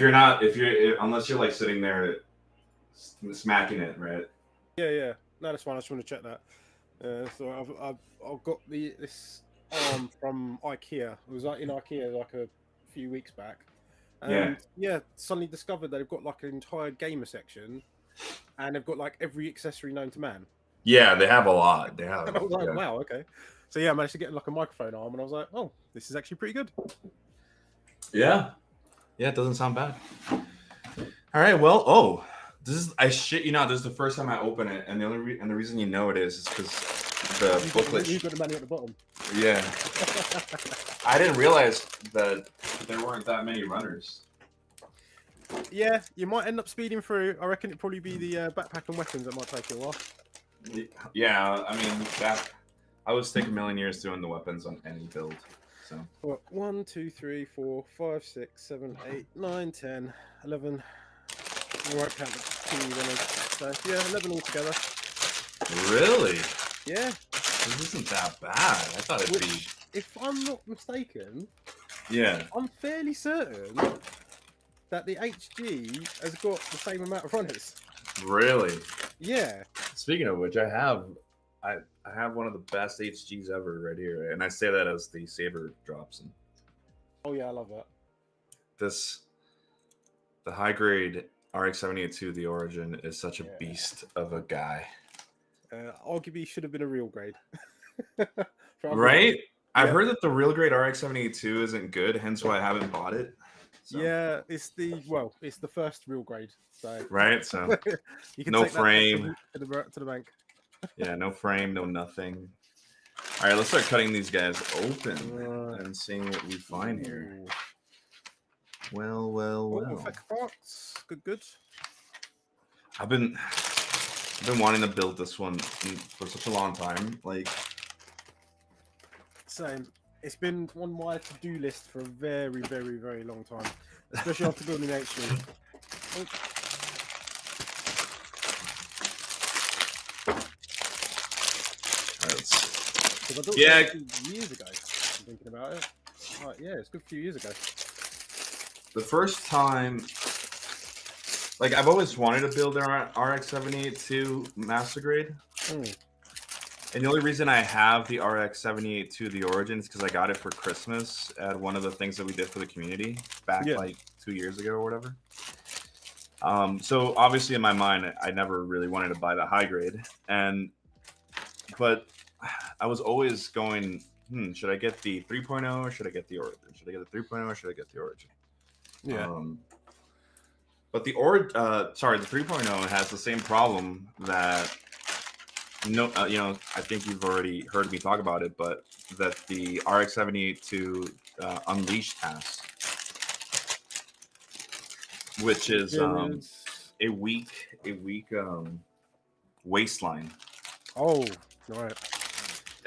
unless you're like sitting there smacking it, right? Yeah. No, that's fine. I just want to check that. So I've got this arm from IKEA. It was like in IKEA like a few weeks back, and suddenly discovered they've got like an entire gamer section, and they've got like every accessory known to man. Yeah, they have a lot. They have. And I was like, wow, okay. So I managed to get like a microphone arm, and I was like, oh, this is actually pretty good. Yeah, it doesn't sound bad. All right, well, I shit you not, this is the first time I open it, and the reason you know it is because the booklet. You've got the manual at the bottom. Yeah. I didn't realize that there weren't that many runners. Yeah, you might end up speeding through. I reckon it'd probably be the backpack and weapons that might take you a while. Yeah, I mean, I would take a million years doing the weapons on any build. So. What, 1, 2, 3, 4, 5, 6, 7, 8, 9, 10, 11. I won't count the 2 runners. So, yeah, 11 altogether. Really? Yeah. This isn't that bad. I thought it'd be... If I'm not mistaken, yeah, I'm fairly certain that the HG has got the same amount of runners. Really? Yeah. Speaking of which, I have one of the best HGs ever right here, and I say that as the saber drops. And oh yeah, I love that. The high grade RX-78-2, the Origin, is such a beast of a guy. Arguably should have been a real grade. Right? I've heard that the real grade RX-78-2 isn't good, hence why I haven't bought it. So. Yeah, it's the first real grade. So right, so you can no take frame to the bank. Yeah, no frame, no nothing. All right, let's start cutting these guys open and seeing what we find here. Well. Effect parts, good. I've been wanting to build this one for such a long time. Like, same. It's been on my to-do list for a very, very, very long time, especially after building the HG. Yeah, years ago. I'm thinking about it. It's a good few years ago. The first time, like, I've always wanted to build an RX-78-2 Master Grade. And the only reason I have the RX-78-2, the Origin, is because I got it for Christmas at one of the things that we did for the community back like 2 years ago or whatever. So obviously in my mind, I never really wanted to buy the high grade, but I was always going, should I get the 3.0 or should I get the Origin? Should I get the 3.0 or should I get the Origin? Yeah. But the 3.0 has the same problem that I think you've already heard me talk about it, but that the RX-78-2 Unleashed has, which is a weak waistline. Oh, right.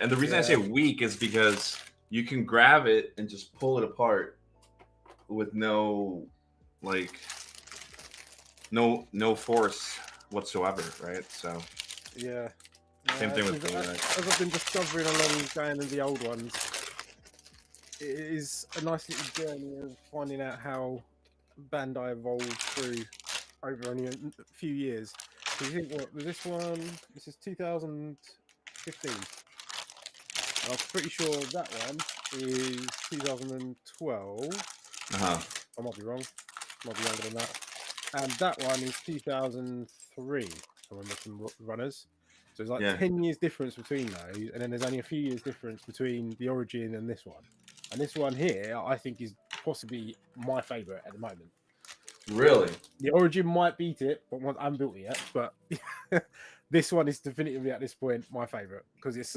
And the reason I say weak is because you can grab it and just pull it apart with no force whatsoever, right? So yeah. Same thing with as I've been discovering along going into the old ones, it is a nice little journey of finding out how Bandai evolved through over only a few years. So you think, what was this one? This is 2015. I'm pretty sure that one is 2012. I might be wrong. Might be younger than that. And that one is 2003. I remember some runners. So it's like 10 years difference between those, and then there's only a few years difference between the Origin and this one. And this one here, I think, is possibly my favourite at the moment. Really? The Origin might beat it, but I haven't built it yet. But this one is definitively at this point my favourite because it's.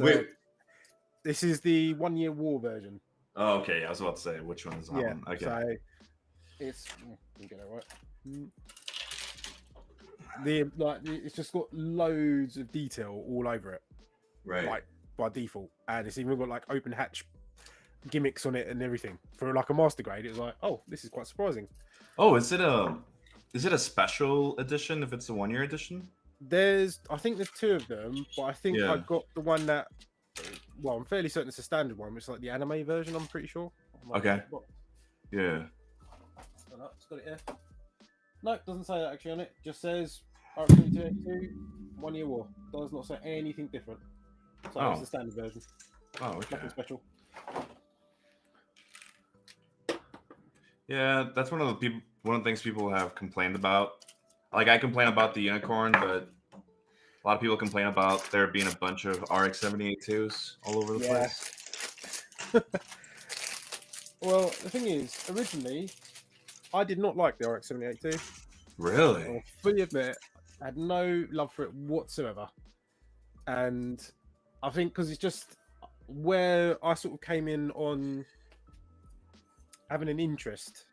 This is the 1 Year War version. Oh, okay. I was about to say which one is that one. Okay. So it's. Let me get that right. It's just got loads of detail all over it, right? Like by default, and it's even got like open hatch gimmicks on it and everything. For like a master grade, it was like, oh, this is quite surprising. Oh, is it a special edition if it's a 1 year edition? I think there's 2 of them, but I think I got the one that. Well, I'm fairly certain it's a standard one, which is like the anime version. I'm pretty sure. Okay. Yeah. And up. It's got it here. No, it doesn't say that actually on it. Just says RX-78-2, 1 year war. Does not say anything different. So it's the standard version. Oh, okay. Nothing special. Yeah, that's one of the things people have complained about. Like, I complain about the unicorn, but a lot of people complain about there being a bunch of RX-78-2s all over the place. Well, the thing is, originally, I did not like the RX-78-2. Really? I'll fully admit, I had no love for it whatsoever. And I think because it's just where I sort of came in on having an interest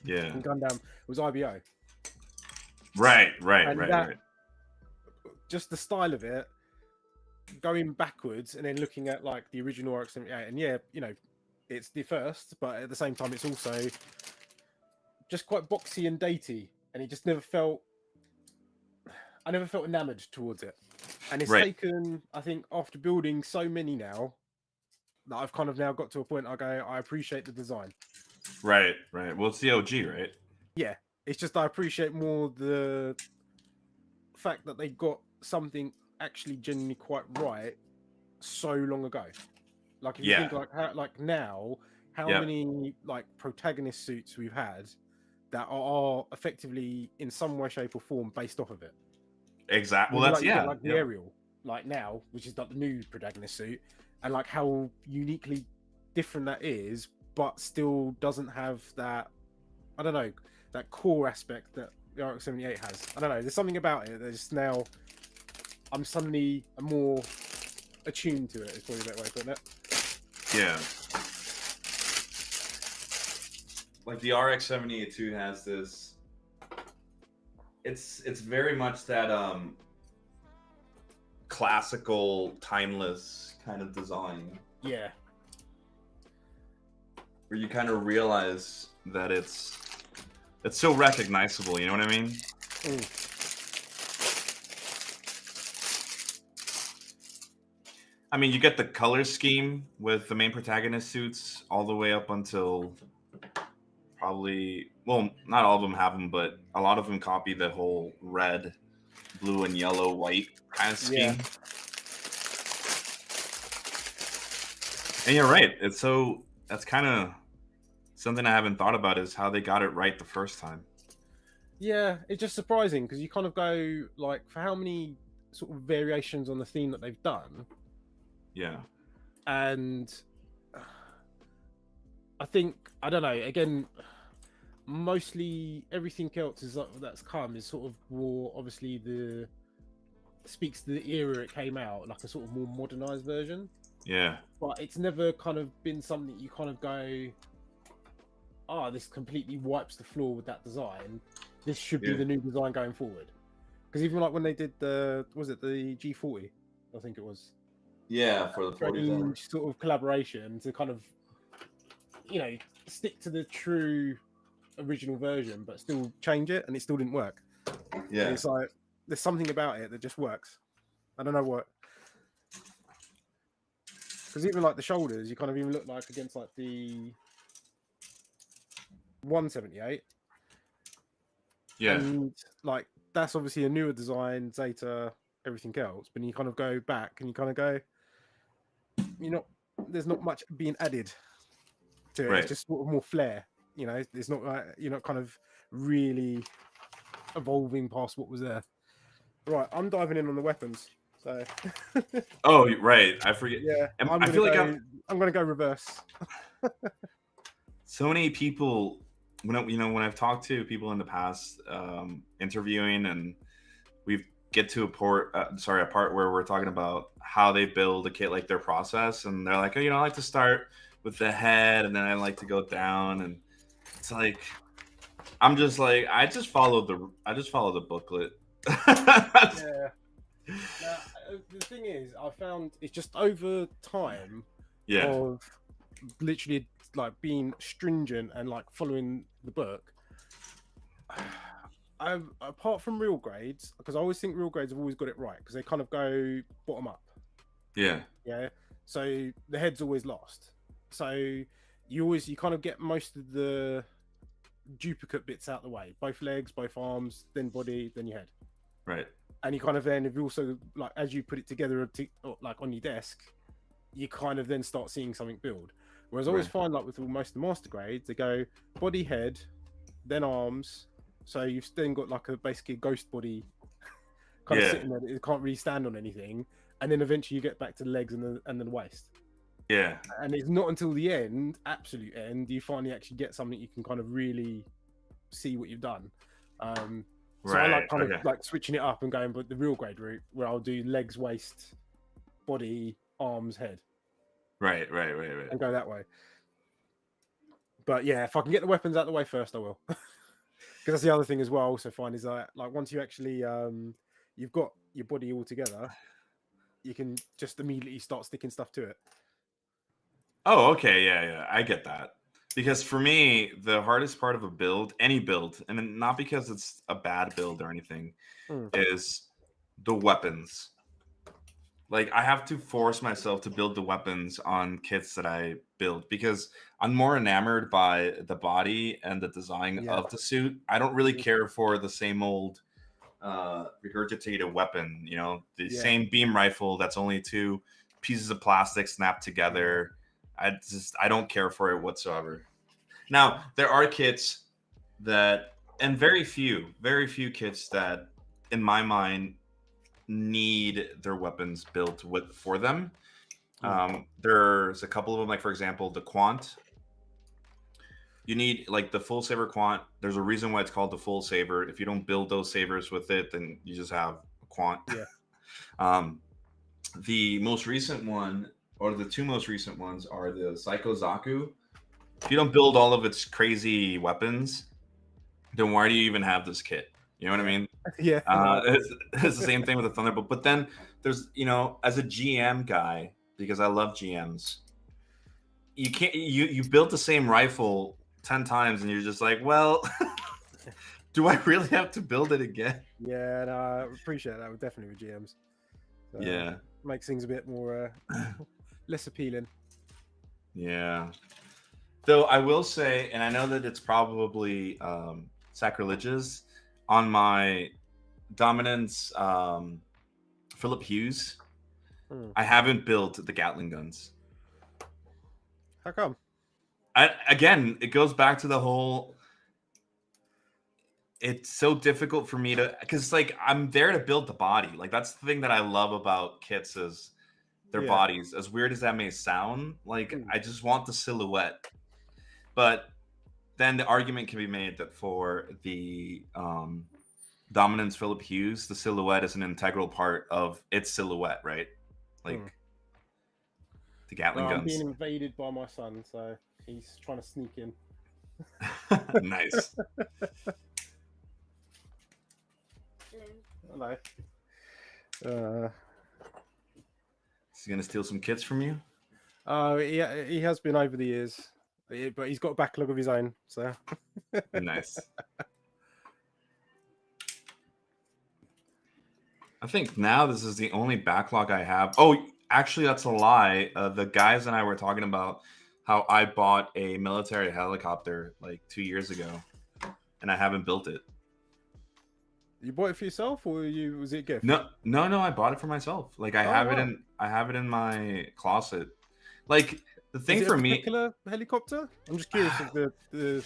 in Gundam was IBO. Right. Just the style of it, going backwards and then looking at like the original RX-78, and yeah, you know, it's the first, but at the same time, it's also just quite boxy and datey, and it just never felt. I never felt enamored towards it, and it's taken. I think after building so many now, that I've kind of now got to a point. I go, I appreciate the design. Right. Well, it's the OG, right? Yeah, it's just I appreciate more the fact that they got something actually genuinely quite right so long ago. Like if you think like how, like now, how many like protagonist suits we've had that are effectively in some way, shape, or form based off of it. Exactly. Well, that's like, like the Ariel, like now, which is like the new protagonist suit, and like how uniquely different that is, but still doesn't have that. I don't know, that core aspect that the RX-78 has. I don't know. There's something about it that just now I'm suddenly more attuned to it. Is probably a better way of putting it. Yeah. Like the RX-78-2 has this. It's very much that classical, timeless kind of design. Yeah. Where you kind of realize that it's so recognizable, you know what I mean? I mean, you get the color scheme with the main protagonist suits all the way up until probably, well, not all of them have them, but a lot of them copy the whole red, blue, and yellow, white kind of scheme. Yeah. And you're right. That's kind of something I haven't thought about is how they got it right the first time. Yeah, it's just surprising because you kind of go like for how many sort of variations on the theme that they've done. Yeah. And I think, I don't know, again, mostly everything else is that's come is sort of more obviously speaks to the era it came out, like a sort of more modernized version. Yeah. But it's never kind of been something you kind of go, oh, this completely wipes the floor with that design. This should be the new design going forward. Because even like when they did the G40, I think it was. Yeah, for the 40s. Sort of collaboration to kind of, you know, stick to the true original version, but still change it, and it still didn't work. Yeah. And it's like, there's something about it that just works. I don't know what. Because even like the shoulders, you kind of even look like against like the 178. Yeah. And like that's obviously a newer design, Zeta, everything else. But you kind of go back and you kind of go, there's not much being added to it. Right. It's just sort of more flair. You know, it's not like you're not kind of really evolving past what was there. Right, I'm diving in on the weapons. So. Oh, right. I forget. Yeah, I'm going to go reverse. So many people, when I've talked to people in the past, interviewing, and we get to a part where we're talking about how they build a kit, like their process, and they're like, oh, I like to start with the head, and then I like to go down, and it's like, I'm just like, I just follow the booklet. Yeah. Now, the thing is, I found it's just over time of literally like being stringent and like following the book. Apart from real grades, because I always think real grades have always got it right because they kind of go bottom up. Yeah. Yeah. So the head's always lost. So you kind of get most of the duplicate bits out the way, both legs, both arms, then body, then your head. Right. And you kind of then, if you also like as you put it together, like on your desk, you kind of then start seeing something build. Whereas I always find like with most of the master grades, they go body, head, then arms. So you've then got like basically a ghost body kind of sitting there that it can't really stand on anything, and then eventually you get back to the legs and the waist. Yeah. And it's not until the end, absolute end, you finally actually get something you can kind of really see what you've done. So I like kind of like switching it up and going but the real grade route where I'll do legs, waist, body, arms, head. Right. And go that way. But yeah, if I can get the weapons out of the way first, I will. Because that's the other thing as well. I also find is that like once you actually you've got your body all together, you can just immediately start sticking stuff to it. Oh, okay, yeah, I get that. Because for me, the hardest part of a build, any build, and not because it's a bad build or anything, is the weapons. Like I have to force myself to build the weapons on kits that I build because I'm more enamored by the body and the design of the suit. I don't really care for the same old regurgitated weapon, you know, the same beam rifle that's only 2 pieces of plastic snapped together. I don't care for it whatsoever. Now, there are kits that, and very few kits that in my mind need their weapons built for them. There's a couple of them, like for example, the Quant. You need like the full saber Quant. There's a reason why it's called the full saber. If you don't build those sabers with it, then you just have a Quant. The most recent one, or the 2 most recent ones, are the Psycho Zaku. If you don't build all of its crazy weapons, then why do you even have this kit? You know what I mean? Yeah. It's the same thing with the Thunderbolt. But then there's, you know, as a GM guy, because I love GMs, you can't you built the same rifle 10 times and you're just like, well, do I really have to build it again? Yeah, no, I appreciate that. Definitely with GMs. So, makes things a bit more less appealing. Yeah. Though I will say, and I know that it's probably sacrilegious, on my Dominance Philip Hughes, I haven't built the Gatling guns. How come? Again, it goes back to the whole, it's so difficult for me to, because like I'm there to build the body. Like that's the thing that I love about kits is their bodies. As weird as that may sound, like I just want the silhouette. But then the argument can be made that for the Dominance Philip Hughes, the silhouette is an integral part of its silhouette, right? Like the Gatling guns. I'm being invaded by my son, so he's trying to sneak in. Nice. Hello. Is he gonna steal some kits from you? He has been over the years, but he's got a backlog of his own. So nice. I think now this is the only backlog I have. Oh, actually, that's a lie. The guys and I were talking about how I bought a military helicopter like 2 years ago, and I haven't built it. You bought it for yourself, or was it a gift? No, I bought it for myself. Like I have it in my closet. Like the thing for me, particular helicopter. I'm just curious of the.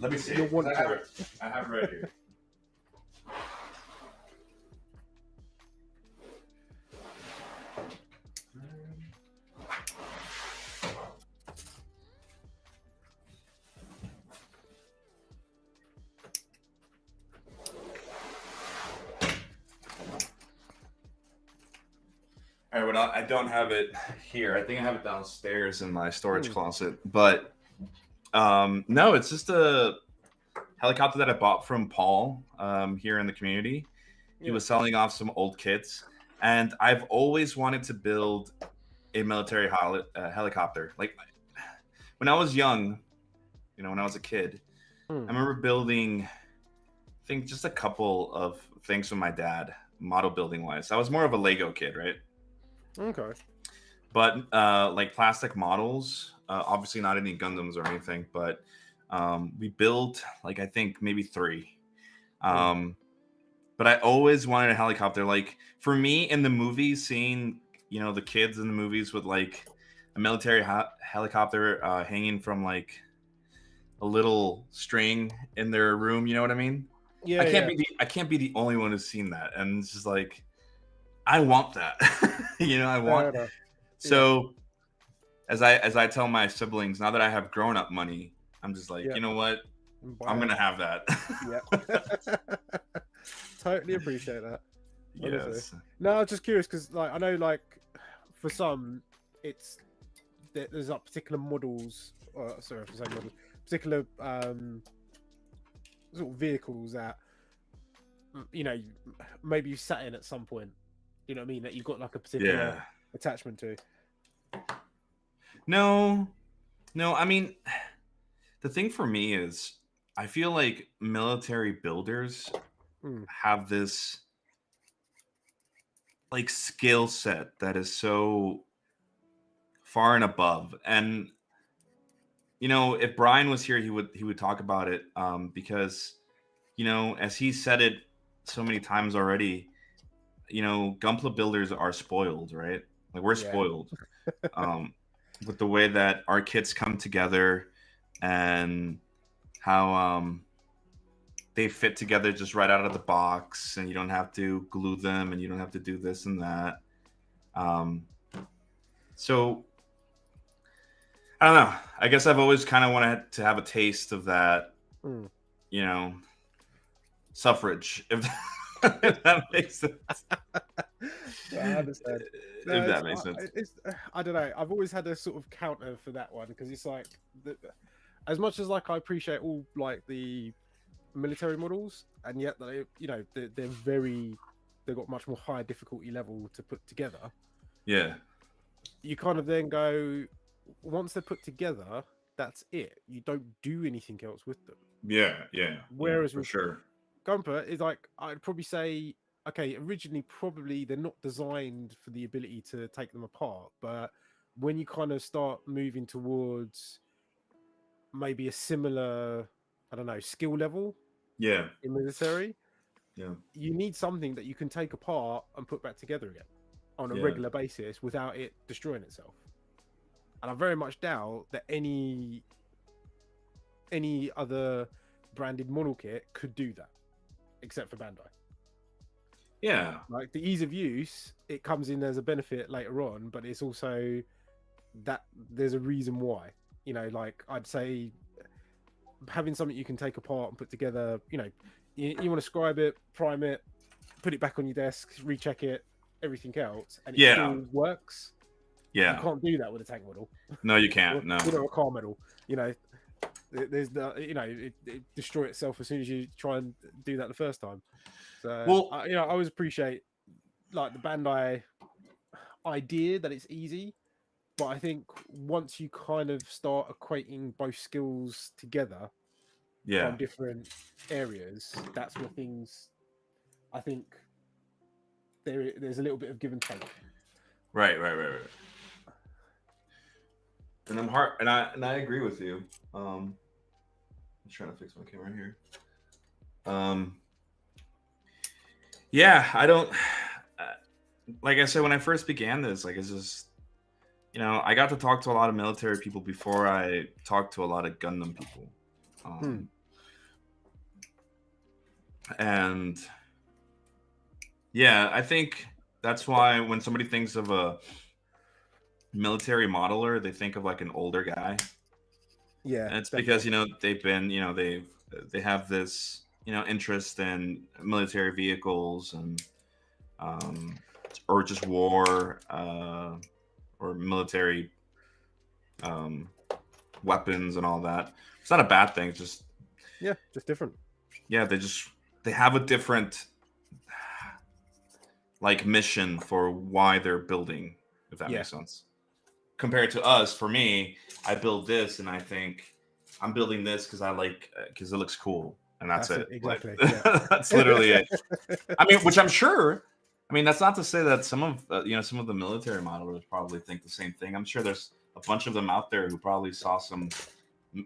Let me see. I have it right here. All right, well, I don't have it here. I think I have it downstairs in my storage closet. But no, it's just a helicopter that I bought from Paul here in the community. He was selling off some old kits, and I've always wanted to build a military helicopter. Like when I was young, you know, when I was a kid, I remember building, I think, just a couple of things with my dad, model building wise. I was more of a Lego kid, right? Okay. But like plastic models, obviously not any Gundams or anything, but We built like I think maybe 3. But I always wanted a helicopter. Like for me in the movies, seeing the kids in the movies with like a military helicopter hanging from like a little string in their room. You know what I mean? Yeah, yeah. I can't be the only one who's seen that, and it's just like I want that. I Fair want. enough. Yeah, So as I tell my siblings now that I have grown up money, I'm just like, yeah. you know what? I'm gonna have that. Yeah. Totally appreciate that. Honestly. Yes. No, I was just curious because, like, I know, like, for some, it's there's like particular models. Sorry, I should say models. Particular sort of vehicles that maybe you sat in at some point. You know what I mean? That you've got like a particular attachment to. No. I mean, the thing for me is, I feel like military builders have this like skill set that is so far and above. And if Brian was here, he would talk about it, because as he said it so many times already, Gunpla builders are spoiled, right? Like we're spoiled with the way that our kits come together and how they fit together just right out of the box, and you don't have to glue them, and you don't have to do this and that. So I don't know. I guess I've always kind of wanted to have a taste of that, suffrage, if that makes sense. Yeah, I understand. If that makes sense. I don't know. I've always had a sort of counter for that one because it's like, as much as like I appreciate all like the military models, and yet they've got much more higher difficulty level to put together. Yeah. You kind of then go, once they're put together, that's it. You don't do anything else with them. Yeah. Whereas for sure, Gunpla is like, I'd probably say, okay, originally probably they're not designed for the ability to take them apart, but when you kind of start moving towards maybe a similar, I don't know, skill level, in military, you need something that you can take apart and put back together again on a regular basis without it destroying itself. And I very much doubt that any other branded model kit could do that, except for Bandai. Yeah. Like the ease of use, it comes in as a benefit later on, but it's also that there's a reason why. Like I'd say having something you can take apart and put together, you want to scribe it, prime it, put it back on your desk, recheck it, everything else, and it still works. Yeah. You can't do that with a tank model. No, you can't. No. A car model. There's it destroy itself as soon as you try and do that the first time. So I always appreciate like the Bandai idea that it's easy, but I think once you kind of start equating both skills together from different areas, that's where things, I think there's a little bit of give and take. Right. And I agree with you. I'm trying to fix my camera here. Yeah, I don't. Like I said, when I first began this, like it's just, I got to talk to a lot of military people before I talked to a lot of Gundam people, and yeah, I think that's why when somebody thinks of a military modeler, they think of like an older guy. Yeah, and it's because they've been they have this interest in military vehicles and or just war or military weapons and all that. It's not a bad thing. It's just just different. Yeah, they have a different like mission for why they're building, if that makes sense. Compared to us, for me, I build this and I think I'm building this because it looks cool, and that's it. Exactly. That's literally it. I mean, which I'm sure. I mean, that's not to say that some of the military modelers probably think the same thing. I'm sure there's a bunch of them out there who probably saw some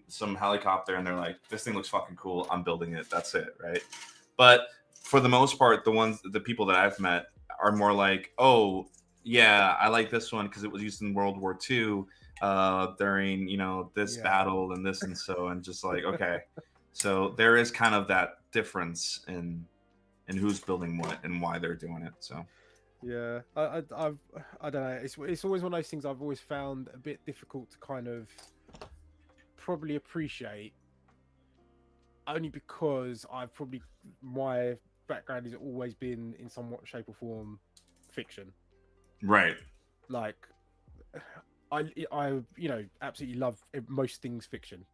some helicopter and they're like, this thing looks fucking cool, I'm building it, that's it, right? But for the most part, the people that I've met are more like, oh yeah, I like this one because it was used in World War II during, you know, this battle and this and so, and just like, okay. So there is kind of that difference in who's building what and why they're doing it. So yeah, I don't know. It's always one of those things I've always found a bit difficult to kind of probably appreciate, only because my background has always been in somewhat shape or form fiction. Right. Like, I you know, absolutely love most things fiction,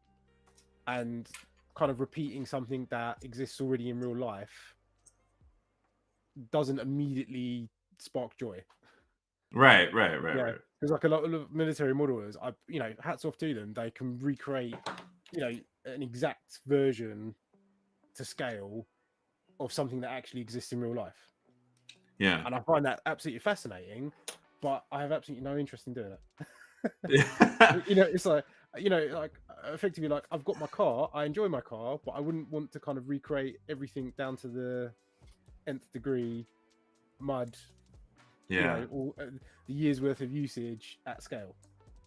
and kind of repeating something that exists already in real life doesn't immediately spark joy. Right. Because like a lot of military modelers, you know, hats off to them. They can recreate, you know, an exact version to scale of something that actually exists in real life. Yeah. And I find that absolutely fascinating, but I have absolutely no interest in doing it. You know, it's like, you know, like effectively, like I've got my car, I enjoy my car, but I wouldn't want to kind of recreate everything down to the nth degree, mud, you know, all the year's worth of usage at scale.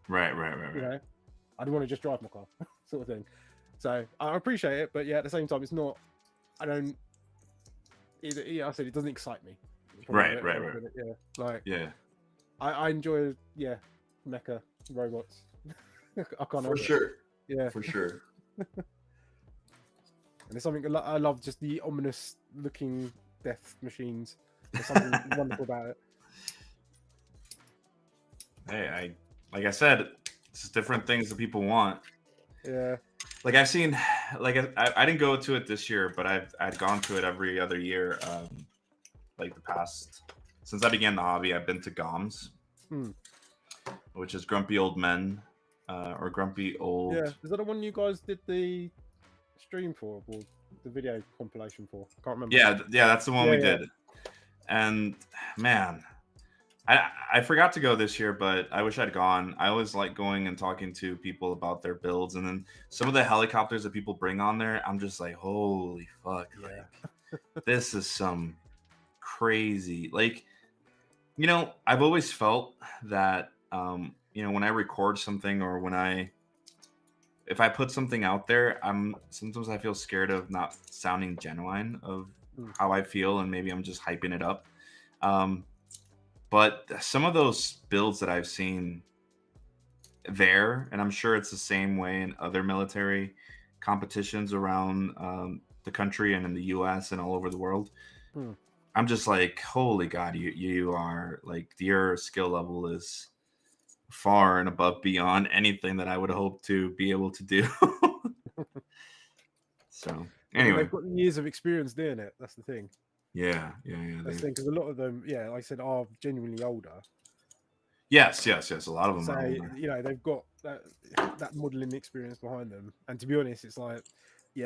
Right. You know, I'd want to just drive my car, sort of thing. So I appreciate it, but yeah, at the same time, it's not. I don't. Yeah, I said it doesn't excite me. Right. Yeah, like yeah. I enjoy mecha robots. I can't For sure. Yeah, for sure. And there's something I love, just the ominous looking death machines. There's something wonderful about it. Hey, like I said, it's different things that people want. Yeah. Like I've seen, like I didn't go to it this year, but I'd gone to it every other year. Like the past, since I began the hobby, I've been to GOMS, which is Grumpy Old Men, or Grumpy Old. Yeah, is that the one you guys did the stream for, or the video compilation for? Can't remember. Yeah, that's the one we did. And man, I forgot to go this year, but I wish I'd gone. I always like going and talking to people about their builds, and then some of the helicopters that people bring on there, I'm just like, holy fuck, like this is some crazy. Like, you know, I've always felt that you know, when I record something or if I put something out there, sometimes I feel scared of not sounding genuine of how I feel, and maybe I'm just hyping it up. But some of those builds that I've seen there, and I'm sure it's the same way in other military competitions around the country and in the US and all over the world, I'm just like, holy God, you are like, your skill level is far and above beyond anything that I would hope to be able to do. So anyway, they've got years of experience doing it. That's the thing. Yeah. That's the thing, because a lot of them, like I said, are genuinely older. Yes. A lot of them are older. You know, they've got that modeling experience behind them. And to be honest, it's like,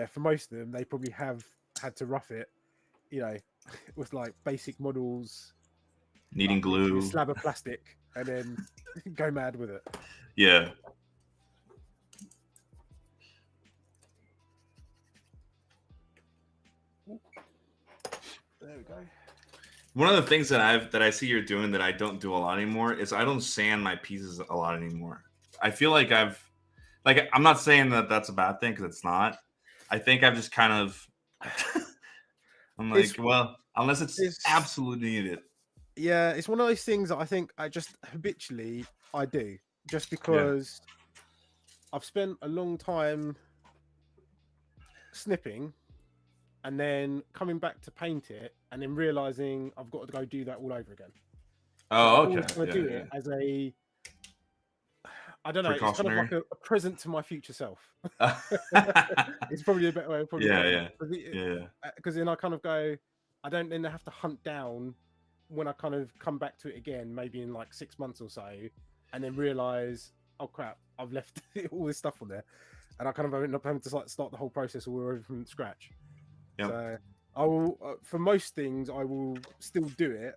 for most of them, they probably have had to rough it, you know, with like basic models, needing like, glue, a slab of plastic, and then go mad with it. Yeah. There we go. One of the things that I see you're doing that I don't do a lot anymore is I don't sand my pieces a lot anymore. I feel like I'm not saying that that's a bad thing, because it's not. I think I've just kind of I'm like, well, unless it's absolutely needed. Yeah, it's one of those things that I think I just habitually I do, just because I've spent a long time snipping and then coming back to paint it and then realizing I've got to go do that all over again. Oh, so okay. I do it as a, I don't know, it's kind of like a present to my future self. It's probably a better way of putting it. Because then I kind of go, I don't then have to hunt down when I kind of come back to it again, maybe in like 6 months or so, and then realize, oh crap, I've left all this stuff on there, and I kind of end up having to like start the whole process all over from scratch. Yep. So I will, for most things, I will still do it,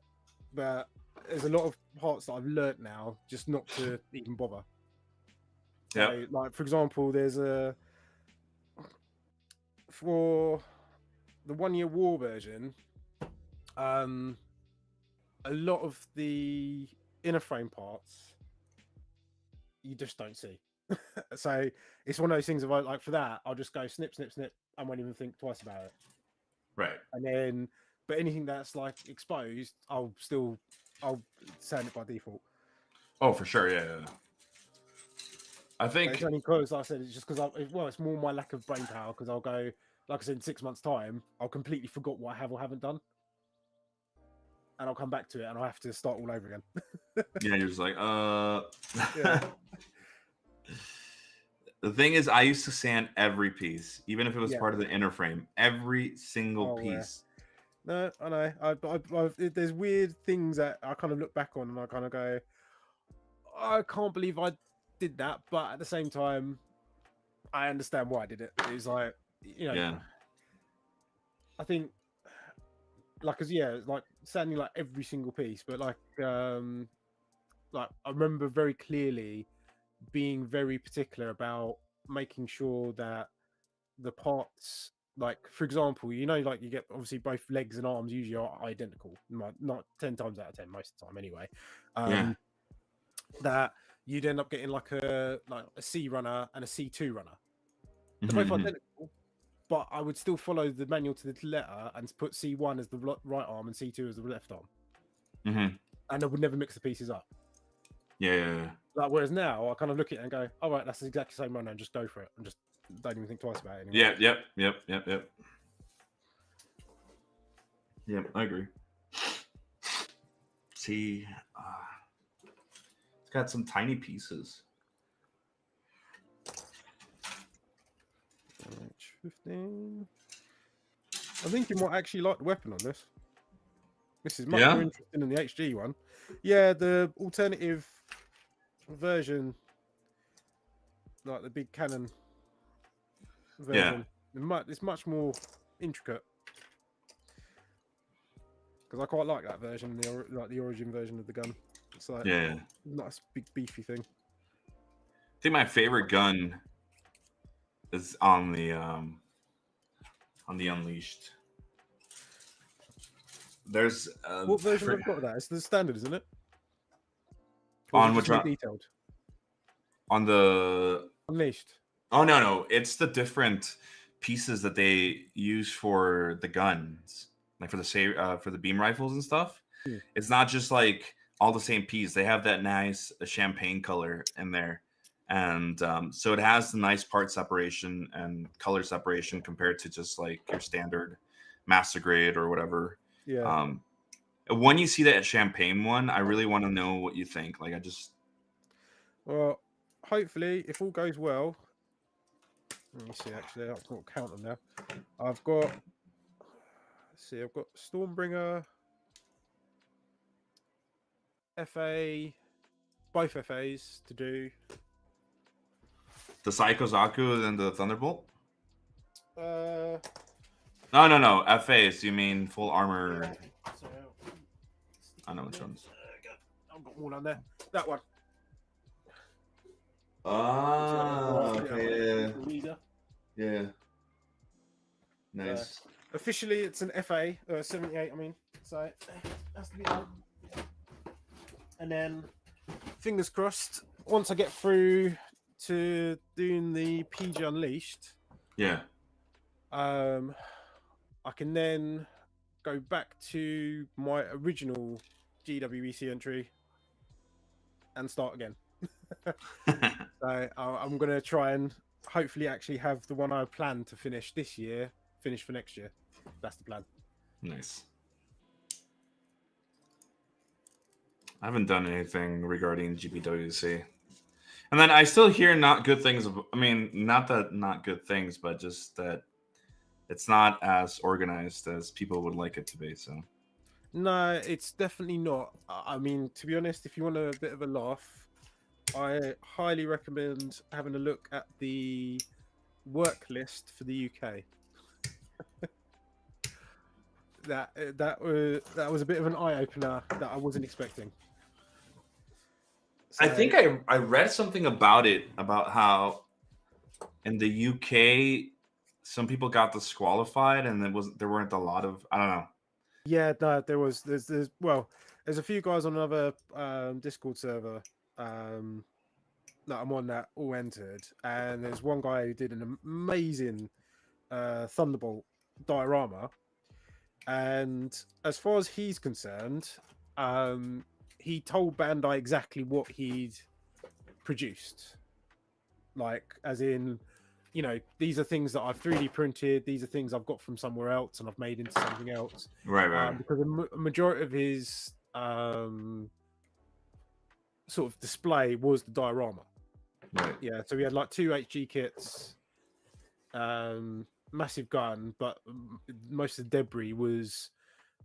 but there's a lot of parts that I've learnt now just not to even bother. Yeah. So, like for example, there's for the 1 year war version, a lot of the inner frame parts you just don't see. So it's one of those things of like for that, I'll just go snip, snip, snip. I won't even think twice about it. Right. And then, but anything that's like exposed, I'll sand it by default. Oh, for sure. Yeah. I But think. it's only because, like I said, it's just because it's more my lack of brain power. Because I'll go, like I said, in 6 months' time, I'll completely forgot what I have or haven't done, and I'll come back to it, and I'll have to start all over again. Yeah, you're just like, Yeah. The thing is, I used to sand every piece, even if it was Yeah. part of the inner frame. Every single Oh, yeah. piece. No, I know. There's weird things that I kind of look back on, and I kind of go, I can't believe I did that, but at the same time, I understand why I did it. It's like, Yeah. I think, like, cause yeah, like sanding like every single piece, but like I remember very clearly being very particular about making sure that the parts, like for example, like you get obviously both legs and arms usually are identical, not 10 times out of 10 most of the time anyway. Yeah. That you'd end up getting like a C runner and a C2 runner. They're both identical, but I would still follow the manual to the letter and put C1 as the right arm and C2 as the left arm. And I would never mix the pieces up. Yeah. Like, whereas now I kind of look at it and go, all right, that's the exact same run and just go for it and just don't even think twice about it anymore. Yep. Yeah, I agree. See, it's got some tiny pieces. 15. I think you might actually like the weapon on this. This is much more interesting than the HG one. Yeah, the alternative version, like the big cannon version, it's much more intricate. Because I quite like that version, the origin version of the gun. It's like nice big beefy thing. I think my favorite gun is on the Unleashed. There's what version have got that? It's the standard, isn't it? On which one? Detailed. On the Unleashed. Oh no, it's the different pieces that they use for the guns, like for the beam rifles and stuff. It's not just like all the same piece. They have that nice champagne color in there, and so it has the nice part separation and color separation compared to just like your standard master grade or whatever. Yeah. When you see that champagne one, I really want to know what you think. Like, Well, hopefully, if all goes well. Let me see. Actually, I've got to count them now. I've got Stormbringer, FA, both FAs to do. The Saikozaku and the Thunderbolt? No. FAs, you mean full armor? Yeah. So, I know which ones. I've got one on there. That one. Okay. Yeah. Nice. Officially, it's an FA 78. I mean, so it has to be on. And then, fingers crossed, once I get through to doing the PG Unleashed, I can then go back to my original GWEC entry and start again. So I'm going to try and hopefully actually have the one I plan to finish this year finish for next year. That's the plan. Nice. I haven't done anything regarding GPWC. And then I still hear not good things. I mean, not good things, but just that it's not as organized as people would like it to be. So, no, it's definitely not. I mean, to be honest, if you want a bit of a laugh, I highly recommend having a look at the work list for the UK. that was a bit of an eye opener that I wasn't expecting. I So, think I read something about it, about how in the UK some people got disqualified and there weren't a lot of, I don't know. yeah, no, there's a few guys on another Discord server that I'm on that all entered, and there's one guy who did an amazing Thunderbolt diorama, and as far as he's concerned, he told Bandai exactly what he'd produced, like as in, you know, these are things that I've 3D printed, these are things I've got from somewhere else and I've made into something else. Right. Because a majority of his sort of display was the diorama. Right. Yeah, so we had like 2 HG kits, massive gun, but most of the debris was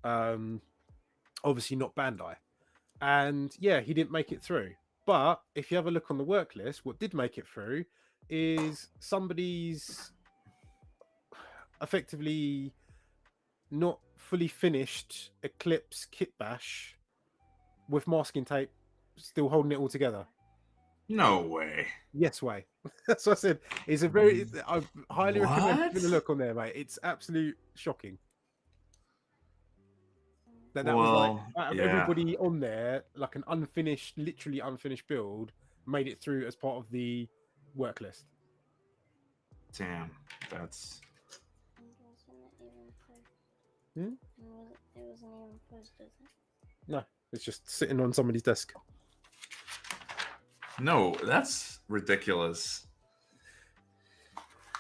obviously not Bandai. And yeah, he didn't make it through. But if you have a look on the work list, what did make it through is somebody's effectively not fully finished Eclipse kit bash with masking tape still holding it all together. No way. Yes way. That's what I said. It's a very, I highly recommend What? giving a look on there, mate. It's absolute shocking. That was like, out of yeah. everybody on there, like an unfinished, literally unfinished build made it through as part of the work list. Damn, that's. It wasn't even posted, is it? No, it's just sitting on somebody's desk. No, that's ridiculous.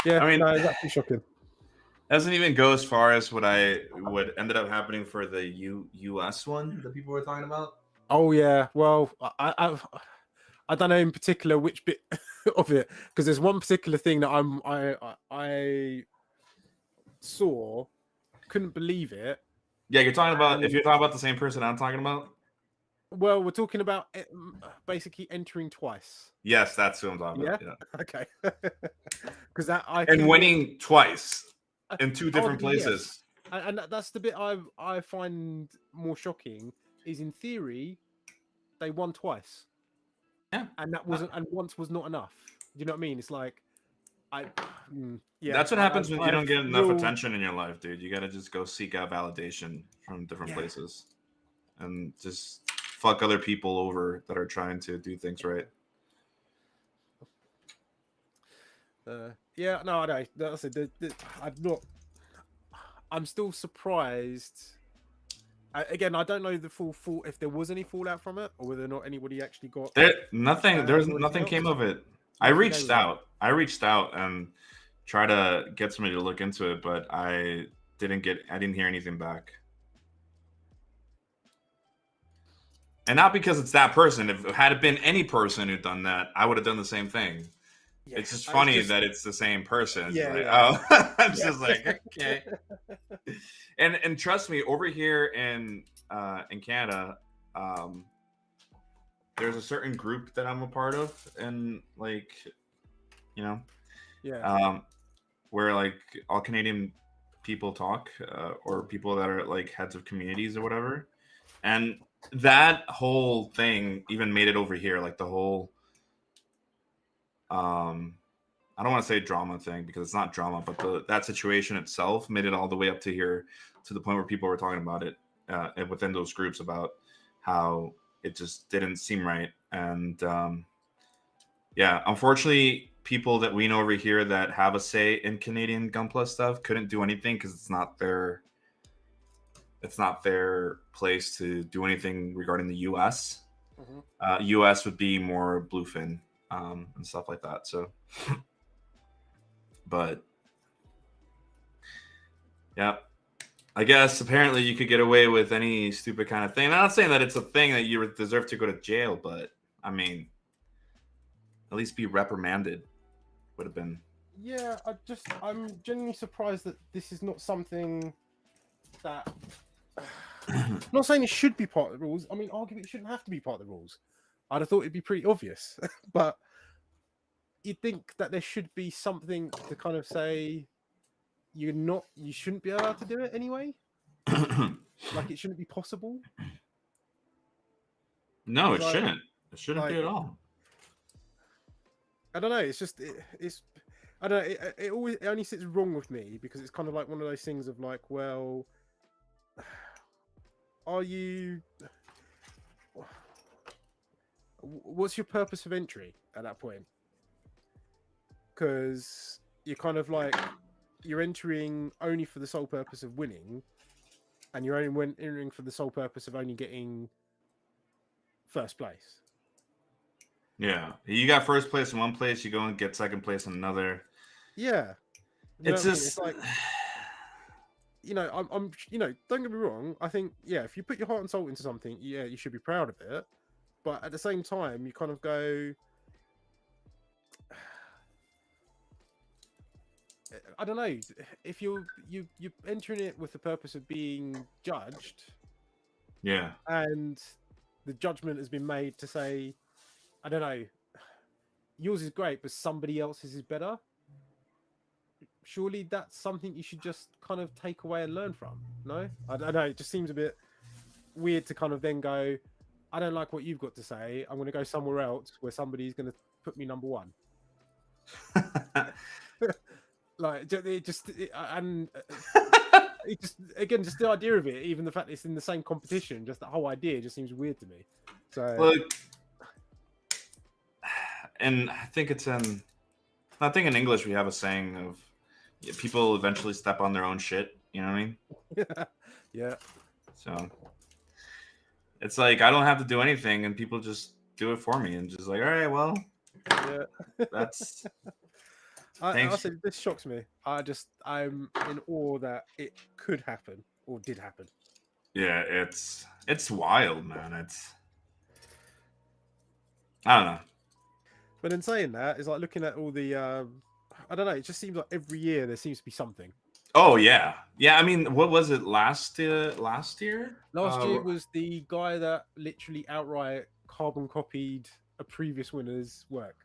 Yeah, I mean, no, it's actually shocking. Doesn't even go as far as what ended up happening for the US one that people were talking about. Oh yeah, well, I don't know in particular which bit of it, because there's one particular thing that I saw, couldn't believe it. Yeah, you're talking about, if you're talking about the same person I'm talking about. Well, we're talking about basically entering twice. Yes, that's who I'm talking about. Yeah. Okay. Because that and winning twice in 2 different places. Yes. And that's the bit I find more shocking. Is in theory, they won twice. Yeah. And that wasn't, and once was not enough. Do you know what I mean? It's like, yeah. That's what happens when you don't get enough attention in your life, dude. You got to just go seek out validation from different places, and just fuck other people over that are trying to do things right. Yeah, no, I know. That's it. I'm still surprised. Again, I don't know the full if there was any fallout from it, or whether or not anybody actually got nothing. Nothing came of it. I reached out and tried to get somebody to look into it, but I didn't hear anything back. And not because it's that person. If it had been any person who'd done that, I would have done the same thing. Yeah, it's just funny that it's the same person. Yeah, like, yeah. Oh, I'm just like, okay. And trust me, over here in Canada, there's a certain group that I'm a part of, and like, you know, where like all Canadian people talk, or people that are like heads of communities or whatever, and that whole thing even made it over here, like the whole I don't want to say drama thing, because it's not drama, but that situation itself made it all the way up to here, to the point where people were talking about it within those groups, about how it just didn't seem right. And yeah, unfortunately, people that we know over here that have a say in Canadian Gunpla stuff couldn't do anything, because it's not their place to do anything regarding the US. Mm-hmm. US would be more bluefin and stuff like that. So, but yeah, I guess apparently you could get away with any stupid kind of thing. I'm not saying that it's a thing that you deserve to go to jail, but I mean, at least be reprimanded would have been. Yeah, I'm genuinely surprised that this is not something that. I'm not saying it should be part of the rules. I mean, arguably, it shouldn't have to be part of the rules. I'd have thought it'd be pretty obvious, but you'd think that there should be something to kind of say you shouldn't be allowed to do it anyway. Like, it shouldn't be possible. No, it shouldn't. It shouldn't Like, be at all. I don't know. It's just it's. I don't know. It only sits wrong with me because it's kind of like one of those things of like, well, are you? What's your purpose of entry at that point? Because you're kind of like you're entering only for the sole purpose of winning, and you're only entering for the sole purpose of only getting first place. Yeah, you got first place in one place, you go and get second place in another. Yeah, you know It's what I mean? just It's like, I'm, don't get me wrong. I think, yeah, if you put your heart and soul into something, yeah, you should be proud of it. But at the same time, you kind of go, I don't know, if you're entering it with the purpose of being judged, yeah. and the judgment has been made to say, I don't know, yours is great, but somebody else's is better. Surely that's something you should just kind of take away and learn from. No, I don't know. It just seems a bit weird to kind of then go, I don't like what you've got to say. I'm going to go somewhere else where somebody's going to put me number one. Like it just again, just the idea of it, even the fact that it's in the same competition, just the whole idea just seems weird to me. So Look, and I think in English we have a saying of people eventually step on their own shit. You know what I mean? yeah. So it's like I don't have to do anything, and people just do it for me, and just like, all right, well, Yeah. that's. I said this shocks me. I'm in awe that it could happen or did happen. Yeah, it's wild, man. I don't know. But in saying that, it's like looking at all the I don't know, it just seems like every year there seems to be something. Oh yeah. I mean, what was it last year? Last year Was the guy that literally outright carbon copied a previous winner's work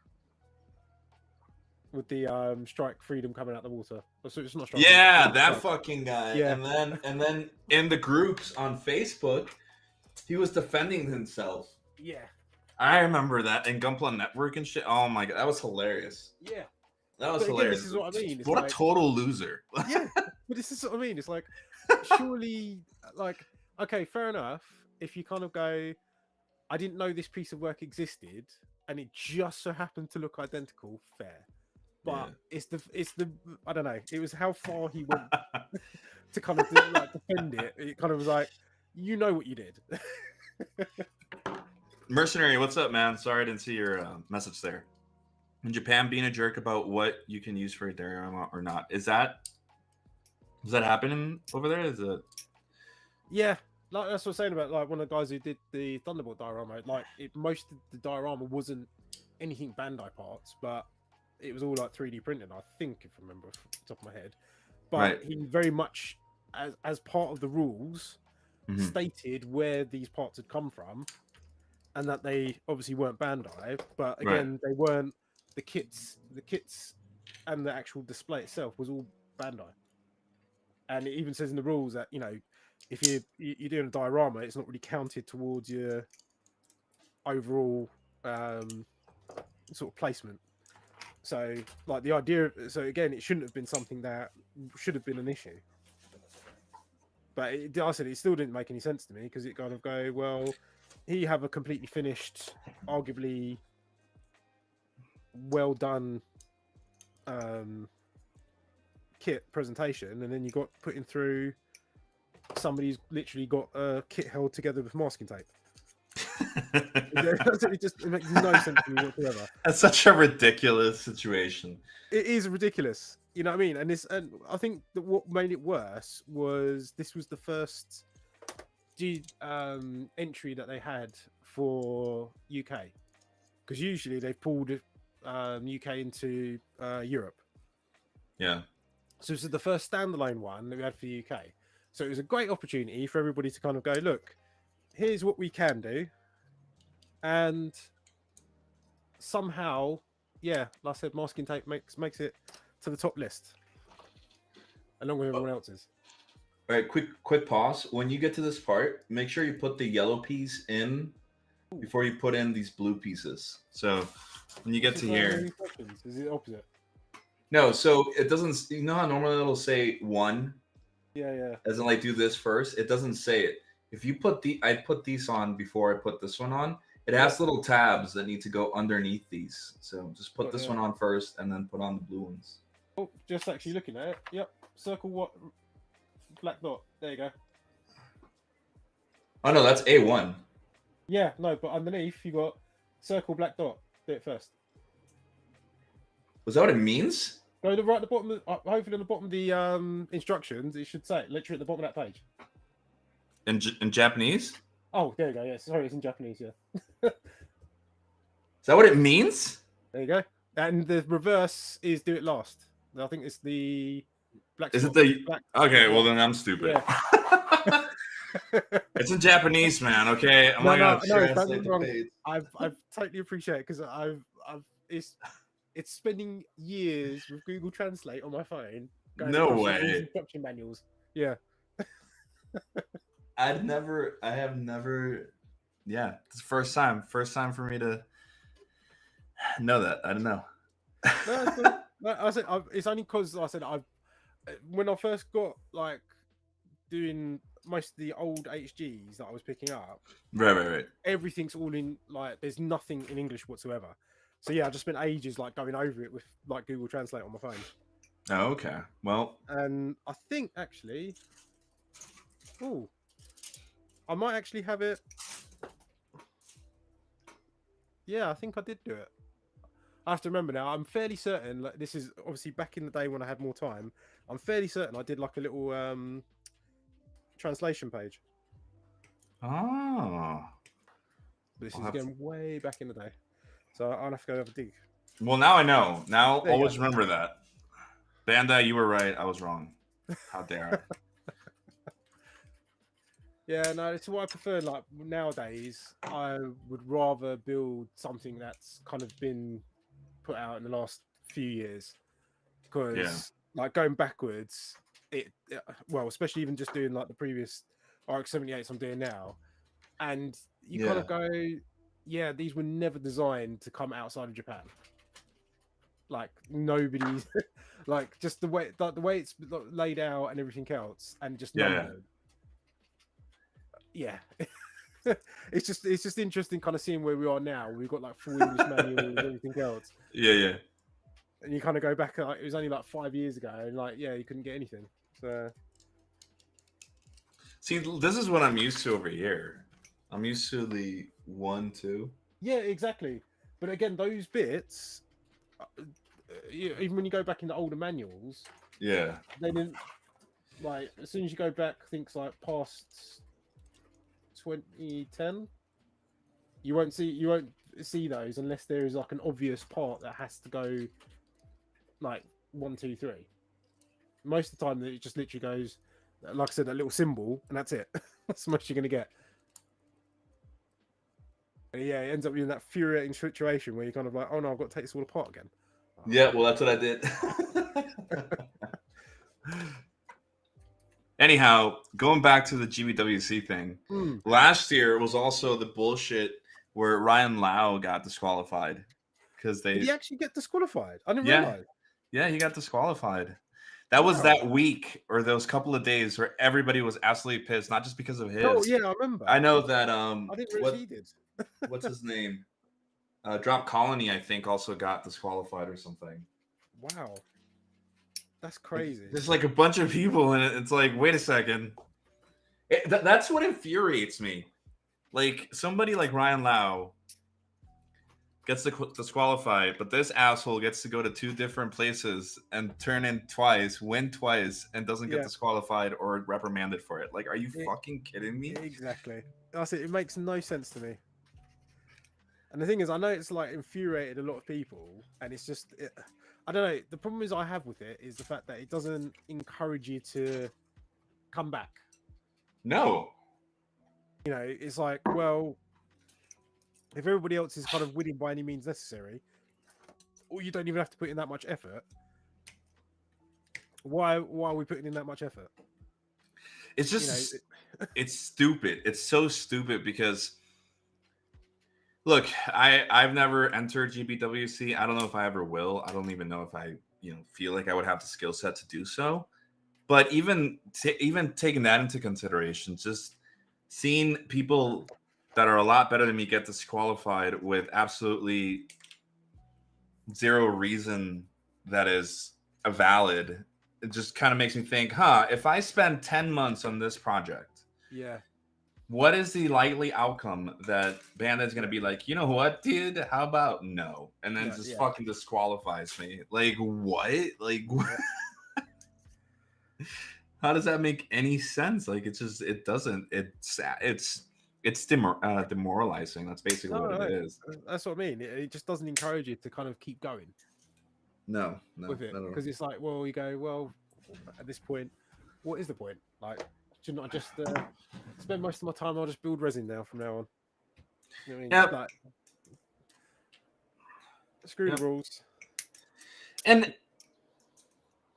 with the strike freedom coming out the water. So it's not strike. Yeah, that fucking guy. Yeah. And then in the groups on Facebook, he was defending himself. Yeah. I remember that in Gunpla Network and shit. Oh my god, that was hilarious. Yeah. That was Again, hilarious. this is what I mean. It's what like, a total loser. Yeah, but this is what I mean. It's like, surely, like, okay, fair enough. If you kind of go, I didn't know this piece of work existed, and it just so happened to look identical. Fair, but it's the I don't know. It was how far he went to kind of defend it. It kind of was like, you know what you did. Mercenary, what's up, man? Sorry I didn't see your message there. In Japan, being a jerk about what you can use for a diorama or not, is that happening over there? Is it? Yeah, like that's what I'm saying about like one of the guys who did the Thunderbolt diorama. Like most of the diorama wasn't anything Bandai parts, but it was all like 3D printed. I think, if I remember off the top of my head, but he very much, as part of the rules, stated where these parts had come from, and that they obviously weren't Bandai, but again they weren't. The kits, and the actual display itself was all Bandai. And it even says in the rules that, you know, if you're doing a diorama, it's not really counted towards your overall sort of placement. So, like the idea, so again, it shouldn't have been something that should have been an issue. But I said it still didn't make any sense to me because it kind of go, well, here you have a completely finished, arguably well done kit presentation, and then you got putting through somebody's literally got a kit held together with masking tape. It makes no sense to me whatsoever. That's such a ridiculous situation. It is ridiculous, you know what I mean? And I think that what made it worse was this was the first entry that they had for UK, because usually they've pulled UK into Europe. Yeah. So this is the first standalone one that we had for the UK. So it was a great opportunity for everybody to kind of go, look, here's what we can do. And somehow, yeah, like I said, masking tape makes it to the top list, along with everyone else's. All right, quick pause. When you get to this part, make sure you put the yellow piece in before you put in these blue pieces. So when you get to here, is it opposite? no. So it doesn't. You know how normally it'll say 1. Yeah. As in, like, do this first. It doesn't say it. If you put I put these on before I put this one on. It has little tabs that need to go underneath these. So just put this one on first, and then put on the blue ones. Oh, just actually looking at it. Yep. Circle what? Black dot. There you go. Oh no, that's A1. Yeah, no, but underneath you got circle black dot. Do it first. Was that what it means? Go to right at the bottom. Hopefully, on the bottom of the instructions, it should say it, literally at the bottom of that page. In Japanese? Oh, there you go. Yeah, sorry, it's in Japanese. Yeah. Is that what it means? There you go. And the reverse is do it last. I think it's the black. Is it the black? Okay, well then I'm stupid. Yeah. It's in Japanese, man. Okay, I'm not gonna translate the page. I've totally appreciate it because it's spending years with Google Translate on my phone. No way. Instruction manuals. Yeah. I have never. Yeah, it's the first time for me to know that. I don't know. It's only because I said when I first got like doing most of the old HGs that I was picking up. Right. Everything's all in like there's nothing in English whatsoever. So yeah, I just spent ages like going over it with like Google Translate on my phone. Oh, okay. Well, and I think actually, I might actually have it. Yeah, I think I did do it. I have to remember now. I'm fairly certain. Like, this is obviously back in the day when I had more time. I'm fairly certain I did like a little translation page. Oh. This is going way back in the day. So I'll have to go have a dig. Well, now I know. Now always remember that. Bandai, you were right. I was wrong. How dare I? Yeah, no, it's what I prefer. Like nowadays, I would rather build something that's kind of been put out in the last few years. Because like going backwards, well, especially even just doing like the previous RX-78s I'm doing now, and you kind of go, yeah, these were never designed to come outside of Japan. Like nobody's like just the way it's laid out and everything else, and just it's just interesting kind of seeing where we are now. We've got like full English manual and everything else. Yeah. And you kind of go back, like, it was only like 5 years ago, and like, yeah, you couldn't get anything. So, see, this is what I'm used to over here. I'm used to the 1, 2. Yeah, exactly. But again, those bits, even when you go back in the older manuals, they didn't like. As soon as you go back, things like past 2010, you won't see those unless there is like an obvious part that has to go like 1, 2, 3. Most of the time, it just literally goes, like I said, that little symbol, and that's it. That's the most you're gonna get. And yeah, it ends up being that infuriating situation where you're kind of like, oh no, I've got to take this all apart again. Yeah, well, that's what I did. Anyhow, going back to the GBWC thing, last year was also the bullshit where Ryan Lau got disqualified because Did he actually get disqualified? I didn't realize. Yeah, he got disqualified. That was that week or those couple of days where everybody was absolutely pissed, not just because of his. Oh yeah, I remember. I know that. I didn't realize he did. What's his name? Drop Colony, I think, also got disqualified or something. Wow. That's crazy. There's like a bunch of people, and it's like, wait a second. That's what infuriates me. Like, somebody like Ryan Lau gets disqualified, but this asshole gets to go to 2 different places and turn in twice, win twice, and doesn't get disqualified or reprimanded for it. Like, are you fucking kidding me? Exactly. That's it. It makes no sense to me. And the thing is, I know it's like infuriated a lot of people, and it's just, I don't know. The problem is I have with it is the fact that it doesn't encourage you to come back. No. You know, it's like, well, if everybody else is kind of winning by any means necessary, or you don't even have to put in that much effort, why are we putting in that much effort? It's just, it's stupid. It's so stupid because Look, I've never entered GBWC. I don't know if I ever will. I don't even know if I feel like I would have the skill set to do so. But even taking that into consideration, just seeing people that are a lot better than me get disqualified with absolutely zero reason that is a valid, it just kind of makes me think, if I spend 10 months on this project, Yeah. what is the likely outcome that Bandit's going to be like, you know what, dude? How about no? And then just fucking disqualifies me. Like, what? Like, how does that make any sense? Like, it doesn't. It's demoralizing. That's basically what it is. That's what I mean. It just doesn't encourage you to kind of keep going. No, with it, because it's like, well, you go, well, at this point, what is the point? Like, should not I just spend most of my time? I'll just build resin now from now on. You know what I mean? Yep. Like, screw the rules. And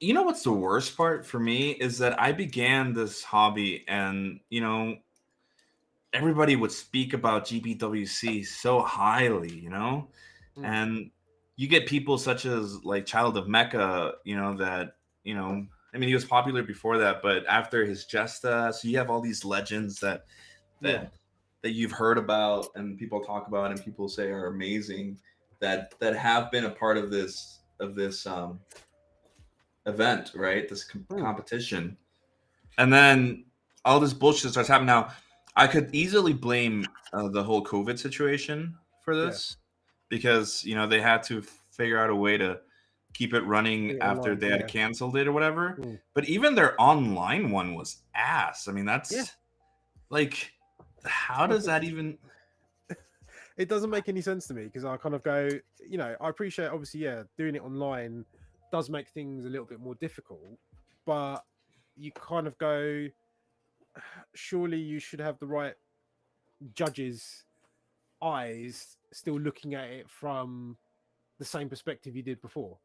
you know what's the worst part for me is that I began this hobby, and everybody would speak about GBWC so highly, and you get people such as like Child of Mecca, that I mean, he was popular before that, but after his Jesta, so you have all these legends that you've heard about and people talk about and people say are amazing that have been a part of this event, right? This competition, and then all this bullshit starts happening. Now, I could easily blame the whole COVID situation for this because they had to figure out a way to keep it running after they had canceled it or whatever. But even their online one was ass. I mean, that's like, how does that even? It doesn't make any sense to me because I kind of go, I appreciate obviously, doing it online does make things a little bit more difficult, but you kind of go, surely you should have the right judges' eyes still looking at it from the same perspective you did before.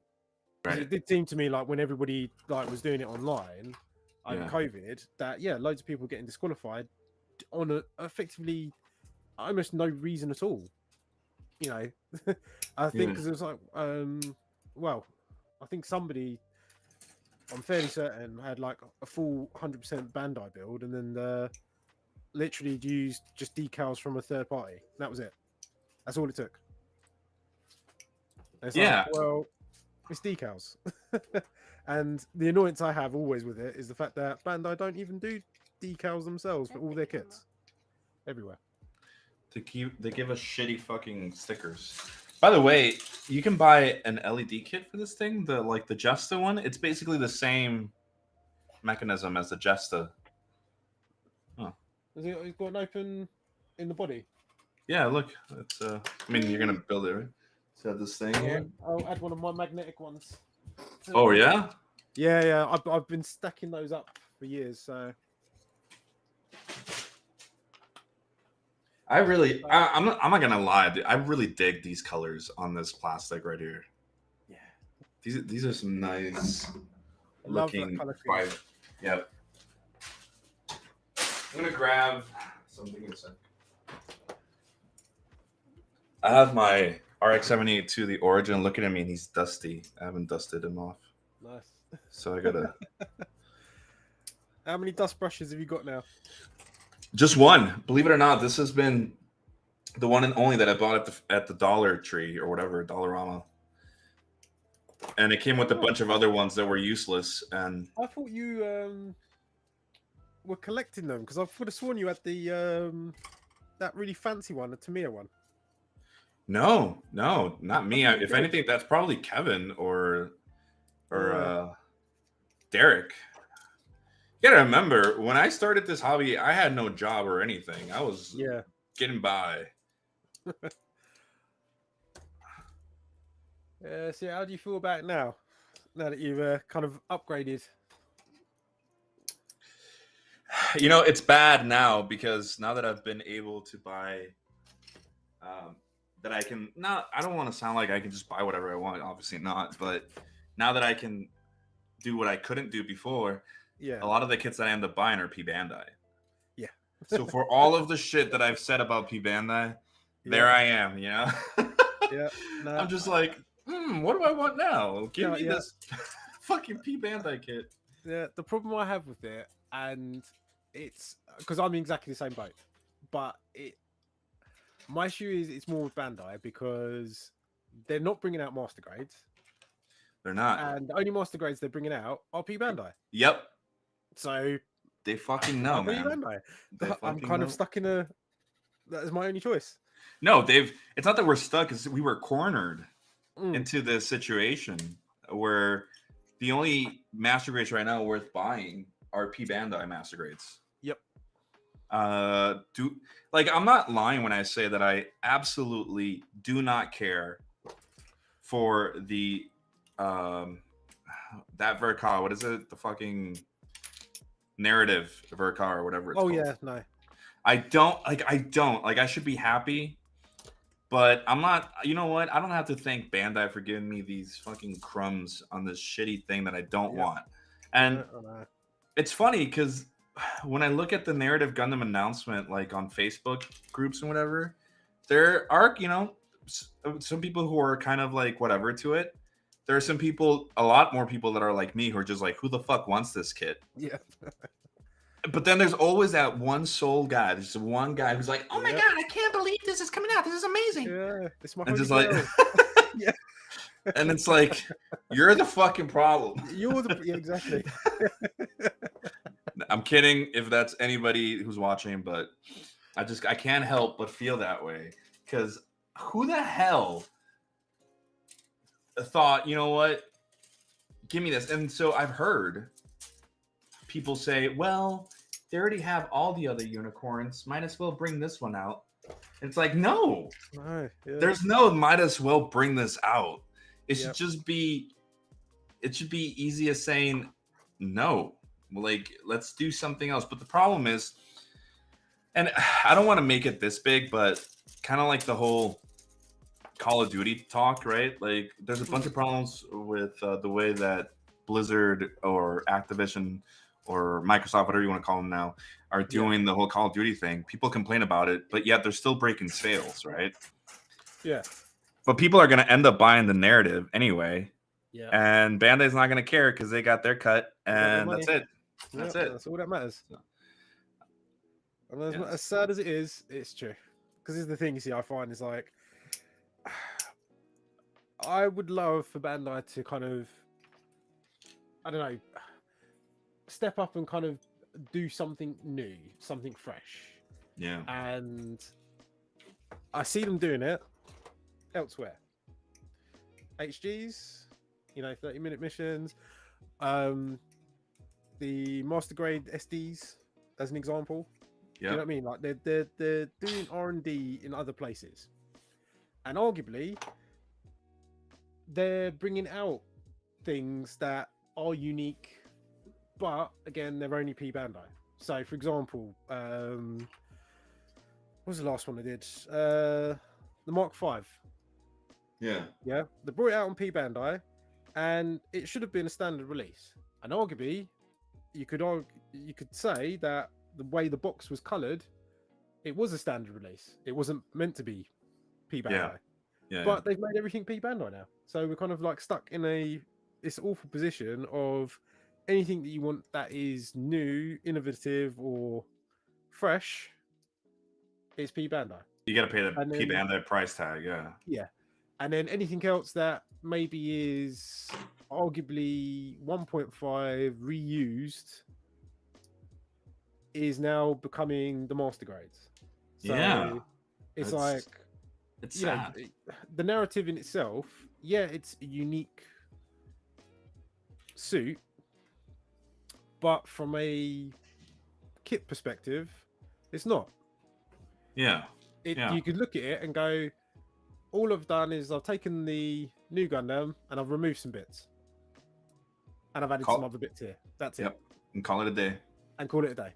Right. It did seem to me like when everybody was doing it online over COVID, that loads of people getting disqualified on effectively almost no reason at all. I think because it was like, I think somebody, I'm fairly certain, had like a full 100% Bandai build, and then literally used just decals from a third party. That was it. That's all it took. It's like, well, it's decals. And the annoyance I have always with it is the fact that Bandai don't even do decals themselves for all their kits everywhere. They give us shitty fucking stickers. By the way, you can buy an LED kit for this thing, the Jesta one. It's basically the same mechanism as the Jesta. Huh. It's got an open in the body. Yeah, look. It's I mean, you're gonna build it, right? So this thing here. I'll add one of my magnetic ones. Oh yeah. Yeah. I've been stacking those up for years. So I'm not gonna lie. I really dig these colors on this plastic right here. Yeah. These are some nice looking. Yep. I'm gonna grab something in a sec. I have my RX-78-2, the Origin, looking at me, and he's dusty. I haven't dusted him off. Nice. So I gotta. How many dust brushes have you got now? Just one. Believe it or not, this has been the one and only that I bought at the Dollar Tree or whatever, Dollarama. And it came with a bunch of other ones that were useless. And I thought you were collecting them because I would have sworn you had the that really fancy one, the Tamiya one. No, not me. If anything, that's probably Kevin or Derek. You gotta remember, when I started this hobby, I had no job or anything. I was getting by. So how do you feel about it now that you've kind of upgraded? It's bad now because now that I've been able to buy, that I can not. I don't want to sound like I can just buy whatever I want. Obviously not. But now that I can do what I couldn't do before, a lot of the kits that I end up buying are P Bandai. Yeah. So for all of the shit that I've said about P Bandai, there I am, you know. Yeah, no, I'm just like, what do I want now? Give Yeah, me yeah. this fucking P Bandai kit. yeah. The problem I have with it, and it's because I'm in exactly the same boat, but my issue is it's more with Bandai because they're not bringing out master grades, They're not. and the only master grades they're bringing out are P Bandai. Yep. So They fucking know, P man. Bandai. They I'm fucking kind know. of stuck in a. That is my only choice. No, it's not that we're stuck, it's we were cornered Mm. into this situation where the only master grades right now worth buying are P Bandai master grades. Yep. I'm not lying when I say that I absolutely do not care for the that Verka. What is it? The fucking narrative Verka or whatever it's called. Yeah, no. I don't. I should be happy, but I'm not. You know what? I don't have to thank Bandai for giving me these fucking crumbs on this shitty thing that I don't want. And it's funny because when I look at the narrative Gundam announcement, like on Facebook groups and whatever, there are, some people who are kind of like whatever to it. There are some people, a lot more people that are like me who are just like, who the fuck wants this kit? Yeah. But then there's always that one soul guy. There's one guy who's like, "Oh my god, I can't believe this is coming out. This is amazing." Yeah, it's my and just holy like, grail. Yeah. And it's like, you're the fucking problem. You're the exactly. I'm kidding if that's anybody who's watching, but I can't help but feel that way because who the hell thought, you know what, give me this? And so I've heard people say, well, they already have all the other unicorns, might as well bring this one out. And it's like, no, there's no might as well bring this out. It should just be, it should be easy as saying no, like let's do something else. But the problem is, and I don't want to make it this big, but kind of like the whole Call of Duty talk, right? Like there's a bunch of problems with the way that Blizzard or Activision or Microsoft, whatever you want to call them now, are doing the whole Call of Duty thing. People complain about it, but yet they're still breaking sales, right? Yeah. But people are going to end up buying the narrative anyway. Yeah. And Bandai's not going to care because they got their cut, and that's it. That's it. That's all that matters. And as sad as it is, it's true. Because this is the thing, you see, I find is like, I would love for Bandai to kind of, I don't know, step up and kind of do something new, something fresh. Yeah. And I see them doing it elsewhere. HGs, 30-minute missions. The master grade SDs, as an example. Yeah. You know what I mean? Like they're doing R&D in other places, and arguably they're bringing out things that are unique, but again, they're only P Bandai. So, for example, what was the last one I did? The Mark V. Yeah. Yeah, they brought it out on P Bandai, and it should have been a standard release. And arguably, you could say that the way the box was coloured, it was a standard release. It wasn't meant to be P Bandai. Yeah. But they've made everything P Bandai now, so we're kind of like stuck in this awful position of anything that you want that is new, innovative, or fresh. It's P Bandai. You got to pay the P Bandai price tag. Yeah. Yeah. And then anything else that maybe is arguably 1.5 reused is now becoming the master grades. So it's like, it's sad. The narrative in itself, it's a unique suit, but from a kit perspective, it's not. Yeah. You could look at it and go, all I've done is I've taken the new Gundam and I've removed some bits. And I've added some other bits here. That's it. And call it a day. And call it a day.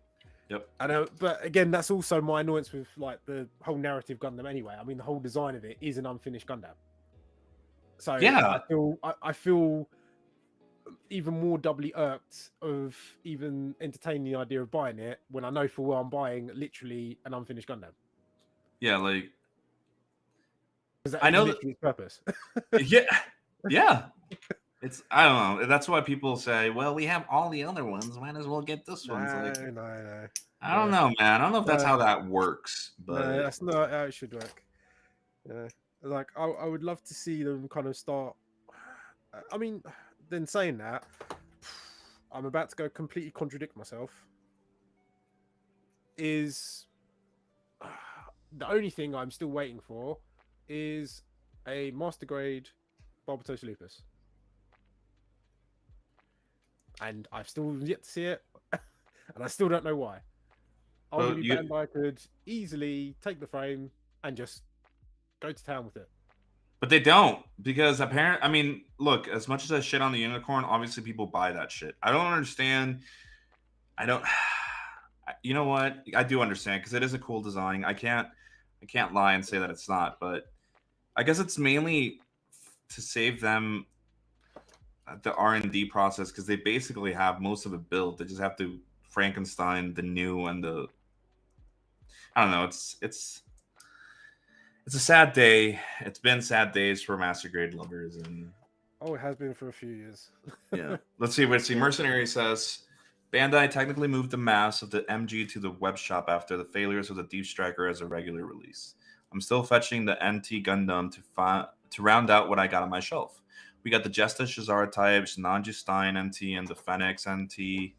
Yep. I know, but again, that's also my annoyance with like the whole narrative Gundam anyway. I mean, the whole design of it is an unfinished Gundam. So I feel even more doubly irked of even entertaining the idea of buying it when I know for well I'm buying literally an unfinished Gundam. Yeah, like That I is know literally its purpose. yeah. It's I don't know. That's why people say, "Well, we have all the other ones. Might as well get this one." It's like No. I don't know, man. I don't know if that's No. how that works, No, but that's not how it should work. Yeah, like I would love to see them kind of start. I mean, then saying that, I'm about to go completely contradict myself. Is the only thing I'm still waiting for is a master grade Barbatos lupus, and I've still yet to see it, and I still don't know why. Arguably, Bandai could easily take the frame and just go to town with it. But they don't, because apparently, I mean, look, as much as I shit on the unicorn, obviously people buy that shit. I don't understand. I don't. You know what? I do understand, because it is a cool design. I can't lie and say that it's not. But I guess it's mainly to save them the R&D process, because they basically have most of it built. They just have to Frankenstein the new and the. I don't know. It's a sad day. It's been sad days for Master Grade lovers, and it has been for a few years. yeah. Let's see. Mercenary says Bandai technically moved the mass of the MG to the web shop after the failures of the Deep Striker as a regular release. I'm still fetching the NT Gundam to round out what I got on my shelf. We got the Jesta Shazar types, Nanju Stein NT, and the Phoenix NT.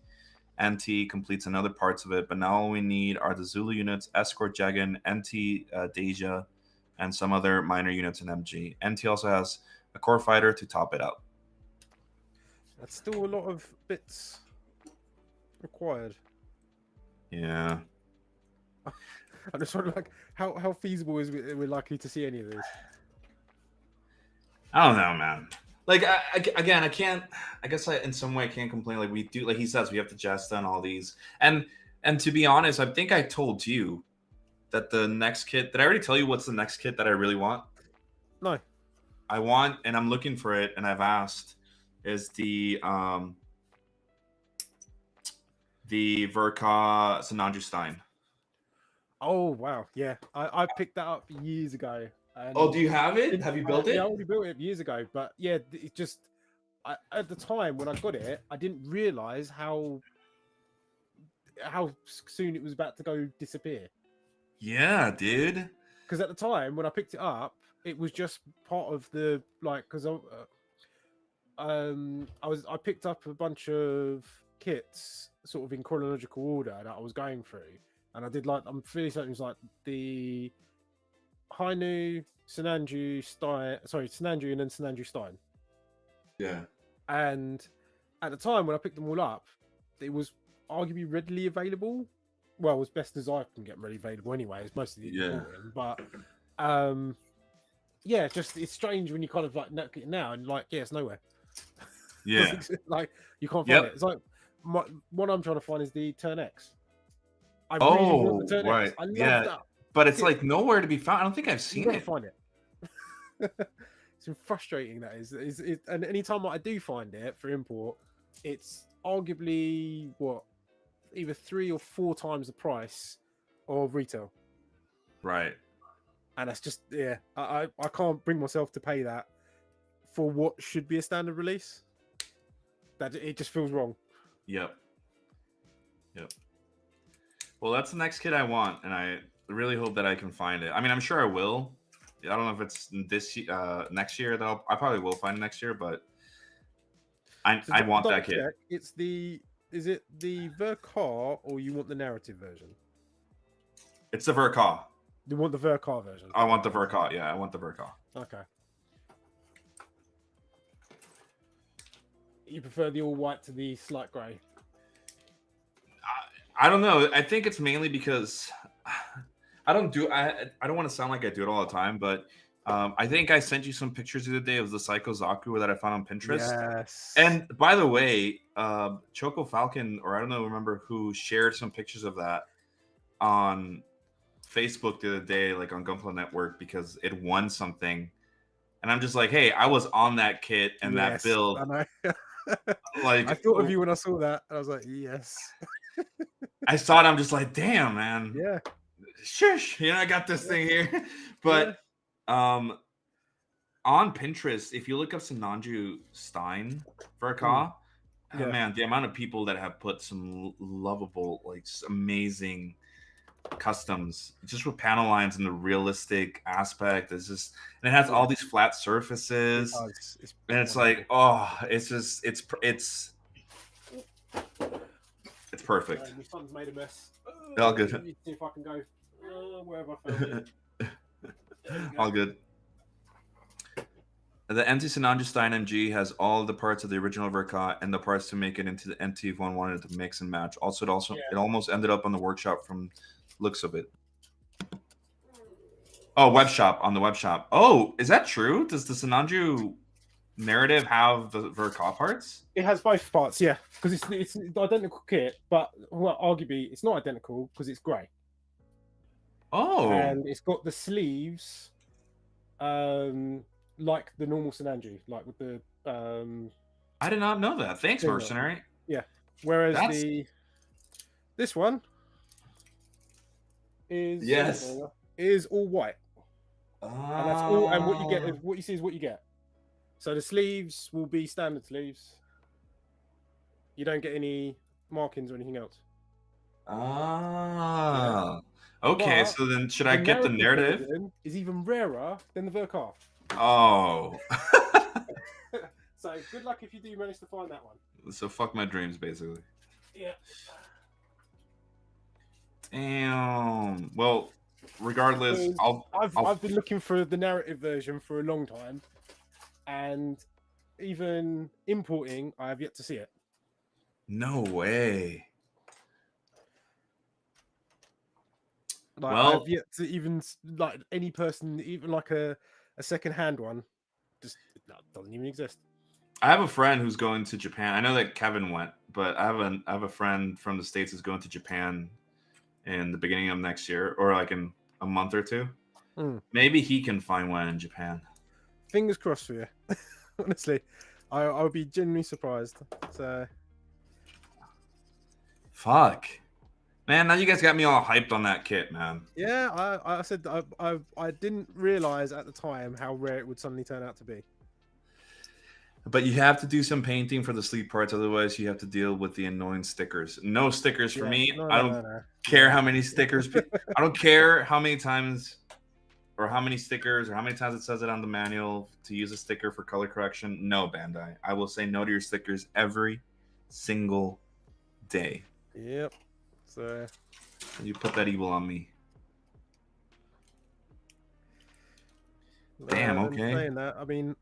NT completes another parts of it, but now all we need are the Zulu units, Escort Jagan, NT Deja, and some other minor units in MG. NT also has a core fighter to top it out. That's still a lot of bits required. Yeah. I'm just wondering, like, how feasible is we're likely to see any of this? I don't know, man. Like, again, I can't. I guess in some way I can't complain. Like we do, like he says, we have the Jesta and all these, and to be honest, I think I told you that the next kit. Did I already tell you what's the next kit that I really want? No. I want, and I'm looking for it, and I've asked, is the Verka Sananju Stein. Oh wow, yeah, I picked that up years ago. Oh, do you have it? Have you built it? Yeah, I already built it years ago, but yeah, it just at the time when I got it, I didn't realize how soon it was about to go disappear. Yeah, dude. Because at the time when I picked it up, it was just part of the because I picked up a bunch of kits sort of in chronological order that I was going through, and I did I'm fairly certain it was like the Hainu, Sananju, Sananju, and then Sananju Stein. Yeah. And at the time when I picked them all up, it was arguably readily available. Well, as best as I can get readily available anyway. It's mostly important, but yeah, just it's strange when you kind of like look at it now and like, yeah, it's nowhere. Yeah. Like you can't find it. It's like what I'm trying to find is the Turn X. I really want the Turn X. I love that. But it's like nowhere to be found. I don't think I've seen it. Find it. It's frustrating that is. And anytime I do find it for import, it's arguably either 3 or 4 times the price of retail. Right. And that's just I can't bring myself to pay that for what should be a standard release. That it just feels wrong. Yep. Well, that's the next kit I want, and I really hope that I can find it. I mean, I'm sure I will. I don't know if it's next year though. I probably will find it next year, but I want that kit. It's is it the Verkar or you want the narrative version? It's the Verkar. You want the Verkar version? I want the Verkar. Yeah, I want the Verkar. Okay. You prefer the all white to the slight grey? I don't know. I think it's mainly because I don't want to sound like I do it all the time, but I think I sent you some pictures the other day of the Psycho Zaku that I found on Pinterest. Yes. And by the way, Choco Falcon, or I don't know, remember who shared some pictures of that on Facebook the other day, like on Gunpla Network, because it won something. And I'm just like, hey, I was on that kit and that build. I know. Like, I thought of you when I saw that. I was like, yes. I saw it. I'm just like, damn, man. Yeah. Shush. I got this thing here. But on Pinterest, if you look up Sinanju Stein Verka, Yeah. man, the amount of people that have put some lovable, like amazing customs just with panel lines and the realistic aspect is just, and it has all these flat surfaces, and it's like, oh, it's just it's perfect. My son's made a mess. All good. Let me see if I can go wherever I found it. All good. The NT Sinanju Stein MG has all the parts of the original Verka and the parts to make it into the NT if one wanted to mix and match. It almost ended up on the workshop from looks of it. Oh, web shop, on the web shop. Oh, is that true? Does the Sinanju narrative have the Verka parts? It has both parts, yeah, because it's the identical kit, but arguably it's not identical because it's grey. Oh, and it's got the sleeves, like the normal Sinanju, like with the. I did not know that. Thanks, thing on. Mercenary. Yeah, whereas That's- this one is all white, and that's all. And what you get is what you see is what you get. So the sleeves will be standard sleeves. You don't get any markings or anything else. Ah. Okay, But so then should I get the narrative? version is even rarer than the Verka. Oh. So good luck if you do manage to find that one. So fuck my dreams, basically. Yeah. Damn. Well, regardless, I've been looking for the narrative version for a long time, and even importing, I have yet to see it. No way. Like, Well, I've yet to even like any person, even like a second-hand one, just doesn't even exist. I have a friend who's going to Japan. I know that Kevin went, but I have a friend from the States who's going to Japan in the beginning of next year, or like in a month or two. Maybe he can find one in Japan. Fingers crossed for you. Honestly, I would be genuinely surprised. So, fuck, man! Now you guys got me all hyped on that kit, man. Yeah, I said I didn't realize at the time how rare it would suddenly turn out to be. But you have to do some painting for the sleeve parts, otherwise you have to deal with the annoying stickers. No stickers for me. I don't care how many stickers. I don't care how many times or how many stickers or how many times it says it on the manual to use a sticker for color correction. No, Bandai. I will say no to your stickers every single day. Yep. So you put that evil on me. Damn, okay. Saying that, I mean,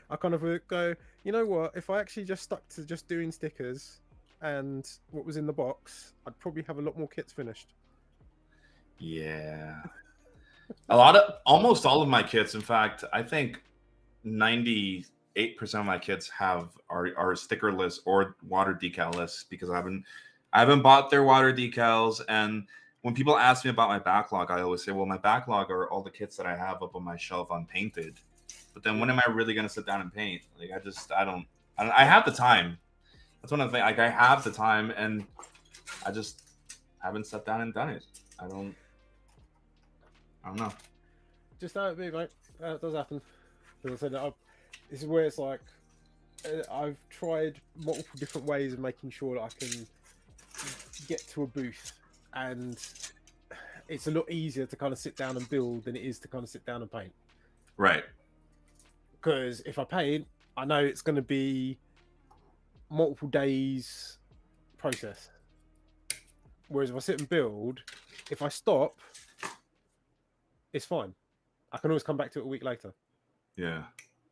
I kind of go, you know what? If I actually just stuck to just doing stickers and what was in the box, I'd probably have a lot more kits finished. Yeah. Almost all of my kits, in fact, I think 98% of my kits are stickerless or water decalless because I haven't bought their water decals. And when people ask me about my backlog, I always say, well, my backlog are all the kits that I have up on my shelf unpainted. But then when am I really going to sit down and paint? Like, I have the time. That's one of the things. Like, I have the time, and I just haven't sat down and done it. I don't know. Just how it be, mate. It does happen. As I said, this is where it's like, I've tried multiple different ways of making sure that I can get to a booth, and it's a lot easier to kind of sit down and build than it is to kind of sit down and paint. Right. Because if I paint, I know it's going to be multiple days process. Whereas if I sit and build, if I stop, it's fine. I can always come back to it a week later. Yeah.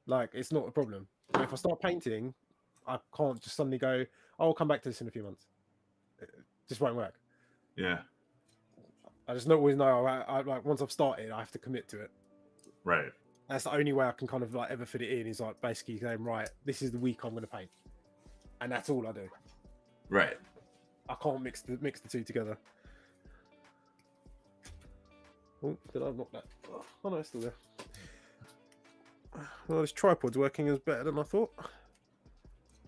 Like, it's not a problem. But if I start painting, I can't just suddenly go, oh, I'll come back to this in a few months. It just won't work. Yeah. I just always know, like, once I've started, I have to commit to it. Right. That's the only way I can kind of like ever fit it in is like basically saying, right, this is the week I'm going to paint. And that's all I do. Right. I can't mix the two together. Oh, did I knock that? Oh no, it's still there. Well, this tripod's working as better than I thought.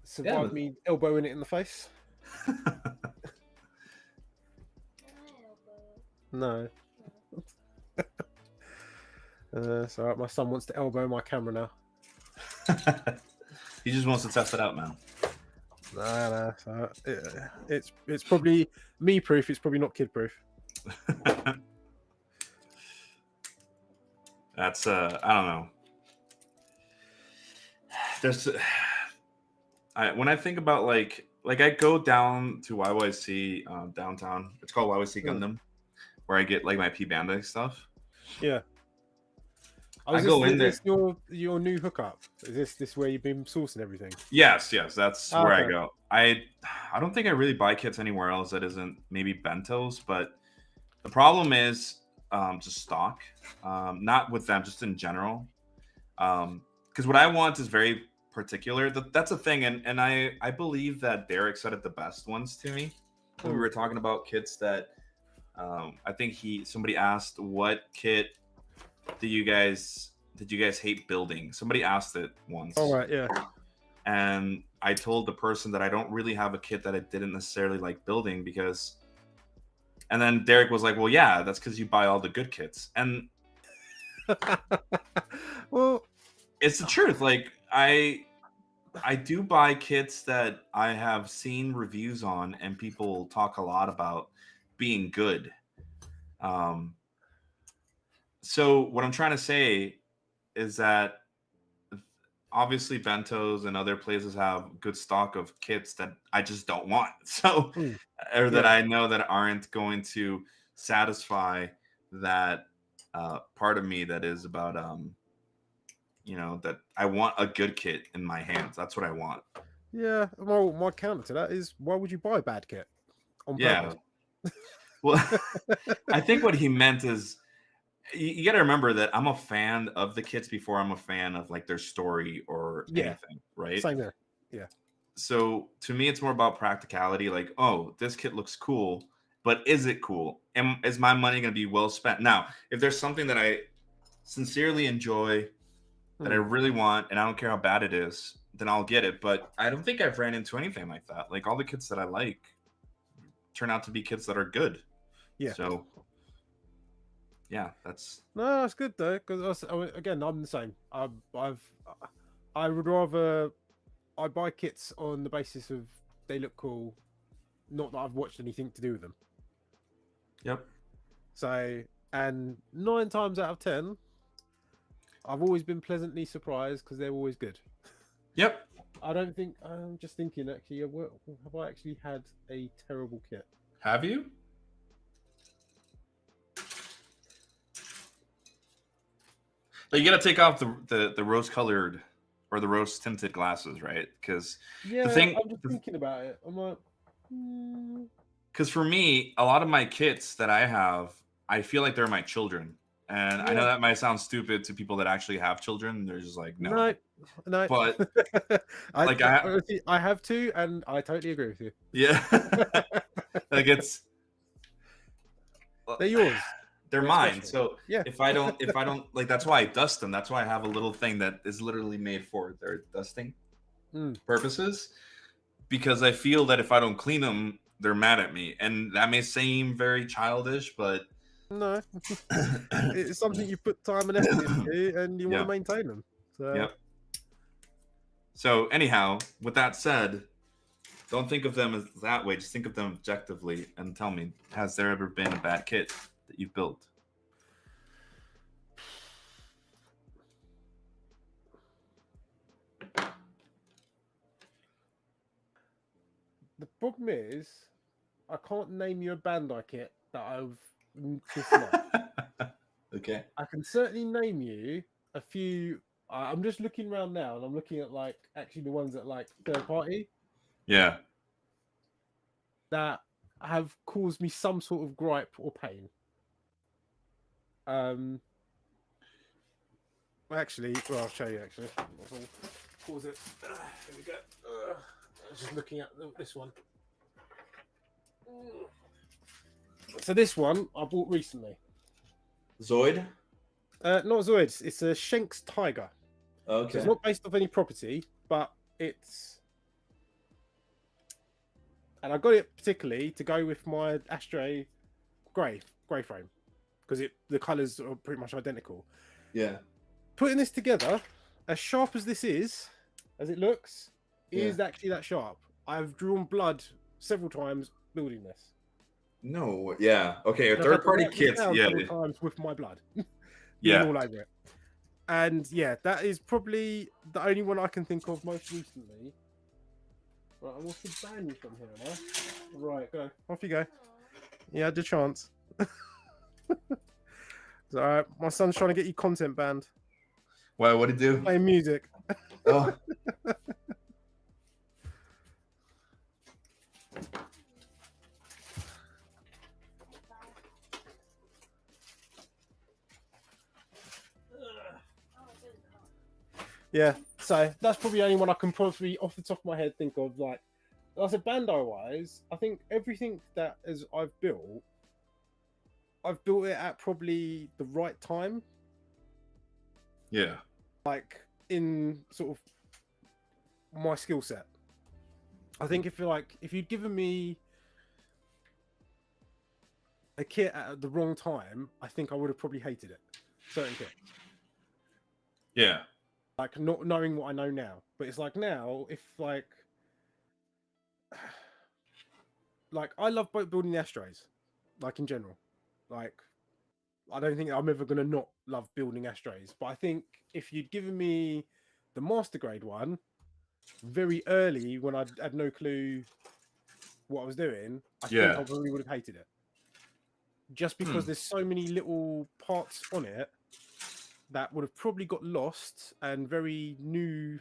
Survived me elbowing it in the face. No. So my son wants to elbow my camera now. He just wants to test it out, man. Nah. So it's probably me proof. It's probably not kid proof. That's I don't know. There's when I think about like I go down to YYC downtown. It's called YYC Gundam, where I get like my P Bandai stuff. Yeah. I go in there. Is this your new hookup? Is this where you've been sourcing everything? Yes, that's where I okay. go. I don't think I really buy kits anywhere else that isn't maybe bentos, but the problem is just stock. Not with them, just in general. Because what I want is very particular. That's a thing, and I believe that Derek said it the best once to me when we were talking about kits that I think somebody asked what kit did you guys hate building? Somebody asked it once. Oh right, yeah. And I told the person that I don't really have a kit that I didn't necessarily like building because. And then Derek was like, "Well, yeah, that's because you buy all the good kits." And well, it's the truth. Like I do buy kits that I have seen reviews on, and people talk a lot about being good. So what I'm trying to say is that obviously bentos and other places have good stock of kits that I just don't want. So, or that I know that aren't going to satisfy that part of me that is about, that I want a good kit in my hands. That's what I want. Yeah. Well, my counter to that is, why would you buy a bad kit on purpose? Well, I think what he meant is, you got to remember that I'm a fan of the kits before I'm a fan of like their story or anything, right? Same there. Yeah. So to me, it's more about practicality. Like, oh, this kit looks cool, but is it cool? And is my money going to be well spent? Now, if there's something that I sincerely enjoy, that I really want, and I don't care how bad it is, then I'll get it. But I don't think I've ran into anything like that. Like all the kits that I like turn out to be kits that are good. Yeah. So yeah, that's good though, because again, I'm the same. I would rather I buy kits on the basis of they look cool, not that I've watched anything to do with them. Yep. So, and 9 times out of 10, I've always been pleasantly surprised because they're always good. Yep. I don't think I'm just thinking actually. Have I actually had a terrible kit? Have you? But you got to take off the rose-colored or the rose-tinted glasses, right? Because I'm just thinking about it. I'm like, because for me, a lot of my kits that I have, I feel like they're my children, and I know that might sound stupid to people that actually have children. They're just like, no. But I have two, and I totally agree with you. Yeah, like they're yours. They're mine. So if I don't like, that's why I dust them. That's why I have a little thing that is literally made for their dusting purposes, because I feel that if I don't clean them, they're mad at me, and that may seem very childish, but no, it's something you put time and effort into, and you want to maintain them. So. Yep. So anyhow, with that said, don't think of them as that way. Just think of them objectively, and tell me, has there ever been a bad kit that you've built? The problem is, I can't name you a Bandai kit that I've disliked. Okay. I can certainly name you a few. I'm just looking around now, and I'm looking at like actually the ones that like third party. Yeah. That have caused me some sort of gripe or pain. Actually, well, I'll show you. Actually, pause it. Here we go. I was just looking at this one. So this one I bought recently. Zoid? Not Zoid. It's a Shanks Tiger. Okay. So it's not based off any property, but it's. And I got it particularly to go with my Astray grey frame because the colours are pretty much identical. Yeah. Putting this together, as sharp as this is, as it looks, Yeah. is actually that sharp. I've drawn blood several times building this. No. Yeah. Okay. And I've had to Third-party wipe this kits. down Yeah. several times with my blood being Yeah. all over it. And yeah, that is probably the only one I can think of most recently. Right, I want to ban you from here, am I? Right, go. Off you go. You had the chance. It's alright. My son's trying to get you content banned. Why? What did he do? Playing music. Oh. Yeah, so that's probably the only one I can probably off the top of my head think of. Like I said, Bandai wise, I think everything that as I've built it at probably the right time. Yeah. Like in sort of my skill set. I think if you'd given me a kit at the wrong time, I think I would have probably hated it. Certain kit. Yeah. Like not knowing what I know now. But it's like now, if like I love building the ashtrays, like in general. Like I don't think I'm ever gonna not love building ashtrays. But I think if you'd given me the master grade one very early when I had no clue what I was doing, I think I probably would have hated it. Just because there's so many little parts on it that would have probably got lost, and very new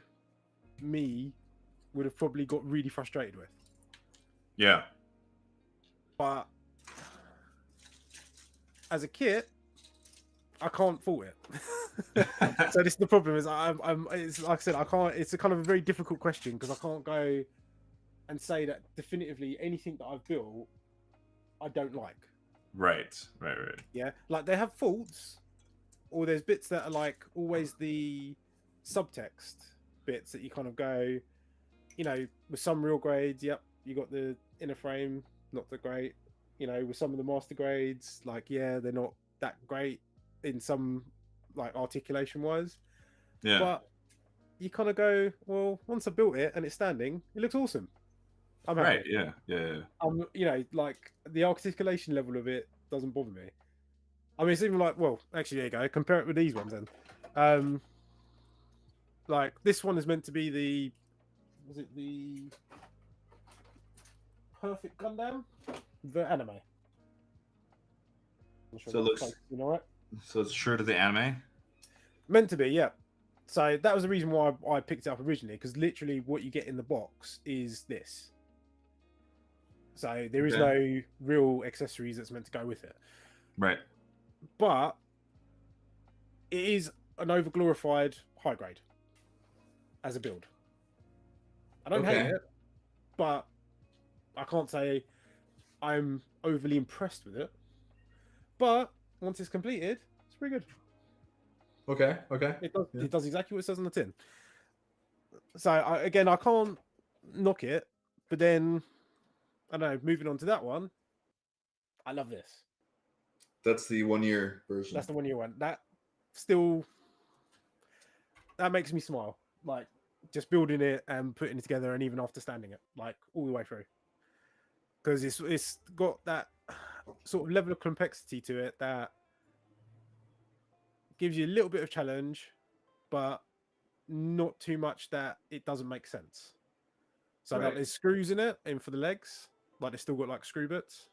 me would have probably got really frustrated with. Yeah. But as a kit, I can't fault it. So this is the problem. Is it's like I said, I can't. It's a kind of a very difficult question because I can't go and say that definitively anything that I've built I don't like. Right. Yeah, like they have faults, or there's bits that are like always the subtext bits that you kind of go, you know, with some real grades, yep, you got the inner frame, not that great. You know, with some of the master grades, like yeah, they're not that great in some like articulation wise. Yeah. But you kind of go, well, once I built it and it's standing, it looks awesome. I'm happy. Right. Yeah. You know, like the articulation level of it doesn't bother me. I mean, it's even like, well, actually, there you go. Compare it with these ones then. Like this one is meant to be the, was it the Perfect Gundam? The anime. Sure So it looks, you know, right? So it's true to the anime. Meant to be, yeah. So that was the reason why I picked it up originally, because literally what you get in the box is this. So there is no real accessories that's meant to go with it. Right. But it is an over-glorified high grade as a build. I don't hate it, but I can't say I'm overly impressed with it. But once it's completed, it's pretty good. Okay. It does exactly what it says on the tin. So I can't knock it, but then I don't know. Moving on to that one, I love this. That's the 1 year version. That's the 1 year one. That makes me smile. Like just building it and putting it together, and even after standing it, like all the way through, because it's got that sort of level of complexity to it that gives you a little bit of challenge, but not too much that it doesn't make sense. So like, there's screws in it, and for the legs, like they still got like screw bits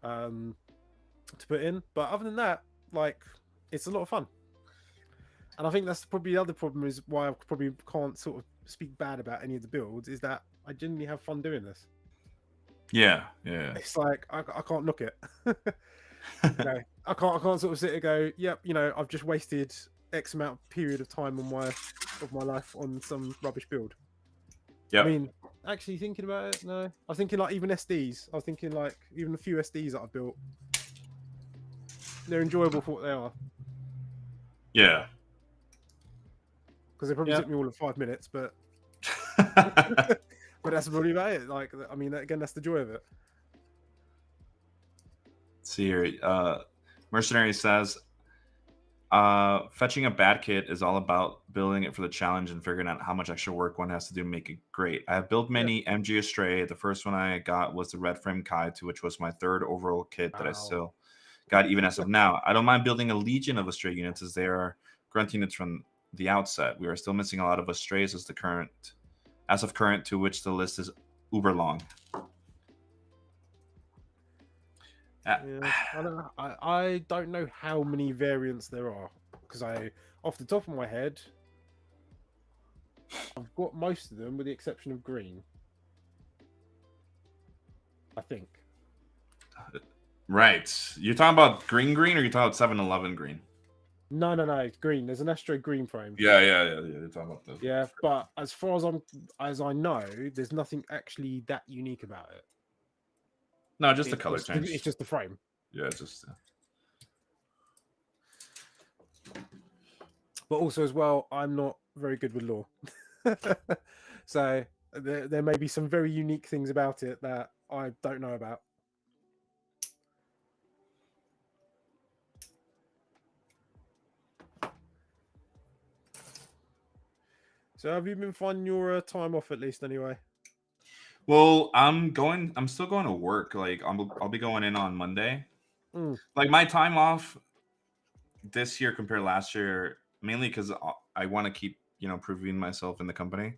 to put in. But other than that, like it's a lot of fun. And I think that's probably the other problem, is why I probably can't sort of speak bad about any of the builds, is that I genuinely have fun doing this. Yeah. It's like I can't knock it. You know, I can't sort of sit and go, yep, you know, I've just wasted X amount period of time of my life on some rubbish build. Yeah. I mean, actually thinking about it, no. I was thinking like even SDs. I was thinking like even a few SDs that I've built. They're enjoyable for what they are. Yeah. Because they probably took me all of 5 minutes, but but that's probably about it. Like, I mean, again, that's the joy of it. Let's see here. Mercenary says, fetching a bad kit is all about building it for the challenge and figuring out how much extra work one has to do to make it great. I have built many MG Astray. The first one I got was the Red Frame Kai, to which was my third overall kit that I still got even as of now. I don't mind building a legion of Astray units as they are grunt units from the outset. We are still missing a lot of Astrays as of current, to which the list is uber long. Yeah, I don't know how many variants there are, because off the top of my head, I've got most of them with the exception of green. I think. Right. You're talking about green, or you're talking about 7-Eleven green? No, it's green. There's an Astro green frame. Yeah. You're talking about those. Yeah, but as far as I know, there's nothing actually that unique about it. No, just the color change. It's just the frame. Yeah, it's just. But also as well, I'm not very good with lore, so there may be some very unique things about it that I don't know about. So have you been finding your time off at least anyway? Well, I'm still going to work. Like I'll be going in on Monday. Like my time off this year compared to last year, mainly because I want to keep proving myself in the company.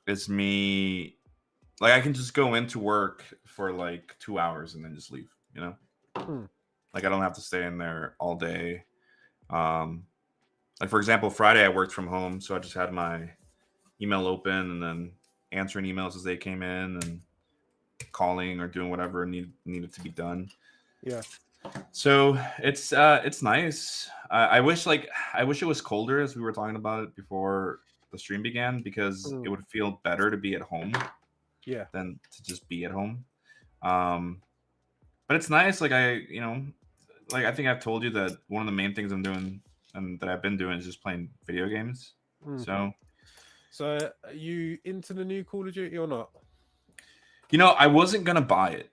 It's me. Like I can just go into work for like 2 hours and then just leave. Like I don't have to stay in there all day. Like for example, Friday I worked from home, so I just had my email open and then answering emails as they came in and calling or doing whatever needed to be done. Yeah. So it's nice. I wish it was colder, as we were talking about it before the stream began, because it would feel better to be at home. Yeah. Than to just be at home. But it's nice. Like I think I've told you that one of the main things I'm doing and that I've been doing is just playing video games. So are you into the new Call of Duty or not? I wasn't gonna buy it.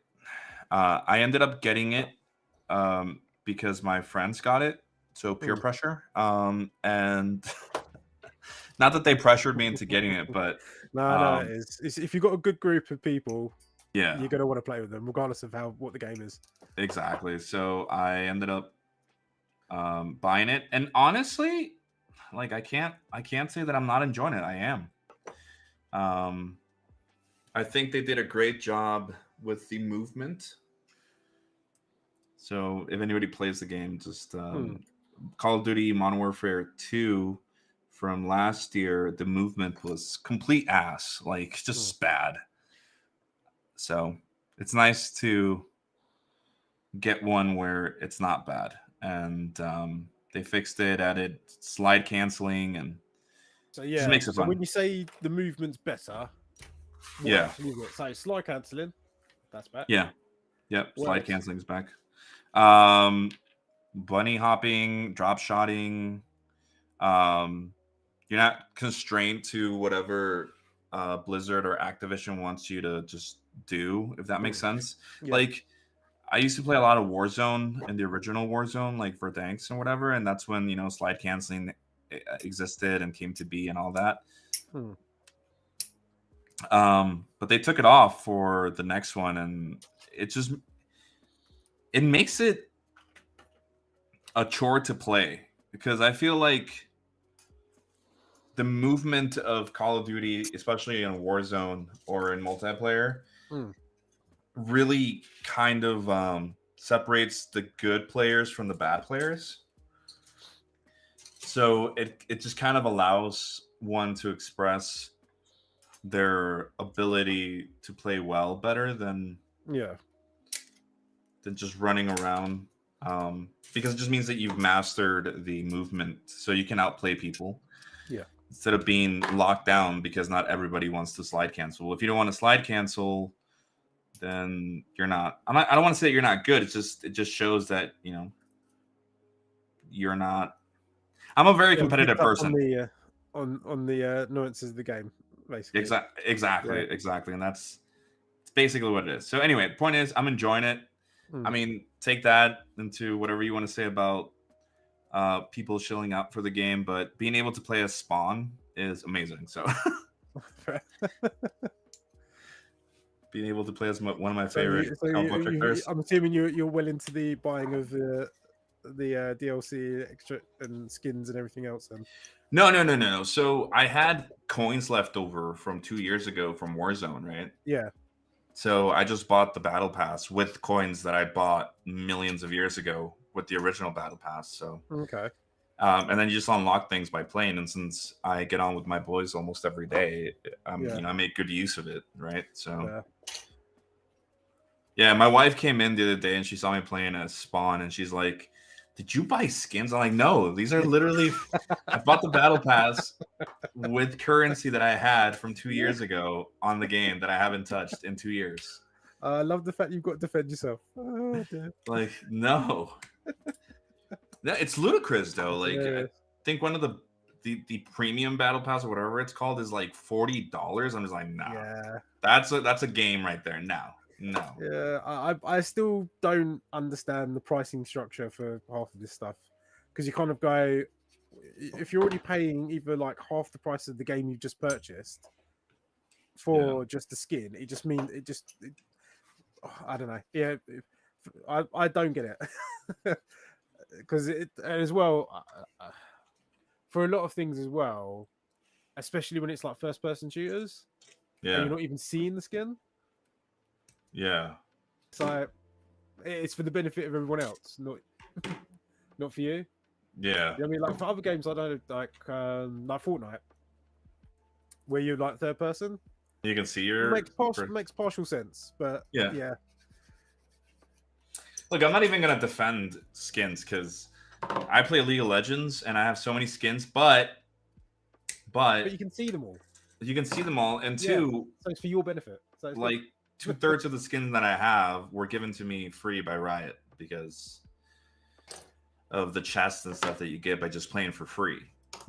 I ended up getting it because my friends got it. So peer pressure. And not that they pressured me into getting it, but no, it's if you've got a good group of people, yeah, you're gonna want to play with them, regardless of what the game is. Exactly. So I ended up buying it, and honestly, like I can't say that I'm not enjoying it. I am. I think they did a great job with the movement. So if anybody plays the game, just Call of Duty Modern Warfare 2 from last year, the movement was complete ass, like just bad. So it's nice to get one where it's not bad, and they fixed it, added slide canceling, and so yeah, just makes it fun. When you say the movement's better, yeah, so slide canceling, that's back. Yeah, yep, slide canceling is back. Bunny hopping, drop shotting. You're not constrained to whatever Blizzard or Activision wants you to just do, if that makes sense. Yeah. Like I used to play a lot of Warzone in the original Warzone, like Verdansk and whatever, and that's when slide canceling existed and came to be and all that. But they took it off for the next one, and it makes it a chore to play, because I feel like the movement of Call of Duty, especially in Warzone or in multiplayer, really kind of separates the good players from the bad players. So it just kind of allows one to express their ability to play well better than just running around, because it just means that you've mastered the movement, so you can outplay people. Yeah. Instead of being locked down because not everybody wants to slide cancel. If you don't want to slide cancel, then you're not. I don't want to say you're not good. It just shows that you're not. I'm a very competitive person. On the nuances of the game, basically. Exactly, and that's basically what it is. So anyway, the point is, I'm enjoying it. I mean, take that into whatever you want to say about people shilling out for the game, but being able to play as Spawn is amazing. So being able to play as one of my favorite comic book characters. I'm assuming you're well into the buying of the DLC extra and skins and everything else. Then No. So I had coins left over from 2 years ago from Warzone, right? yeah, So I just bought the battle pass with coins that I bought millions of years ago with the original battle pass. So okay, and then you just unlock things by playing. And since I get on with my boys almost every day, I make good use of it, right? So yeah, my wife came in the other day and she saw me playing as Spawn, and she's like, "Did you buy skins?" I'm like, "No, these are literally I bought the battle pass with currency that I had from 2 years ago on the game that I haven't touched in 2 years." I love the fact you've got to defend yourself. Oh, dear. Like, no. It's ludicrous though. Like, Yeah. I think one of the premium battle pass or whatever it's called is like $40. I'm just like, nah. Yeah. That's a game right there. No. Yeah, I still don't understand the pricing structure for half of this stuff, because you kind of go, if you're already paying either like half the price of the game you've just purchased for just the skin, it just means I don't know. Yeah, I don't get it because it as well for a lot of things as well, especially when it's like first person shooters and Yeah. you're not even seeing the skin. Yeah. So it's for the benefit of everyone else, not for you. Yeah. You know what I mean, like for other games, I know, like Fortnite, where you're like third person. You can see your makes partial sense, but yeah. Look, I'm not even gonna defend skins because I play League of Legends and I have so many skins, but you can see them all. You can see them all, and two, so it's for your benefit. So like 2/3 of the skins that I have were given to me free by Riot because of the chests and stuff that you get by just playing for free.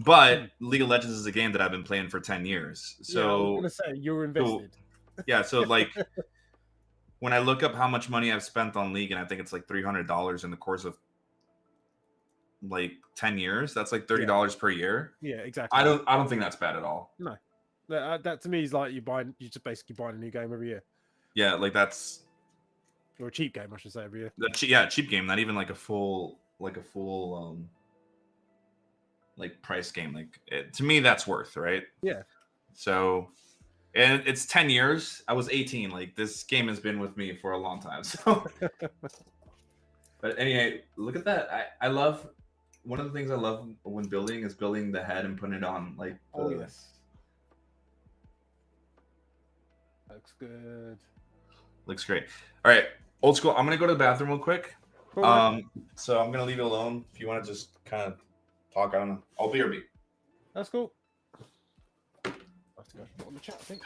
But League of Legends is a game that I've been playing for 10 years. So I was gonna say you're invested. So like when I look up how much money I've spent on League, and I think it's like $300 in the course of like 10 years, that's like $30 per year. Yeah, exactly. I don't think that's bad at all. No. That to me is like you just basically buying a new game every year. Yeah, like that's or a cheap game, I should say, every year. Cheap game, not even like a full like price game. Like to me, that's worth, right? Yeah. So, and it's 10 years. I was 18. Like this game has been with me for a long time. So, but anyway, look at that. I love one of the things I love when building is building the head and putting it on like. Yes. Looks good. Looks great. All right, old school. I'm gonna go to the bathroom real quick. Cool, so I'm gonna leave you alone. If you want to just kind of talk, I don't know. I'll be or be. That's cool. I have to go on the chat, I think.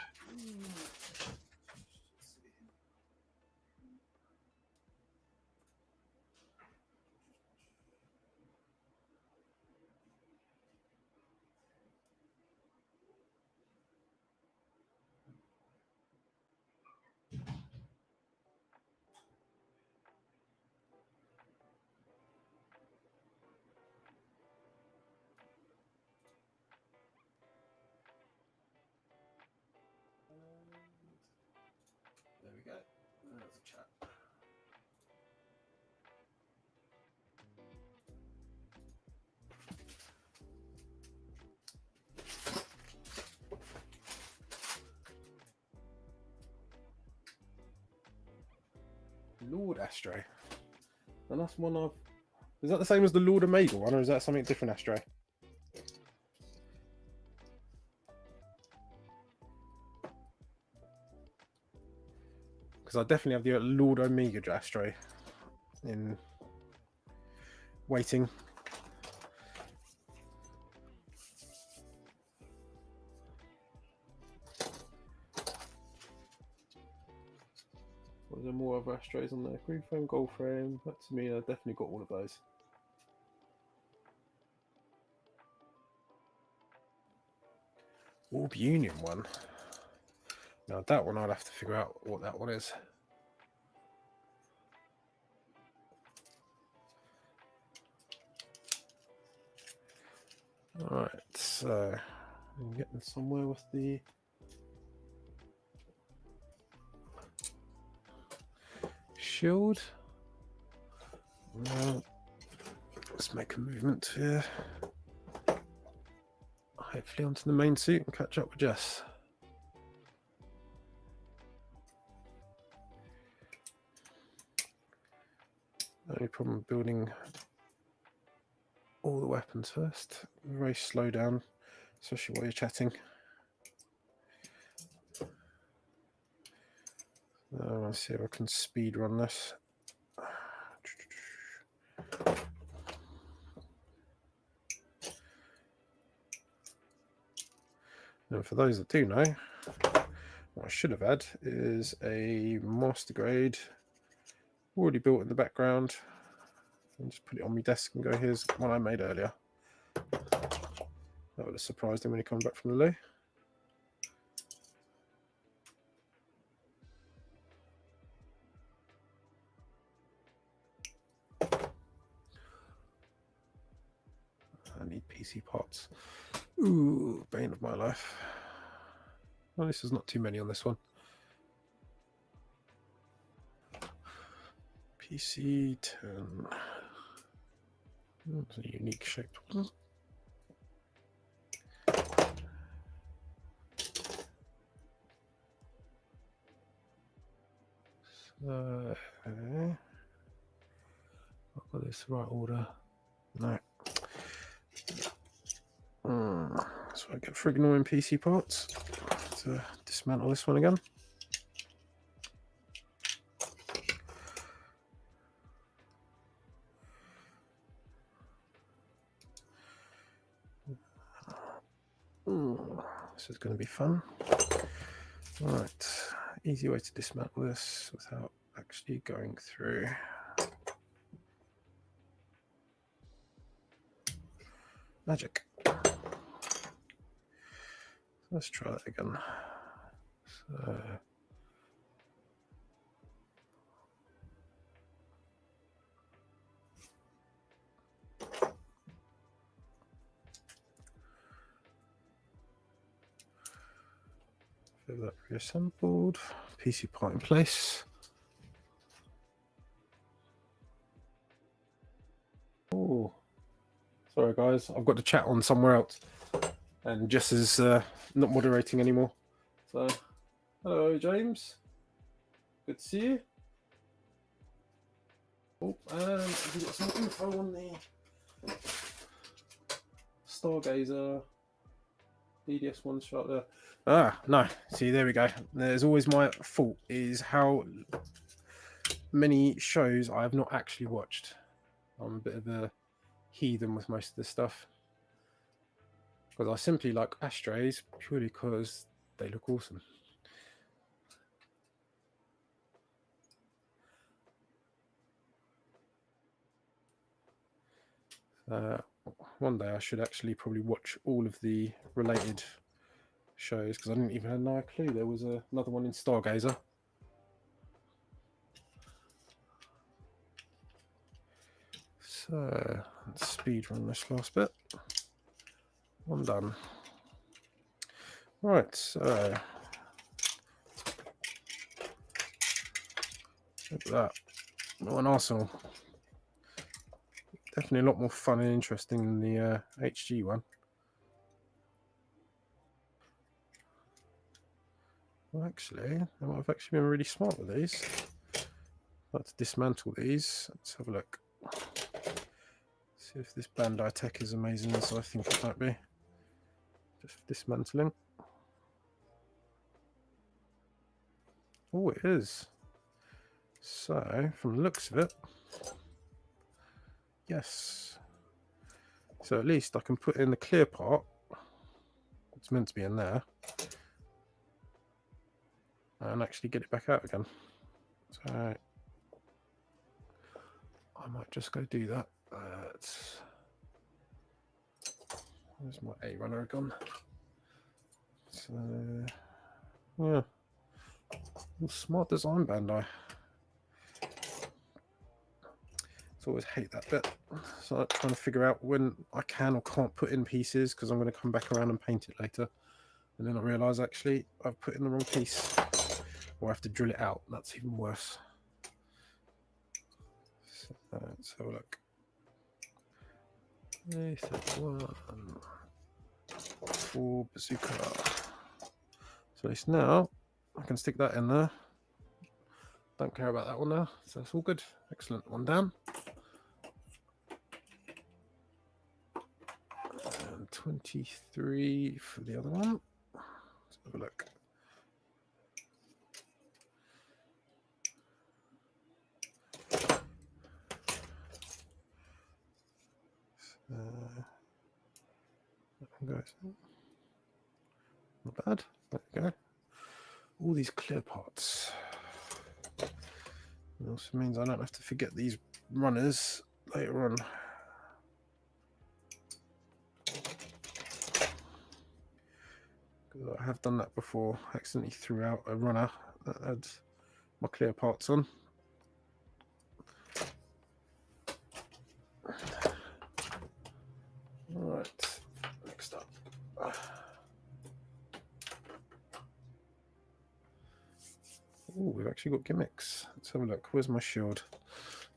There we go. There's a chat. Lord Astray. And that's one of. Is that the same as the Lord Omega one, or is that something different, Astray? Because I definitely have the Lord Omega Astray in waiting. Was there more other Astros on there? Green frame, gold frame. That to me, I definitely got all of those. Orb Union one. Now that one, I'd have to figure out what that one is. Alright, so I'm getting somewhere with the shield. Now, let's make a movement here. Hopefully onto the main suit and catch up with Jess. Only problem building all the weapons first. Very slow down, especially while you're chatting. Let's see if I can speed run this. And for those that do know, what I should have had is a master grade already built in the background. And just put it on my desk and go, here's one I made earlier. That would have surprised him when he comes back from the loo. I need PC parts. Ooh, bane of my life. Well, this is not too many on this one. PC 10. It's a unique shaped one. So, I've got this right order. No. So I get friggin' annoying PC parts to dismantle this one again. This is going to be fun. Right, easy way to dismantle this without actually going through. Magic. Let's try that again. So, get that reassembled. PC part in place. Oh, sorry guys, I've got the chat on somewhere else, and Jess is not moderating anymore. So, hello James, good to see you. Oh, and have you got some info on the Stargazer DDS one shot there? Ah, no. See, there we go. There's always my fault, is how many shows I have not actually watched. I'm a bit of a heathen with most of this stuff, because I simply like ashtrays purely because they look awesome. One day I should actually probably watch all of the related shows, because I didn't even have no clue there was another one in Stargazer. So let's speed run this last bit. One done. Right, so look at that. What an arsenal. Definitely a lot more fun and interesting than the HG one. Well, actually, I might have actually been really smart with these. Let's dismantle these. Let's have a look. See if this Bandai tech is amazing as I think it might be. Just dismantling. Oh, it is. So, from the looks of it, yes. So at least I can put in the clear part. It's meant to be in there. And actually get it back out again. So I might just go do that. Where's my A runner gone? So yeah, smart design, Bandai. I always hate that bit. So I'm trying to figure out when I can or can't put in pieces because I'm going to come back around and paint it later. And then I realise actually I've put in the wrong piece. Or I have to drill it out. That's even worse. So, let's have a look. A31 for bazooka. So at least now I can stick that in there. Don't care about that one now. So that's all good. Excellent. One down. And 23 for the other one. Let's have a look. That one goes. Not bad. There we go. All these clear parts. It also means I don't have to forget these runners later on. Because I have done that before. I accidentally threw out a runner that had my clear parts on. Right, next up. Oh, we've actually got gimmicks. Let's have a look. Where's my shield?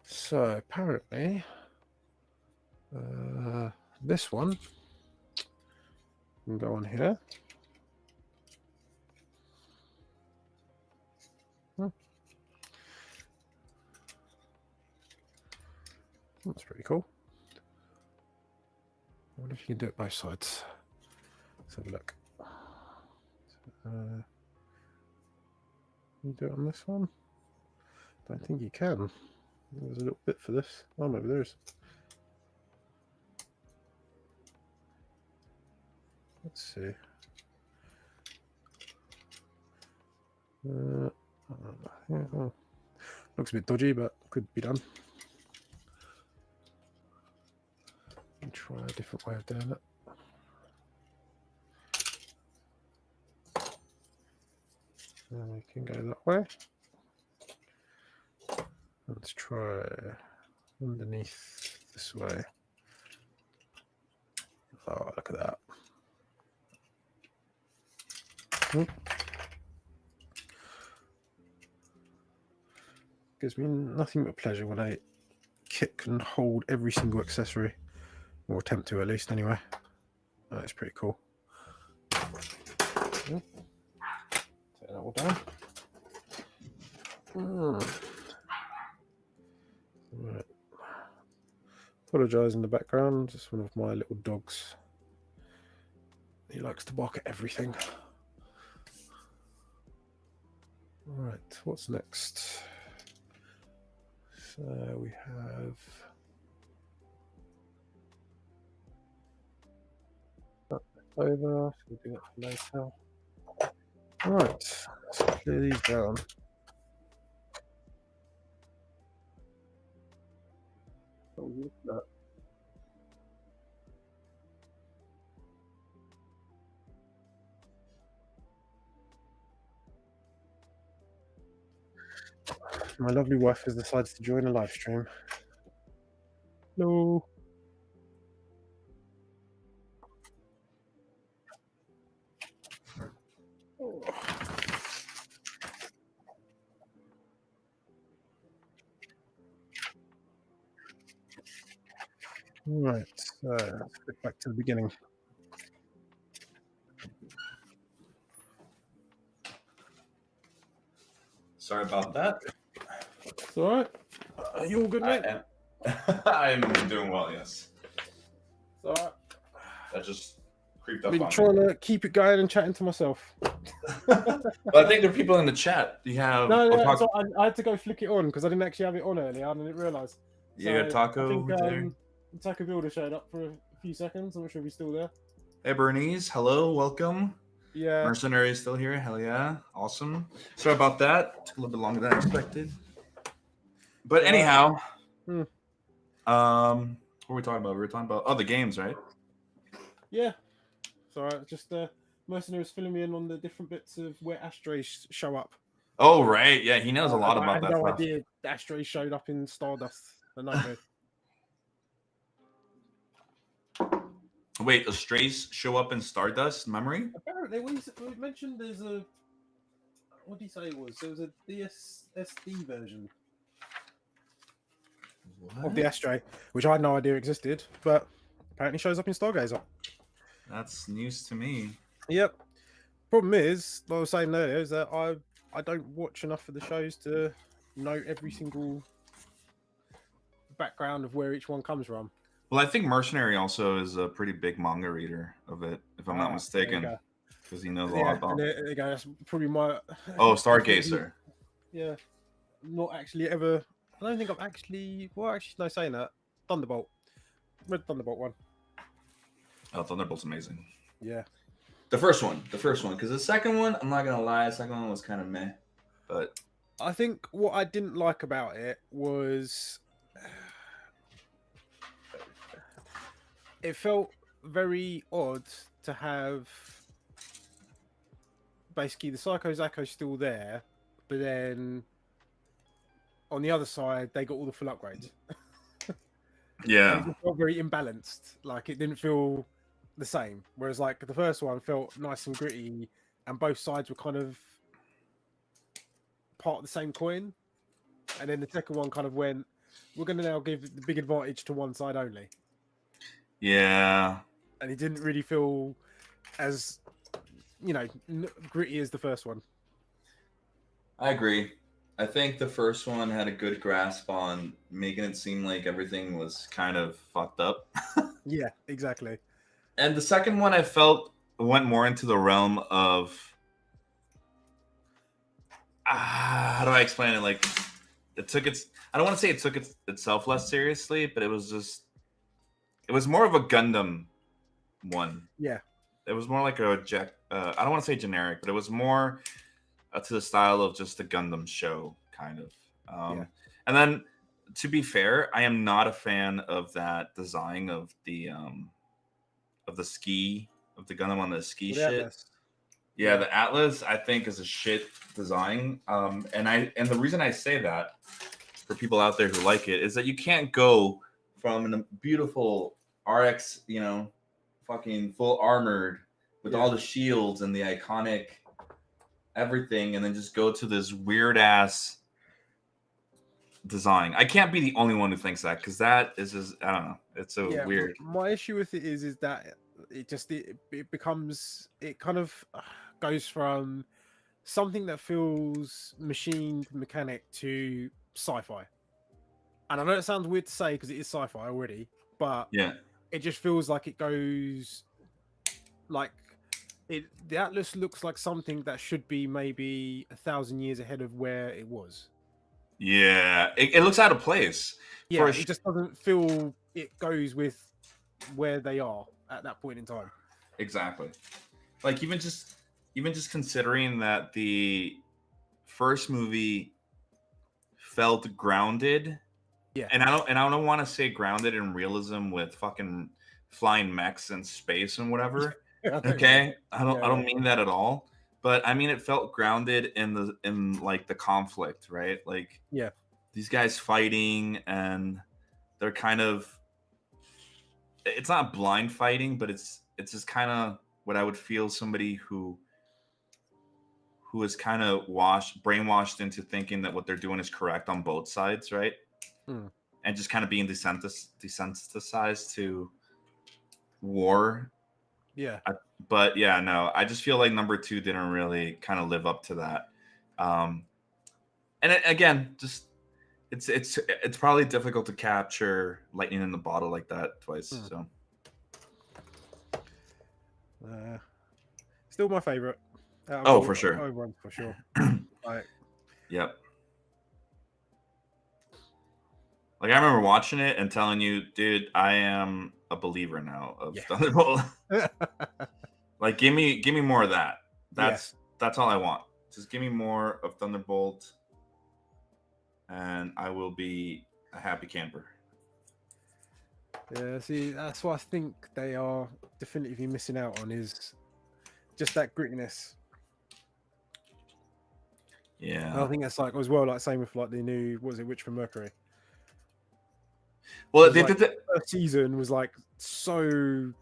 So apparently, this one can go on here. That's pretty cool. I wonder if you can do it both sides. Let's have a look. Can you do it on this one? Don't think you can. There's a little bit for this. Oh, maybe there is. Let's see. Yeah, oh. Looks a bit dodgy, but could be done. Try a different way of doing it. And we can go that way. Let's try underneath this way. Oh, look at that. Gives me nothing but pleasure when a kit can hold every single accessory. Or attempt to, at least, anyway. That's pretty cool. Take that all down. Right. Apologise in the background. Just one of my little dogs. He likes to bark at everything. Right, what's next? So we have... over, so we'll do that for later. Right, let's clear these down. Oh, look at that. My lovely wife has decided to join a live stream. Hello. Right, so let's get back to the beginning. Sorry about that. It's all right. Are you all good, mate? I'm doing well, yes. It's all right. That just creeped I've up been on trying me. to keep it going and chatting to myself. But I think there are people in the chat. You have No, so I had to go flick it on because I didn't actually have it on earlier. I didn't realise. You got Taco I think there. Taco Builder showed up for a few seconds. I'm not sure if he's still there. Hey Bernice, hello, welcome. Yeah. Mercenary is still here. Hell yeah, awesome. Sorry about that. Took a little bit longer than I expected. But anyhow, what were we talking about? We were talking about the games, right? Yeah. It's all right. Just Mercenary's filling me in on the different bits of where ashtrays show up. Oh right, yeah, he knows a lot about that I had no stuff. idea ashtrays showed up in Stardust. The nightmare. Wait, Strays show up in Stardust Memory? Apparently, we mentioned there's a. What did he say it was? There was a DSSD version of the What? Astray, which I had no idea existed, but apparently shows up in Stargazer. That's news to me. Yep. Problem is, like I was saying earlier, is that I don't watch enough of the shows to know every single background of where each one comes from. Well, I think Mercenary also is a pretty big manga reader of it, if I'm not mistaken, because he knows a lot about. There you go. That's probably my. Oh, Stargazer. Yeah, not actually ever. I don't think I've actually. Well, actually, no, saying that. Thunderbolt. Red Thunderbolt one. Oh, Thunderbolt's amazing. Yeah. The first one, because the second one, I'm not gonna lie, the second one was kind of meh, but I think what I didn't like about it was it felt very odd to have basically the Psycho Zacko still there, but then on the other side they got all the full upgrades. yeah, And it just felt very imbalanced. Like it didn't feel the same. Whereas like the first one felt nice and gritty, and both sides were kind of part of the same coin. And then the second one kind of went, we're going to now give the big advantage to one side only. yeah. And it didn't really feel as, gritty as the first one. I agree. I think the first one had a good grasp on making it seem like everything was kind of fucked up. Yeah, exactly. And the second one I felt went more into the realm of how do I explain it? Like it took its I don't want to say it took itself less seriously, but it was more of a Gundam one. Yeah. It was more like I don't want to say generic, but it was more to the style of just a Gundam show, kind of. Yeah. And then, to be fair, I am not a fan of that design of the ski of the Gundam on the ski shit. Atlas. Yeah, the Atlas I think is a shit design. And the reason I say that for people out there who like it is that you can't go from a beautiful RX, fucking full armored with all the shields and the iconic everything, and then just go to this weird ass design. I can't be the only one who thinks that, because that is just, I don't know, it's so weird. My issue with it is that it becomes, it kind of goes from something that feels machined mechanic to sci-fi. And I know it sounds weird to say because it is sci-fi already, but yeah, it just feels like it goes like the Atlas looks like something that should be maybe 1,000 years ahead of where it was. Yeah, it looks out of place. Yeah, it just doesn't feel it goes with where they are at that point in time. Exactly. Like even just considering that the first movie felt grounded. Yeah. And I don't want to say grounded in realism with fucking flying mechs in space and whatever. Okay? I don't mean that at all. But I mean it felt grounded in like the conflict, right? Like these guys fighting, and they're kind of, it's not blind fighting, but it's just kind of what I would feel somebody who is kind of brainwashed into thinking that what they're doing is correct on both sides, right? And just kind of being desensitized to war. Yeah. But yeah, no, I just feel like number 2 didn't really kind of live up to that. And again, just it's probably difficult to capture lightning in the bottle like that twice. So still my favorite. For sure. Overrun for sure. Yep. Like I remember watching it and telling you, dude, I am a believer now of Thunderbolt. Like give me more of that. That's all I want. Just give me more of Thunderbolt, and I will be a happy camper. Yeah, see, that's what I think they are definitively missing out on, is just that grittiness. Yeah. And I think that's like as well, like same with like the new, what was it, Witch from Mercury? Well, they like, did the first season was like so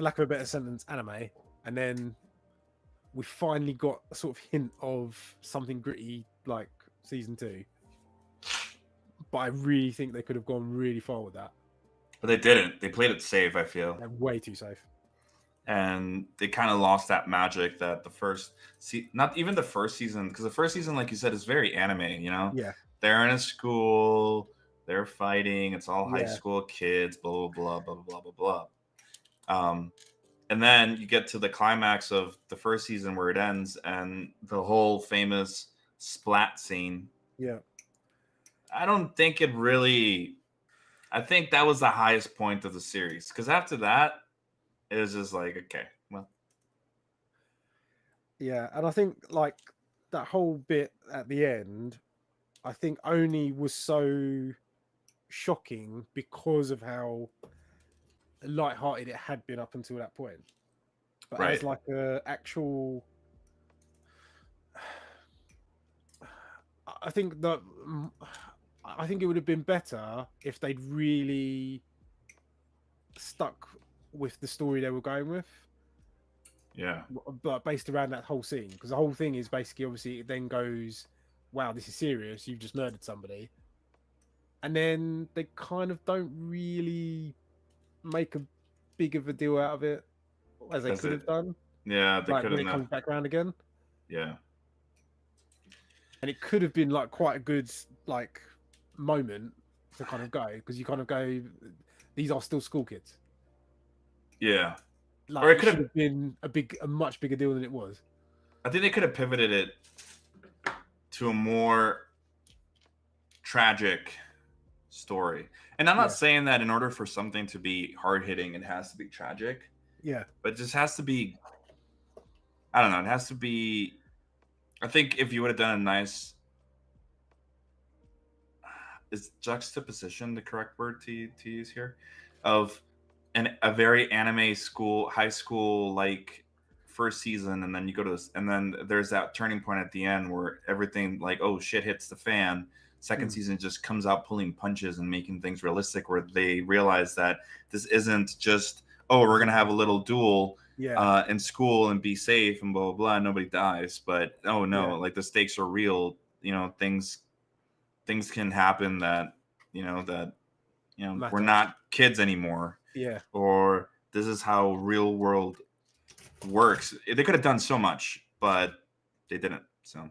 for lack of a better sentence, anime, and then we finally got a sort of hint of something gritty like season 2. But I really think they could have gone really far with that. But they didn't. They played it safe, I feel. They're way too safe. And they kind of lost that magic that not even the first season, because the first season, like you said, is very anime, you know? Yeah. They're in a school, they're fighting, it's all high Yeah. school kids, blah, blah, blah, blah, blah, blah, blah. And then you get to the climax of the first season where it ends, and the whole famous splat scene. Yeah. I don't think it really... I think that was the highest point of the series. Because after that, it was just like, okay, well. Yeah, and I think like that whole bit at the end, I think only was so shocking because of how light-hearted it had been up until that point. But Right. as like a actual, I think it would have been better if they'd really stuck with the story they were going with. Yeah. But based around that whole scene, because the whole thing is basically, obviously, it then goes, wow, this is serious, you've just murdered somebody. And then they kind of don't really make a big of a deal out of it as they could have done. Yeah, they like could when have it comes back around again. Yeah. And it could have been like quite a good like moment to kind of go, because you kind of go, these are still school kids. Yeah. Like, Or it could have been a much bigger deal than it was. I think they could have pivoted it to a more tragic story. And I'm not saying that in order for something to be hard-hitting, it has to be tragic. Yeah. But it just has to be... I don't know. It has to be... I think if you would have done a nice... Is juxtaposition the correct word to use here? Of a very anime school, high school like first season, and then you go to this, and then there's that turning point at the end where everything like, oh shit, hits the fan. Second season just comes out pulling punches and making things realistic, where they realize that this isn't just, oh, we're gonna have a little duel in school and be safe and blah blah blah, nobody dies, but oh no, like the stakes are real. You know, things can happen that we're not kids anymore. Yeah. Or this is how real world works. They could have done so much, but they didn't. So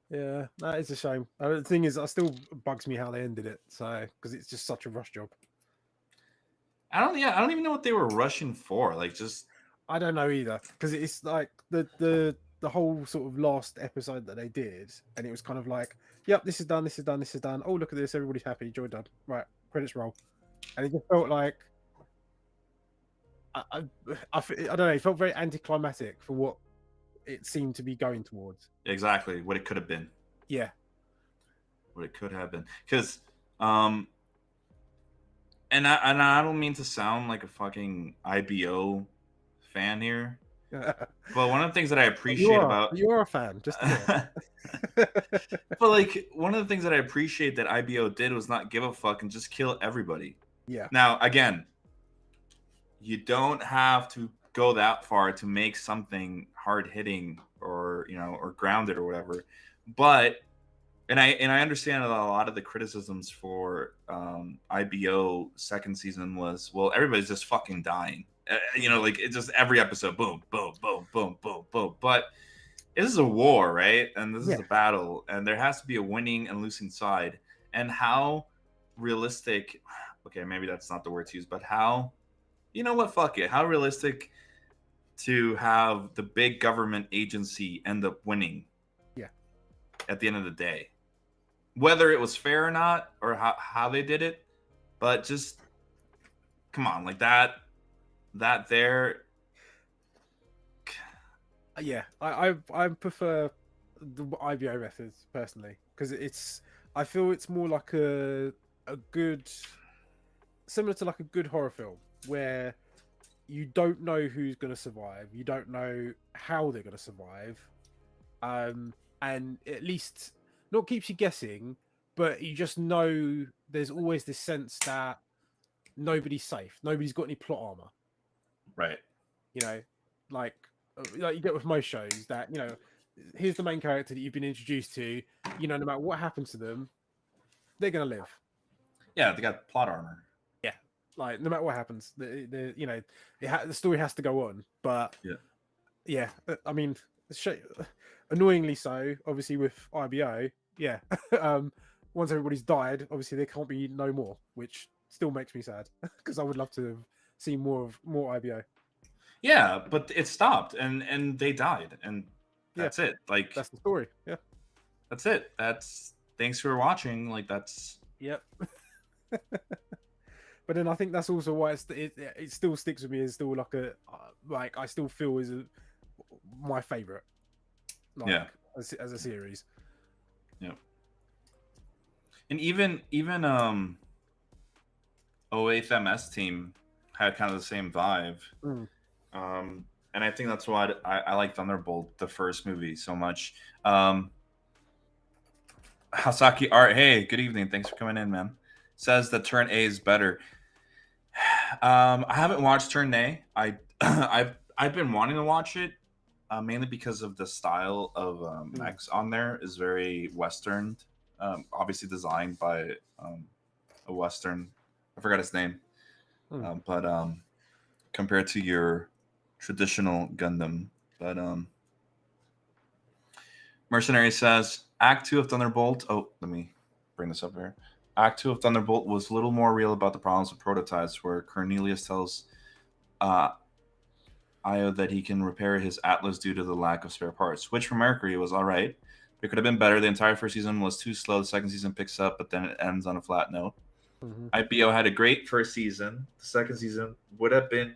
yeah, that is a shame. The thing is, it still bugs me how they ended it. So because it's just such a rush job. I don't even know what they were rushing for. Like, just I don't know either, because it's like the whole sort of last episode that they did, and it was kind of like, yep, this is done, this is done, this is done. Oh, look at this, everybody's happy, joy done. Right, credits roll. And it just felt like I don't know, it felt very anticlimactic for what it seemed to be going towards. Exactly what it could have been. Yeah. What it could have been. Because and I don't mean to sound like a fucking IBO fan here. But one of the things that I appreciate you are a fan, just but like one of the things that I appreciate that IBO did was not give a fuck and just kill everybody. Yeah. Now again, you don't have to go that far to make something hard hitting or or grounded or whatever. But and I understand that a lot of the criticisms for IBO second season was, well, everybody's just fucking dying. Like it's just every episode, boom, boom, boom, boom, boom, boom. But this is a war, right? And this is a battle, and there has to be a winning and losing side. And how realistic? Okay, maybe that's not the word to use, but how? You know what? Fuck it. How realistic to have the big government agency end up winning? Yeah. At the end of the day, whether it was fair or not, or how they did it, but just come on, like that there. Yeah, I prefer the IBO methods personally, because I feel it's more like a good, similar to like a good horror film where you don't know who's going to survive, you don't know how they're going to survive, and at least not keeps you guessing, but you just know there's always this sense that nobody's safe, nobody's got any plot armor. Right. You know, like you get with most shows that, you know, here's the main character that you've been introduced to. You know, no matter what happens to them, they're gonna live. Yeah, they got plot armor. Yeah, like no matter what happens, you know, the story has to go on. But yeah, I mean, annoyingly so. Obviously, with IBO, yeah, once everybody's died, obviously there can't be no more, which still makes me sad because I would love to see more IBO. Yeah, but it stopped, and they died, and that's it. Like That's the story. Yeah, that's it. That's thanks for watching. Like that's yep. But then I think that's also why it still sticks with me as still like like I still feel is my favorite. Like, yeah, as a series. yeah. And even OAth MS team had kind of the same vibe. And I think that's why I like Thunderbolt, the first movie, so much. Hasaki Art, hey, good evening. Thanks for coming in, man. Says that Turn A is better. I haven't watched Turn A. I've been wanting to watch it, mainly because of the style of mechs on there is very Western. Obviously designed by a Western. I forgot his name, but compared to your traditional Gundam. But Mercenary says Act 2 of Thunderbolt. Oh, let me bring this up here. Act 2 of Thunderbolt was a little more real about the problems with prototypes, where Cornelius tells Io that he can repair his Atlas due to the lack of spare parts, which for Mercury was all right. It could have been better. The entire first season was too slow. The second season picks up, but then it ends on a flat note. IPO had a great first season. The second season would have been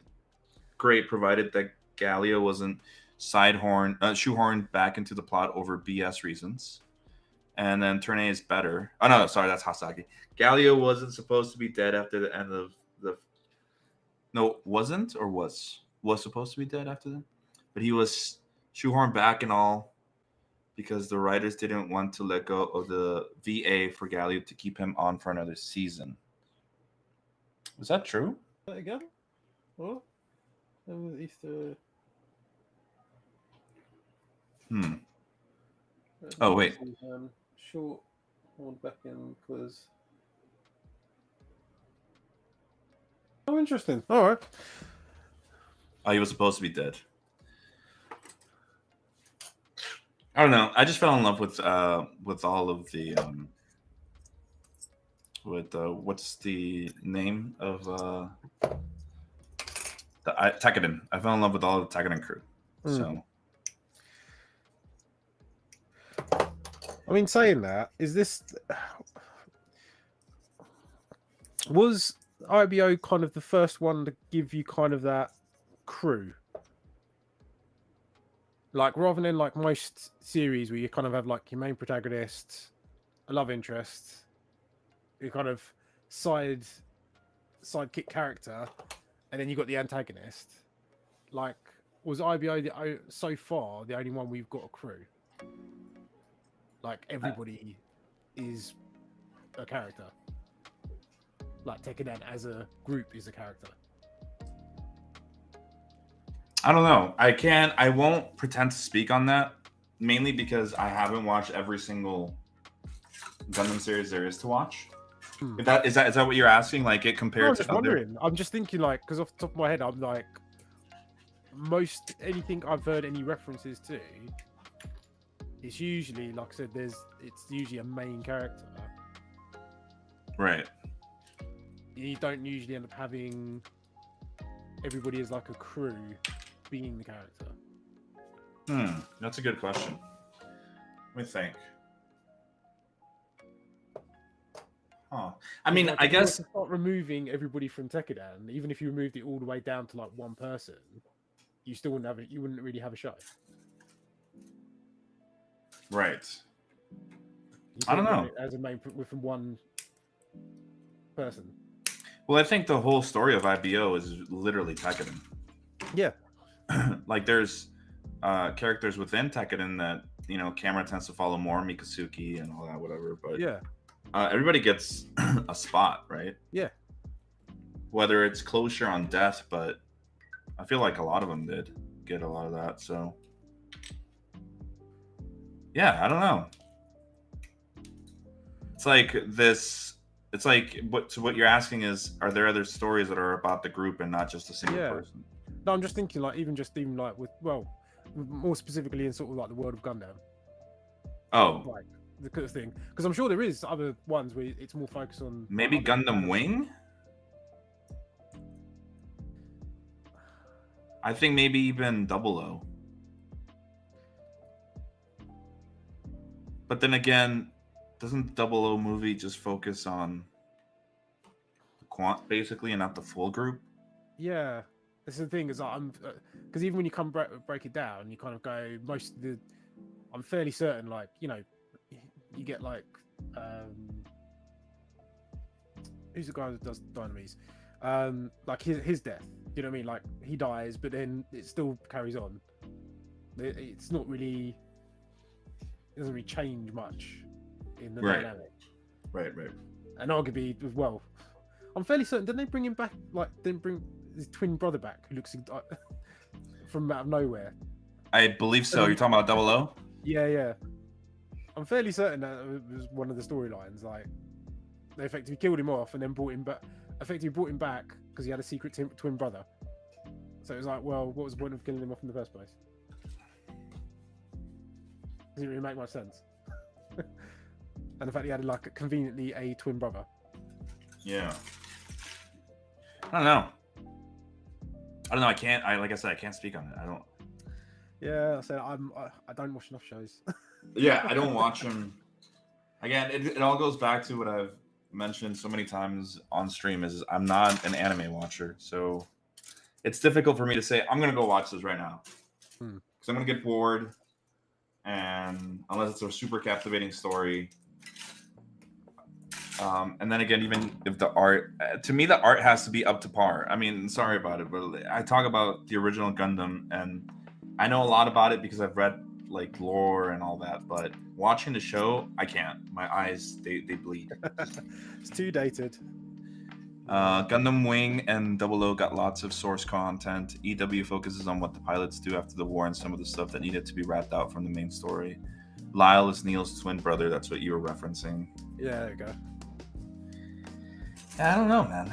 great, provided that Gallia wasn't shoehorned back into the plot over BS reasons. And then Turn A is better. Oh no, sorry, that's Hasaki. Gallia wasn't supposed to be dead after the end of the. No, wasn't or was supposed to be dead after that, but he was shoehorned back and all because the writers didn't want to let go of the VA for Gallia to keep him on for another season. Was that true? Again? What? That was Easter. Oh wait. Short hold back in because. Oh, interesting. All right. Oh, he was supposed to be dead. I don't know. I just fell in love with all of the what's the name of the Tekkadan. I fell in love with all of the Tekkadan crew. So I mean, saying that, was IBO kind of the first one to give you kind of that crew? Like, rather than like most series where you kind of have like your main protagonist, a love interest, your kind of sidekick character, and then you got the antagonist. Like, was IBO so far the only one we've got a crew? Like, everybody is a character. Like, Tekkadan as a group is a character. I don't know. I won't pretend to speak on that, mainly because I haven't watched every single Gundam series there is to watch. Is that what you're asking? Like, it compared to I'm just wondering. I'm just thinking, like, because off the top of my head, I'm like, most anything I've heard any references to, it's usually, like I said, it's usually a main character. Right. You don't usually end up having everybody as like a crew being the character. That's a good question. Let me think. Huh. I mean, like, I guess to start removing everybody from Tekkadan, even if you removed it all the way down to like one person, you still wouldn't have it. You wouldn't really have a show. Right. I don't know. As a main with one person. Well, I think the whole story of IBO is literally Tekkadan. Yeah. Like, there's characters within Tekkadan that, you know, Camera tends to follow more, Mikasuki and all that, whatever. But yeah, everybody gets a spot, right? Yeah. Whether it's closure on death, but I feel like a lot of them did get a lot of that. So yeah, I don't know. It's like this. It's like what you're asking is, are there other stories that are about the group and not just a single person? No, I'm just thinking like even like with more specifically in sort of like the world of Gundam. Oh, like the kind of thing, because I'm sure there is other ones where it's more focused on maybe Gundam Wing. I think maybe even 00. But then again, doesn't the 00 movie just focus on the quant basically and not the full group? Yeah, that's the thing is I'm because even when you come break it down, you kind of go most of the. I'm fairly certain, like you get like who's the guy that does Dynamis? Like his death. You know what I mean? Like he dies, but then it still carries on. It's not really. It doesn't really change much in the dynamic. Right. And arguably, as well, I'm fairly certain. Didn't they bring him back? Like, didn't bring his twin brother back, who looks from out of nowhere? I believe so. You're talking about 00? Yeah. I'm fairly certain that it was one of the storylines. Like, they effectively killed him off and then brought him back. Effectively brought him back because he had a secret twin brother. So it was like, well, what was the point of killing him off in the first place? Doesn't really make much sense. And the fact he had like conveniently a twin brother. Yeah. I don't know. I can't. Like I said, I can't speak on it. I don't. Yeah, I said I don't watch enough shows. Yeah, I don't watch them. Again, it all goes back to what I've mentioned so many times on stream is I'm not an anime watcher, so it's difficult for me to say I'm gonna go watch this right now because I'm gonna get bored, and unless it's a super captivating story. And then again, even if the art, to me, the art has to be up to par. I mean, sorry about it, but I talk about the original Gundam, and I know a lot about it because I've read like lore and all that. But watching the show, I can't. My eyes, they bleed. It's too dated. Gundam Wing and 00 got lots of source content. EW focuses on what the pilots do after the war and some of the stuff that needed to be wrapped out from the main story. Lyle is Neil's twin brother. That's what you were referencing. Yeah, there you go. I don't know, man.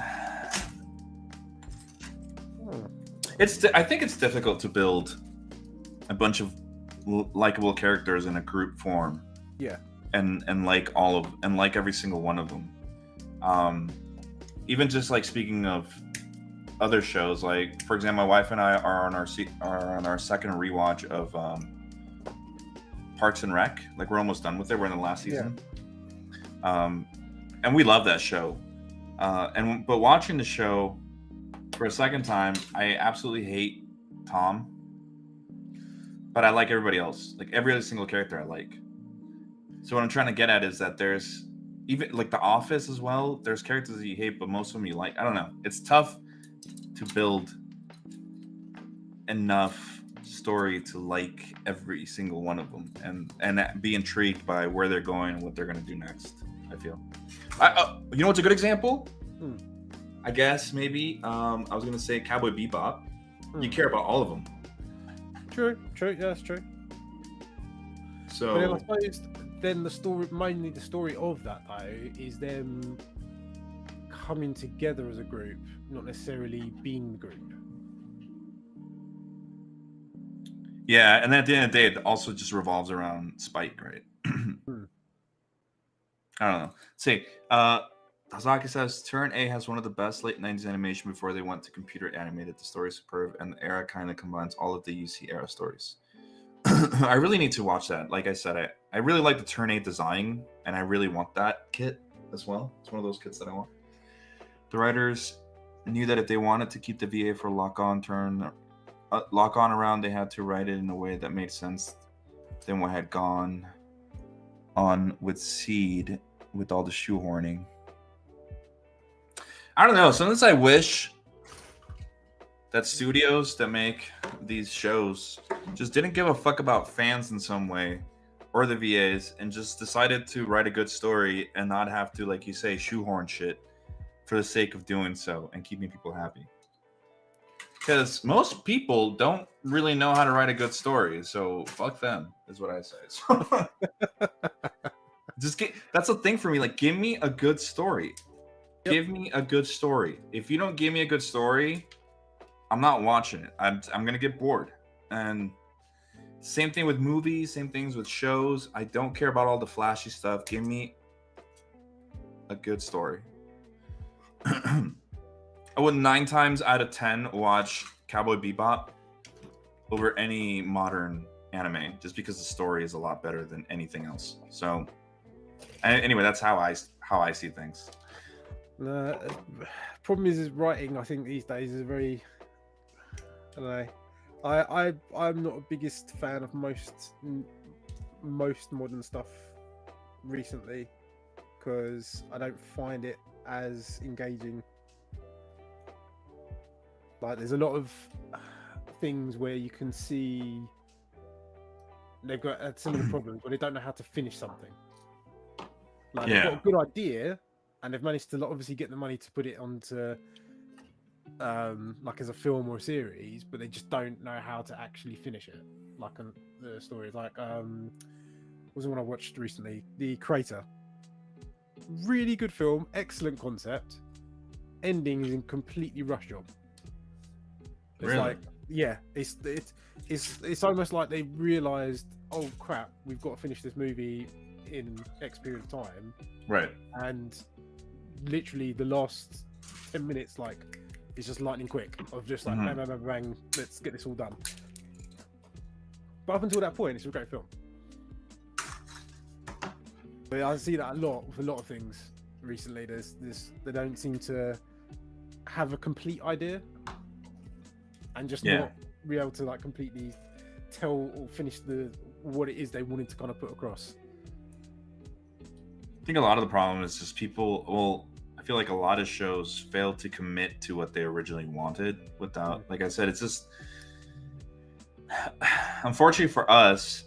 I think it's difficult to build a bunch of likable characters in a group form. Yeah. And like every single one of them. Even just like speaking of other shows, like for example, my wife and I are on our second rewatch of Parks and Rec. Like we're almost done with it. We're in the last season. Yeah. And we love that show. But watching the show for a second time, I absolutely hate Tom, but I like everybody else. Like every other single character I like. So what I'm trying to get at is that there's even like The Office as well. There's characters that you hate, but most of them you like. I don't know. It's tough to build enough story to like every single one of them and be intrigued by where they're going and what they're going to do next. I feel. You know what's a good example? I guess maybe I was gonna say Cowboy Bebop. You care about all of them. True. Yeah, that's true. So but then I suppose then the story of that though is them coming together as a group, not necessarily being the group. Yeah, and then at the end of the day, it also just revolves around Spike, right? I don't know. See, Hazaki says Turn A has one of the best late 90s animation before they went to computer animated. The story is superb, and the era kind of combines all of the UC era stories. I really need to watch that. Like I said, I really like the Turn A design, and I really want that kit as well. It's one of those kits that I want. The writers knew that if they wanted to keep the VA for lock on around, they had to write it in a way that made sense than what had gone on with Seed with all the shoehorning. I don't know. Sometimes I wish that studios that make these shows just didn't give a fuck about fans in some way or the VAs and just decided to write a good story and not have to, like you say, shoehorn shit for the sake of doing so and keeping people happy. Because most people don't really know how to write a good story, so fuck them is what I say. So that's the thing for me. Like, give me a good story. Yep. Give me a good story. If you don't give me a good story, I'm not watching it. I'm gonna get bored. And same thing with movies, same things with shows. I don't care about all the flashy stuff. Give me a good story. I would 9 times out of 10 watch Cowboy Bebop over any modern anime, just because the story is a lot better than anything else. So, anyway, that's how I see things. Problem is writing. I think these days is very. I don't know. I'm not a biggest fan of most modern stuff recently because I don't find it as engaging. Like, there's a lot of things where you can see they've got similar problems where they don't know how to finish something. Like, they've got a good idea and they've managed to obviously get the money to put it onto like as a film or a series, but they just don't know how to actually finish it. Like the story, like was the one I watched recently, The Creator. Really good film, excellent concept. Ending is in completely rush job. It's Really? like, yeah, it's almost like they realized, oh crap, we've got to finish this movie in X period of time, Right. and literally the last 10 minutes, like, it's just lightning quick of just like bang, bang, bang, bang, let's get this all done. But up until that point, it's a great film. But I see that a lot with a lot of things recently. There's they don't seem to have a complete idea and just not be able to like completely tell or finish what it is they wanted to kind of put across. I think a lot of the problem is just people. Well, I feel like a lot of shows fail to commit to what they originally wanted without, like I said, it's just unfortunately for us.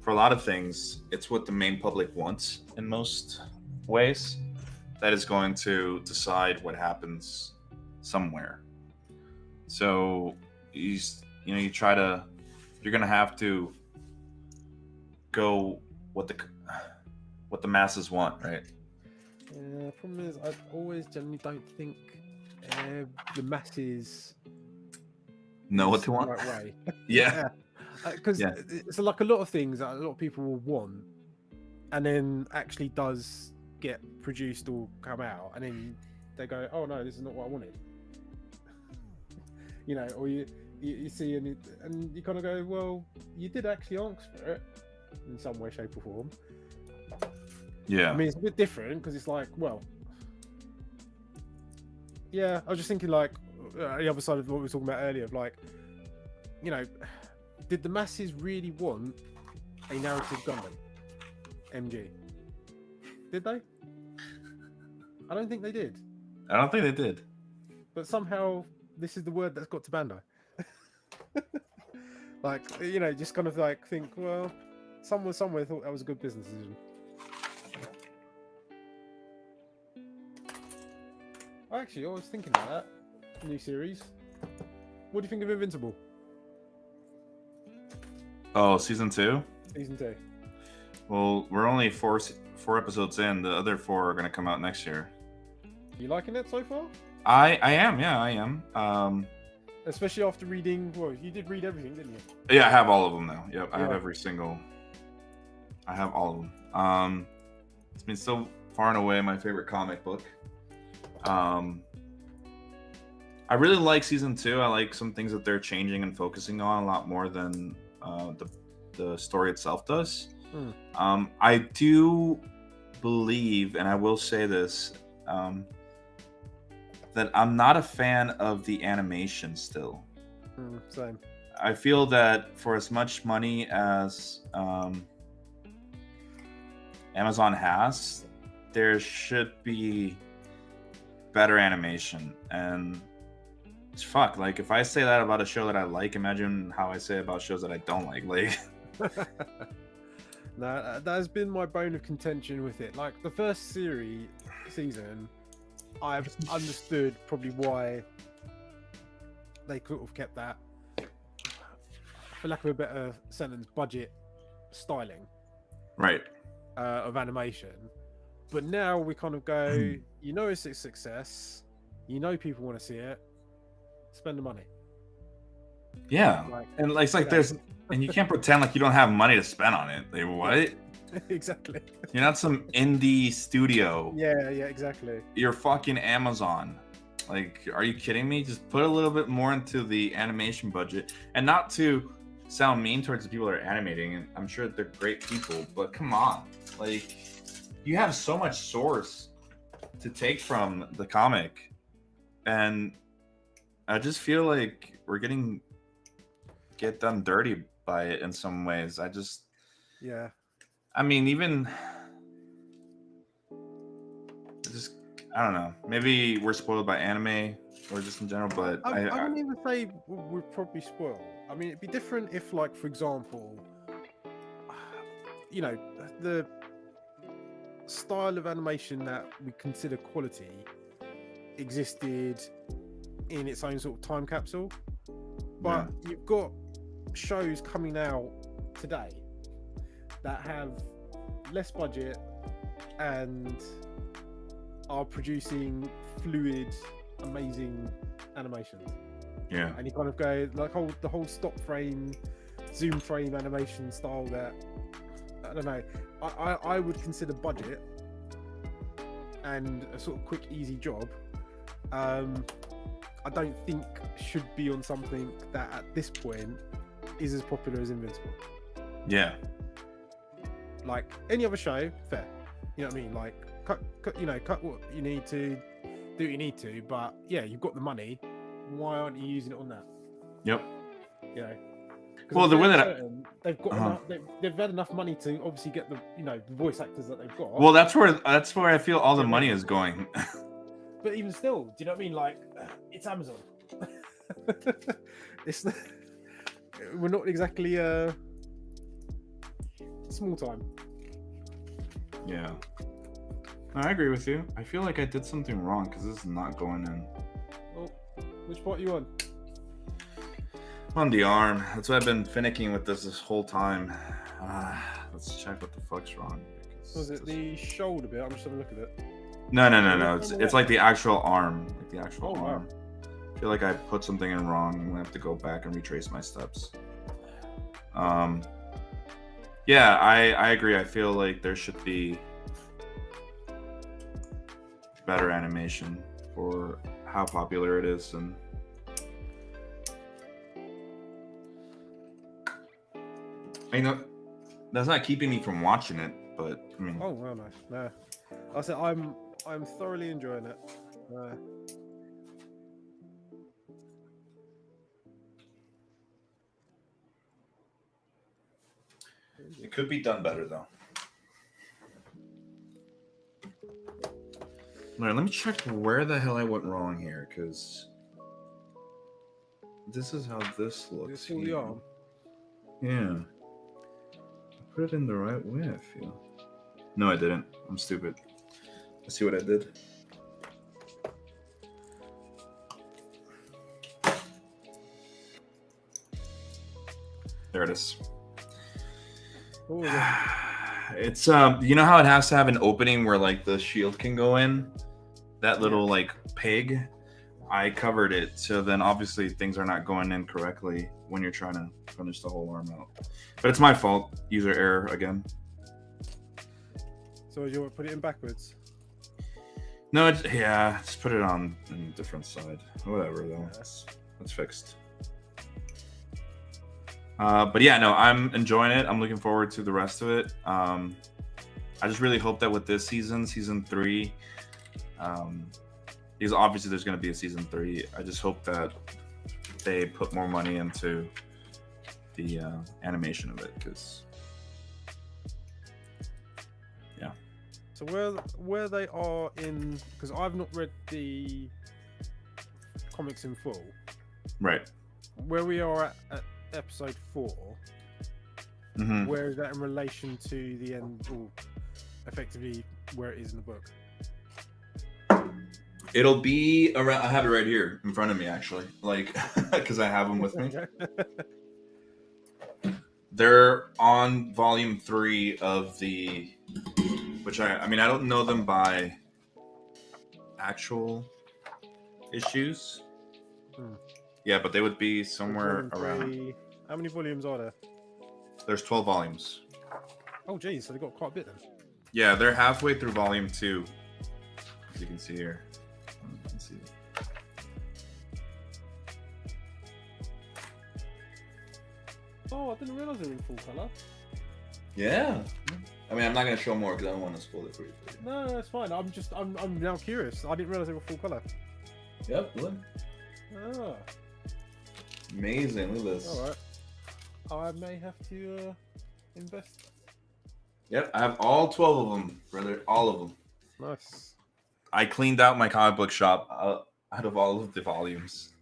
For a lot of things, it's what the main public wants in most ways that is going to decide what happens somewhere. So you're gonna have to go what the masses want, right? Yeah, the problem is I always generally don't think the masses Know what they want. the right way. Yeah. Because it's like a lot of things that a lot of people will want, and then actually does get produced or come out, and then they go, "Oh no, this is not what I wanted." You know, or you see, and you kind of go, "Well, you did actually ask for it in some way, shape, or form." Yeah. I mean, it's a bit different because it's like, well, yeah. I was just thinking, like, the other side of what we were talking about earlier, of like, you know. Did the masses really want a narrative Gundam? MG? Did they? I don't think they did. I don't think they did. But somehow this is the word that's got to Bandai. Like, you know, just kind of like think, well, someone somewhere thought that was a good business decision. Actually, I was thinking about that new series. What do you think of Invincible? Oh, season 2? Season 2. Well, we're only four episodes in. The other 4 are going to come out next year. You liking it so far? I am. Yeah, I am. Especially after reading. Well, you did read everything, didn't you? Yeah, I have all of them now. Yep, I have every single. I have all of them. It's been so far and away my favorite comic book. I really like season 2. I like some things that they're changing and focusing on a lot more than the story itself does. I do believe, and I will say this, that I'm not a fan of the animation still. Same. I feel that for as much money as Amazon has, there should be better animation. And fuck, like, if I say that about a show that I like, imagine how I say about shows that I don't like. Like, no, that has been my bone of contention with it. Like, the first season, I've understood probably why they could have kept that, for lack of a better sentence, budget styling Right. of animation. But now we kind of go, you know, it's a success. You know, people want to see it. Spend the money. Yeah. Like, And like, it's like yeah. there's, and you can't pretend like you don't have money to spend on it. Like, what? Exactly. You're not some indie studio. Yeah, exactly. You're fucking Amazon. Like, are you kidding me? Just put a little bit more into the animation budget. And not to sound mean towards the people that are animating, and I'm sure they're great people, but come on. Like, you have so much source to take from the comic. And I just feel like we're get done dirty by it in some ways. Yeah. I mean, even just, I don't know. Maybe we're spoiled by anime or just in general, but I wouldn't even say we're probably spoiled. I mean, it'd be different if, like, for example, you know, the style of animation that we consider quality existed in its own sort of time capsule. But you've got shows coming out today that have less budget and are producing fluid, amazing animations. Yeah. And you kind of go like the whole stop frame, zoom frame animation style that, I don't know, I would consider budget and a sort of quick, easy job. I don't think should be on something that at this point is as popular as Invincible. Yeah. Like any other show, fair. You know what I mean? Like cut what you need to, do what you need to. But yeah, you've got the money. Why aren't you using it on that? Yep. You know. Well, the way that they've got enough, they've had enough money to obviously get the the voice actors that they've got. Well, that's where I feel all the money is going. But even still, do you know what I mean? Like, it's Amazon. We're not exactly small time. Yeah. No, I agree with you. I feel like I did something wrong because this is not going in. Oh, which part are you on? On the arm. That's why I've been finicking with this whole time. Let's check what the fuck's wrong. Was it the shoulder bit? I'm just having a look at it. No. It's like the actual arm. Like the actual arm. Wow. I feel like I put something in wrong. I'm gonna have to go back and retrace my steps. Yeah, I agree. I feel like there should be better animation for how popular it is, and I know that's not keeping me from watching it, but I mean, Oh well, no. I said I'm thoroughly enjoying it. it could be done better though. All right, let me check where the hell I went wrong here, because this is how this looks. This all the arm. Yeah. I put it in the right way, I feel. No, I didn't. I'm stupid. Let's see what I did. There it is. What was it? It's you know how it has to have an opening where like the shield can go in? That little like peg. I covered it, so then obviously things are not going in correctly when you're trying to finish the whole arm out. But it's my fault. User error again. So you want to put it in backwards? No, just put it on a different side. Whatever though. It's fixed. But yeah, no, I'm enjoying it. I'm looking forward to the rest of it. I just really hope that with this season 3, because obviously there's going to be a season 3. I just hope that they put more money into the animation of it, because yeah. So where they are in, because I've not read the comics in full. Right. Where we are at episode 4. Mm-hmm. Where is that in relation to the end, or effectively where it is in the book? It'll be around. I have it right here in front of me, actually, like because I have them with me. They're on volume 3 of the, which I mean, I don't know them by actual issues. Yeah, but they would be somewhere around. How many volumes are there? There's 12 volumes. Oh, geez, so they got quite a bit then. Yeah, they're halfway through volume 2, as you can see here. Let's see. Oh, I didn't realize they were in full color. Yeah. I mean, I'm not gonna show more because I don't want to spoil it for you. No, that's fine. I'm now curious. I didn't realize they were full color. Yep. Look. Ah. Amazing. Look at this. All right. I may have to invest. Yep. I have all 12 of them, brother. All of them. Nice. I cleaned out my comic book shop out of all of the volumes.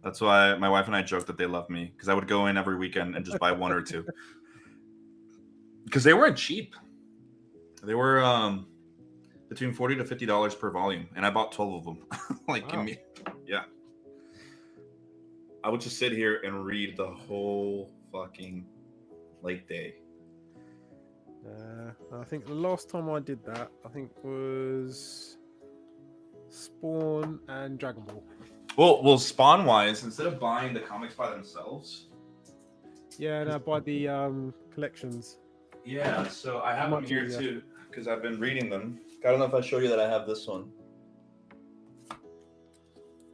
That's why my wife and I joked that they love me, because I would go in every weekend and just buy one or two. Because they weren't cheap. They were between $40 to $50 per volume, and I bought 12 of them. Like, wow. Give me, yeah. I would just sit here and read the whole fucking day. I think the last time I did that, I think was Spawn and Dragon Ball. Well, Spawn wise, instead of buying the comics by themselves, yeah, and I buy the collections. Yeah, so I have them here too because I've been reading them. I don't know if I show you that I have this one.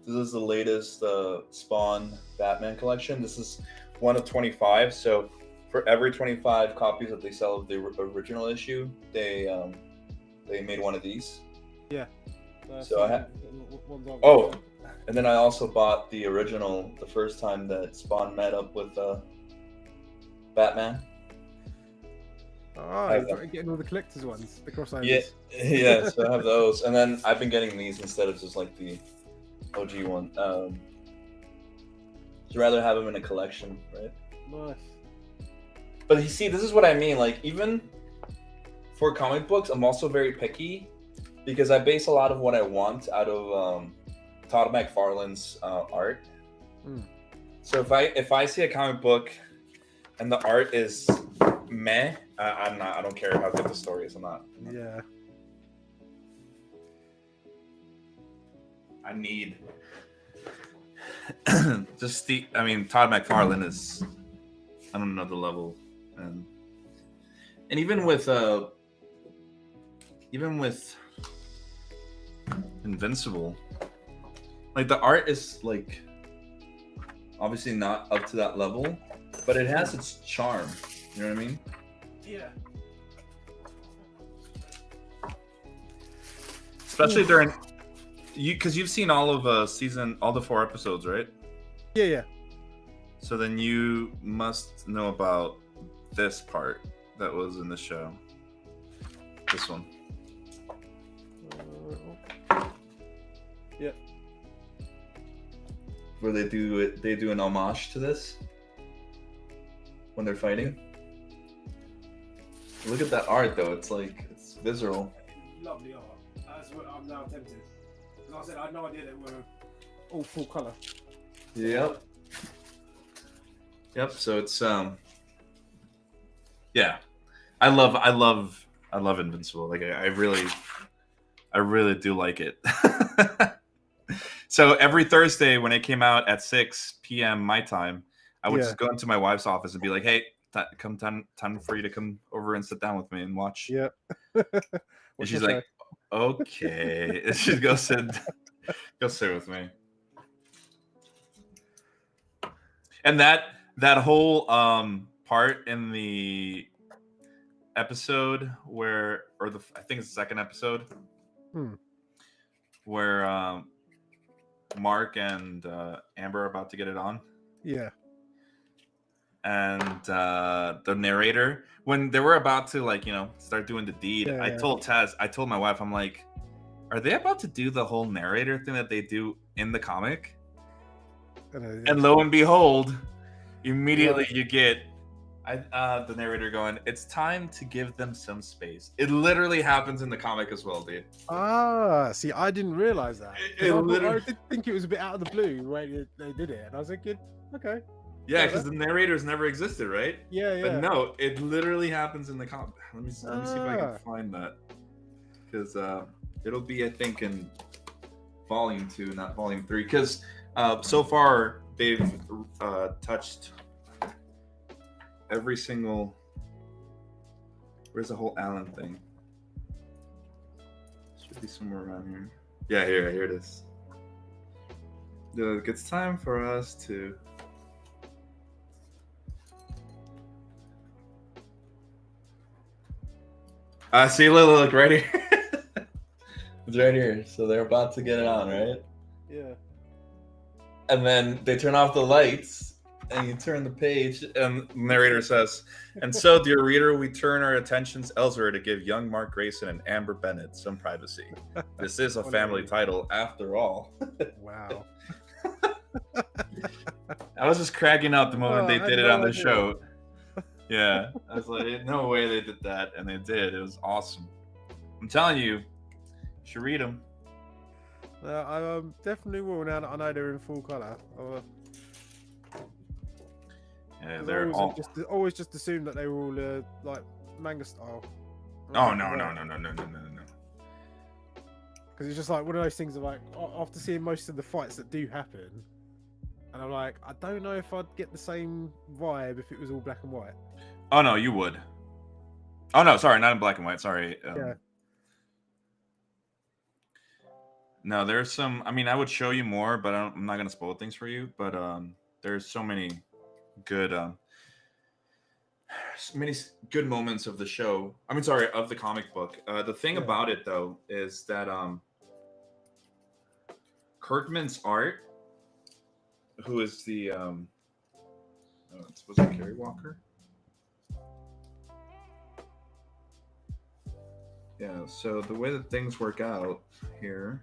This is the latest Spawn Batman collection. This is one of 25. So for every 25 copies that they sell of the original issue, they made one of these. Yeah. So I have. Oh, and then I also bought the original the first time that Spawn met up with Batman. Oh, getting all the collector's ones, the crossovers. Yeah. So I have those, and then I've been getting these instead of just like the OG one. I'd rather have them in a collection, right? Nice. But you see, this is what I mean. Like, even for comic books, I'm also very picky because I base a lot of what I want out of Todd McFarlane's art. So if I see a comic book and the art is meh, I don't care how good the story is. I'm not. Yeah. I need just Todd McFarlane is on another level, and even with Invincible, like the art is like obviously not up to that level, but it has its charm. You know what I mean? Yeah. Especially during because you've seen all of all the 4 episodes, right? Yeah. So then you must know about this part that was in the show. This one. Yeah. Where they do an homage to this when they're fighting. Look at that art though. It's visceral. Lovely art. That's what I'm now tempted. Because I said I had no idea they were all full color. Yep. So it's yeah. I love Invincible. Like I really do like it. So every Thursday when it came out at 6 p.m. my time, I would just go into my wife's office and be like, "Hey, time for you to come over and sit down with me and watch." Yeah. And she's like, "Okay." And she'd go sit with me. And that whole part in the episode I think it's the second episode where Mark and Amber are about to get it on. Yeah. And the narrator, when they were about to start doing the deed, I told my wife, I'm like, are they about to do the whole narrator thing that they do in the comic? And lo and behold, immediately you get, The narrator going, it's time to give them some space. It literally happens in the comic as well, dude. Ah, see, I didn't realize that. 'Cause It I did think it was a bit out of the blue when they did it, and I was thinking, okay, Yeah, because the narrators never existed, right? yeah. But no, it literally happens in the comic. Let me see if I can Ah. find that. Because it'll be, I think, in volume 2, not volume 3. Because so far, they've touched every single... Where's the whole Alan thing? Should be somewhere around here. Yeah, here it is. Look, it's time for us to... see, look right here. It's right here. So they're about to get it on, right? Yeah. And then they turn off the lights, and you turn the page, and the narrator says, "And so, dear reader, we turn our attentions elsewhere to give young Mark Grayson and Amber Bennett some privacy. This is a family title, after all." Wow. I was just cracking up the moment they did it on the idea. show. Yeah, I was like, no way they did that, and they did. It was awesome. I'm telling you, you should read them. I definitely will now that I know they're in full color. Yeah, they're all. Always just assumed that they were all like manga style. Oh no! Because it's just like one of those things of like after seeing most of the fights that do happen, and I'm like, I don't know if I'd get the same vibe if it was all black and white. Oh no, you would. Oh no, sorry, not in black and white. Sorry. Yeah. No, there's some. I mean, I would show you more, but I'm not gonna spoil things for you. But there's so many good, moments of the show. I mean, sorry, of the comic book. The thing about it though is that Kirkman's art, who is the was it Kerry Walker? Yeah. So the way that things work out here.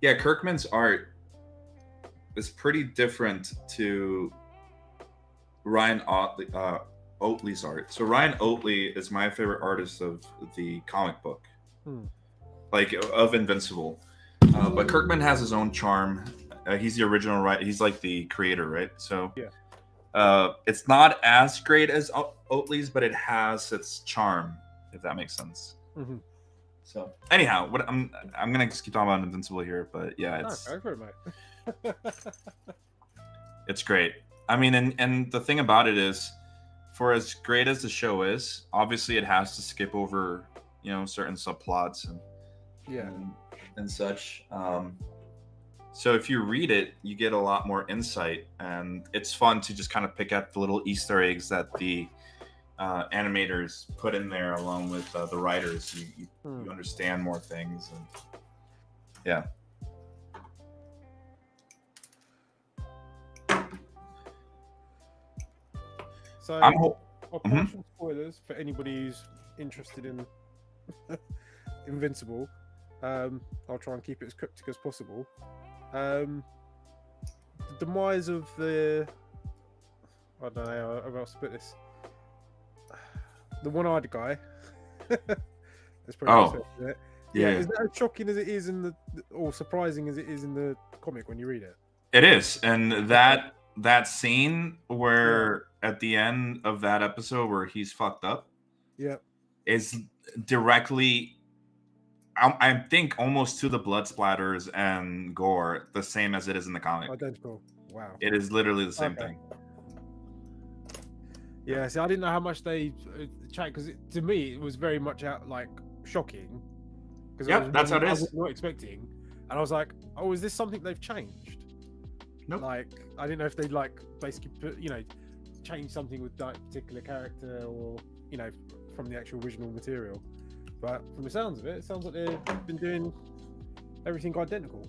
Yeah, Kirkman's art is pretty different to Ryan Oatley's art. So Ryan Oatley is my favorite artist of the comic book, like of Invincible. But Kirkman has his own charm. He's the original, right? He's like the creator, right? So it's not as great as Oatley's, but it has its charm, if that makes sense. Mm-hmm. So anyhow, what I'm gonna just keep talking about Invincible here, but yeah, it's it's great. I mean, and the thing about it is, for as great as the show is, obviously it has to skip over, certain subplots and such. So if you read it, you get a lot more insight, and it's fun to just kind of pick at the little Easter eggs that the animators put in there along with the writers. You understand more things, and yeah. So partial spoilers for anybody who's interested in Invincible. I'll try and keep it as cryptic as possible. The demise of the I don't know how else to put this. The one-eyed guy. That's pretty isn't it? Yeah. Is that as shocking as it is or surprising as it is in the comic when you read it? It is, and that scene where at the end of that episode where he's fucked up, is directly, I think, almost to the blood splatters and gore the same as it is in the comic. Identical. Wow. It is literally the same thing. Yeah, see, I didn't know how much they chat, because to me it was very much shocking. That's how it is. I was not expecting, and I was like, "Oh, is this something they've changed?" Nope. Like, I didn't know if they'd basically put, change something with that particular character, or from the actual original material. But from the sounds of it, it sounds like they've been doing everything identical.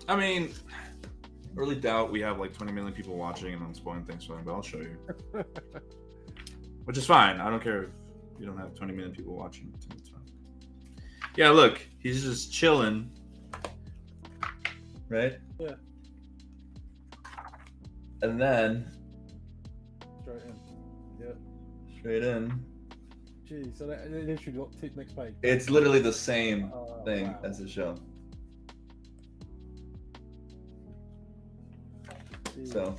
I mean, I really doubt we have like 20 million people watching, and I'm spoiling things for them, but I'll show you. Which is fine. I don't care if you don't have 20 million people watching. It's fine. Yeah, look, he's just chilling, right? Yeah. And then, straight in. straight in. Jeez, so that literally got tick next page. It's literally the same thing wow. as the show. Jeez. So,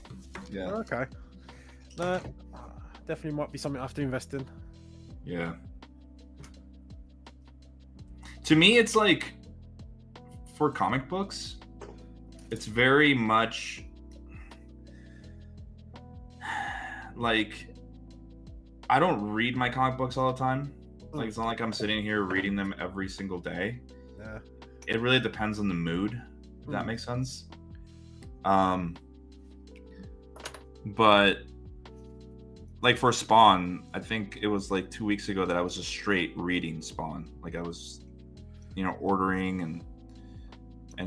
yeah. Okay. No, definitely might be something I have to invest in. Yeah. To me, it's like for comic books, it's very much like I don't read my comic books all the time. Like it's not like I'm sitting here reading them every single day. Yeah. It really depends on the mood, if that makes sense. But like for Spawn, I think it was like 2 weeks ago that I was just straight reading Spawn. Like I was, ordering and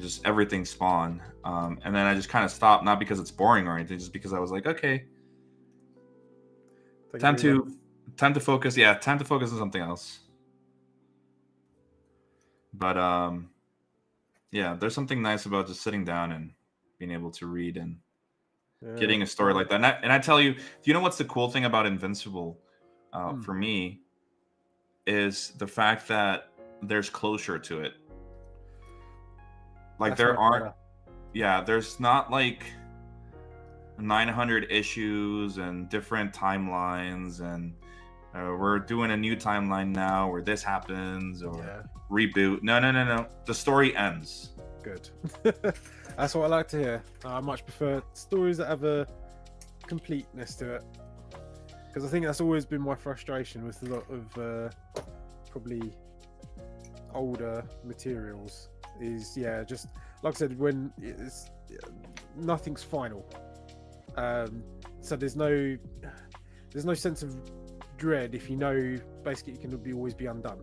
just everything Spawn. And then I just kind of stopped, not because it's boring or anything, just because I was like, okay, time to focus. Yeah, time to focus on something else. But yeah, there's something nice about just sitting down and being able to read and getting a story like that. And I tell you, what's the cool thing about Invincible for me is the fact that there's closure to it. Like there's not like 900 issues and different timelines and we're doing a new timeline now where this happens or reboot. No. The story ends. Good. That's what I like to hear. I much prefer stories that have a completeness to it. Because I think that's always been my frustration with a lot of probably older materials is, just like I said, when nothing's final. So there's no sense of dread if basically it can always be undone.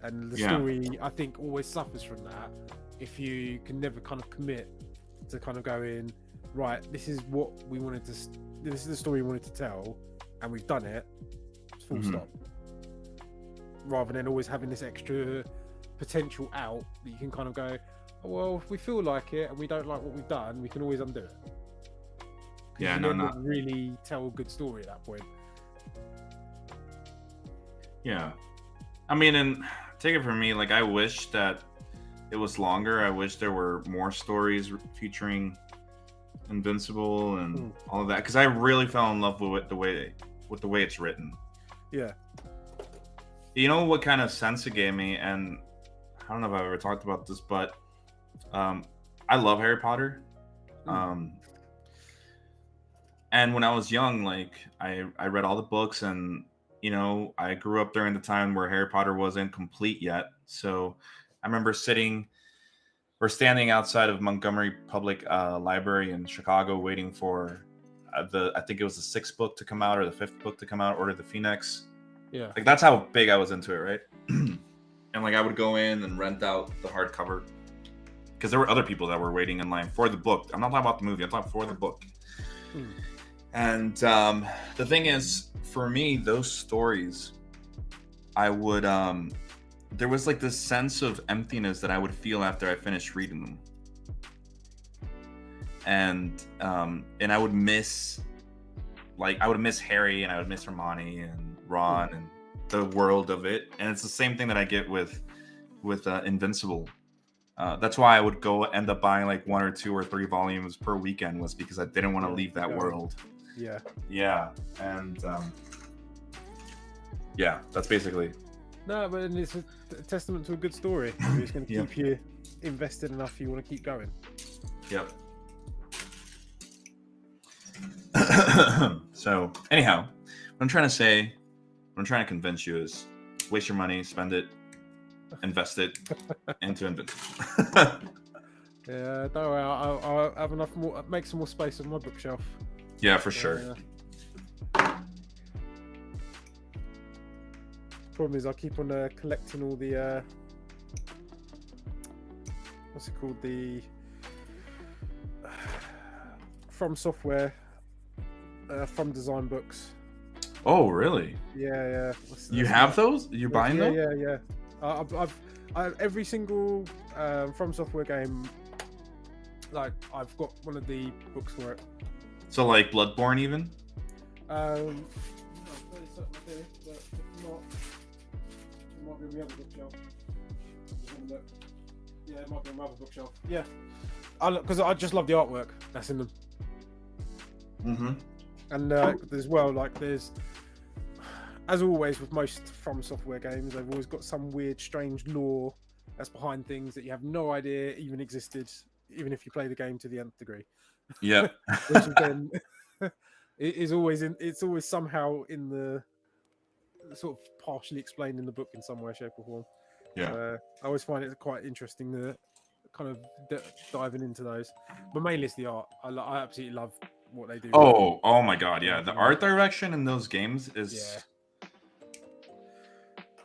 And the story I think always suffers from that if you can never kind of commit to kind of going, right, this is the story we wanted to tell and we've done it, full stop, rather than always having this extra potential out that you can kind of go, oh, well, if we feel like it and we don't like what we've done, we can always undo it. Yeah, not really tell a good story at that point. Yeah, I mean, and take it from me, like I wish that it was longer. I wish there were more stories featuring Invincible and all of that, because I really fell in love with the way it's written. Yeah. You know what kind of sense it gave me, and I don't know if I've ever talked about this, but I love Harry Potter. And when I was young, like I read all the books, and I grew up during the time where Harry Potter wasn't complete yet. So I remember standing outside of Montgomery Public Library in Chicago, waiting for I think it was the 6th book to come out or the 5th book to come out, Order of the Phoenix. Yeah. Like that's how big I was into it, right? And like I would go in and rent out the hardcover because there were other people that were waiting in line for the book. I'm not talking about the movie. I'm talking for the book. And the thing is, for me, those stories, I would there was like this sense of emptiness that I would feel after I finished reading them, and I would miss Harry and I would miss Hermione and Ron and the world of it. And it's the same thing that I get with Invincible. That's why I would end up buying like 1 or 2 or 3 volumes per weekend, was because I didn't want to leave that world. Yeah, and that's basically. No, but it's a testament to a good story. It's going to keep you invested enough you want to keep going. Yep. So anyhow, what I'm trying to convince you is waste your money, spend it, invest it into Invincible. Yeah, don't worry, I'll have enough more, make some more space on my bookshelf. Yeah, for sure. Problem is, I keep on collecting all the what's it called, the From Software, From Design books. Oh, really? Yeah. You have those? You're buying them? Yeah. I've every single From Software game. Like, I've got one of the books for it. So, like Bloodborne, even? No, there's something there, but if not, it might be on the other bookshelf. Just have a look. Yeah, it might be on the other bookshelf. Yeah, because I just love the artwork that's in them. Mm-hmm. And as well, like there's, as always with most From Software games, they've always got some weird, strange lore that's behind things that you have no idea even existed, even if you play the game to the nth degree. Yeah. Which is then it is always in. It's always somehow in the sort of partially explained in the book in some way, shape, or form. Yeah. I always find it quite interesting the kind of diving into those, but mainly it's the art. I absolutely love what they do. Oh my God, yeah. The art direction in those games is.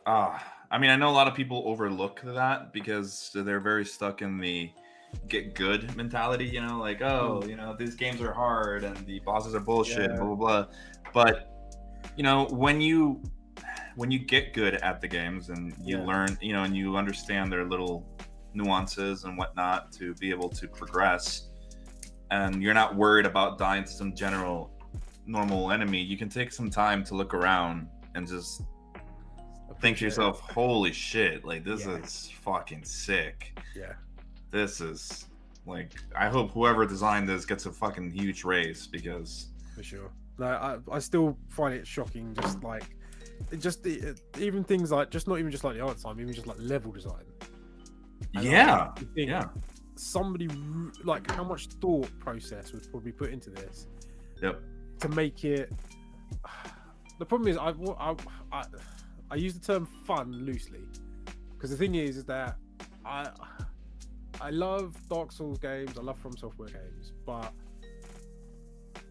I mean, I know a lot of people overlook that because they're very stuck in the get good mentality, you know, like, oh, you know, these games are hard and the bosses are bullshit, blah blah blah. But you know, when you get good at the games and you learn, you know, and you understand their little nuances and whatnot to be able to progress, and you're not worried about dying to some general normal enemy, you can take some time to look around and just think to yourself, holy shit, like this is fucking sick. Yeah. This is like, I hope whoever designed this gets a fucking huge raise, because for sure. No, I still find it shocking, just like even things like not even just like the art design, even just like level design. And somebody like how much thought process was probably put into this. Yep. To make it. The problem is I use the term fun loosely, because the thing is that I love Dark Souls games, I love From Software games, but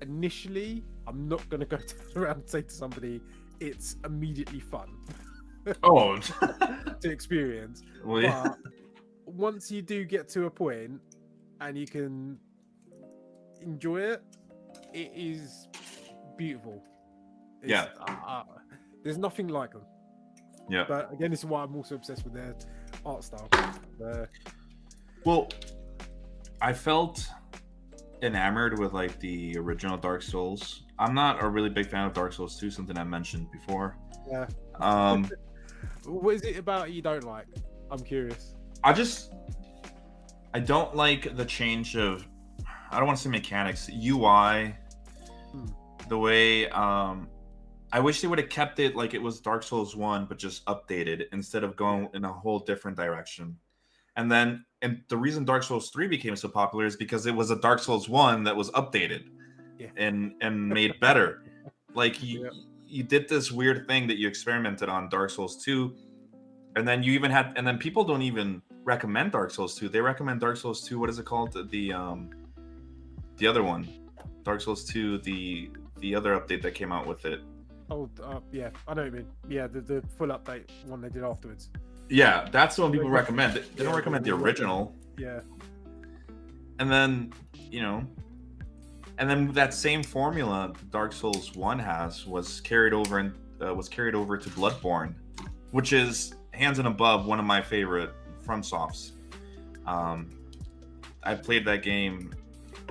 initially I'm not going to go around and say to somebody it's immediately fun to experience. Well, yeah. But once you do get to a point and you can enjoy it, it is beautiful. There's nothing like them. Yeah. But again, this is why I'm also obsessed with their art style. Well, I felt enamored with like the original Dark Souls. I'm not a really big fan of Dark Souls 2, something I mentioned before. Yeah. What is it about you don't like? I'm curious. I don't like the change of, I don't want to say mechanics, UI, the way, I wish they would have kept it like it was Dark Souls 1, but just updated instead of going in a whole different direction. And the reason Dark Souls 3 became so popular is because it was a Dark Souls 1 that was updated and made better. Like you did this weird thing that you experimented on Dark Souls 2, and then you even had, and then people don't even recommend Dark Souls 2. They recommend Dark Souls 2. What is it called? The other one, Dark Souls 2. The other update that came out with it. Oh, yeah, I know what you mean. Yeah, the full update one they did afterwards. Yeah, that's the one people recommend. They don't recommend the original. Yeah. And then, you know, and then that same formula Dark Souls 1 has was carried over to Bloodborne, which is hands and above one of my favorite FromSofts. I played that game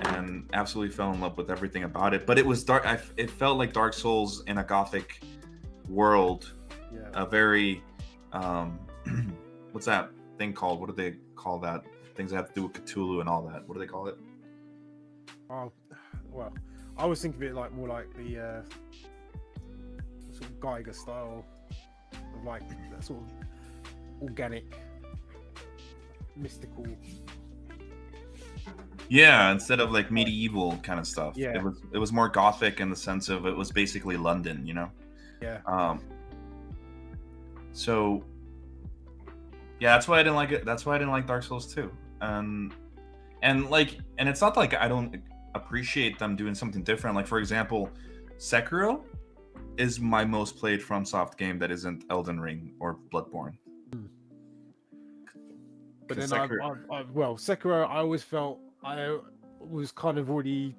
and absolutely fell in love with everything about it. But it was dark. It felt like Dark Souls in a gothic world. Yeah. A very what's that thing called? What do they call that? Things that have to do with Cthulhu and all that. What do they call it? Oh, well, I was thinking of it like more like the sort of Geiger style, of like that sort of organic, mystical. Yeah, instead of like medieval kind of stuff. Yeah. It was more gothic in the sense of it was basically London, you know? Yeah. So yeah, that's why I didn't like it. That's why I didn't like Dark Souls 2. And it's not like I don't appreciate them doing something different. Like, for example, Sekiro is my most played FromSoft game that isn't Elden Ring or Bloodborne. But then Sekiro, I always felt I was kind of already.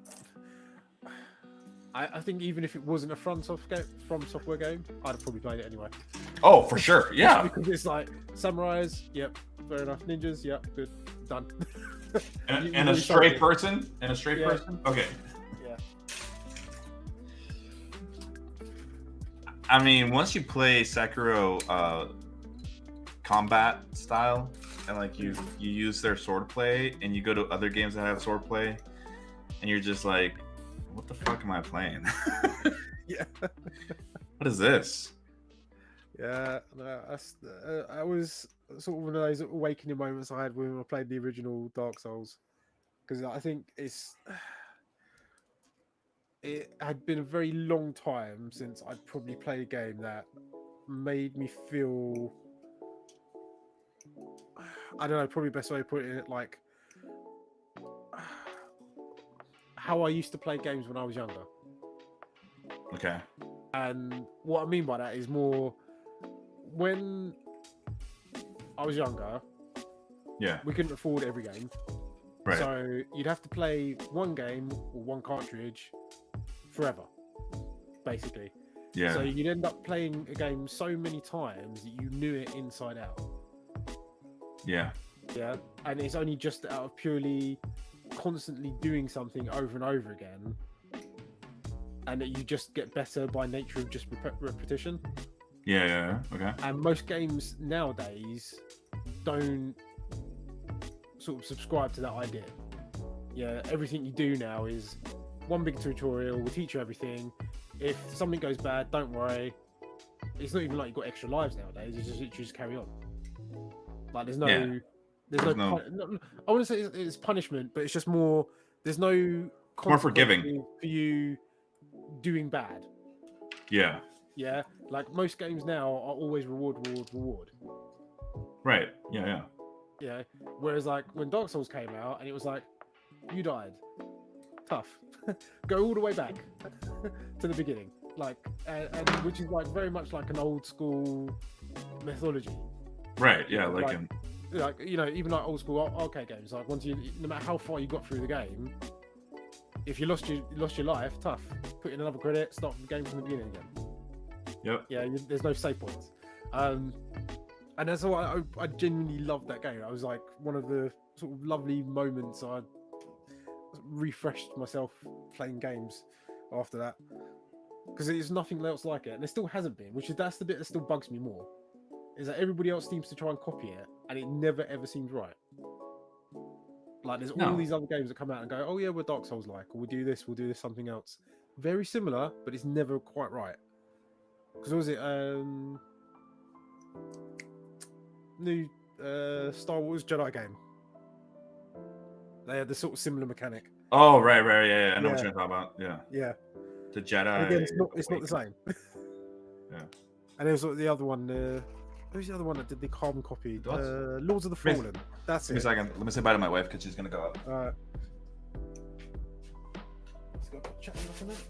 I think even if it wasn't a From Software game, I'd have probably played it anyway. Oh, for sure, yeah. Because it's like samurais, yep, fair enough. Ninjas, yep, good, done. And a stray person, okay. Yeah. I mean, once you play Sekiro combat style, and like you use their swordplay, and you go to other games that have swordplay, and you're just like, what the fuck am I playing? Yeah. What is this? Yeah, no, I was sort of one of those awakening moments I had when I played the original Dark Souls, because I think it had been a very long time since I'd probably played a game that made me feel, I don't know, probably the best way of putting it, like how I used to play games when I was younger. Okay. And what I mean by that is more when I was younger, Yeah. we couldn't afford every game. Right. So you'd have to play one game or one cartridge forever, basically. Yeah. So you'd end up playing a game so many times that you knew it inside out. Yeah. Yeah. And it's only just out of purely constantly doing something over and over again, and that you just get better by nature of just repetition. Yeah. Okay. And most games nowadays don't sort of subscribe to that idea. Yeah, everything you do now is one big tutorial, will teach you everything. If something goes bad, don't worry. It's not even like you've got extra lives nowadays. It's just you just carry on. Like there's no, Yeah. no, I wouldn't say it's punishment, but it's just more. There's no More forgiving for you doing bad. Yeah. Yeah, like most games now are always reward. Right. Yeah. Yeah. Whereas like when Dark Souls came out and it was like, you died. Tough. Go all the way back to the beginning. Like, and which is like very much like an old school methodology. Right. Yeah. Like you know, even like old school arcade games. Like once you, no matter how far you got through the game, if you lost your life, tough. Put in another credit, start the game from the beginning again. Yep. Yeah, there's no save points. And that's why I genuinely loved that game. I was like one of the sort of lovely moments I refreshed myself playing games after that, because there's nothing else like it, and there still hasn't been. That's the bit that still bugs me more, is that everybody else seems to try and copy it, and it never ever seems right. Like there's all these other games that come out and go, oh yeah, we're Dark Souls like, or we'll do this something else, very similar, but it's never quite right. Because what was it? New Star Wars Jedi game. They had the sort of similar mechanic. Oh, right. Yeah. I know what you're talking about. Yeah. Yeah. The Jedi. And again, it's not the same. Yeah. And there was the other one. Who's the other one that did the carbon copy? Lords of the Fallen. That's it. Give me a second. Let me say bye to my wife because she's gonna go up. Alright. Let's go chat for a minute.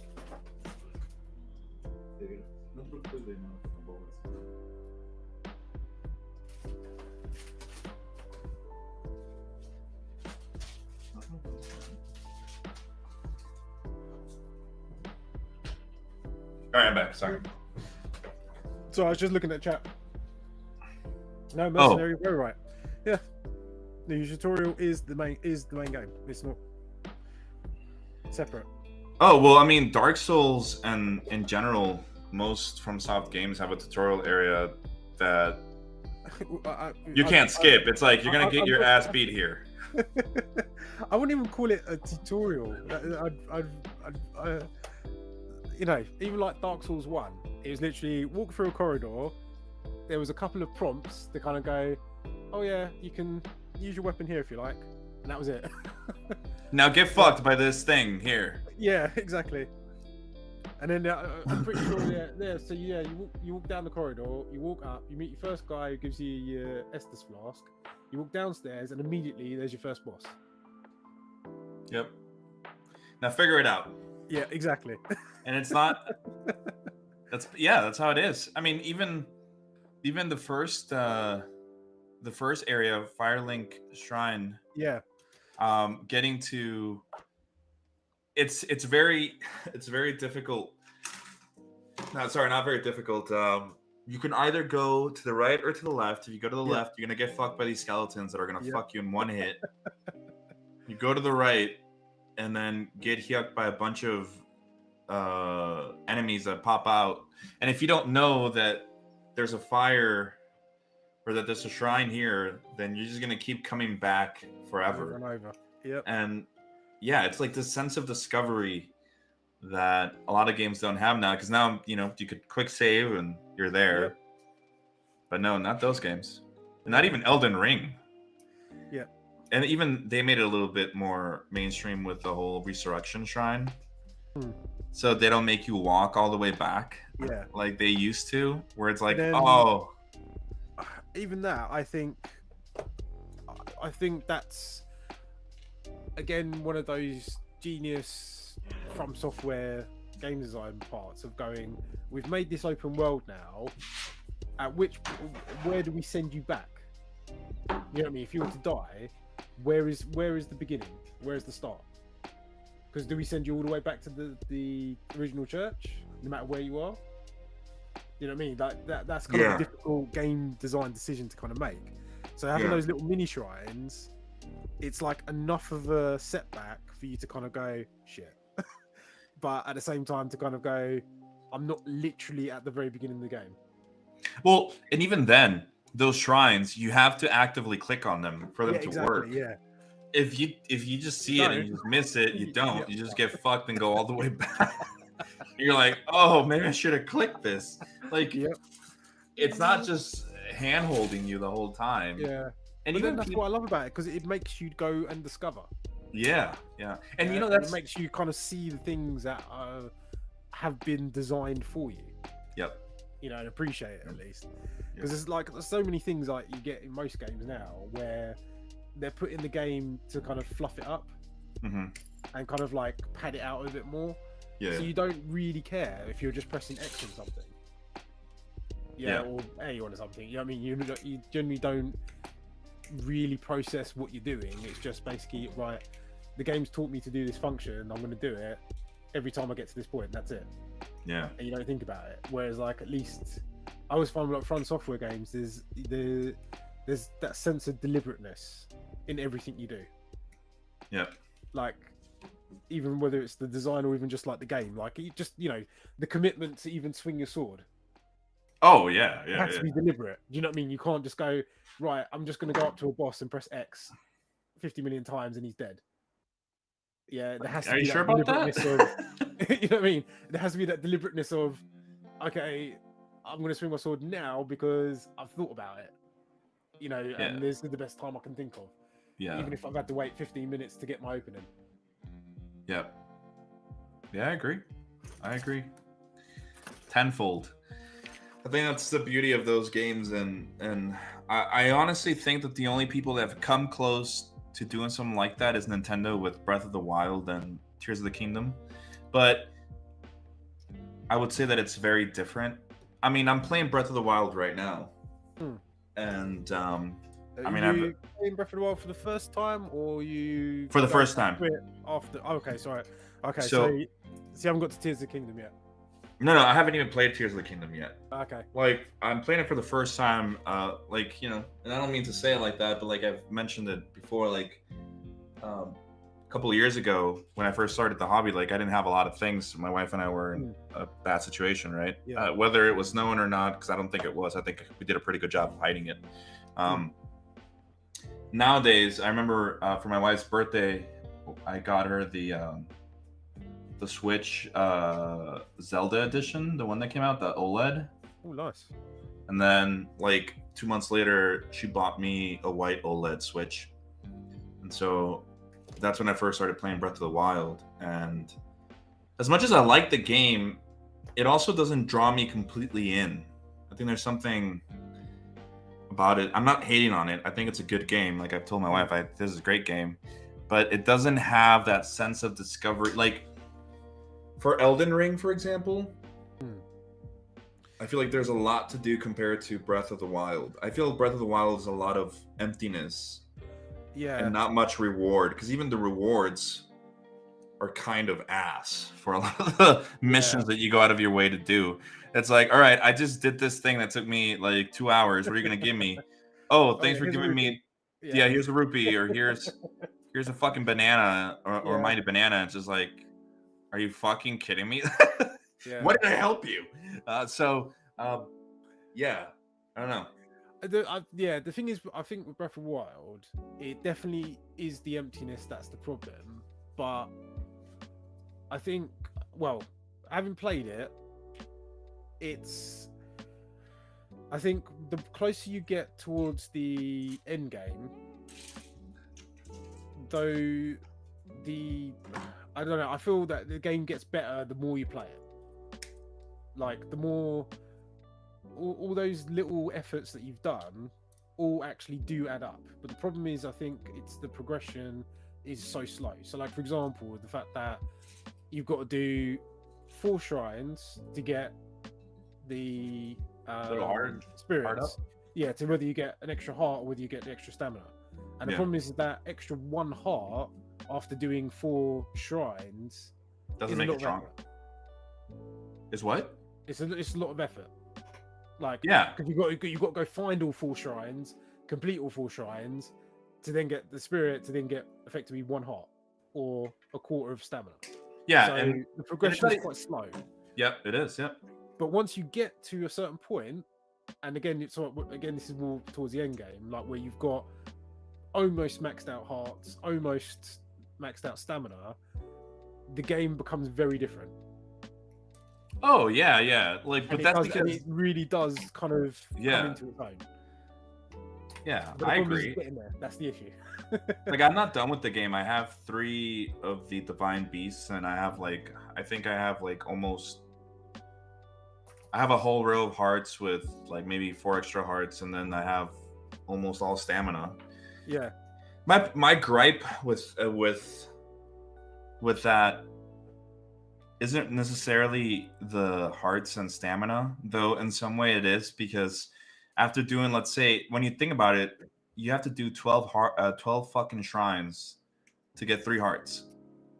Alright, I'm back. Sorry. So I was just looking at chat. No, Mercenary, very right. Yeah. The tutorial is the main game. It's not separate. Oh, well, I mean, Dark Souls and in general, most FromSoft games have a tutorial area that you can't skip. It's like you're gonna get your ass beat here. I wouldn't even call it a tutorial. You know, even like Dark Souls 1, it was literally walk through a corridor. There was a couple of prompts to kind of go, oh yeah, you can use your weapon here if you like, and that was it. Now get fucked by this thing here. Yeah, exactly. And then I'm pretty sure there. So yeah, you walk down the corridor, you walk up, you meet your first guy who gives you your Estus flask. You walk downstairs, and immediately there's your first boss. Yep. Now figure it out. Yeah, exactly. And it's not. That's how it is. I mean, even the first area, Firelink Shrine. Yeah. Getting to. It's very difficult. No, sorry, not very difficult. You can either go to the right or to the left. If you go to the left, you're gonna get fucked by these skeletons that are gonna fuck you in one hit. You go to the right, and then get hit by a bunch of enemies that pop out, and if you don't know that there's a fire or that there's a shrine here, then you're just gonna keep coming back forever. Over and over. Yep. And yeah, it's like this sense of discovery that a lot of games don't have now, because now you could quick save and you're there. Yep. But no, not those games. Not even Elden Ring. Yeah. And even they made it a little bit more mainstream with the whole resurrection shrine. So they don't make you walk all the way back. Yeah. Like they used to, where it's like, Then- oh. Even that, I think that's again one of those genius From Software game design parts of going, we've made this open world now. Where do we send you back? You know what I mean? If you were to die, where is the beginning? Where is the start? Because do we send you all the way back to the original church, no matter where you are? You know what I mean? Like that's kind of a difficult game design decision to kind of make. So having those little mini shrines, it's like enough of a setback for you to kind of go, shit. But at the same time to kind of go, I'm not literally at the very beginning of the game. Well, and even then, those shrines, you have to actively click on them for them to work. Yeah. If you just see it and you just miss it, you don't. You just get fucked and go all the way back. You're like, oh, maybe I should have clicked this. Like, it's not just hand holding you the whole time. Yeah. And but even that's what I love about it, because it makes you go and discover. Yeah. And it makes you kind of see the things that have been designed for you. Yep. And appreciate it at least. Because there's so many things like you get in most games now where they're put in the game to kind of fluff it up and kind of like pad it out a bit more. Yeah. So you don't really care if you're just pressing X on something. Or A on something. You know what I mean? You generally don't really process what you're doing. It's just basically, right, the game's taught me to do this function, I'm going to do it every time I get to this point, that's it. Yeah. And you don't think about it. Whereas like, at least I always find like From Software games, there's that sense of deliberateness in everything you do. Yeah. Like, even whether it's the design or even just like the game, like you just, the commitment to even swing your sword. Oh yeah. It has to be deliberate. Do you know what I mean? You can't just go, right, I'm just going to go up to a boss and press X 50 million times and he's dead. Yeah, there has to Are be you that sure about deliberateness that? of, you know what I mean? There has to be that deliberateness of, okay, I'm going to swing my sword now because I've thought about it. And this is the best time I can think of. Yeah. Even if I've had to wait 15 minutes to get my opening. Yep. Yeah, I agree. Tenfold. I think that's the beauty of those games, and I honestly think that the only people that have come close to doing something like that is Nintendo with Breath of the Wild and Tears of the Kingdom. But I would say that it's very different. I mean, I'm playing Breath of the Wild right now. And Are you playing Breath of the Wild for the first time, or you for the first time? After okay, sorry. Okay, so see, I haven't got to Tears of the Kingdom yet. No, I haven't even played Tears of the Kingdom yet. Okay. Like, I'm playing it for the first time, and I don't mean to say it like that, but like I've mentioned it before, like a couple of years ago when I first started the hobby, like I didn't have a lot of things. My wife and I were in a bad situation, right? Yeah. Whether it was known or not, because I don't think it was. I think we did a pretty good job of hiding it. Nowadays, I remember for my wife's birthday, I got her the Switch Zelda edition, the one that came out, the OLED. Oh, nice. And then like 2 months later, she bought me a white OLED Switch. And so that's when I first started playing Breath of the Wild. And as much as I like the game, it also doesn't draw me completely in. I think there's something about it. I'm not hating on it. I think it's a good game. Like I've told my wife, this is a great game. But it doesn't have that sense of discovery. Like, for Elden Ring, for example, I feel like there's a lot to do compared to Breath of the Wild. I feel Breath of the Wild is a lot of emptiness, and not much reward. Because even the rewards are kind of ass for a lot of the missions that you go out of your way to do. It's like, all right, I just did this thing that took me like 2 hours. What are you gonna give me? Oh, thanks for giving me. Yeah, here's a rupee, or here's a fucking banana, or mighty banana. It's just like, Are you fucking kidding me? Yeah. What did I help you? Yeah, I don't know. The thing is, I think with Breath of the Wild, it definitely is the emptiness that's the problem. But I think, well, having played it, I think the closer you get towards the end game, though, I don't know, I feel that the game gets better the more you play it. Like, the more all those little efforts that you've done all actually do add up. But the problem is, I think it's the progression is so slow. So, like, for example, the fact that you've got to do 4 shrines to get the Little hard spirits. up. Yeah, to whether you get an extra heart or whether you get the extra stamina. And the problem is that extra 1 heart after doing 4 shrines Doesn't is make a it lot of stronger. effort. Is what? It's a lot of effort. Like, Yeah. because you've got to go find all 4 shrines, complete all 4 shrines, to then get the spirit, to then get effectively 1 heart or a quarter of stamina. Yeah, so and the progression is quite slow. Yep, it is. Yep. But once you get to a certain point, and again, this is more towards the end game, like where you've got almost maxed out hearts, almost maxed out stamina, the game becomes very different. Oh yeah. Like, but that's because it really does kind of come into its own. Yeah, But I the problem is agree. getting there. That's the issue. Like, I'm not done with the game. I have 3 of the divine beasts, and I have I have a whole row of hearts with like maybe 4 extra hearts, and then I have almost all stamina. Yeah. My gripe with that isn't necessarily the hearts and stamina, though in some way it is, because after doing, let's say, when you think about it, you have to do 12 fucking shrines to get 3 hearts.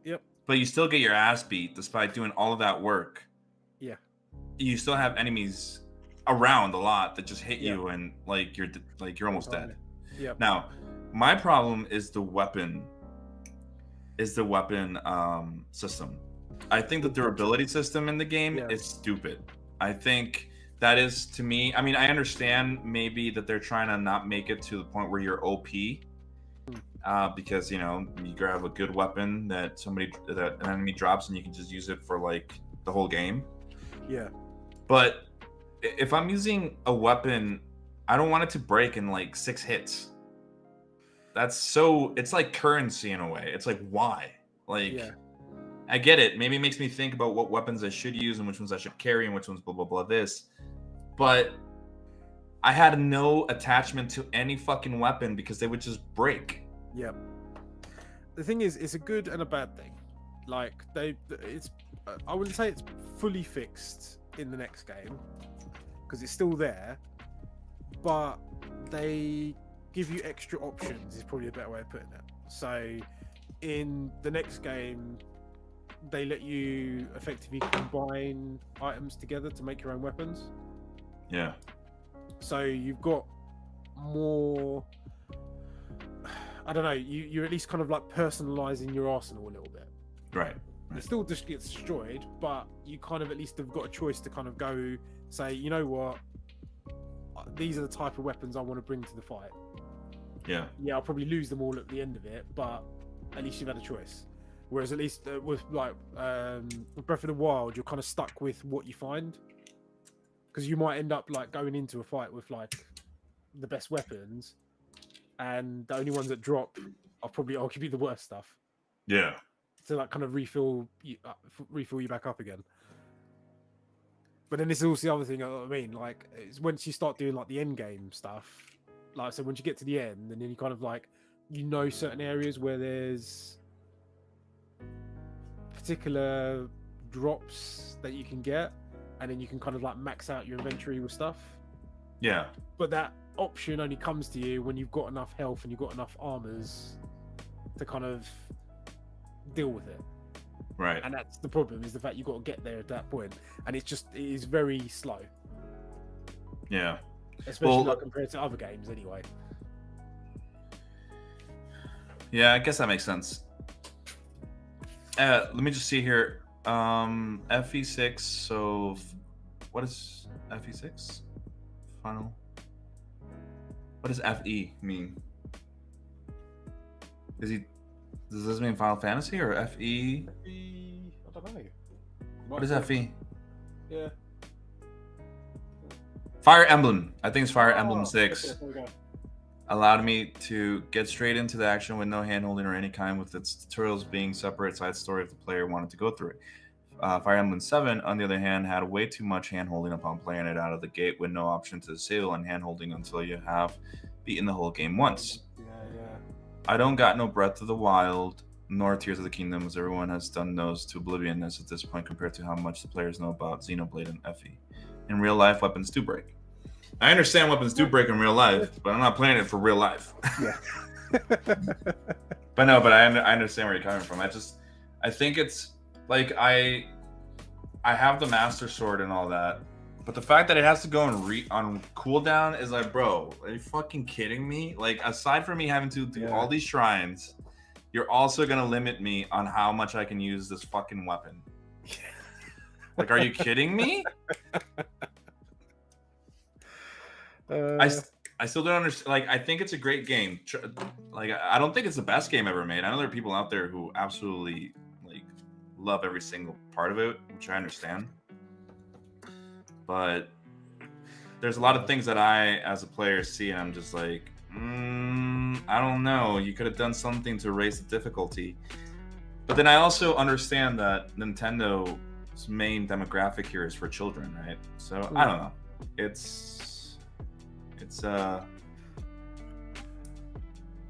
Yep. But you still get your ass beat despite doing all of that work. Yeah. You still have enemies around a lot that just hit you, and you're almost dead. Yeah. Now, my problem is the weapon system. I think the durability system in the game is stupid. I think that is, to me, I mean, I understand maybe that they're trying to not make it to the point where you're OP, because, you know, you grab a good weapon that an enemy drops and you can just use it for like the whole game. Yeah. But if I'm using a weapon, I don't want it to break in like 6 hits. It's like currency in a way. It's like, why? Like, I get it. Maybe it makes me think about what weapons I should use and which ones I should carry and which ones blah, blah, blah, this. But I had no attachment to any fucking weapon because they would just break. Yeah. The thing is, it's a good and a bad thing. Like, I wouldn't say it's fully fixed in the next game because it's still there, but they give you extra options is probably a better way of putting it. So in the next game, they let you effectively combine items together to make your own weapons. Yeah. So you've got more, I don't know, you're at least kind of like personalizing your arsenal a little bit. Right. It still just gets destroyed, but you kind of at least have got a choice to kind of go say, you know what, these are the type of weapons I want to bring to the fight. Yeah. Yeah, I'll probably lose them all at the end of it, but at least you've had a choice. Whereas at least with like Breath of the Wild, you're kind of stuck with what you find, because you might end up like going into a fight with like the best weapons, and the only ones that drop are probably arguably the worst stuff. Yeah. To like kind of refill you back up again. But then this is also the other thing. I mean, like, it's once you start doing like the end game stuff, like, so once you get to the end, and then you kind of like, you know, certain areas where there's particular drops that you can get, and then you can kind of like max out your inventory with stuff. Yeah. But that option only comes to you when you've got enough health and you've got enough armors to kind of deal with it. Right. And that's the problem, is the fact you've got to get there at that point, and it is very slow. Yeah. Especially like compared to other games anyway. Yeah, I guess that makes sense. Let me just see here. FE6. So, what is FE6? Final. What does FE mean? Does this mean Final Fantasy or FE? I don't know. What is FE? Yeah. Fire Emblem. I think it's Fire Emblem 6. Okay, there we go. Allowed me to get straight into the action with no handholding or any kind, with its tutorials being separate side story if the player wanted to go through it. Fire Emblem 7, on the other hand, had way too much handholding upon playing it out of the gate with no option to disable and handholding until you have beaten the whole game once. Yeah. I don't got no Breath of the Wild nor Tears of the Kingdom, as everyone has done those to oblivionness at this point compared to how much the players know about Xenoblade and FE. In real life, weapons do break. I understand weapons do break in real life, but I'm not playing it for real life. Yeah. But I understand where you're coming from. I think it's like I have the Master Sword and all that, but the fact that it has to go on cooldown is like, bro, are you fucking kidding me? Like, aside from me having to do all these shrines, you're also gonna limit me on how much I can use this fucking weapon. Like, are you kidding me? I still don't understand. Like, I think it's a great game. Like, I don't think it's the best game ever made. I know there are people out there who absolutely like love every single part of it, which I understand. But there's a lot of things that I, as a player, see, and I'm just like, I don't know. You could have done something to raise the difficulty. But then I also understand that Nintendo's main demographic here is for children, right? So I don't know.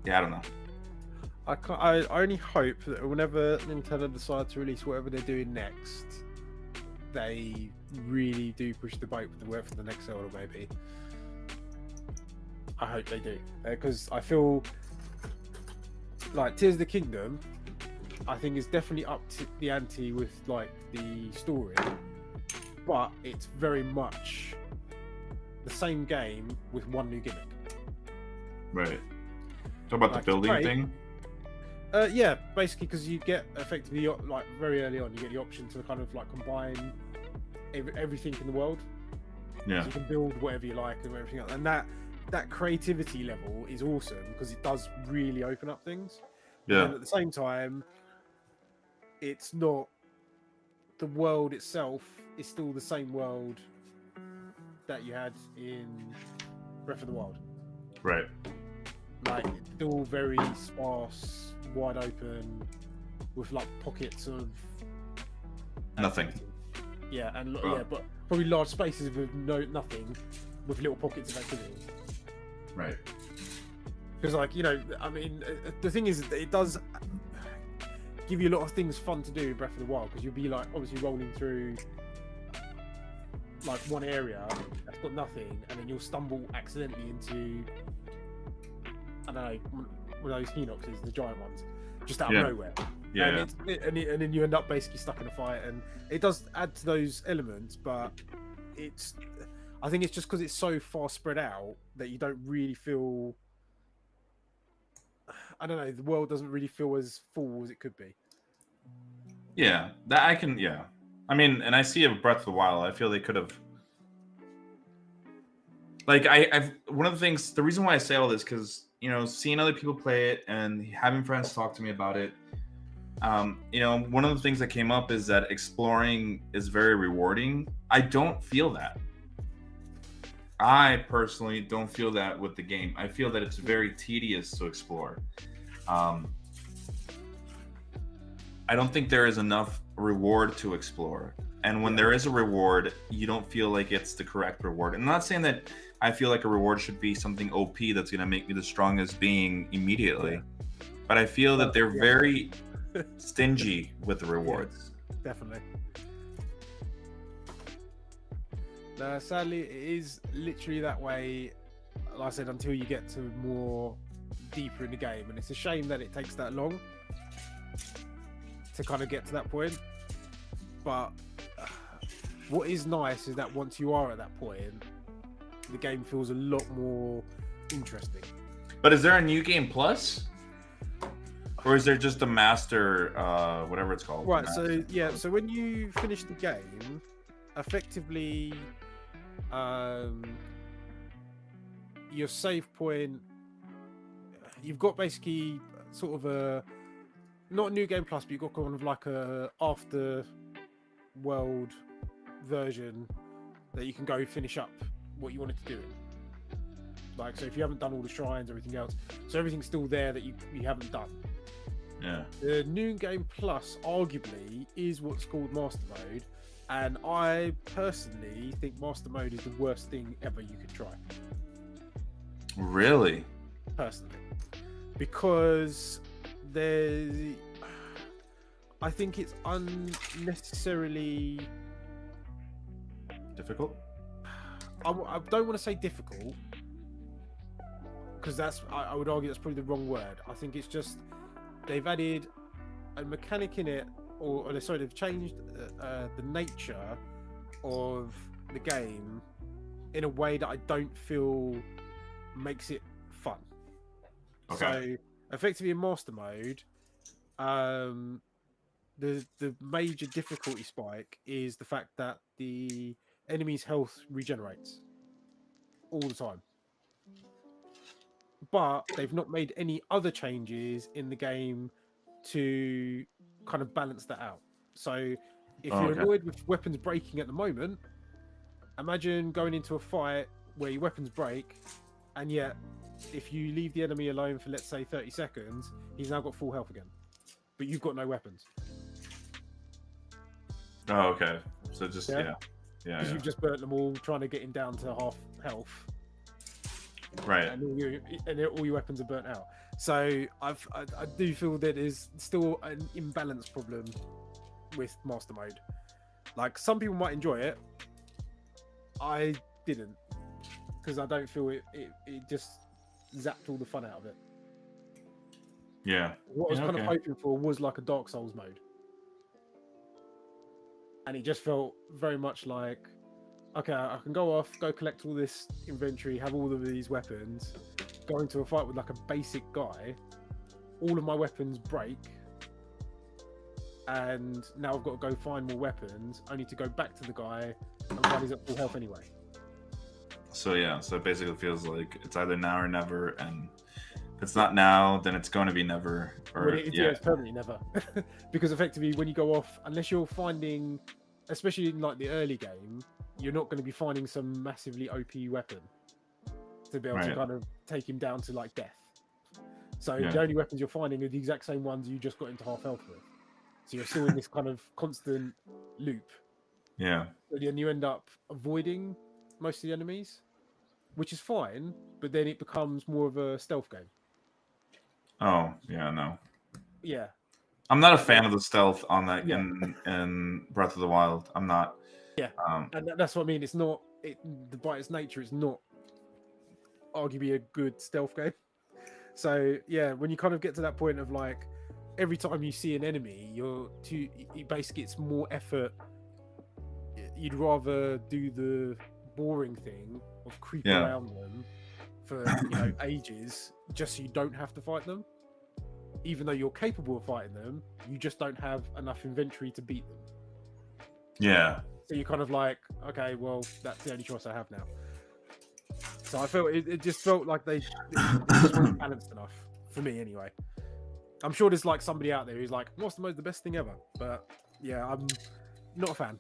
Yeah, I don't know. I only hope that whenever Nintendo decide to release whatever they're doing next, they really do push the boat with the work for the next Zelda, maybe. I hope they do, because I feel like Tears of the Kingdom, I think is definitely up to the ante with like the story, but it's very much the same game with one new gimmick. Right. Talk about Like, the building great. thing. Yeah, basically because you get effectively like very early on, you get the option to kind of like combine everything in the world. Yeah. So you can build whatever you like and everything else, and that creativity level is awesome because it does really open up things. Yeah. And at the same time, it's not, the world itself is still the same world that you had in Breath of the Wild. Right. Like, it's still very sparse, wide open, with like pockets of Nothing. Yeah, and Oh. yeah, but probably large spaces with nothing, with little pockets of activity. Right. Because, like, you know, I mean, the thing is, it does give you a lot of things fun to do in Breath of the Wild, because you'll be like obviously rolling through like one area that's got nothing, and then you'll stumble accidentally into, I don't know, one of those Hinoxes, the giant ones, just out of nowhere. Yeah. And then you end up basically stuck in a fight, and it does add to those elements, but I think it's just because it's so far spread out that you don't really feel, I don't know, the world doesn't really feel as full as it could be. Yeah. That I can. Yeah. I mean, and I see a Breath of the Wild. I feel they could have. Like, I've one of the things. The reason why I say all this, because, you know, seeing other people play it and having friends talk to me about it. You know, one of the things that came up is that exploring is very rewarding. I don't feel that. I personally don't feel that with the game. I feel that it's very tedious to explore. I don't think there is enough reward to explore. And when there is a reward, you don't feel like it's the correct reward. I'm not saying that I feel like a reward should be something OP that's going to make me the strongest being immediately. But I feel that they're very stingy with the rewards. Definitely. No, sadly, it is literally that way, like I said, until you get to more deeper in the game. And it's a shame that it takes that long to kind of get to that point. But what is nice is that once you are at that point, the game feels a lot more interesting. But is there a new game plus? Or is there just a master, whatever it's called? Right. master So yeah. mode? So when you finish the game, effectively, your save point. You've got basically sort of a not New Game Plus, but you've got kind of like a after world version that you can go finish up what you wanted to do. Like, so if you haven't done all the shrines, everything else, so everything's still there that you haven't done. Yeah. The New Game Plus arguably is what's called Master Mode, and I personally think Master Mode is the worst thing ever you could try. Really? Personally, because I think it's unnecessarily Difficult? I don't want to say difficult, because I would argue that's probably the wrong word. I think it's just they've added a mechanic in it, or sorry, they've changed the nature of the game in a way that I don't feel makes it fun. Okay. So effectively in Master Mode, the major difficulty spike is the fact that the enemy's health regenerates all the time. But they've not made any other changes in the game to kind of balance that out. So if you're annoyed with weapons breaking at the moment, imagine going into a fight where your weapons break, and yet if you leave the enemy alone for, let's say, 30 seconds, he's now got full health again, but you've got no weapons. Oh, okay. So just yeah. Because you've just burnt them all trying to get him down to half health. Right. And all your weapons are burnt out. So I do feel that there's still an imbalance problem with Master Mode. Like, some people might enjoy it. I didn't, because I don't feel it just zapped all the fun out of it. Yeah. What I was kind of hoping for was like a Dark Souls mode. And it just felt very much like, okay, I can go off, go collect all this inventory, have all of these weapons, go into a fight with like a basic guy, all of my weapons break, and now I've got to go find more weapons, only to go back to the guy and find he's at full health anyway. So yeah, so it basically feels like it's either now or never, and if it's not now, then it's going to be never. Or It's permanently never. Because effectively, when you go off, unless you're finding, especially in like the early game, you're not going to be finding some massively OP weapon to be able to kind of take him down to like death. So the only weapons you're finding are the exact same ones you just got into half health with. So you're still in this kind of constant loop. Yeah. And then you end up avoiding most of the enemies, which is fine, but then it becomes more of a stealth game. Oh, yeah, no. Yeah. I'm not a fan of the stealth on that in Breath of the Wild. I'm not. Yeah. And that's what I mean. It's not, by its nature, it's not arguably a good stealth game. So, yeah, when you kind of get to that point of like, every time you see an enemy, basically it's more effort. You'd rather do the boring thing of creep around them for ages, just so you don't have to fight them. Even though you're capable of fighting them, you just don't have enough inventory to beat them. Yeah. So you're kind of like, okay, well, that's the only choice I have now. So I felt it just felt like they just weren't balanced enough for me, anyway. I'm sure there's like somebody out there who's like, Master Mode's the best thing ever, but yeah, I'm not a fan.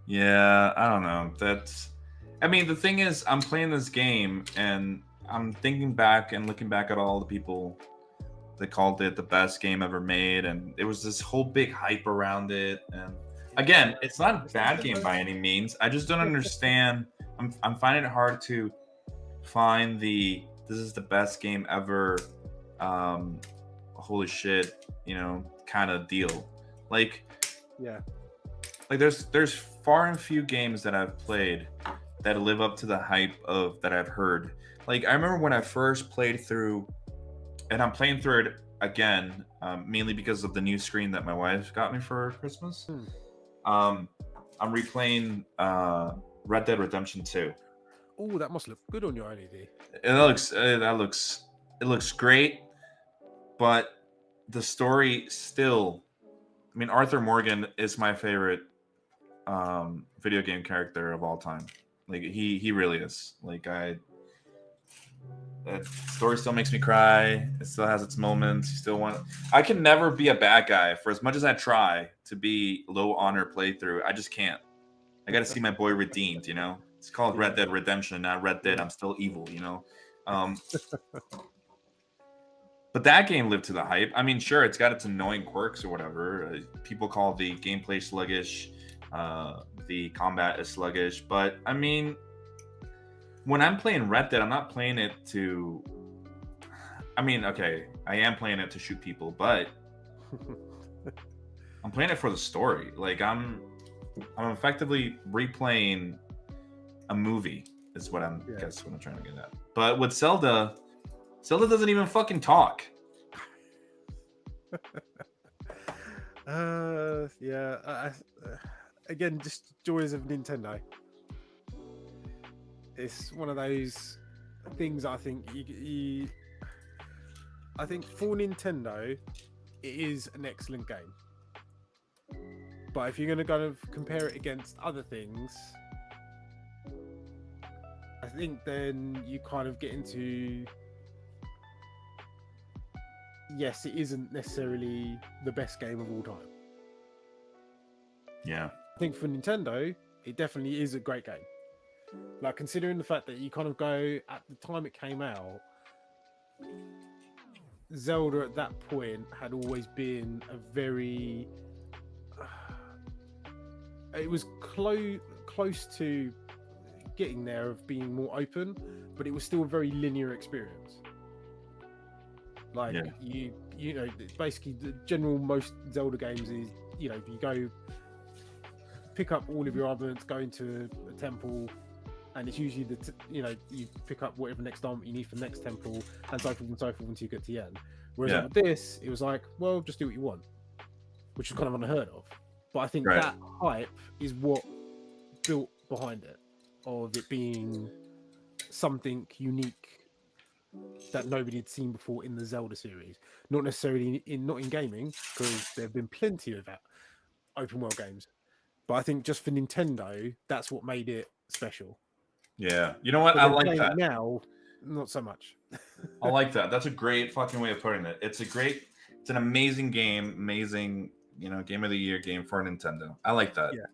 Yeah, I don't know. I mean, the thing is, I'm playing this game and I'm thinking back and looking back at all the people that called it the best game ever made, and there was this whole big hype around it. And again, it's not a bad game by any means. I just don't understand. I'm finding it hard to find this is the best game ever. Holy shit, kind of deal. Like, yeah. Like there's far and few games that I've played that live up to the hype of that I've heard. Like, I remember when I first played through, and I'm playing through it again, mainly because of the new screen that my wife got me for Christmas. I'm replaying Red Dead Redemption 2. Oh, that must look good on your LED. It looks great, but the story still. I mean, Arthur Morgan is my favorite video game character of all time. Like he really is. Like that story still makes me cry. It still has its moments. You still want. I can never be a bad guy for as much as I try to be low honor playthrough. I just can't. I got to see my boy redeemed. You know, it's called Red Dead Redemption, not Red Dead. I'm still evil. You know. But that game lived to the hype. I mean, sure, it's got its annoying quirks or whatever. People call the gameplay sluggish, the combat is sluggish. But I mean, when I'm playing Red Dead, I'm not playing it to. I mean, okay, I am playing it to shoot people, but I'm playing it for the story. Like I'm effectively replaying a movie. Is what I'm guess what I'm trying to get at. But with Zelda doesn't even fucking talk. Again, just joys of Nintendo. It's one of those things I think I think for Nintendo, it is an excellent game. But if you're going to kind of compare it against other things, I think then you kind of get into, yes, it isn't necessarily the best game of all time. Yeah. I think for Nintendo, it definitely is a great game. Like, considering the fact that you kind of go, at the time it came out, Zelda at that point had always been a very... it was close to getting there of being more open, but it was still a very linear experience. Like you know, basically the general most Zelda games is, you know, you go pick up all of your armaments, go into a temple, and it's usually you know, you pick up whatever next armament you need for the next temple, and so forth until you get to the end. Whereas with this, it was like, well, just do what you want, which is kind of unheard of. But I think that hype is what built behind it, of it being something unique that nobody had seen before in the Zelda series. Not necessarily not in gaming, because there have been plenty of that open world games. But I think just for Nintendo, that's what made it special. Yeah. You know what? But I like that. Now, not so much. I like that. That's a great fucking way of putting it. It's an amazing game, amazing, you know, game of the year game for Nintendo. I like that. Yeah.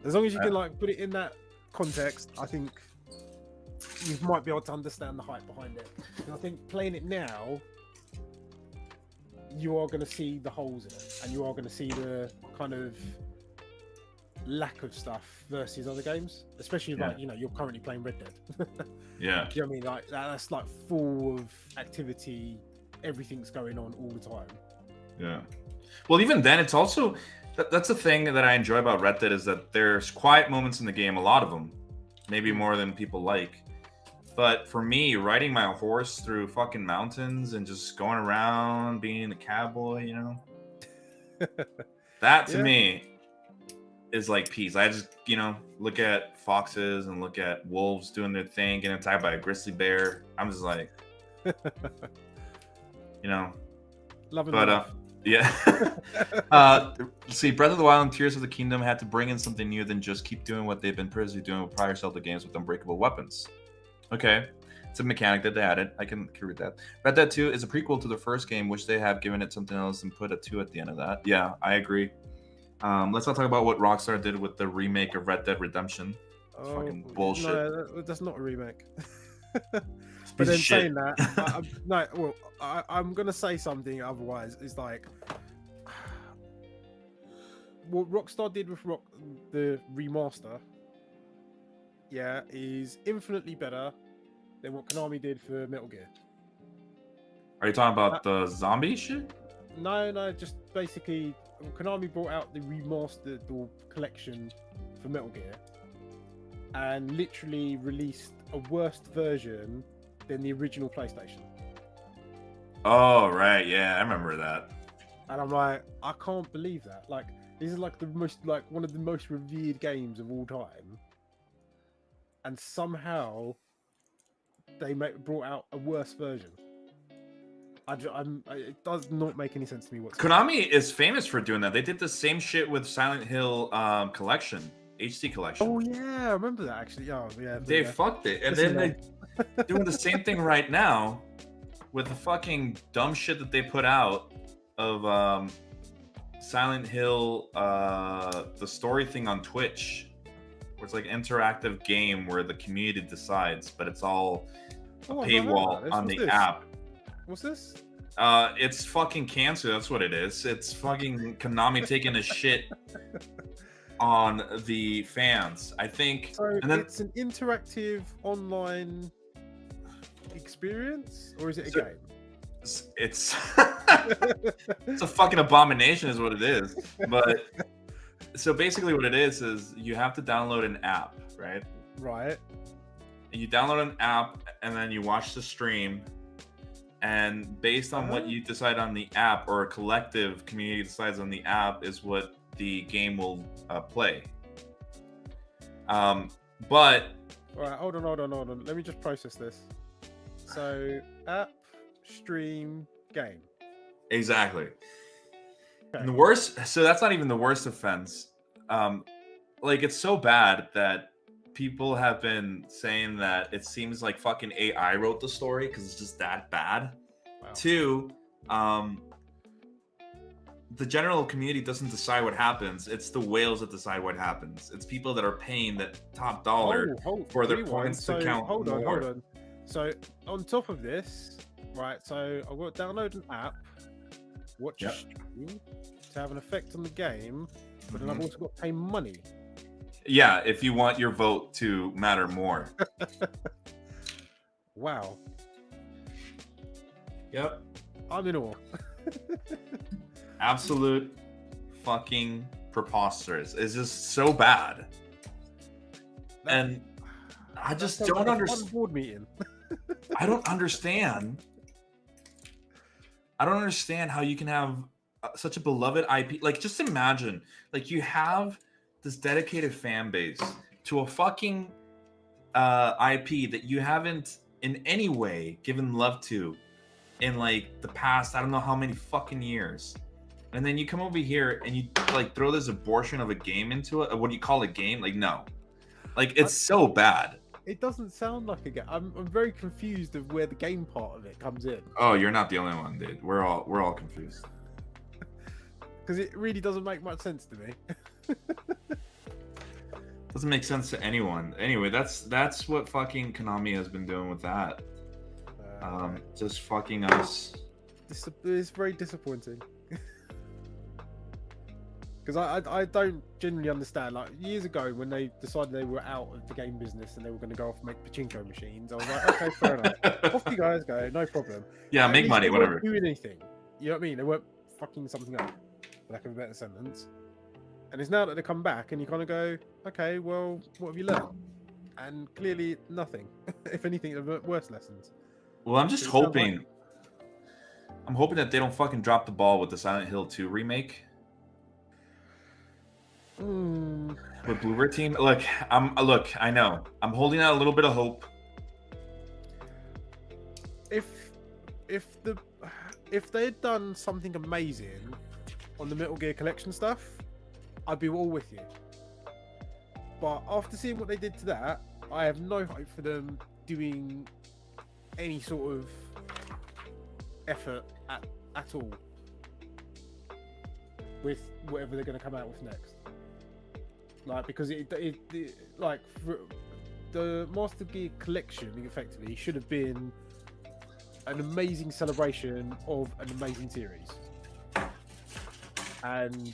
As long as you can like put it in that context, I think you might be able to understand the hype behind it. And I think playing it now, you are going to see the holes in it, and you are going to see the kind of lack of stuff versus other games, especially like, you know, you're currently playing Red Dead. Yeah. Do you know what I mean? Like that's like full of activity, everything's going on all the time. Yeah. Well, even then, it's also that's the thing that I enjoy about Red Dead, is that there's quiet moments in the game, a lot of them, maybe more than people like. But for me, riding my horse through fucking mountains and just going around being a cowboy, you know, that to me is like peace. I just, you know, look at foxes and look at wolves doing their thing, getting attacked by a grizzly bear. I'm just like, you know, loving life. Yeah. See, Breath of the Wild and Tears of the Kingdom had to bring in something new than just keep doing what they've been busy doing with prior Zelda games with unbreakable weapons. Okay, it's a mechanic that they added. I can agree with that. Red Dead 2 is a prequel to the first game, which they have given it something else and put a 2 at the end of that. Yeah, I agree. Let's not talk about what Rockstar did with the remake of Red Dead Redemption. It's fucking bullshit. No, that's not a remake. But then saying that, I'm gonna say something otherwise. It's like what Rockstar did with the remaster, is infinitely better than what Konami did for Metal Gear. Are you talking about the zombie shit? No, just basically Konami brought out the remastered collection for Metal Gear and literally released a worse version than the original PlayStation. Oh, right. Yeah, I remember that. And I'm like, I can't believe that. Like, this is like one of the most revered games of all time. and somehow they brought out a worse version. It does not make any sense to me whatsoever. Konami is famous for doing that. They did the same shit with Silent Hill collection, HD collection. Oh yeah, I remember that actually. Oh yeah, They fucked it, and then they doing the same thing right now with the fucking dumb shit that they put out of Silent Hill, the story thing on Twitch, where it's like an interactive game where the community decides, but it's all a paywall on the app. What's this? It's fucking cancer. That's what it is. It's fucking Konami taking a shit on the fans, I think. So and then, it's an interactive online experience, or is it a game? it's it's a fucking abomination, is what it is. But so basically, what it is you have to download an app, right? Right. And you download an app, and then you watch the stream. And based on what you decide on the app, or a collective community decides on the app, is what the game will play. But all right, hold on. Let me just process this. So, app, stream, game. exactly. Okay. And the worst. So that's not even the worst offense. Like, it's so bad that people have been saying that it seems like fucking AI wrote the story because it's just that bad. Wow. 2, the general community doesn't decide what happens. It's the whales that decide what happens. It's people that are paying that top dollar for their points to count Hold more. on. So on top of this, right? So I've got to download an app, watch a stream to have an effect on the game, but then I've also got to pay money. Yeah, if you want your vote to matter more. Wow. Yep. I'm in awe. Absolute fucking preposterous. It's just so bad. And I just don't understand. Board meeting. I don't understand. I don't understand how you can have such a beloved IP. Like, just imagine, like, you have this dedicated fan base to a fucking IP that you haven't in any way given love to in like the past, I don't know how many fucking years. And then you come over here and you like throw this abortion of a game into it. What do you call a game? Like, no. Like, it's so bad. It doesn't sound like a game. I'm very confused of where the game part of it comes in. Oh, you're not the only one, dude. We're all confused. Because it really doesn't make much sense to me. Doesn't make sense to anyone. Anyway, that's what fucking Konami has been doing with that. Just fucking us. It's very disappointing. Because I don't genuinely understand. Like, years ago, when they decided they were out of the game business and they were going to go off and make pachinko machines, I was like, okay, fair enough. Off you guys go, no problem. Yeah, make money, they whatever. weren't doing anything. You know what I mean? They weren't fucking something up, for lack of a better sentence. And it's now that they come back and you kind of go, okay, well, what have you learned? And clearly nothing. If anything, they've worse lessons. Well, I'm just hoping. I'm hoping that they don't fucking drop the ball with the Silent Hill 2 remake. With Bluebird Team. Look, I know. I'm holding out a little bit of hope. If they had done something amazing on the Metal Gear Collection stuff, I'd be all with you. But after seeing what they did to that, I have no hope for them doing any sort of effort at all with whatever they're going to come out with next. Like, because it like the Master Gear Collection effectively should have been an amazing celebration of an amazing series, and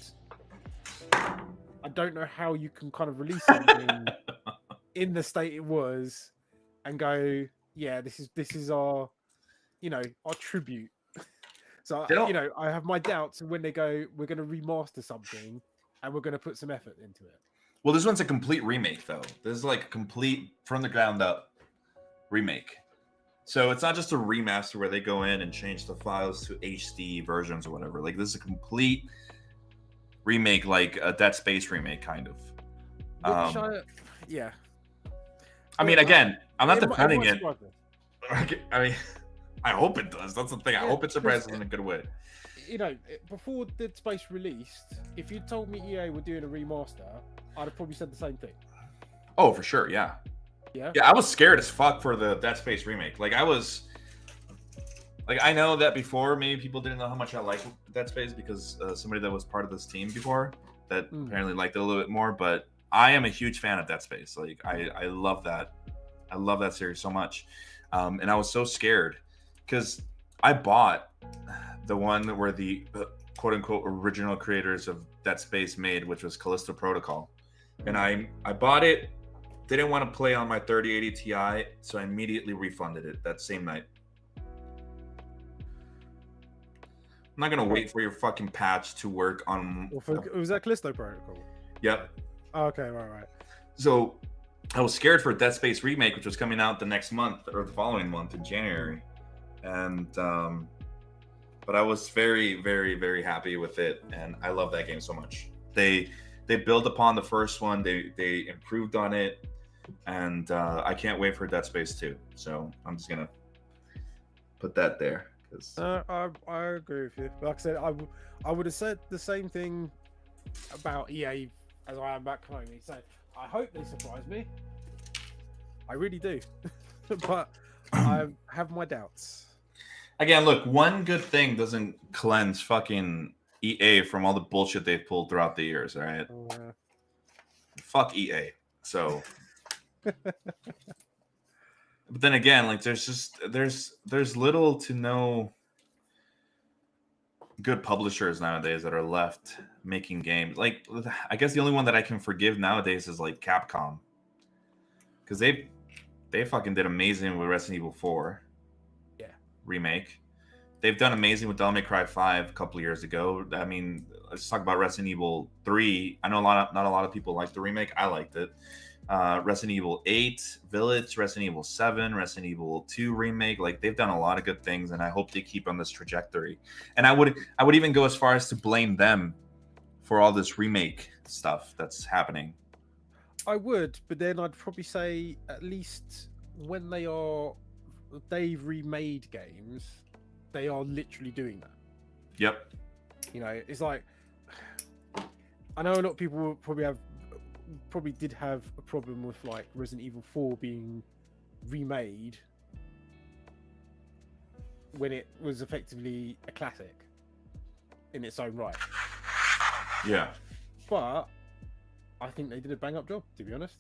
I don't know how you can kind of release something in the state it was and go, yeah, this is our, our tribute. So, I have my doubts when they go, we're going to remaster something and we're going to put some effort into it. Well, this one's a complete remake, though. This is like a complete from the ground up remake. So it's not just a remaster where they go in and change the files to HD versions or whatever. Like, this is a complete remake, like a Dead Space remake, kind of. Yeah. I mean, again, I'm not It defending might it. surprise me. I mean, I hope it does. That's the thing. I Yeah, hope it surprises because- in a good way. You know, before Dead Space released, if you told me EA were doing a remaster, I'd have probably said the same thing. Oh, for sure, yeah. Yeah. Yeah, I was scared as fuck for the Dead Space remake. Like, I know that before, maybe people didn't know how much I liked Dead Space because somebody that was part of this team before that apparently liked it a little bit more. But I am a huge fan of Dead Space. Like, I love that. I love that series so much. And I was so scared because I bought the one where the quote unquote original creators of Dead Space made, which was Callisto Protocol. And I bought it, didn't want to play on my 3080 Ti, so I immediately refunded it that same night. I'm not gonna wait for your fucking patch to work on. Was that Callisto Protocol? Yep. Oh, okay, right. So I was scared for Dead Space remake, which was coming out the next month or the following month in January, and but I was very, very, very happy with it, and I love that game so much. They built upon the first one. They improved on it, and I can't wait for Dead Space 2. So I'm just gonna put that there. I agree with you. Like I said, I would have said the same thing about EA as I am back home. So I hope they surprise me. I really do, but I have my doubts. Again, look, one good thing doesn't cleanse fucking EA from all the bullshit they've pulled throughout the years, all right? Fuck EA. So but then again, like there's little to no good publishers nowadays that are left making games. Like, I guess the only one that I can forgive nowadays is like Capcom. Because they fucking did amazing with Resident Evil 4. Remake. They've done amazing with Devil May Cry 5 a couple of years ago. I mean, let's talk about Resident Evil 3. I know not a lot of people like the remake. I liked it. Resident Evil 8 Village, Resident Evil 7, Resident Evil 2 remake. Like, they've done a lot of good things, and I hope they keep on this trajectory. And I would even go as far as to blame them for all this remake stuff that's happening. I would, but then I'd probably say at least when they've remade games, they are literally doing that. Yep. You know, it's like, I know a lot of people probably did have a problem with like Resident Evil 4 being remade when it was effectively a classic in its own right. Yeah. But I think they did a bang up job, to be honest.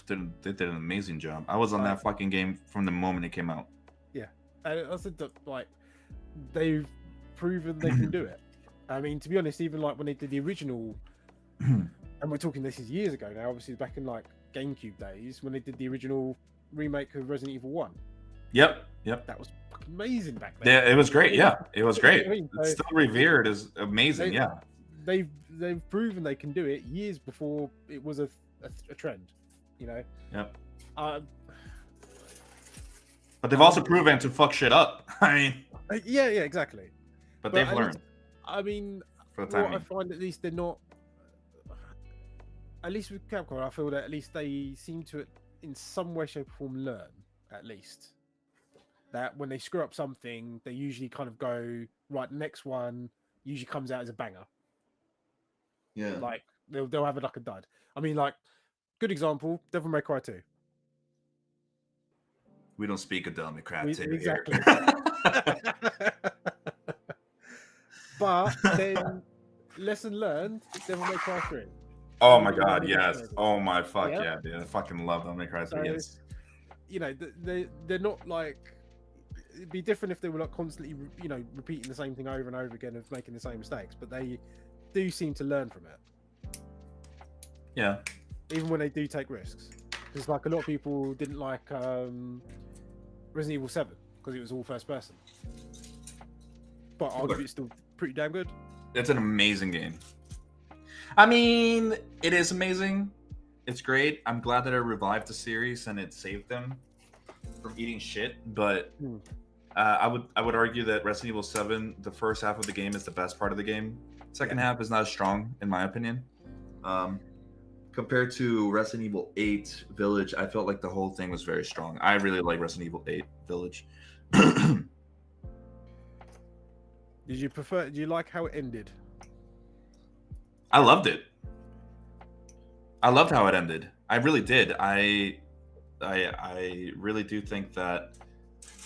They did an amazing job. I was on that fucking game from the moment it came out. Yeah. And I said that, like, they've proven they can do it. I mean, to be honest, even like when they did the original, and we're talking this is years ago now, obviously back in like GameCube days, when they did the original remake of Resident Evil 1. Yep. That was fucking amazing back then. Yeah, it was great. Yeah, it was great. I mean, It's still revered as amazing. Yeah. They've proven they can do it years before it was a trend, you know. Yep. But they've also proven to fuck shit up. I mean. Yeah, exactly. But they've learned. I mean, for the time I find at least they're not. At least with Capcom, I feel that at least they seem to, in some way, shape, or form, learn. At least that when they screw up something, they usually kind of go right. The next one usually comes out as a banger. Yeah. Like they'll have it like a dud. I mean, like, good example, Devil May Cry 2. We don't speak of Devil May Cry 2 exactly. here. But then, lesson learned, Devil May Cry 3. Oh my god, yes. Oh my fuck yeah, dude. I fucking love Devil May Cry 3. Yes. You know, they're not like. It'd be different if they were like constantly, you know, repeating the same thing over and over again of making the same mistakes, but they do seem to learn from it. Yeah. Even when they do take risks. Because like a lot of people didn't like Resident Evil 7 because it was all first person. But arguably it's still pretty damn good. It's an amazing game. I mean, it is amazing. It's great. I'm glad that it revived the series and it saved them from eating shit. But I would argue that Resident Evil 7, the first half of the game is the best part of the game. Second half is not as strong, in my opinion. But compared to Resident Evil 8 Village, I felt like the whole thing was very strong. I really like Resident Evil 8 Village. Did you prefer? Do you like how it ended? I loved it. I loved how it ended. I really did. I really do think that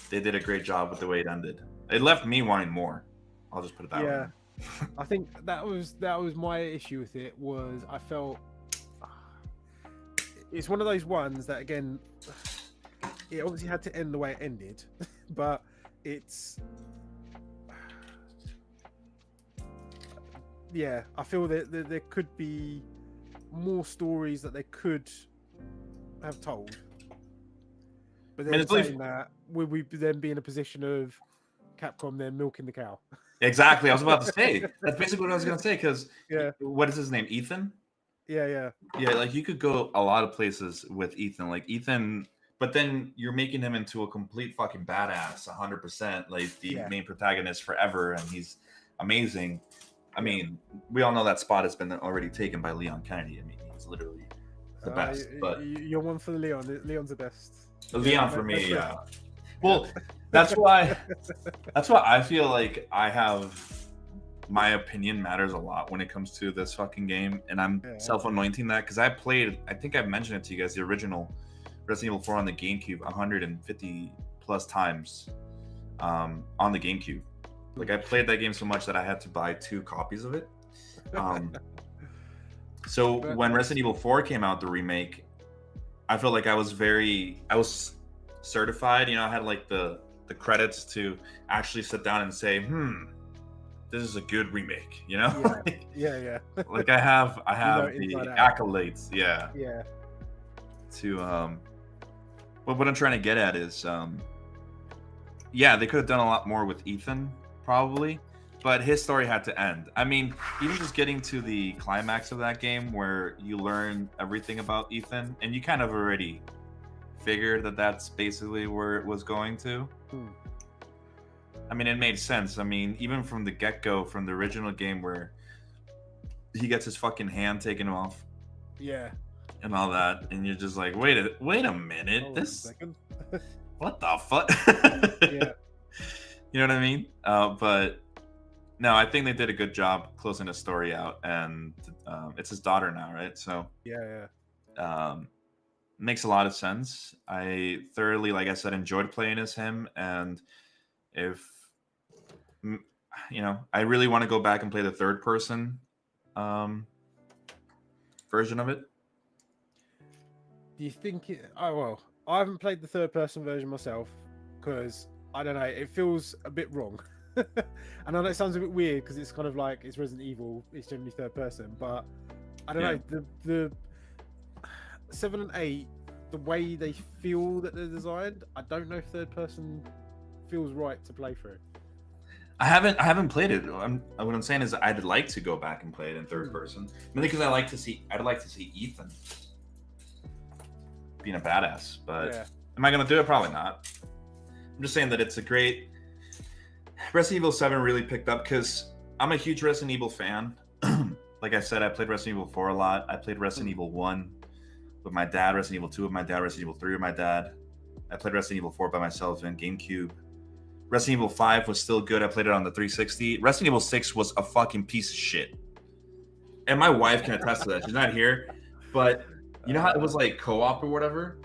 they did a great job with the way it ended. It left me wanting more. I'll just put it that way. I think that was my issue with it. Was I felt it's one of those ones that, again, it obviously had to end the way it ended, but it's I feel that there could be more stories that they could have told. But then saying that, would we then be in a position of Capcom then milking the cow? Exactly. I was about to say. That's basically what I was going to say, because Yeah. What is his name? Ethan? Yeah. Yeah, like you could go a lot of places with Ethan. Like Ethan, but then you're making him into a complete fucking badass, 100%. Like the main protagonist forever, and he's amazing. I mean, we all know that spot has been already taken by Leon Kennedy. I mean, he's literally the best. But you're one for the Leon. Leon's the best. Leon for me, yeah. Well, that's why I feel like I have my opinion matters a lot when it comes to this fucking game, and I'm self-anointing that because I think I've mentioned it to you guys, the original Resident Evil 4 on the GameCube 150 plus times on the GameCube. Like I played that game so much that I had to buy 2 copies of it. So when Resident Evil 4 came out, the remake, I felt like I was certified. You know, I had like the credits to actually sit down and say, this is a good remake. You know? Yeah. Like I have the accolades. Yeah. To but what I'm trying to get at is they could have done a lot more with Ethan, probably, but his story had to end. I mean, even just getting to the climax of that game where you learn everything about Ethan, and you kind of already figured that that's basically where it was going to. I mean, it made sense. I mean, even from the get-go, from the original game where he gets his fucking hand taken off. Yeah. And all that, and you're just like, wait a minute, what the fuck? Yeah. You know what I mean? But no, I think they did a good job closing the story out, and it's his daughter now, right? So makes a lot of sense. I thoroughly, like I said, enjoyed playing as him, and if I really want to go back and play the third person version of it. Do you think I haven't played the third person version myself because I don't know, it feels a bit wrong. And I know it sounds a bit weird because it's kind of like it's Resident Evil, it's generally third person, but I don't know, the 7 and 8, the way they feel that they're designed, I don't know if third person feels right to play through. I haven't played it. What I'm saying is I'd like to go back and play it in third person, mainly because I'd like to see Ethan being a badass. But am I gonna do it? Probably not. I'm just saying that it's a great Resident Evil 7 really picked up because I'm a huge Resident Evil fan. Like I said, I played Resident Evil 4 a lot. I played Resident Evil 1 with my dad, Resident Evil 2 with my dad, Resident Evil 3 with my dad. I played Resident Evil 4 by myself in GameCube. Resident Evil 5 was still good. I played it on the 360. Resident Evil 6 was a fucking piece of shit. And my wife can attest to that. She's not here. But you know how it was like co-op or whatever?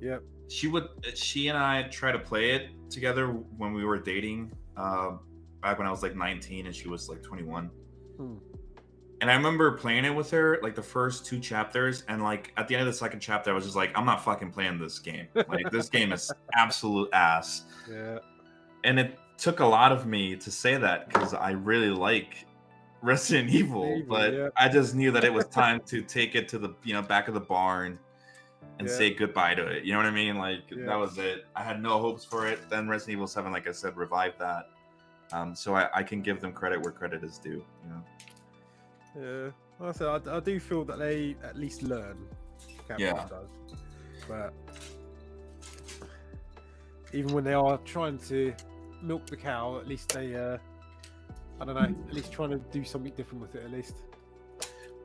Yep. She and I tried to play it together when we were dating back when I was like 19 and she was like 21. And I remember playing it with her like the first 2 chapters, and like at the end of the second chapter I was just like, I'm not fucking playing this game. Like this game is absolute ass. Yeah. And it took a lot of me to say that because I really like Resident Evil, but I just knew that it was time to take it to the back of the barn and say goodbye to it. You know what I mean? Like that was it. I had no hopes for it. Then Resident Evil 7, like I said, revived that. So I can give them credit where credit is due. You know. Yeah, like I said, I do feel that they at least learn. Capcom does. But even when they are trying to milk the cow, at least they, I don't know, at least trying to do something different with it, at least.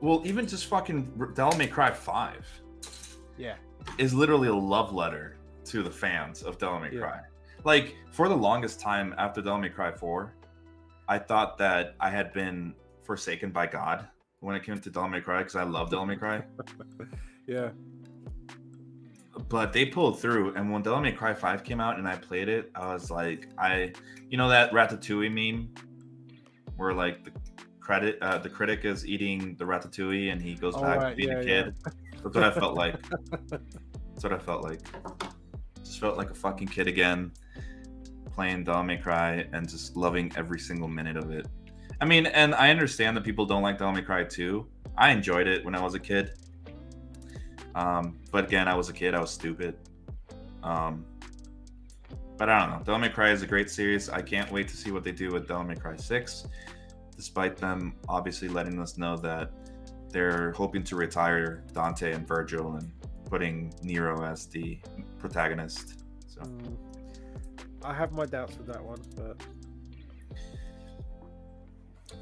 Well, even just fucking Devil May Cry 5 Yeah. is literally a love letter to the fans of Devil May Cry. Like, for the longest time after Devil May Cry 4, I thought that I had been forsaken by God when it came to Devil May Cry because I love Devil May Cry. Yeah. But they pulled through, and when Devil May Cry 5 came out and I played it, I was like, you know that Ratatouille meme where like the critic is eating the ratatouille and he goes back to being a kid. That's what I felt like. That's what I felt like. Just felt like a fucking kid again, playing Devil May Cry and just loving every single minute of it. I mean, and I understand that people don't like Devil May Cry 2. I enjoyed it when I was a kid. But again, I was a kid. I was stupid. But I don't know. Devil May Cry is a great series. I can't wait to see what they do with Devil May Cry 6. Despite them obviously letting us know that they're hoping to retire Dante and Virgil and putting Nero as the protagonist. So I have my doubts with that one, but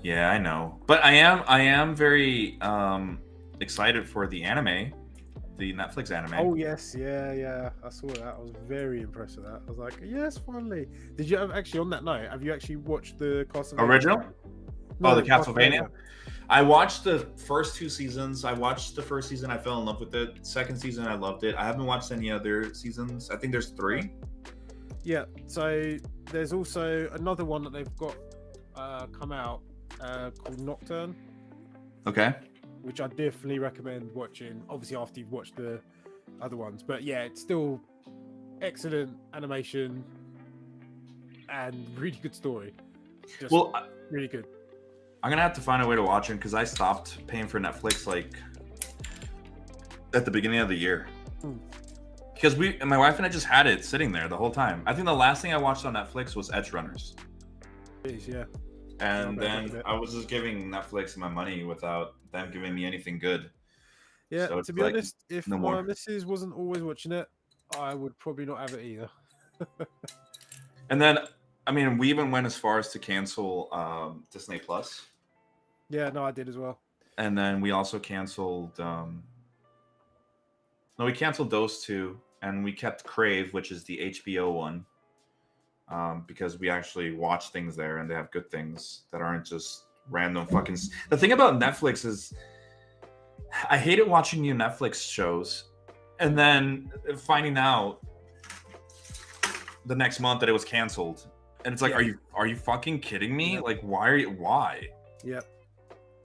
yeah, I know. But I am very excited for the anime, the Netflix anime. oh yes, yeah, I saw that. I was very impressed with that. I was like, yes, finally. Did you actually, on that note, have you actually watched the Castlevania Original? No, the Castlevania? I watched the first 2 seasons. I watched the first season. I fell in love with it. Second season, I loved it. I haven't watched any other seasons. I think there's 3. Yeah. So there's also another one that they've got come out called Nocturne, Okay. which I definitely recommend watching. Obviously, after you've watched the other ones, but yeah, it's still excellent animation and really good story. Just Well, really good. I'm gonna have to find a way to watch it because I stopped paying for Netflix like at the beginning of the year. Because my wife and I just had it sitting there the whole time. I think the last thing I watched on Netflix was Edge Runners. Yeah. And then I was just giving Netflix my money without them giving me anything good. Yeah, So to be like, honest, if no my more. missus wasn't always watching it, I would probably not have it either. And then, I mean, we even went as far as to cancel Disney Plus. Yeah, no, I did as well. And then we also canceled. No, we canceled those 2, and we kept Crave, which is the HBO one, because we actually watch things there, and they have good things that aren't just random fucking. The thing about Netflix is, I hated watching new Netflix shows, and then finding out the next month that it was canceled, and it's like, are you fucking kidding me? Like, why? Yep.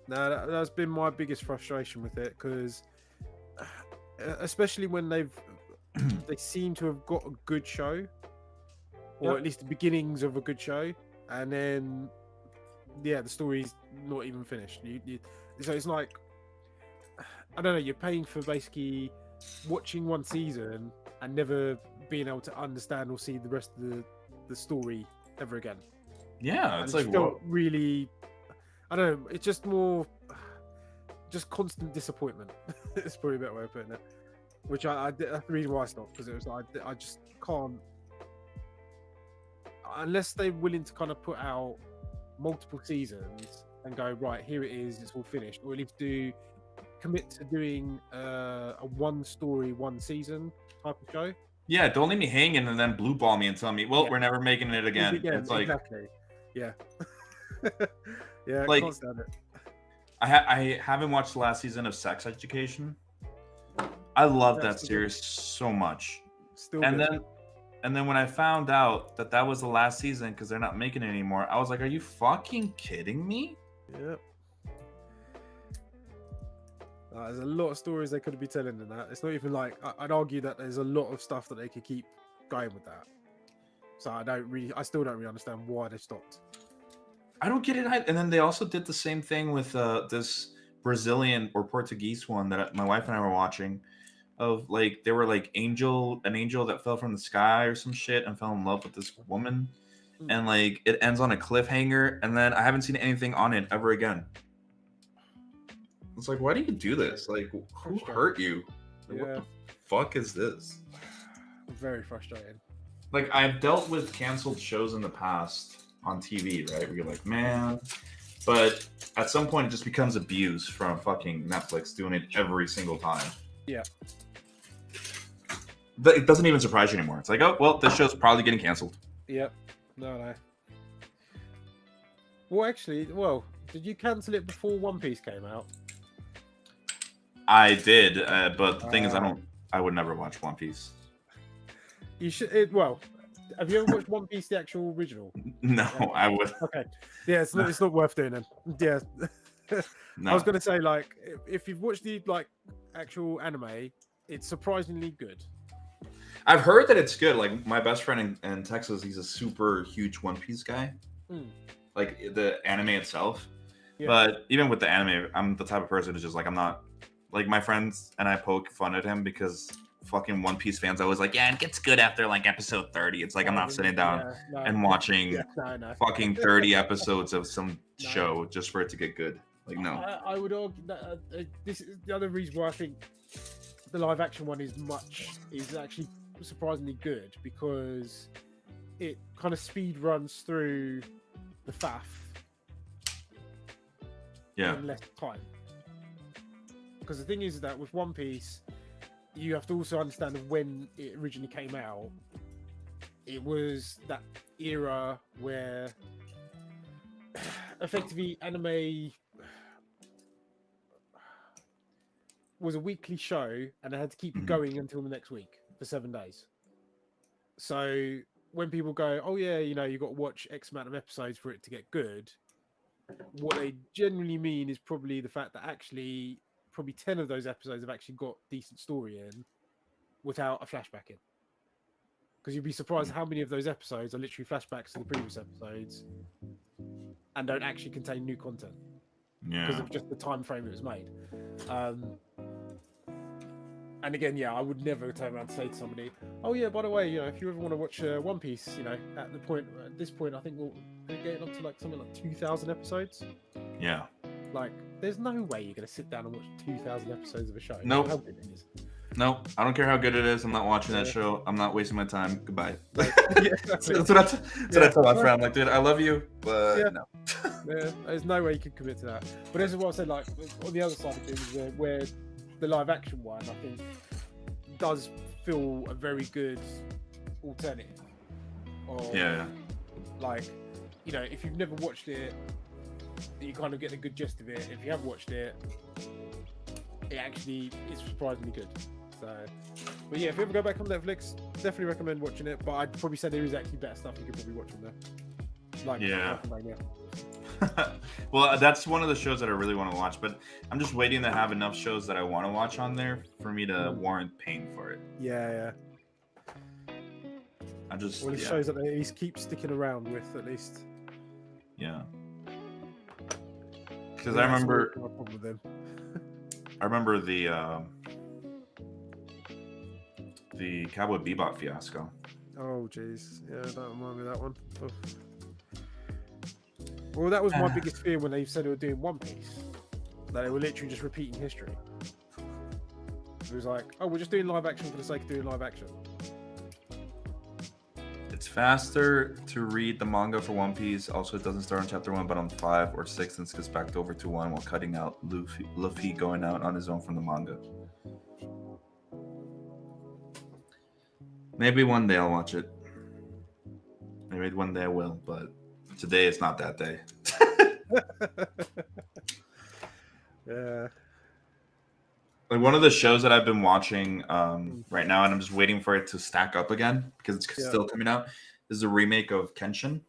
No, that's been my biggest frustration with it, because especially when they seem to have got a good show, or at least the beginnings of a good show, and then the story's not even finished. So it's like, I don't know, you're paying for basically watching one season and never being able to understand or see the rest of the story ever again. Yeah, it's like, felt really, I don't know, it's just just constant disappointment. It's probably a better way of putting it. Which that's the reason why I stopped, because it was like, I just can't, unless they're willing to kind of put out multiple seasons and go, right, here it is, it's all finished, or at least commit to doing a one story, one season type of show. Yeah, don't leave me hanging and then blue ball me and tell me, well, we're never making it again. It's like, exactly. Yeah. Yeah, like, I can't stand it. I haven't watched the last season of Sex Education. I love that Still series so much. Still And good. then when I found out that was the last season because they're not making it anymore, I was like, are you fucking kidding me? Yep. There's a lot of stories they could be telling in that. It's not even like, I'd argue that there's a lot of stuff that they could keep going with that. So I still don't really understand why they stopped. I don't get it. And then they also did the same thing with this Brazilian or Portuguese one that my wife and I were watching. Of like, they were like an angel that fell from the sky or some shit and fell in love with this woman, and like it ends on a cliffhanger, and then I haven't seen anything on it ever again. It's like, why do you do this? Like, who hurt you? Like, what the fuck is this? Very frustrating. Like, I've dealt with canceled shows in the past on TV, right? Where you're like, man, But at some point, it just becomes abuse from fucking Netflix doing it every single time. Yeah. It doesn't even surprise you anymore. It's like, oh, well, this show's probably getting canceled. Yep. No. Well, actually, did you cancel it before One Piece came out? I did, but the thing is, I would never watch One Piece. You should. Have you ever watched One Piece, the actual original? No, I would. Okay. Yeah, it's not worth doing then. Yeah. No. I was gonna say, like, if you've watched the actual anime, it's surprisingly good. I've heard that it's good. Like my best friend in Texas, he's a super huge One Piece guy. Like the anime itself. Yeah. But even with the anime, I'm the type of person who's just like, I'm not like my friends and I poke fun at him because fucking One Piece fans always like, yeah, it gets good after like episode 30. It's like I'm not sitting down and watching fucking 30 episodes of some show just for it to get good. Like no. I would argue that this is the other reason why I think the live action one is actually surprisingly good, because it kind of speed runs through the faff in less time. Because the thing is that with One Piece, you have to also understand of when it originally came out. It was that era where effectively anime was a weekly show and I had to keep going until the next week for 7 days. So when people go, oh yeah, you got to watch X amount of episodes for it to get good, what they generally mean is probably the fact that actually probably 10 of those episodes have actually got decent story in without a flashback in. Because you'd be surprised how many of those episodes are literally flashbacks to the previous episodes and don't actually contain new content. Because of just the time frame it was made. And again, I would never turn around and say to somebody, oh yeah, by the way, if you ever want to watch One Piece, at this point, I think we're getting up to like something like 2,000 episodes. Yeah. Like, there's no way you're going to sit down and watch 2,000 episodes of a show. Nope. How good it is. No, I don't care how good it is. I'm not watching that show. I'm not wasting my time. Goodbye. Exactly. That's what I tell my friend. I'm like, dude, I love you, but no. There's no way you could commit to that. But this is what I said, like, on the other side of things, where the live action one, I think, does feel a very good alternative. Like, if you've never watched it, you kind of get the good gist of it. If you have watched it, it actually is surprisingly good. So, but yeah, if you ever go back on Netflix, definitely recommend watching it. But I'd probably say there is actually better stuff you could probably watch on there. Well, that's one of the shows that I really want to watch, but I'm just waiting to have enough shows that I want to watch on there for me to warrant paying for it. Shows that they at least keep sticking around with, at least. Yeah. Because I remember the Cowboy Bebop fiasco. Oh jeez, don't remind me of that one. Oh. Well, that was my biggest fear when they said they were doing One Piece, that they were literally just repeating history. It was like, oh, we're just doing live action for the sake of doing live action. It's faster to read the manga for One Piece. Also, it doesn't start on chapter 1, but on 5 or 6, and skips back over to 1 while cutting out Luffy going out on his own from the manga. Maybe one day I'll watch it. Maybe one day I will, but today it's not that day. Yeah. Like one of the shows that I've been watching right now, and I'm just waiting for it to stack up again because it's still coming out, is a remake of Kenshin.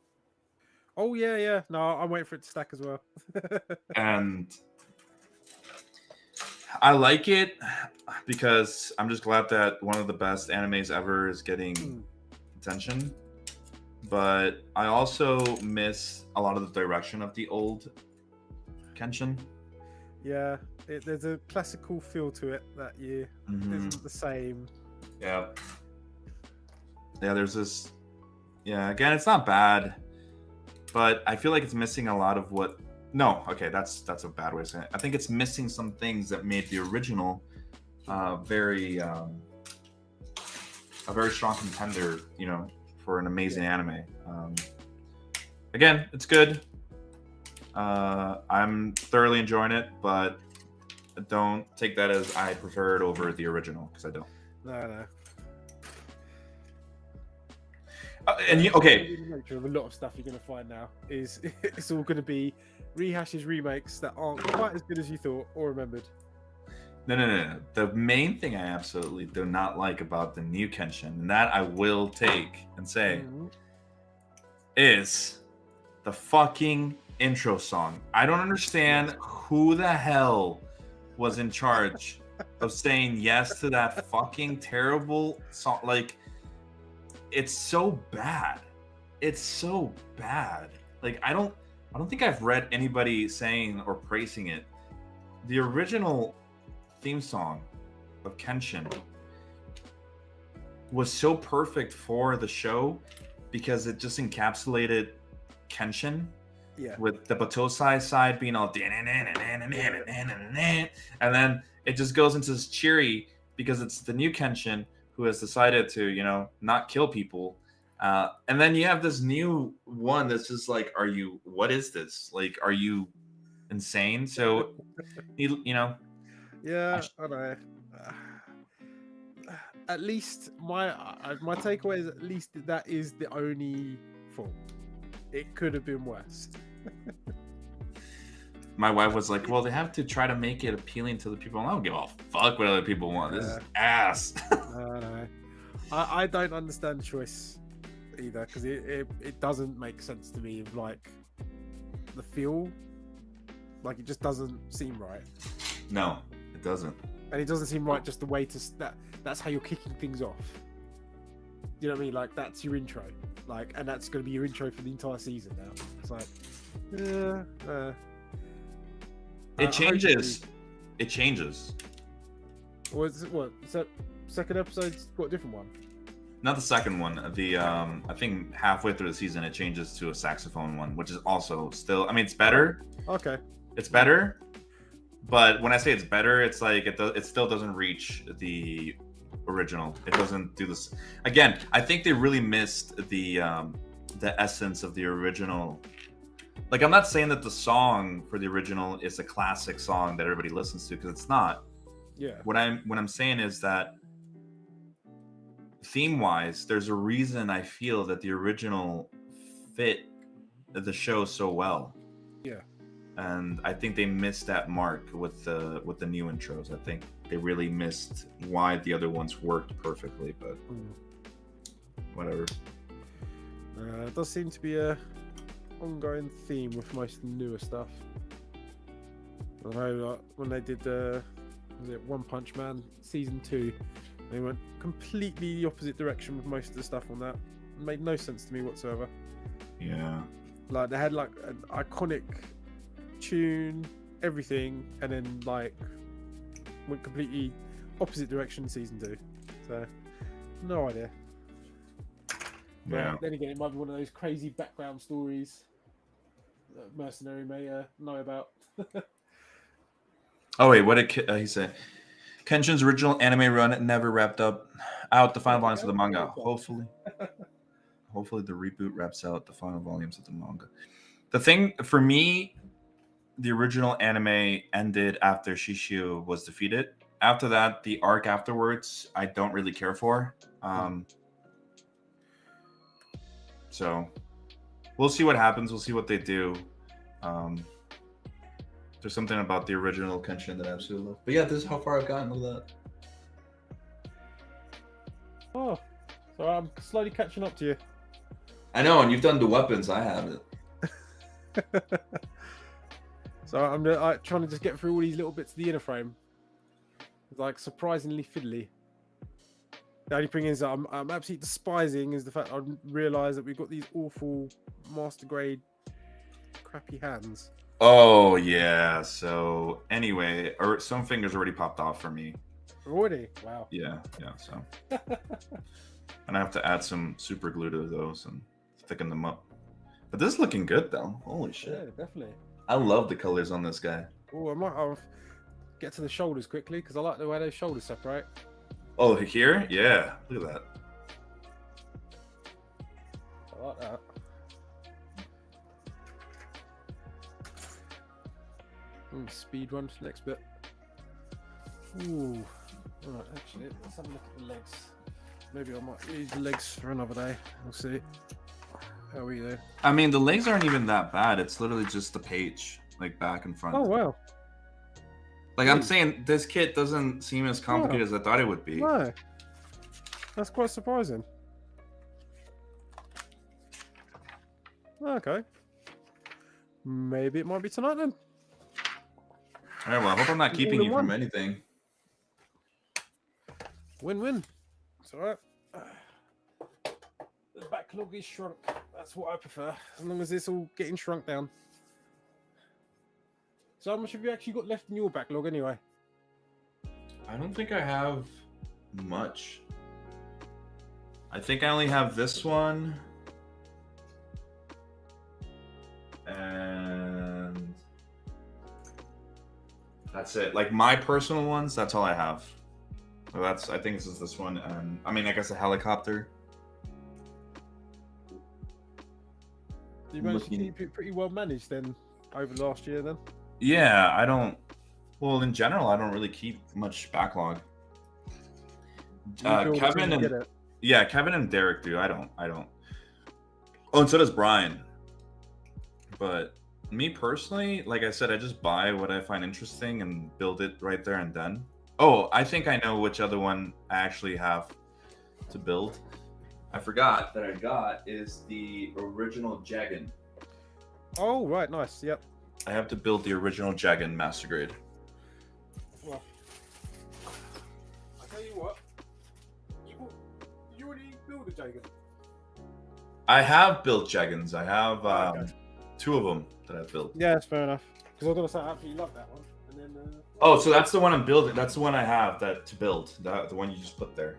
Oh yeah. No, I'm waiting for it to stack as well. And I like it because I'm just glad that one of the best animes ever is getting attention. But I also miss a lot of the direction of the old Kenshin. Yeah, there's a classical feel to it that isn't the same. Yeah, there's this. Yeah, again, it's not bad, but I feel like it's missing a lot of what. No, okay, that's a bad way of saying it. I think it's missing some things that made the original a very strong contender, for an amazing anime. Again, it's good. I'm thoroughly enjoying it, but don't take that as I prefer it over the original, because I don't. No. And you, okay, The nature of a lot of stuff you're going to find now is it's all going to be rehashes, remakes that aren't quite as good as you thought or remembered. no. The main thing I absolutely do not like about the new Kenshin, and that I will take and say, is the fucking intro song. I don't understand who the hell was in charge of saying yes to that fucking terrible song. Like, it's so bad. It's so bad. Like, I don't think I've read anybody saying or praising it. The original theme song of Kenshin was so perfect for the show because it just encapsulated Kenshin. Yeah. With the Batosai side being all and then it just goes into this cheery because it's the new Kenshin who has decided to, you know, not kill people. And then you have this new one that's just like, what is this? Like, are you insane? So, you know. Yeah, I know. At least my takeaway is at least that is the only fault. It could have been worse. My wife was like, well, they have to try to make it appealing to the people. I don't give a fuck what other people want. This is ass. No. I don't understand choice either, because it doesn't make sense to me of like the feel. Like, it just doesn't seem right. No, it doesn't. And it doesn't seem right just the way to that's how you're kicking things off. You know what I mean? Like, that's your intro. Like, and that's going to be your intro for the entire season now. It's like, it changes. It changes. What? So second episode's got a different one. Not the second one. The I think halfway through the season it changes to a saxophone one, which is also still. I mean, it's better. Okay. It's better, but when I say it's better, it's like it still doesn't reach the original. It doesn't do this. Again, I think they really missed the essence of the original. Like, I'm not saying that the song for the original is a classic song that everybody listens to, because it's not. Yeah. What I'm saying is that theme-wise, there's a reason I feel that the original fit the show so well. Yeah. And I think they missed that mark with the new intros. I think they really missed why the other ones worked perfectly, but whatever. It does seem to be a ongoing theme with most of the newer stuff. I know, like, when they did was it One Punch Man season 2, they went completely the opposite direction with most of the stuff on that. It made no sense to me whatsoever. Yeah. Like, they had like an iconic tune, everything, and then like went completely opposite direction in season 2. So, no idea. Yeah. Then again, it might be one of those crazy background stories that Mercenary may know about. Oh wait, what did he say? Kenshin's original anime run never wrapped up out the final volumes of the manga. Hopefully the reboot wraps out the final volumes of the manga. The thing for me, the original anime ended after Shishio was defeated. After that, the arc afterwards, I don't really care for. So we'll see what happens. We'll see what they do. There's something about the original Kenshin that I absolutely love. But yeah, this is how far I've gotten with that. Oh, so I'm slowly catching up to you. I know, and you've done the weapons. I haven't. So I'm trying to just get through all these little bits of the inner frame. It's like surprisingly fiddly. The only thing is I'm absolutely despising is the fact I realise that we've got these awful master grade crappy hands. Oh yeah. So anyway, some fingers already popped off for me. Already? Wow. Yeah. So, and I have to add some super glue to those and thicken them up. But this is looking good though. Holy shit! Yeah, definitely. I love the colors on this guy. Oh, I'll get to the shoulders quickly because I like the way those shoulders separate. Oh, here? Yeah. Look at that. I like that. Speed run to the next bit. Ooh. Alright, actually, let's have a look at the legs. Maybe I might use the legs for another day. We'll see. How are we there? I mean, the legs aren't even that bad. It's literally just the page, like back and front. Oh, wow. Like I'm saying, this kit doesn't seem as complicated as I thought it would be. No. That's quite surprising. Okay. Maybe it might be tonight then. All right, well, I hope I'm not keeping you from anything. Win-win. It's alright. The backlog is shrunk. That's what I prefer. As long as it's all getting shrunk down. So how much have you actually got left in your backlog anyway? I don't think I have much. I think I only have this one. And that's it. Like my personal ones, that's all I have. So that's, I think this is this one. And I mean, I guess a helicopter. You managed to keep it pretty well managed then over the last year then? Yeah, I don't. Well, in general, I don't really keep much backlog. Kevin and Kevin and Derek do. I don't. Oh, and so does Brian. But me personally, like I said, I just buy what I find interesting and build it right there and then. Oh, I think I know which other one I actually have to build. I forgot that I got is the original Jagan. Oh, right, nice. Yep. I have to build the original Jagan Master Grade. Well, I tell you what, you already built a Jagan. I have built Jagans. I have Okay. 2 of them that I've built. Yeah, that's fair enough. Because I was gonna say I absolutely love that one. And then. Oh, so that's the one I'm building. That's the one I have to build. The one you just put there.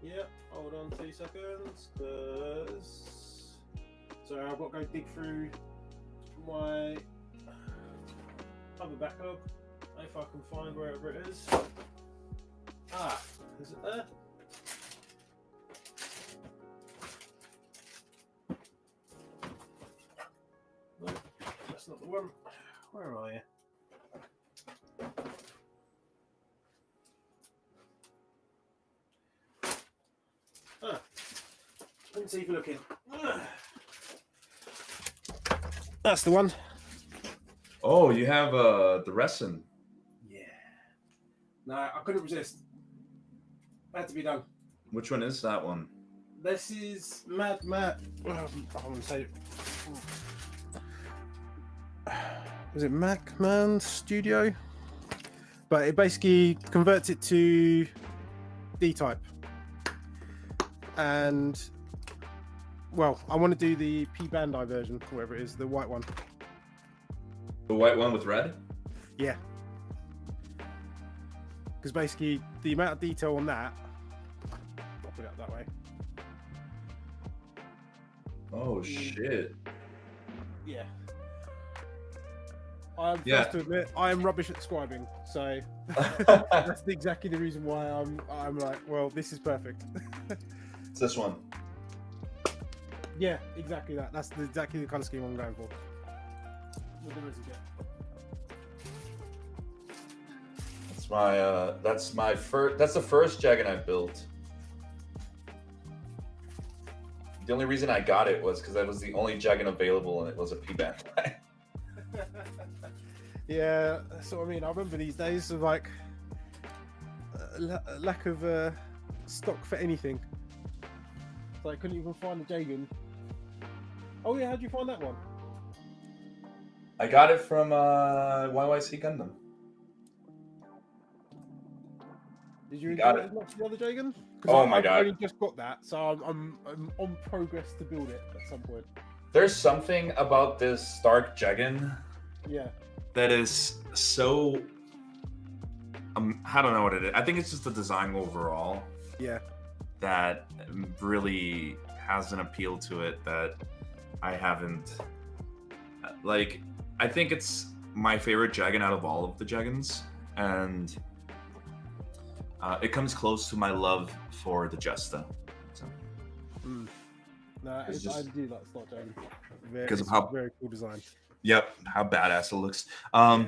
Yeah. Hold on 2 seconds, because so I've got to go dig through my other backlog if I can find wherever it is. Ah, is it there? No, that's not the one. Where are you? Let's see if you're looking. That's the one. Oh, you have the resin. Yeah. No, I couldn't resist. Had to be done. Which one is that one? This is Mad Matt. I want to say. Was it Macman Studio? But it basically converts it to D-type. And well, I want to do the P Bandai version, whatever it is, the white one. The white one with red? Yeah. Because basically, the amount of detail on that, I'll put it up that way. Oh shit! Yeah. I'm first to admit I am rubbish at scribing, so that's exactly the reason why I'm like, well, this is perfect. It's this one. Yeah, exactly that. That's exactly the kind of scheme I'm going for. What the resin get? That's my first. That's the first Jagan I built. The only reason I got it was because that was the only Jagan available, and it was a P band. Yeah, that's what I mean. I remember these days of like lack of stock for anything. So I couldn't even find the Jagan. Oh yeah, how'd you find that one? I got it from YYC Gundam. Did you Got enjoy it it. as much as the other Jagan? Oh my God. I've only just got that, so I'm on progress to build it at some point. There's something about this Stark Jagan Yeah. that is so. I don't know what it is. I think it's just the design overall. Yeah. That really has an appeal to it that I haven't. Like, I think it's my favorite Jagan out of all of the Jagans, and it comes close to my love for the Jesta. So. No, I do like Star Jagan. Because of how very cool design. Yep, how badass it looks. Yeah.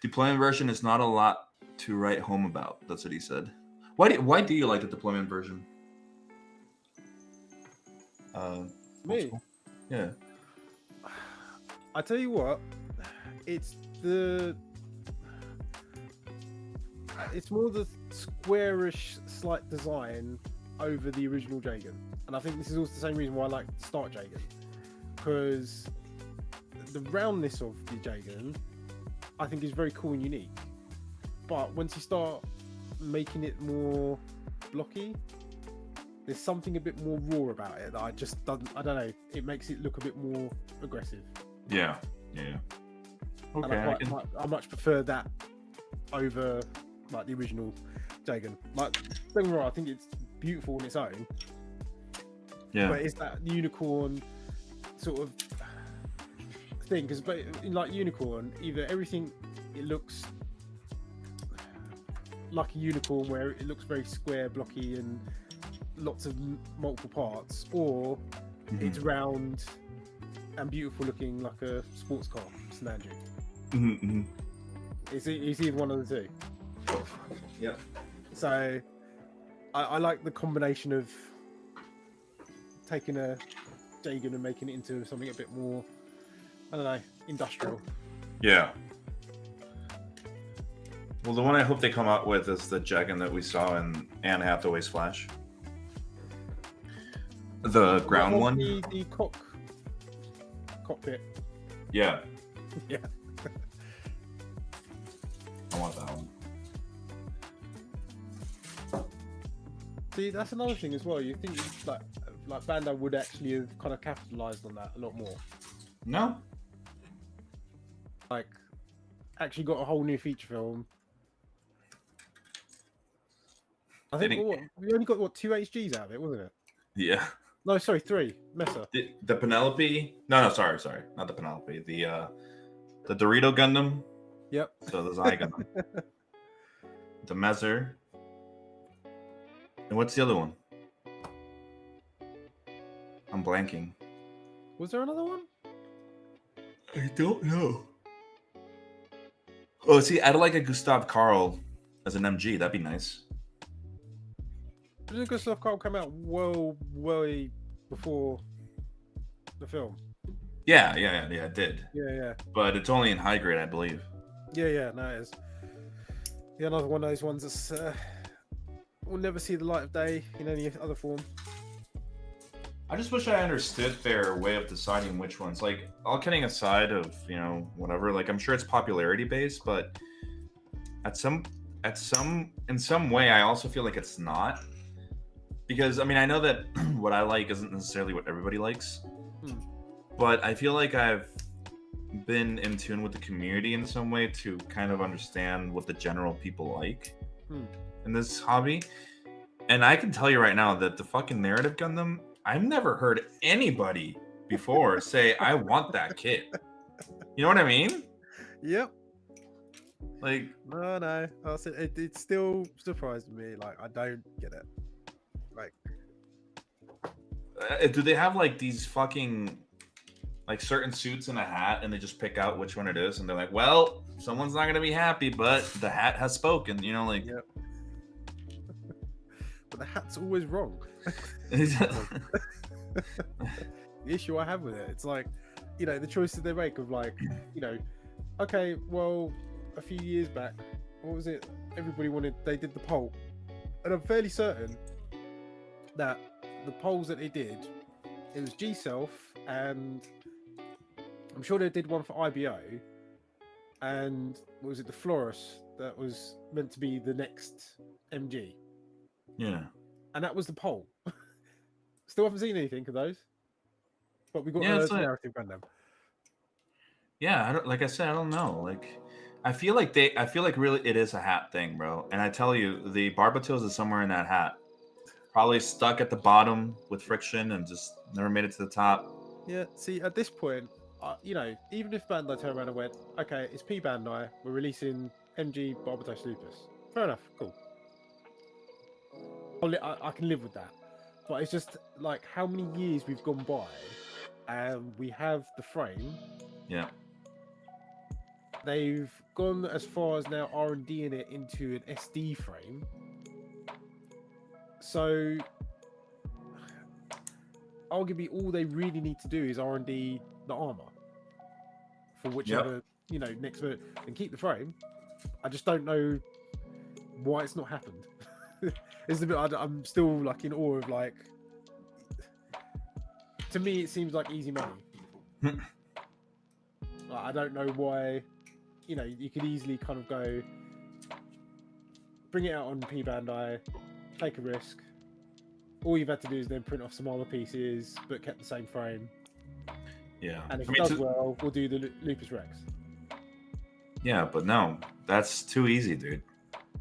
Deployment version is not a lot to write home about. That's what he said. Why do you like the deployment version? Me? Oldskool? Yeah. I tell you what, it's more the squarish slight design over the original Jagan, and I think this is also the same reason why I like the start Jagan, because the roundness of the Jagan I think is very cool and unique, but once you start making it more blocky, there's something a bit more raw about it that I don't know, it makes it look a bit more aggressive. Yeah. Okay. And I much prefer that over like the original Jagan. Like, don't get me wrong, I think it's beautiful on its own. Yeah. But it's that unicorn sort of thing, because in like unicorn, either everything it looks like a unicorn where it looks very square, blocky, and lots of multiple parts, or it's round and beautiful looking like a sports car sedan. It's either one of the two. Yep. So I like the combination of taking a Jagan and making it into something a bit more, I don't know, industrial. Yeah. Well, the one I hope they come out with is the Jagan that we saw in Anne Hathaway's Flash. The ground one? The cockpit. Yeah. Yeah. I want that one. See, that's another thing as well. You think like Bandai would actually have kind of capitalized on that a lot more. No. Like, actually got a whole new feature film. I think we only got 2 HGs out of it, wasn't it? Yeah. No, sorry, 3. Mesa. The Penelope? No, sorry, not the Penelope. The Dorito Gundam. Yep. So the Zai Gundam. The Messer. And what's the other one? I'm blanking. Was there another one? I don't know. Oh, see, I'd like a Gustav Karl as an MG. That'd be nice. Didn't Gustav Karl come out way before the film? Yeah, it did. Yeah. But it's only in high grade, I believe. Yeah, no, it is. Yeah, another one of those ones that's will never see the light of day in any other form. I just wish I understood their way of deciding which ones. Like, all kidding aside of, whatever, like, I'm sure it's popularity based, but in some way, I also feel like it's not. Because, I mean, I know that what I like isn't necessarily what everybody likes, but I feel like I've been in tune with the community in some way to kind of understand what the general people like in this hobby. And I can tell you right now that the fucking narrative Gundam, I've never heard anybody before say, I want that kit. You know what I mean? Yep. Like, no. It still surprised me. Like, I don't get it. Like, do they have like these fucking like certain suits and a hat, and they just pick out which one it is, and they're like, well, someone's not gonna be happy, but the hat has spoken. Like. Yep. But the hat's always wrong. The issue I have with it, it's like, the choices they make of like, okay, well, a few years back, what was it? They did the poll, and I'm fairly certain that the polls that they did, it was G-Self, and I'm sure they did one for IBO, and what was it, the Florus, that was meant to be the next MG. Yeah. And that was the poll. Still haven't seen anything of those. But we got narrative Gundam. Yeah, like I said, I don't know. Like, I feel like really it is a hat thing, bro. And I tell you, the Barbatos is somewhere in that hat. Probably stuck at the bottom with friction and just never made it to the top. Yeah, see, at this point, even if Bandai turned around and went, okay, it's P Bandai, we're releasing MG Barbatos Lupus. Fair enough, cool. I can live with that. But it's just like how many years we've gone by and we have the frame. Yeah. they've gone as far as now R&Ding it into an SD frame. So arguably all they really need to do is R&D the armor for whichever next version, and keep the frame. I just don't know why it's not happened. It's a bit. I'm still like in awe of like. To me, it seems like easy money. Like, I don't know why. You could easily kind of go, bring it out on P Bandai, take a risk. All you've had to do is then print off some armor pieces, but kept the same frame. Yeah. And if it does well, we'll do the Lupus Rex. Yeah, but no, that's too easy, dude.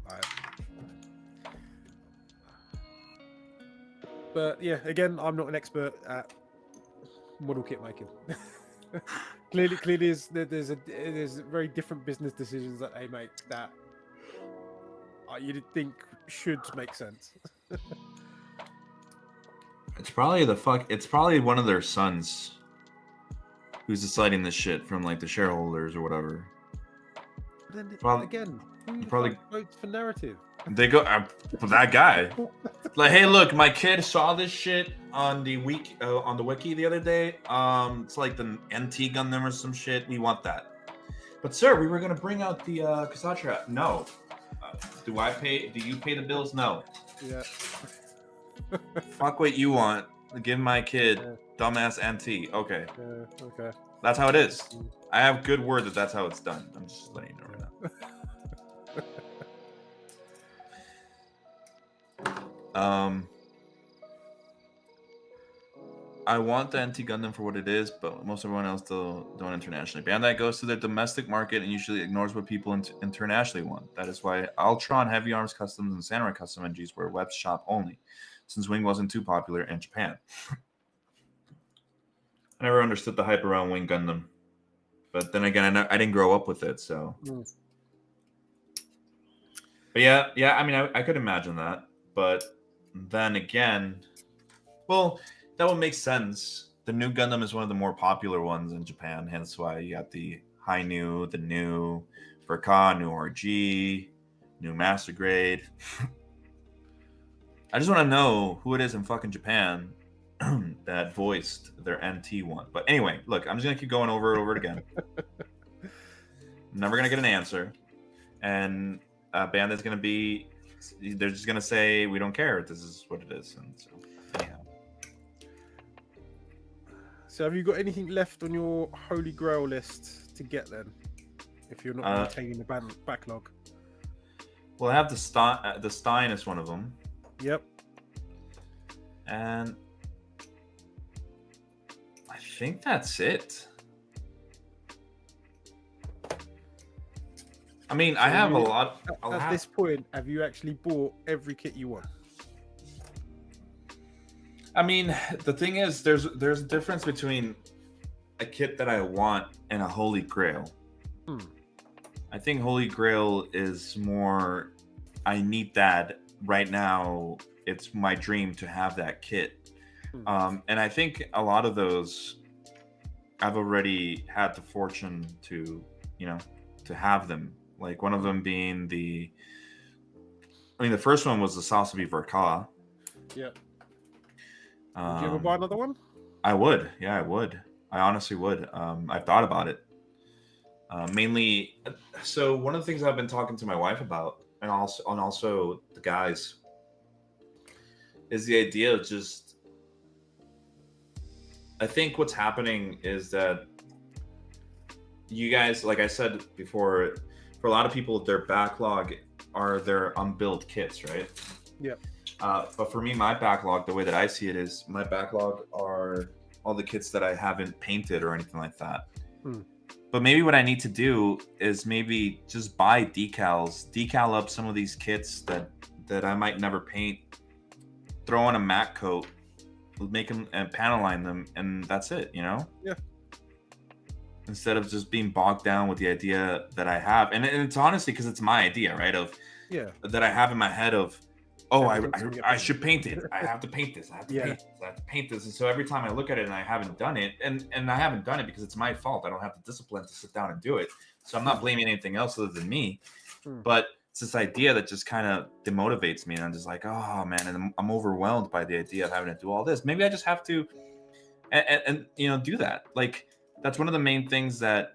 Right. But yeah, again, I'm not an expert at model kit making. clearly, there's very different business decisions that they make that you'd think should make sense. It's probably one of their sons who's deciding this shit from like the shareholders or whatever. Then Probably- again, who probably- votes for narrative? They go that guy. Like, hey, look, my kid saw this shit on the wiki the other day. It's like the NT Gundam or some shit. We want that. But sir, we were gonna bring out the Kasatra. No. Do you pay the bills? No. Yeah. Fuck what you want. Give my kid dumbass NT. Okay. Okay. That's how it is. I have good word that that's how it's done. I'm just letting you know right now. I want the NT Gundam for what it is, but most everyone else don't internationally. Bandai goes to their domestic market and usually ignores what people internationally want. That is why Ultron, Heavy Arms Customs, and Samurai Custom NGs were web shop only, since Wing wasn't too popular in Japan. I never understood the hype around Wing Gundam, but then again, I didn't grow up with it, so. But yeah. I mean, I could imagine that, but then again, well, that would make sense. The new Gundam is one of the more popular ones in Japan, hence why you got the High New, the new Verka, new RG, new Master Grade. I just want to know who it is in fucking Japan that voiced their NT one. But anyway, look, I'm just gonna keep going over it again. Never gonna get an answer, and Bandai's gonna be. They're just gonna say we don't care. This is what it is, and so anyhow. So have you got anything left on your Holy Grail list to get then? If you're not maintaining the backlog. Well, I have the Stein is one of them. Yep. And I think that's it. I mean, I have a lot. At this point, have you actually bought every kit you want? I mean, the thing is, there's a difference between a kit that I want and a Holy Grail. I think Holy Grail is more, I need that right now. It's my dream to have that kit. And I think a lot of those, I've already had the fortune to, to have them. Like one of them being the first one was the Sasabi Verka. Yeah. Would you ever buy another one? I would. Yeah, I would. I honestly would. I've thought about it. Mainly, so one of the things I've been talking to my wife about, and also the guys, is the idea of just. I think what's happening is that you guys, like I said before, for a lot of people, their backlog are their unbuilt kits, right? Yeah. But for me, my backlog, the way that I see it is, my backlog are all the kits that I haven't painted or anything like that. But maybe what I need to do is maybe just buy decal up some of these kits that I might never paint, throw on a matte coat, make them and panel line them, and that's it, Yeah. Instead of just being bogged down with the idea that I have, and it's honestly because it's my idea, right? That I have in my head of, oh, Everything's gonna get I painted. should paint it. I have to paint this. I have to Yeah. paint this. I have to paint this. And so every time I look at it and I haven't done it, and I haven't done it because it's my fault. I don't have the discipline to sit down and do it. So I'm not blaming anything else other than me. But it's this idea that just kind of demotivates me, and I'm just like, oh man, and I'm overwhelmed by the idea of having to do all this. Maybe I just have to, and do that. Like that's one of the main things that,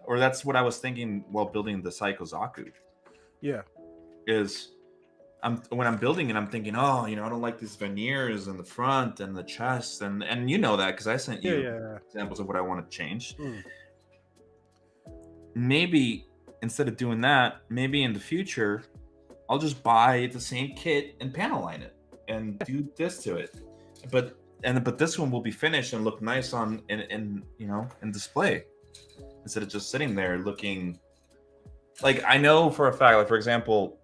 or that's what I was thinking while building the Saikozaku. Yeah. Is when I'm building it, I'm thinking, oh, I don't like these veneers in the front and the chest, and that because I sent you examples of what I want to change. Maybe instead of doing that, maybe in the future, I'll just buy the same kit and panel line it and do this to it. But this one will be finished and look nice in display instead of just sitting there looking. Like I know for a fact, like for example,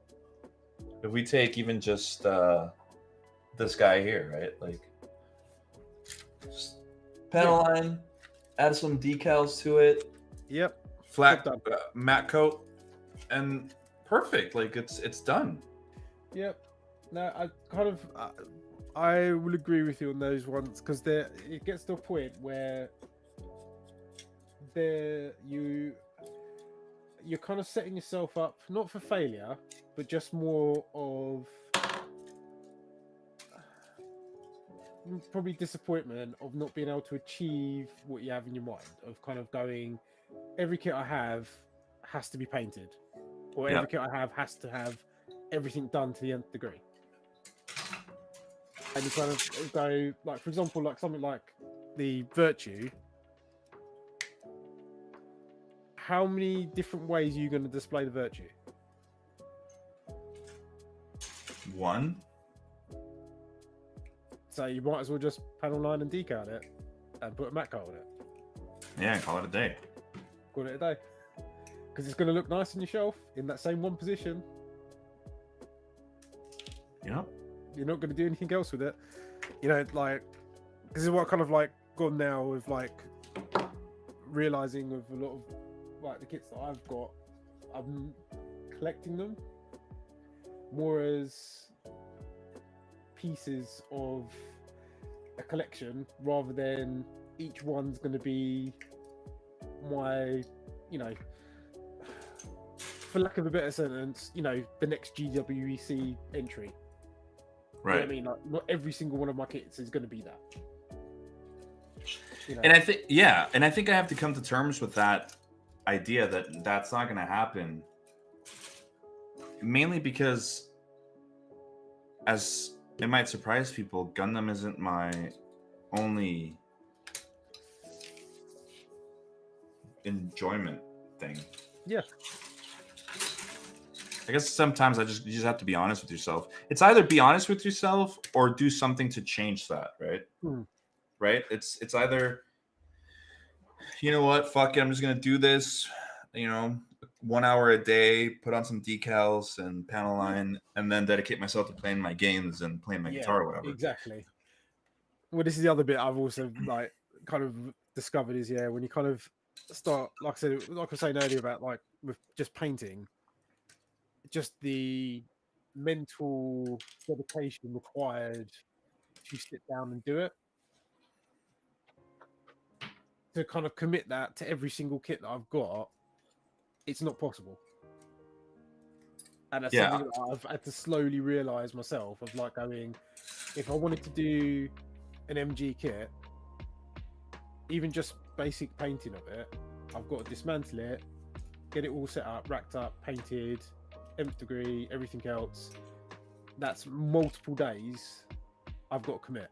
if we take even just this guy here, right? Like just panel line, add some decals to it. Yep. Flat matte coat, and perfect. Like it's done. Yep. No, I will agree with you on those ones because it gets to a point where you're kind of setting yourself up not for failure, but just more of probably disappointment of not being able to achieve what you have in your mind, of kind of going, every kit I have has to be painted, or every kit I have has to have everything done to the nth degree. And you kind of go, like, for example, like something like the Virtue. How many different ways are you going to display the Virtue? One. So you might as well just panel line and decal it and put a matte coat on it. Yeah, call it a day. Call it a day. Because it's going to look nice on your shelf in that same one position. Yeah. You're not going to do anything else with it. Like, this is what kind of like gone now with like realizing with a lot of like the kits that I've got, I'm collecting them more as pieces of a collection rather than each one's going to be my, for lack of a better sentence, the next GWEC entry. Right. You know what I mean? Like, not every single one of my kits is going to be that. And I think I have to come to terms with that idea that that's not going to happen. Mainly because, as it might surprise people, Gundam isn't my only enjoyment thing. Yeah. I guess sometimes you just have to be honest with yourself. It's either be honest with yourself or do something to change that, right? Right? It's either, you know what, fuck it, I'm just gonna do this, 1 hour a day, put on some decals and panel line, and then dedicate myself to playing my games and playing my guitar or whatever. Exactly. Well, this is the other bit I've also like kind of discovered is when you kind of start, like I said, like I was saying earlier about like with just painting, just the mental dedication required to sit down and do it, to kind of commit that to every single kit that I've got, it's not possible. And that's something that I've had to slowly realize myself, of like going, if I wanted to do an MG kit, even just basic painting of it, I've got to dismantle it, get it all set up, racked up, painted, nth degree, everything else. That's multiple days I've got to commit.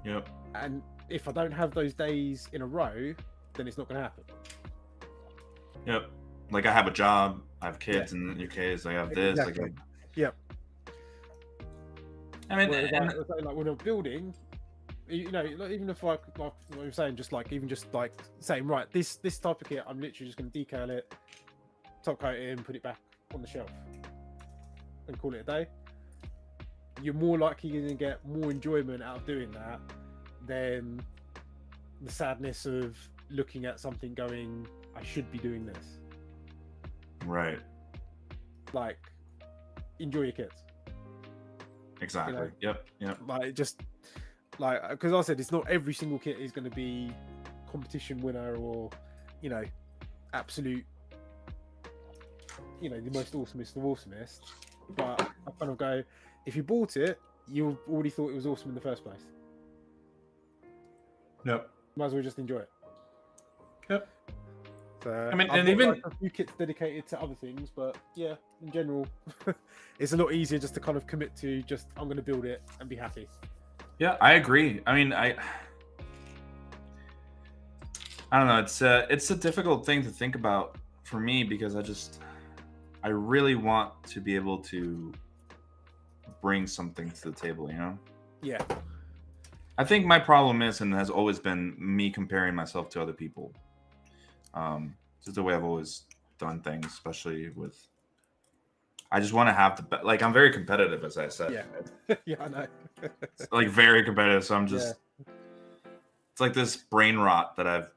Yep. And if I don't have those days in a row, then it's not going to happen. Yep. Like I have a job, I have kids, and your kids, I have this. Exactly. Yep. I mean, like when I'm building, even if like what I'm saying, just like even just like saying, right, this type of kit, I'm literally just going to decal it, top coat it in, put it back on the shelf, and call it a day. You're more likely going to get more enjoyment out of doing that than the sadness of looking at something going, I should be doing this. Right. Like, enjoy your kits. Exactly. Yep. Like just like because I said it's not every single kit is going to be competition winner or absolute the most awesomest of awesomest. But I kind of go, if you bought it, you already thought it was awesome in the first place. Yep. Might as well just enjoy it. Yep. So, I mean, I've and got, even like, a few kits dedicated to other things, but yeah, in general, it's a lot easier just to kind of commit to just I'm going to build it and be happy. yeah, I agree. I mean, I don't know. It's a difficult thing to think about for me because I really want to be able to bring something to the table, you know? Yeah. I think my problem is and has always been me comparing myself to other people. Just the way I've always done things, especially with. I just want to have the like. I'm very competitive, as I said. Yeah. Yeah, I know. Like very competitive, so I'm just. Yeah. It's like this brain rot that I've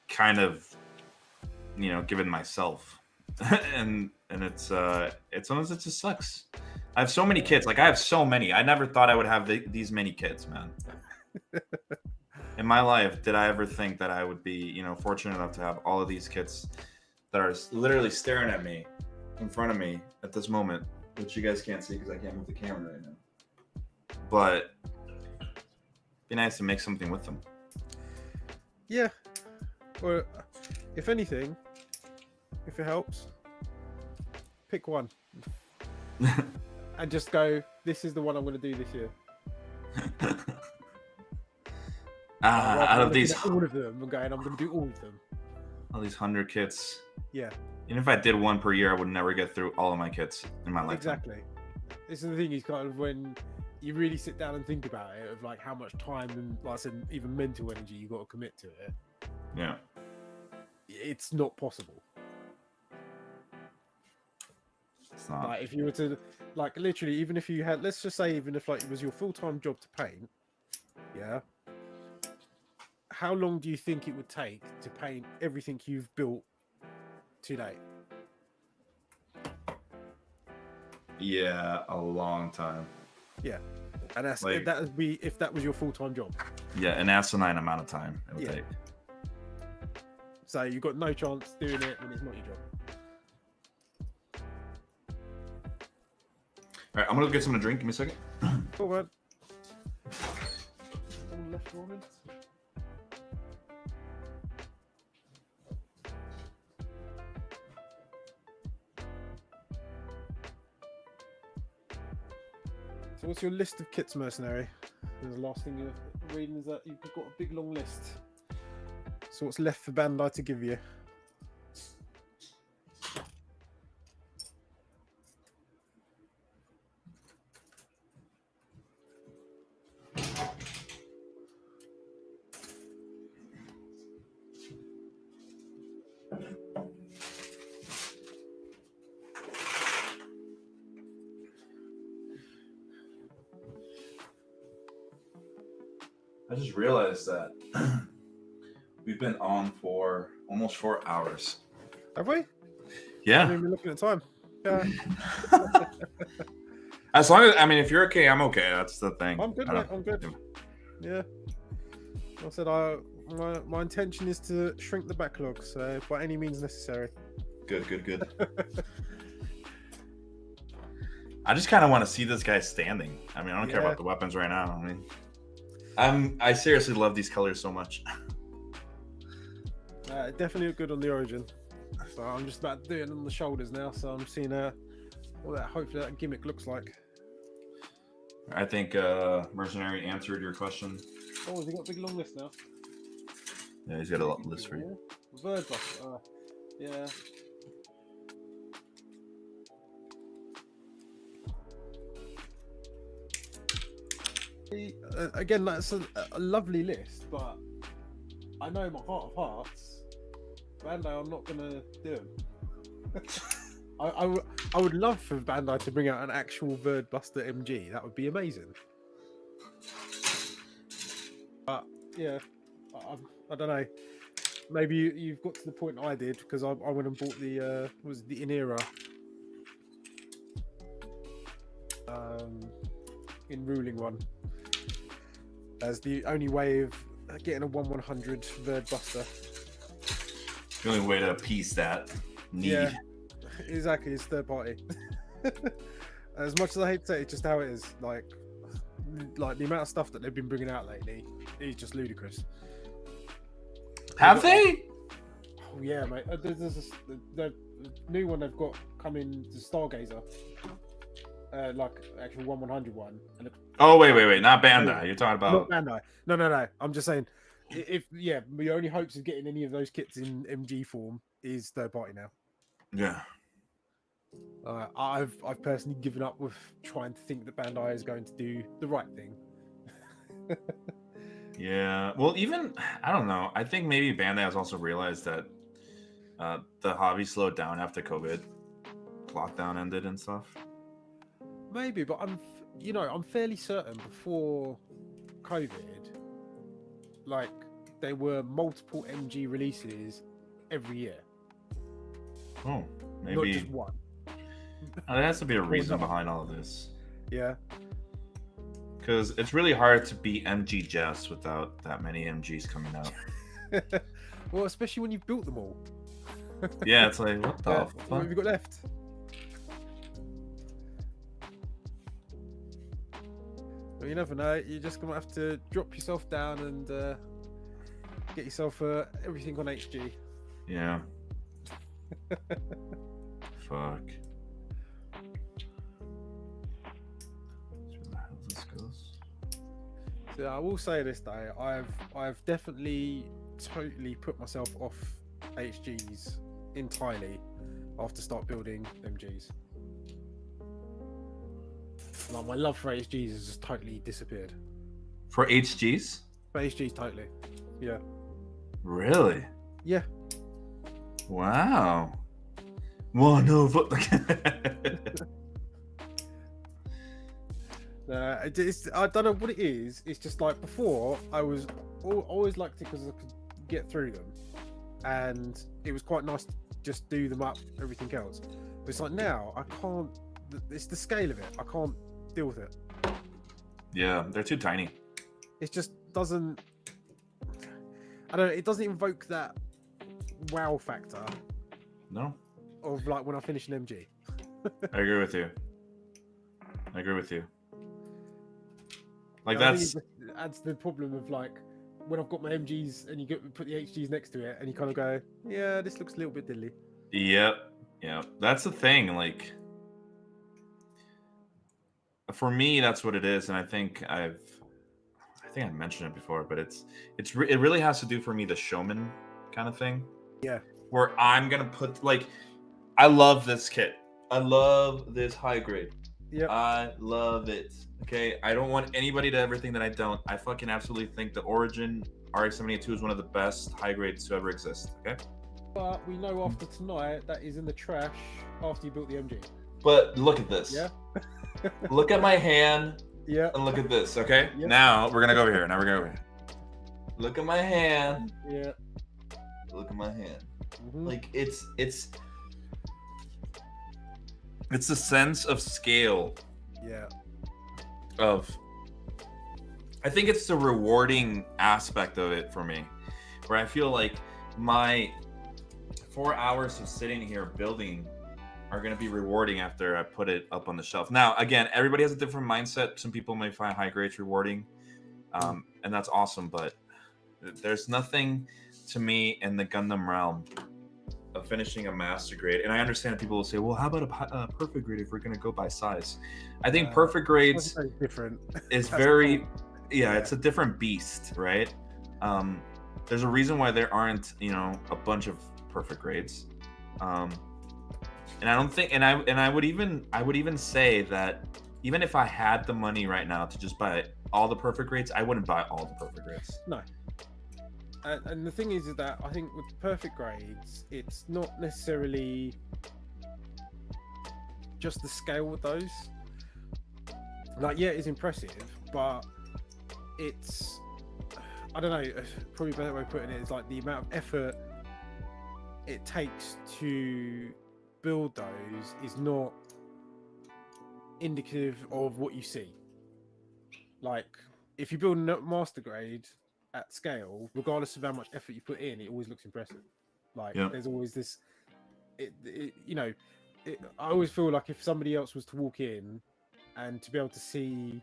kind of, given myself, and it's sometimes it just sucks. I have so many kids. Like I have so many. I never thought I would have these many kids, man. In my life, did I ever think that I would be, fortunate enough to have all of these kids that are literally staring at me in front of me at this moment, which you guys can't see because I can't move the camera right now. But it'd be nice to make something with them. Yeah. Or if anything, if it helps, pick one. And just go, this is the one I'm going to do this year. Out of these, all of them, I'm going, I'm going to do all of them. All these 100 kits. Yeah. Even if I did one per year, I would never get through all of my kits in my lifetime. Exactly. This is the thing, is kind of when you really sit down and think about it, of like how much time and, like I said, even mental energy you got to commit to it. Yeah. It's not possible. It's not. Like if you were to, like literally, even if you had, let's just say, even if like it was your full-time job to paint, yeah. How long do you think it would take to paint everything you've built to date? Yeah, a long time. Yeah, and that's Like- that would be if that was your full-time job. Yeah, an asinine amount of time it would Yeah. take. So you've got no chance doing it when it's not your job. All right, I'm gonna go get something to drink. Give me a second. Cool, man. Someone left Roman? So what's your list of kits, mercenary? And the last thing you're reading is that you've got a big long list. So what's left for Bandai to give you? I just realized that we've been on for almost 4 hours. Have we? I Yeah. haven't even looking at time. Yeah, As long as if you're okay, I'm okay. That's the thing. I'm good, I mate. don't- I'm good. Yeah. I said my intention is to shrink the backlog, so by any means necessary. Good. I just kind of want to see this guy standing. I don't care Yeah. about the weapons right now. I seriously love these colors so much. Definitely look good on the origin. So I'm just about to do it on the shoulders now. So I'm seeing what that hopefully that gimmick looks like. I think Mercenary answered your question. Oh, has he got a big long list now? Yeah, he's got a lot list for you. Bird buff. Yeah. Again, that's a lovely list, but I know in my heart of hearts, Bandai, I'm not gonna do them. I would love for Bandai to bring out an actual Bird Buster MG. That would be amazing. But yeah, I don't know. Maybe you've got to the point I did because I went and bought the was it the Inera in ruling one as the only way of getting a 1/100 Verd Buster. The only way to appease that need. Yeah, exactly. It's third party. As much as I hate to say it, it's just how it is. Like the amount of stuff that they've been bringing out lately is just ludicrous. Have they? Oh yeah, mate. The new one they've got coming, the Stargazer, like actual 1/100 one. And Oh wait, not Bandai. You're talking about not Bandai. No. I'm just saying, if your only hopes of getting any of those kits in MG form is third party now. yeah. I've personally given up with trying to think that Bandai is going to do the right thing. Yeah. Well, even I don't know. I think maybe Bandai has also realized that the hobby slowed down after COVID, lockdown ended and stuff. Maybe, but I'm fairly certain before COVID, like there were multiple MG releases every year, Oh, not maybe just one. there has to be a reason behind all of this. Yeah. Because it's really hard to beat MG Jess without that many MGs coming out. Well, especially when you've built them all. Yeah, it's like, what the What fuck? have you got left? Well, you never know. You're just gonna have to drop yourself down and get yourself everything on HG. Yeah. Fuck. This goes. So I will say this though, I've definitely totally put myself off HGs entirely after start building MGs. Like my love for HGs has just totally disappeared. For HGs? For HGs, totally. Yeah. Really? Yeah. Wow. One over. I don't know what it is. It's just like before, I was always liked it because I could get through them, and it was quite nice to just do them up, everything else. But it's like now I can't. It's the scale of it. I can't deal with it. Yeah, they're too tiny. It just doesn't. I don't know. It doesn't invoke that wow factor No, of like when I finish an MG. I agree with you. I agree with you. Like I think that's it just adds to the problem of like when I've got my MGs and you put the HGs next to it and you kind of go, yeah, this looks a little bit dilly. Yep. That's the thing. Like for me, that's what it is, and I think I mentioned it before, but it really has to do for me the showman kind of thing. Yeah. Where I'm gonna put like, I love this kit. I love this high grade. Yeah. I love it. Okay, I don't want anybody to ever think that I don't. I fucking absolutely think the Origin RX-78-2 is one of the best high grades to ever exist. Okay. But we know after tonight that is in the trash after you built the MG. But look at this. Yeah. Look at my hand. Yeah. And look at this. Okay. Yep. Now we're gonna go over here. Look at my hand. Yeah. Look at my hand. Mm-hmm. Like it's a sense of scale Yeah. of, I think it's the rewarding aspect of it for me, where I feel like my 4 hours of sitting here building are going to be rewarding after I put it up on the shelf. Now, again, everybody has a different mindset. Some people may find high grades rewarding, and that's awesome, but there's nothing to me in the Gundam realm of finishing a master grade. And I understand that people will say, well, how about a perfect grade if we're going to go by size? I think perfect grades different. is very, it's a different beast, right? There's a reason why there aren't, a bunch of perfect grades. And I don't think, and I would even say that even if I had the money right now to just buy all the perfect grades, I wouldn't buy all the perfect grades. No. And the thing is that I think with perfect grades, it's not necessarily just the scale of those. Like, yeah, it's impressive, but it's, I don't know, probably a better way of putting it is like the amount of effort it takes to build those is not indicative of what you see. Like, if you build a master grade at scale, regardless of how much effort you put in, it always looks impressive. Like, there's always this, I always feel like if somebody else was to walk in and to be able to see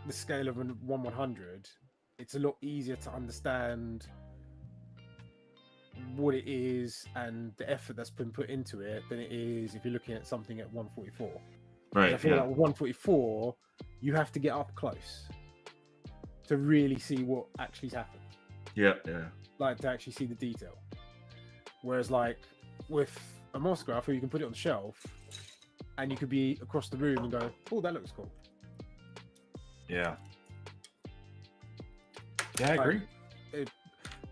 the scale of a 1/100, it's a lot easier to understand what it is and the effort that's been put into it than it is if you're looking at something at 144. Right. I feel like with 144, you have to get up close to really see what actually's happened. Yeah. Like, to actually see the detail. Whereas, like, with a master graph, you can put it on the shelf and you could be across the room and go, oh, that looks cool. Yeah. Yeah, I agree.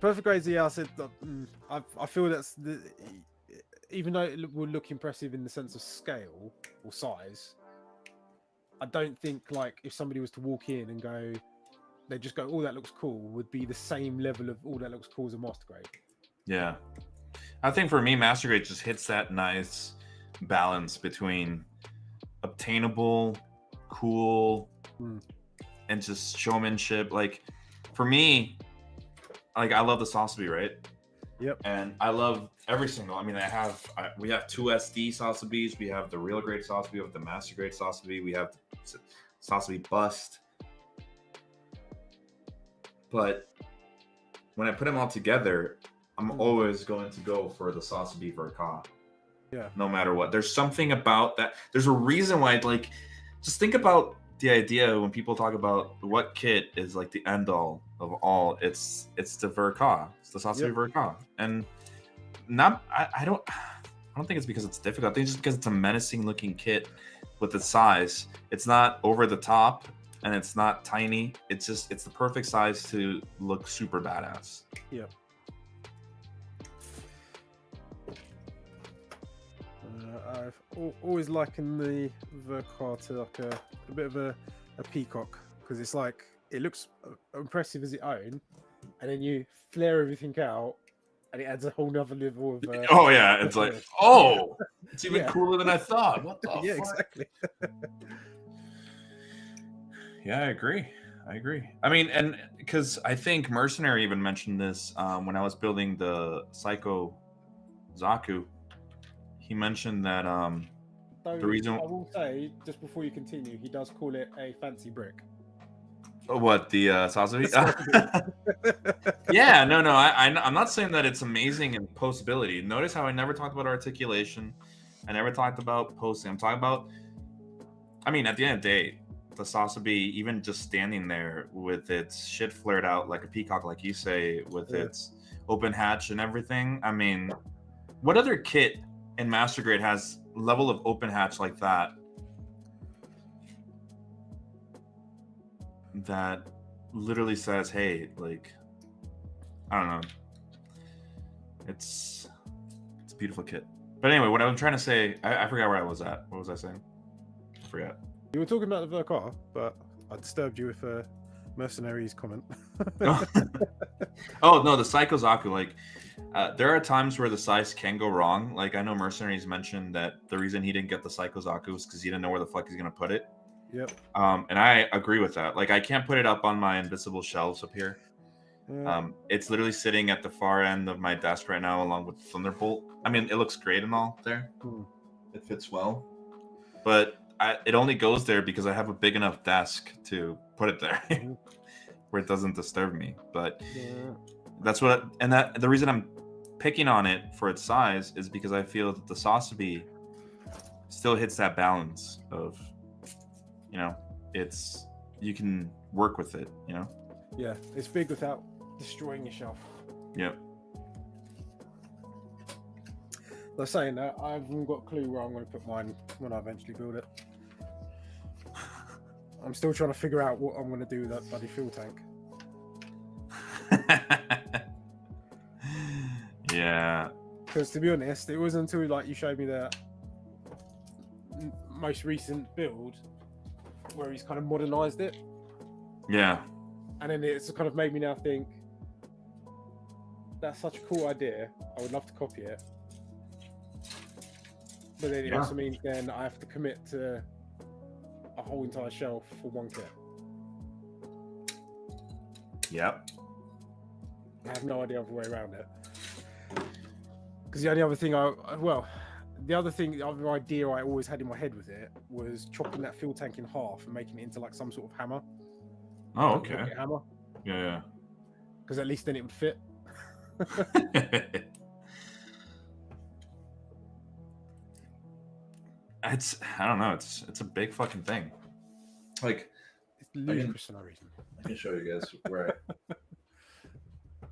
Perfect grades, yeah, I said, I feel that's even though it will look impressive in the sense of scale or size, I don't think, like, if somebody was to walk in and go, they just go, oh, that looks cool, would be the same level of, oh, that looks cool as a master grade. Yeah. I think for me, master grade just hits that nice balance between obtainable, cool, and just showmanship. Like, for me, like, I love the Sasebe, right? Yep. And I love every single. I mean, we have 2 SD Sasebes. We have the real grade Sasebe. We have the master grade Sasebe. We have Sasebe bust. But when I put them all together, I'm always going to go for the Sasebe Verka. Yeah. No matter what. There's something about that. There's a reason why, like, just think about the idea when people talk about what kit is like the end all of all. It's the Verka. It's the Sasebe Verka. And I don't think it's because it's difficult. I think it's just because it's a menacing looking kit with its size. It's not over the top and it's not tiny. It's the perfect size to look super badass. Yeah. I've always likened the Verka to like a bit of a peacock, because it's like, it looks impressive as its own, and then you flare everything out and it adds a whole nother level of oh yeah, it's like, oh, it's even cooler than I thought. What the fuck? Exactly. Yeah, I agree. I mean, and because I think Mercenary even mentioned this when I was building the Psycho Zaku. He mentioned that the reason, I will say, just before you continue, he does call it a fancy brick. What, the Sasebe? Yeah, no, I'm not saying that it's amazing in postability. Notice how I never talked about articulation. I never talked about posting. I'm talking about, I mean, at the end of the day, the Sasebe, even just standing there with its shit flared out like a peacock, like you say, with its open hatch and everything. I mean, what other kit in Master Grade has level of open hatch like that? That literally says, hey, like, I don't know. It's a beautiful kit. But anyway, what I'm trying to say, I forgot where I was at. What was I saying? I forgot. You were talking about the Verka, but I disturbed you with a Mercenaries comment. Oh, no, the Psycho Zaku. Like, there are times where the size can go wrong. Like, I know Mercenaries mentioned that the reason he didn't get the Psycho Zaku was because he didn't know where the fuck he's going to put it. Yep. And I agree with that. Like, I can't put it up on my invisible shelves up here. It's literally sitting at the far end of my desk right now, along with Thunderbolt. I mean, it looks great and all there. It fits well, but it only goes there because I have a big enough desk to put it there, where it doesn't disturb me. But that's what, the reason I'm picking on it for its size is because I feel that the Sasebe still hits that balance of, you know, you can work with it, you know. Yeah, it's big without destroying your shelf. Yep. Like saying that, I haven't got a clue where I'm going to put mine when I eventually build it. I'm still trying to figure out what I'm going to do with that bloody fuel tank. Yeah. Because to be honest, it wasn't until like you showed me that most recent build where he's kind of modernized it. Yeah. And then it's kind of made me now think, that's such a cool idea. I would love to copy it. but then it Yeah. also means then I have to commit to a whole entire shelf for one kit. Yep. I have no idea of the way around it. Because the only other thing the other idea I always had in my head with it was chopping that fuel tank in half and making it into like some sort of hammer. Oh, Like a okay. rocket hammer. Yeah. Because at least then it would fit. I don't know. It's a big fucking thing. Like, It's ludicrous for no reason. I can show you guys where.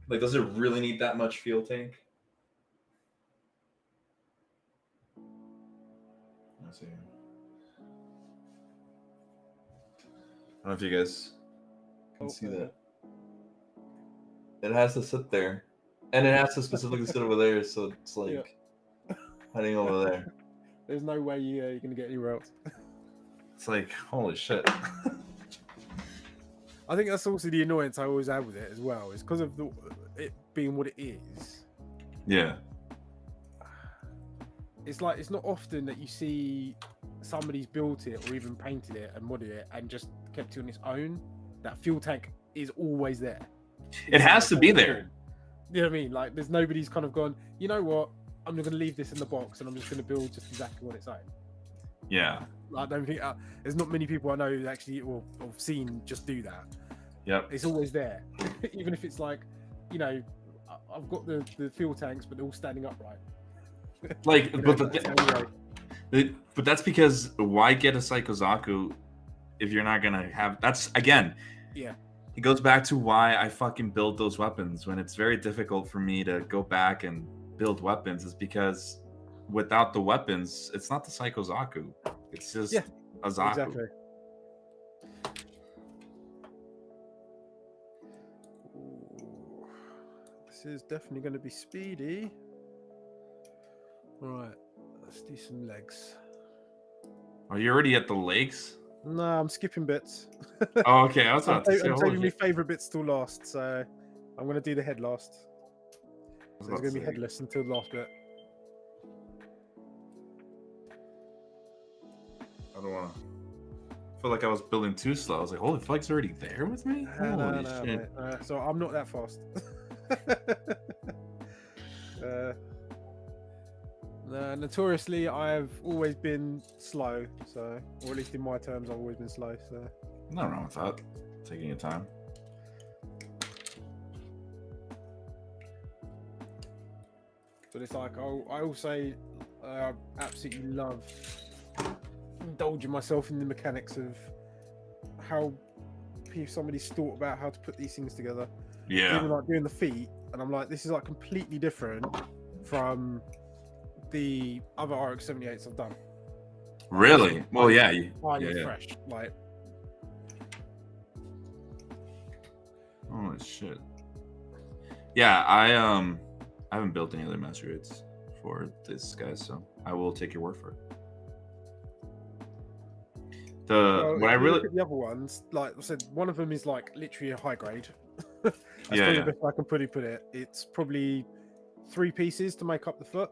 Like, does it really need that much fuel tank? Let's see. I don't know if you guys can see that. It has to sit there, and it has to specifically sit over there, so it's like heading over there. There's no way you're going to get anywhere else. It's like, holy shit. I think that's also the annoyance I always have with it as well, is because of it being what it is. Yeah. It's like, it's not often that you see somebody's built it or even painted it and modded it and just kept it on its own. That fuel tank is always there. It has to be there. You know what I mean? Like, there's nobody's kind of gone, you know what? I'm going to leave this in the box and I'm just going to build just exactly what it's own. Yeah. I don't think there's not many people I know who actually or have seen just do that. Yep. It's always there, even if it's like, you know, I've got the fuel tanks, but they're all standing upright. Like, You know, but that's because why get a Psychozaku if you're not gonna have? That's again. Yeah. It goes back to why I fucking build those weapons when it's very difficult for me to go back and build weapons. Is because without the weapons, it's not the Psychozaku. It's just a Zaku. Exactly. Ooh, this is definitely going to be speedy. All right, let's do some legs. Are you already at the legs? No, I'm skipping bits. Oh, okay. I was I'm about to say, saving holy my shit. favorite bits till last, so I'm going to do the head last. I was So it's about going to to be say. headless until the last bit. I don't want to. I feel like I was building too slow. I was like, holy fuck, it's already there with me? Holy shit. Mate. So I'm not that fast. Notoriously, I've always been slow, so, or at least in my terms, I've always been slow. So Nothing wrong with that. Taking your time. but it's like I also absolutely love indulging myself in the mechanics of how somebody's thought about how to put these things together. Yeah. Even like doing the feet, and I'm like, this is like completely different from the other RX-78s I've done. Really? Well, yeah. Highly fresh, like. Holy shit. Yeah, I haven't built any other master grades for this guy, so I will take your word for it. Well, what I if you really look at the other ones, like I said, one of them is like literally a high grade. That's Yeah, probably yeah. the best I can put it. It's probably 3 pieces to make up the foot.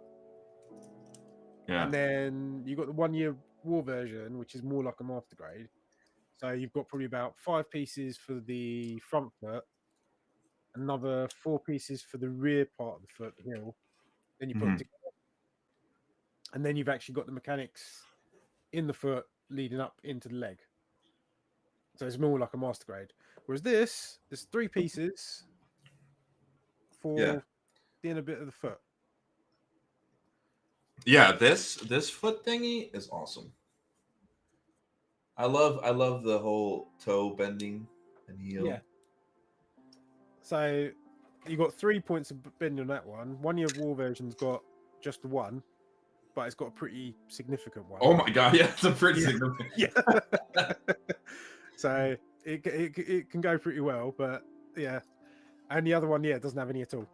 yeah. And then you've got the 1 year war version, which is more like a master grade. So you've got probably about 5 pieces for the front foot, another 4 pieces for the rear part of the foot, the heel. Then you put them together. And then you've actually got the mechanics in the foot leading up into the leg. So it's more like a master grade. Whereas this, there's 3 pieces for the inner bit of the foot. Yeah, this foot thingy is awesome. I love the whole toe bending and heel. Yeah. So you got 3 points of bending on that one. 1 year war version's got just 1, but it's got a pretty significant one. Oh my god, yeah, it's a pretty significant. Yeah. So it can go pretty well, but yeah. And the other one, doesn't have any at all.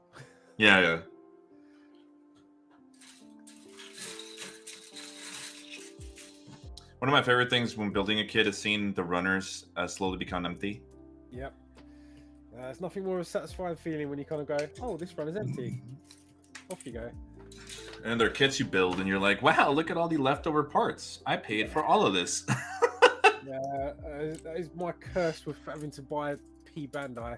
Yeah. One of my favorite things when building a kit is seeing the runners slowly become empty. Yep. There's nothing more of a satisfying feeling when you kind of go, oh, this run is empty. Off you go. And they're kits you build, and you're like, wow, look at all the leftover parts. I paid for all of this. Yeah, that is my curse with having to buy P Bandai.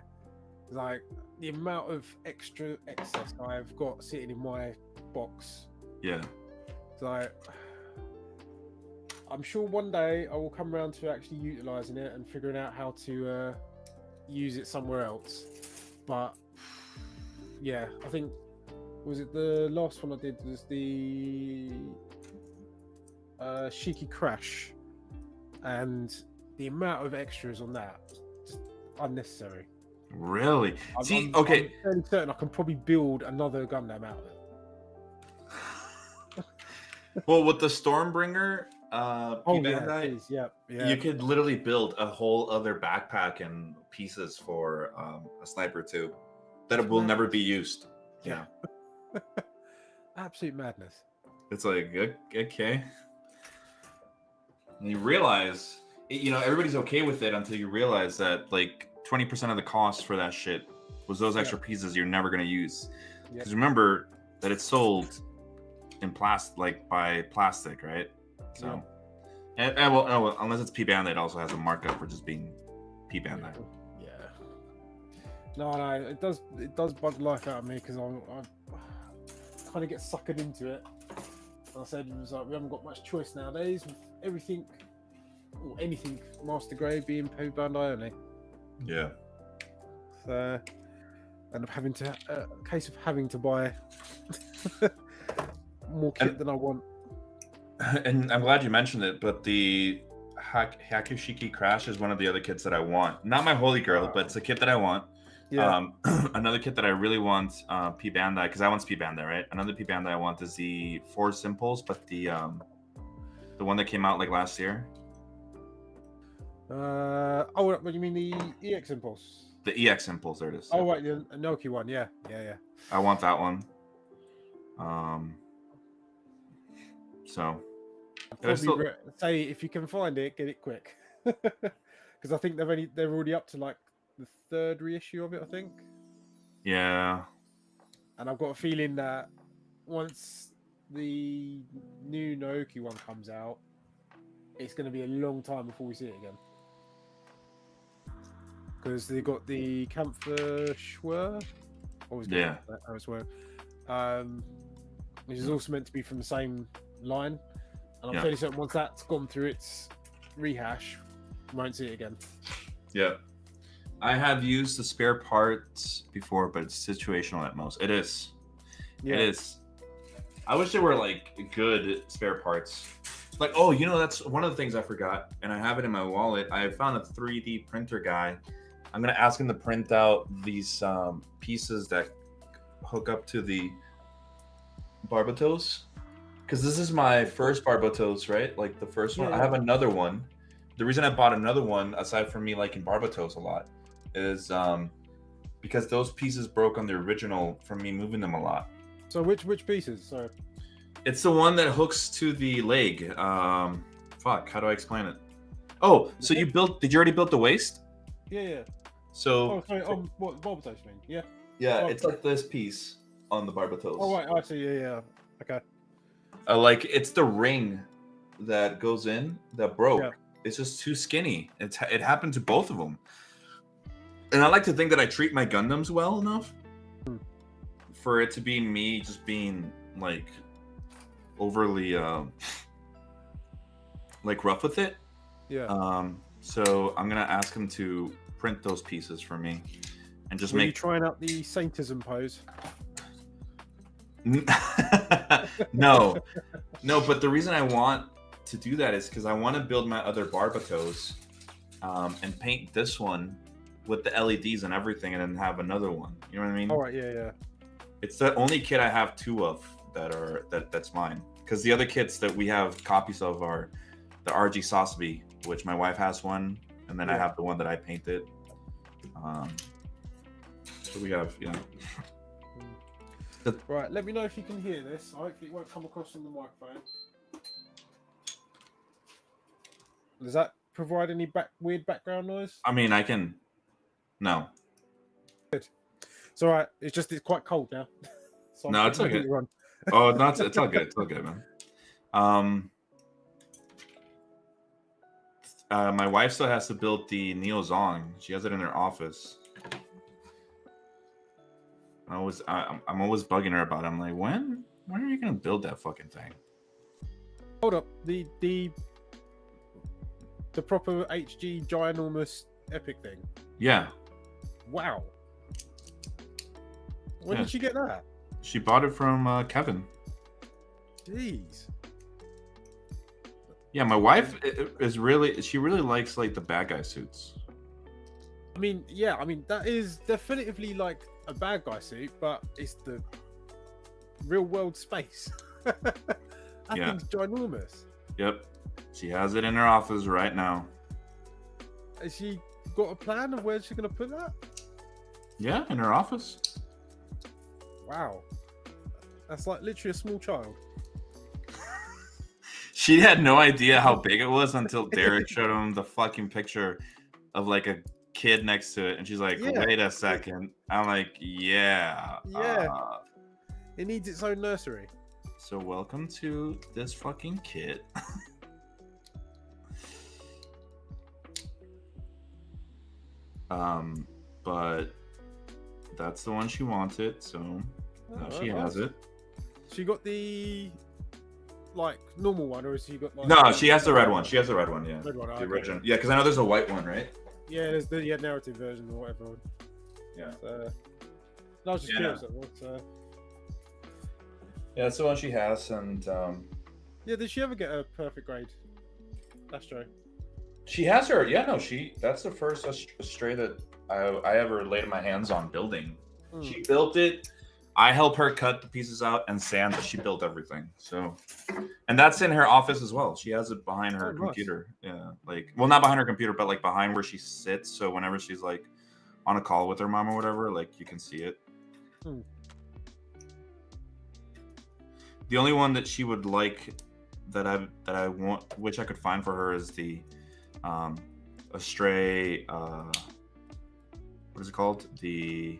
Like the amount of extra excess I've got sitting in my box. Yeah. It's like I'm sure one day I will come around to actually utilizing it and figuring out how to use it somewhere else. But yeah, I think was it the last one I did was the Shiki Crash, and the amount of extras on that just unnecessary. Really? I'm fairly certain I can probably build another Gundam out of it. Well, with the Stormbringer, Bandai, yeah, you could literally build a whole other backpack and pieces for a sniper too, that will never be used. Yeah. Absolute madness. It's like, okay. And you realize, everybody's okay with it until you realize that like 20% of the cost for that shit was those extra pieces you're never going to use. Because remember that it's sold in plastic, by plastic, right? So, well, unless it's P Bandai, it also has a markup for just being P Bandai. Yeah. No, it does bug the life out of me because I kind of get suckered into it. And I said it was like we haven't got much choice nowadays with everything or anything master grade being P Bandai only. Yeah. So end up having to a case of having to buy more kit than I want. And I'm glad you mentioned it, but the Hakushiki Crash is one of the other kits that I want. Not my holy grail, but it's a kit that I want. Yeah. Another kit that I really want, P Bandai, because I want P Bandai, right? Another P Bandai I want is the Force Impulse, but the one that came out like last year. What you mean the EX Impulse? The EX Impulse, there it is. Oh, right, the Noki one, yeah. I want that one. So Probably say if you can find it, get it quick, because I think they're already up to like the 3rd reissue of it, I think. Yeah. And I've got a feeling that once the new Naoki one comes out, it's going to be a long time before we see it again. Because they got the Camphor Schwer, which is also meant to be from the same line, and I'm fairly certain once that's gone through its rehash, we won't see it again. Yeah. I have used the spare parts before, but it's situational at most. It is. Yeah. It is. I wish there were like good spare parts. Like, that's one of the things I forgot, and I have it in my wallet. I found a 3D printer guy. I'm gonna ask him to print out these pieces that hook up to the Barbatos, because this is my first Barbatos, right? Like the first one. I have another one. The reason I bought another one, aside from me liking Barbatos a lot, is because those pieces broke on the original from me moving them a lot. So which pieces? Sorry. It's the one that hooks to the leg. Fuck, how do I explain it? Oh, so did you already build the waist? Yeah. So what Barbatos you mean? Yeah. Yeah, it's like this piece on the Barbatos. Oh right, I see. Yeah. Okay. Like it's the ring that goes in that broke. Yeah. It's just too skinny. It happened to both of them. And I like to think that I treat my Gundams well enough for it to be me just being like overly like rough with it. Yeah. So I'm gonna ask him to print those pieces for me and just Were you trying out the Saintism pose? No, but the reason I want to do that is because I want to build my other Barbatos and paint this one with the LEDs and everything, and then have another one. You know what I mean? All right, yeah. It's the only kit I have 2 of that's mine. Because the other kits that we have copies of are the RG Sosby, which my wife has one, and then I have the one that I painted. So we have, Right, let me know if you can hear this. Hopefully it won't come across on the microphone. Does that provide any weird background noise? I mean, I can. No. Good. It's all right. It's quite cold now. So no, it's okay. Oh, not it's all good. It's all good, man. My wife still has to build the Neo Zong. She has it in her office. I'm always bugging her about it. I'm like, when are you gonna build that fucking thing? Hold up, the proper HG ginormous epic thing. Yeah. Wow. When Yeah. did she get that? She bought it from Kevin. Jeez. Yeah, my wife she really likes like the bad guy suits. I mean, yeah, I mean that is definitively like a bad guy suit, but it's the real world space. That Yeah. thing's ginormous. Yep. She has it in her office right now. Has she got a plan of where she's gonna put that? Yeah, in her office. Wow. That's like literally a small child. She had no idea how big it was until Derek showed him the fucking picture of like a kid next to it, and she's like, Yeah. "Wait a second." I'm like, "Yeah, Yeah. It needs its own nursery. So welcome to this fucking kit." But that's the one she wanted, so now she has it. She got the like normal one, or has she got like? No, she has the red one. She has the red one, yeah. Red one, The okay. original. Yeah, because I know there's a white one, right? Yeah, there's the narrative version or whatever. Yeah. So, no, I was just Yeah. curious. That was, Yeah, that's the one she has, and yeah, did she ever get a perfect grade? Astro. she has her. Yeah, no, that's the first stray that I ever laid my hands on building. Hmm. She built it. I helped her cut the pieces out and sand, but she built everything. So, and that's in her office as well. She has it behind her Oh, nice. computer. Yeah, like, well, not behind her computer, but like behind where she sits. So whenever she's like on a call with her mom or whatever, like you can see it. Hmm. The only one that she would like that I want, which I could find for her, is the Astray. What is it called? The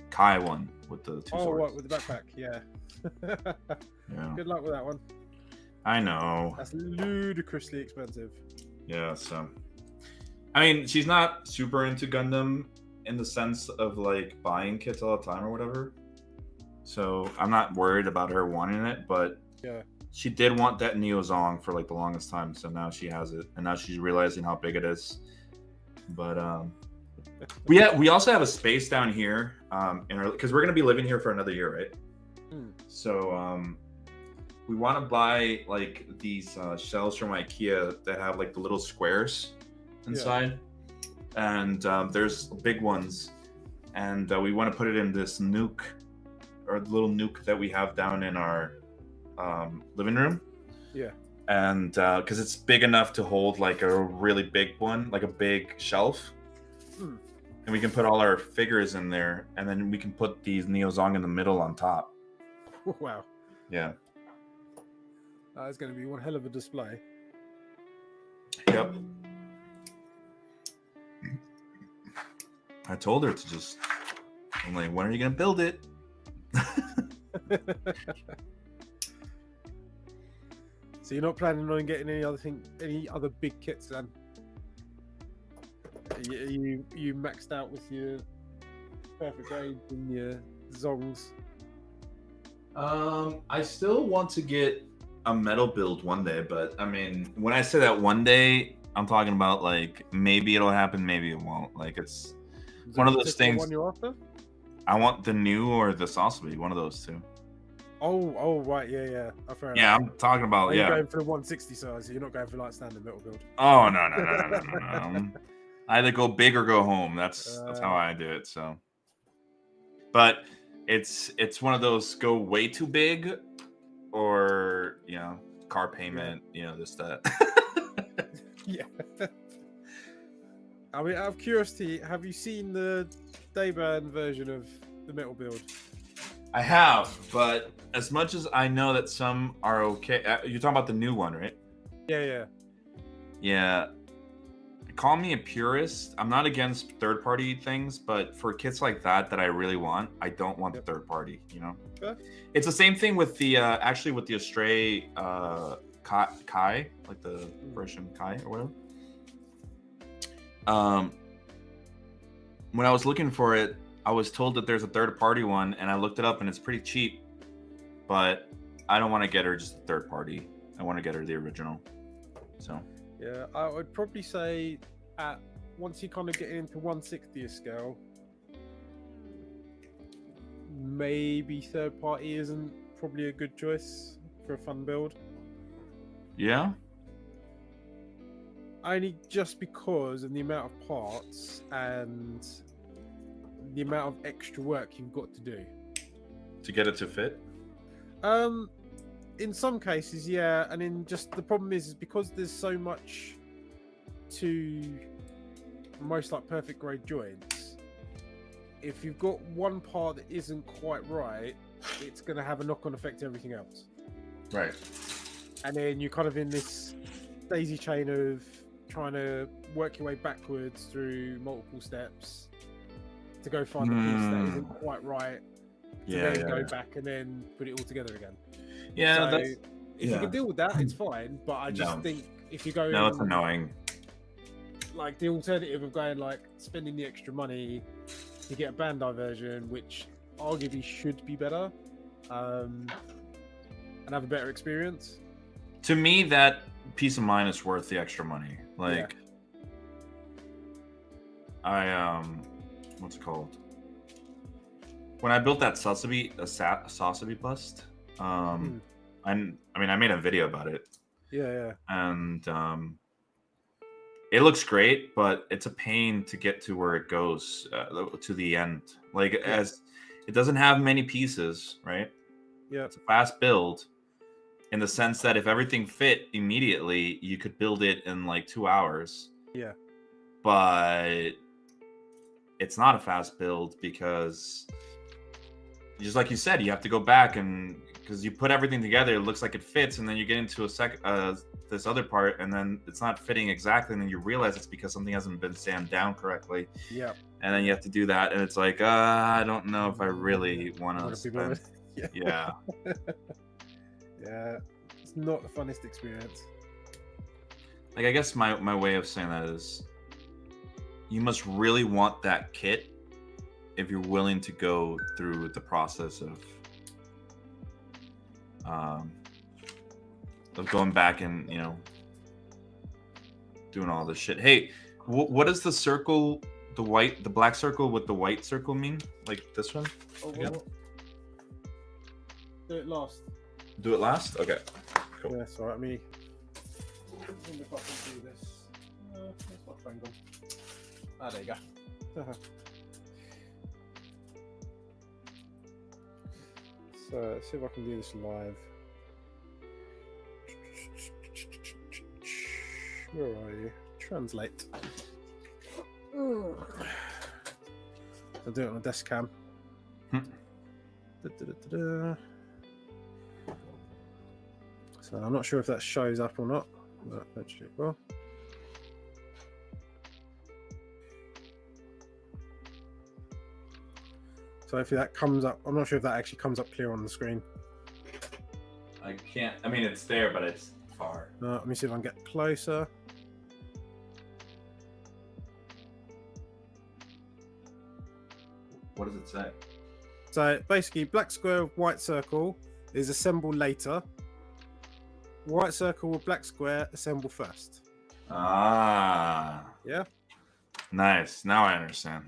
Kai one with the two Oh, swords. what with the backpack? Yeah. Yeah, Good luck with that one. I know. That's ludicrously expensive. Yeah, so I mean, she's not super into Gundam in the sense of like buying kits all the time or whatever. So I'm not worried about her wanting it, but Yeah. she did want that Neo Zong for like the longest time. So now she has it, and now she's realizing how big it is. But we also have a space down here in our, because we're gonna be living here for another year, right? Hmm. So we want to buy like these shelves from IKEA that have like the little squares inside, and there's big ones, and we want to put it in this nuke, or the little nuke that we have down in our living room. Yeah. And because it's big enough to hold like a really big one, like a big shelf. Hmm. And we can put all our figures in there, and then we can put these Neo Zong in the middle on top. Wow. Yeah. That is going to be one hell of a display. Yep. I told her to just, I'm like, when are you going to build it? So you're not planning on getting any other big kits then? Are you maxed out with your perfect grade and your zongs? I still want to get a metal build one day, but I mean, when I say that one day, I'm talking about like maybe it'll happen, maybe it won't. Like it's one of those things. One you're after? I want the new or the Sausage, one of those two. Oh, right, yeah. Oh, fair Yeah, enough. I'm talking about, You're yeah. going for the 160 size, so you're not going for like standard metal build. Oh no. I either go big or go home. That's how I do it. So, but it's one of those go way too big, or car payment, this that. Yeah. I mean, out of curiosity, have you seen the Dayban version of the metal build? I have, but as much as I know that some are okay, you're talking about the new one, right? Yeah. Yeah. I call me a purist. I'm not against third-party things, but for kits like that I really want, I don't want the third party. You know, it's the same thing with the actually with the Astray Kai, like the version Kai or whatever. When I was looking for it, I was told that there's a third-party one, and I looked it up, and it's pretty cheap. But I don't want to get her just a third-party. I want to get her the original. So. Yeah, I would probably say once you kind of get into 1/60th scale, maybe third party isn't probably a good choice for a fun build. Yeah. Only just because of the amount of parts and the amount of extra work you've got to do To get it to fit. In some cases, yeah, and in just the problem is because there's so much to most like perfect grade joints. If you've got one part that isn't quite right, it's going to have a knock-on effect to everything else. Right. And then you're kind of in this daisy chain of trying to work your way backwards through multiple steps to go find a piece that isn't quite right. To then go back and then put it all together again. Yeah, so if you can deal with that, it's fine. But I just think if you go, no, it's annoying. Like the alternative of going like spending the extra money to get a Bandai version, which arguably should be better, and have a better experience. To me, that peace of mind is worth the extra money. Like, what's it called? When I built that Sasabi bust, I made a video about it. Yeah. And it looks great, but it's a pain to get to where it goes to the end. Like, as it doesn't have many pieces, right? Yeah. It's a fast build in the sense that if everything fit immediately, you could build it in like 2 hours. Yeah. But it's not a fast build because, just like you said, you have to go back and because you put everything together, it looks like it fits, and then you get into this other part, and then it's not fitting exactly, and then you realize it's because something hasn't been sanded down correctly. Yeah. And then you have to do that, and it's like, I don't know if I really want to spend. Yeah. Yeah. It's not the funnest experience. Like, I guess my way of saying that is, you must really want that kit if you're willing to go through the process of going back and, you know, doing all this shit. Hey, what does the circle, the black circle with the white circle mean? Like this one? Oh, do it last. Do it last? Okay. Cool. Yeah, so let me. I wonder if I can do this. Where's my phone gone? Ah, there you go. So let's see if I can do this live. Where are you? Translate. I'll do it on a desk cam. So I'm not sure if that shows up or not, but eventually it will. So if that comes up, I'm not sure if that actually comes up clear on the screen. I can't. I mean, it's there, but it's far. Let me see if I can get closer. What does it say? So basically, black square with white circle is assemble later. White circle with black square, assemble first. Ah. Yeah. Nice. Now I understand.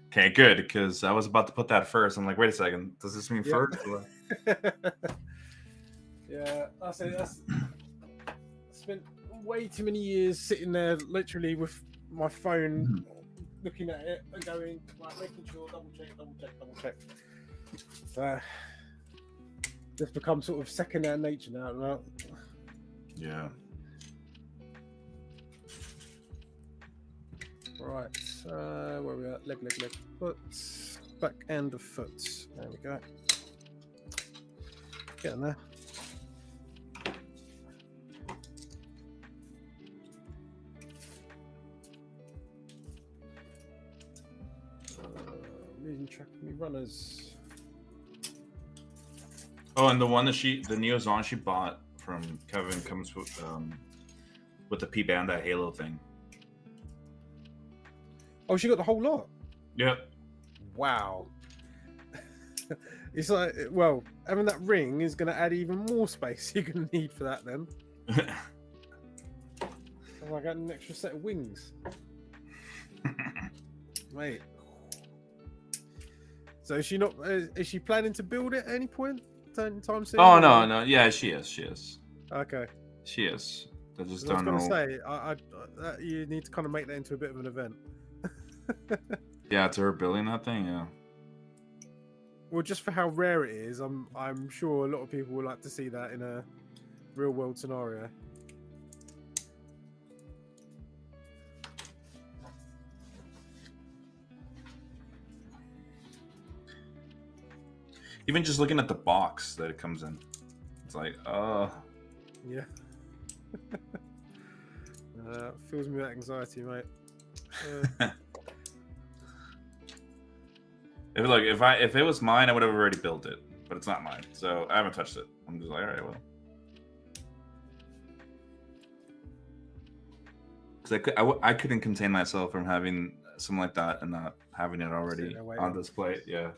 Okay, good, because I was about to put that first. I'm like, wait a second. Does this mean first? Or... Yeah, I spent way too many years sitting there, literally with my phone, looking at it and going, like, making sure, double check. It's become sort of second-hand nature now. Right? Yeah. Right, where are we at? Leg, foot, back end of foot. There we go. Get in there. losing track of me runners. Oh, and the one that the Neozon she bought from Kevin comes with the P Bandai Halo thing. Oh, she got the whole lot. Yep. Wow. It's like, well, having that ring is going to add even more space you're going to need for that then. Oh, I got an extra set of wings. Mate. So is she not? Is she planning to build it at any point? Time soon? Oh no. Yeah, she is. Okay. She is. I just 'Cause I was don't going know. to say, you need to kind of make that into a bit of an event. Yeah, to her building that thing. Yeah. Well, just for how rare it is, I'm sure a lot of people would like to see that in a real world scenario. Even just looking at the box that it comes in, it's like, Yeah. Fills me with anxiety, mate. if it was mine, I would have already built it, but it's not mine, so I haven't touched it. I'm just like, all right, well, because I couldn't contain myself from having something like that and not having it already on display. Yeah.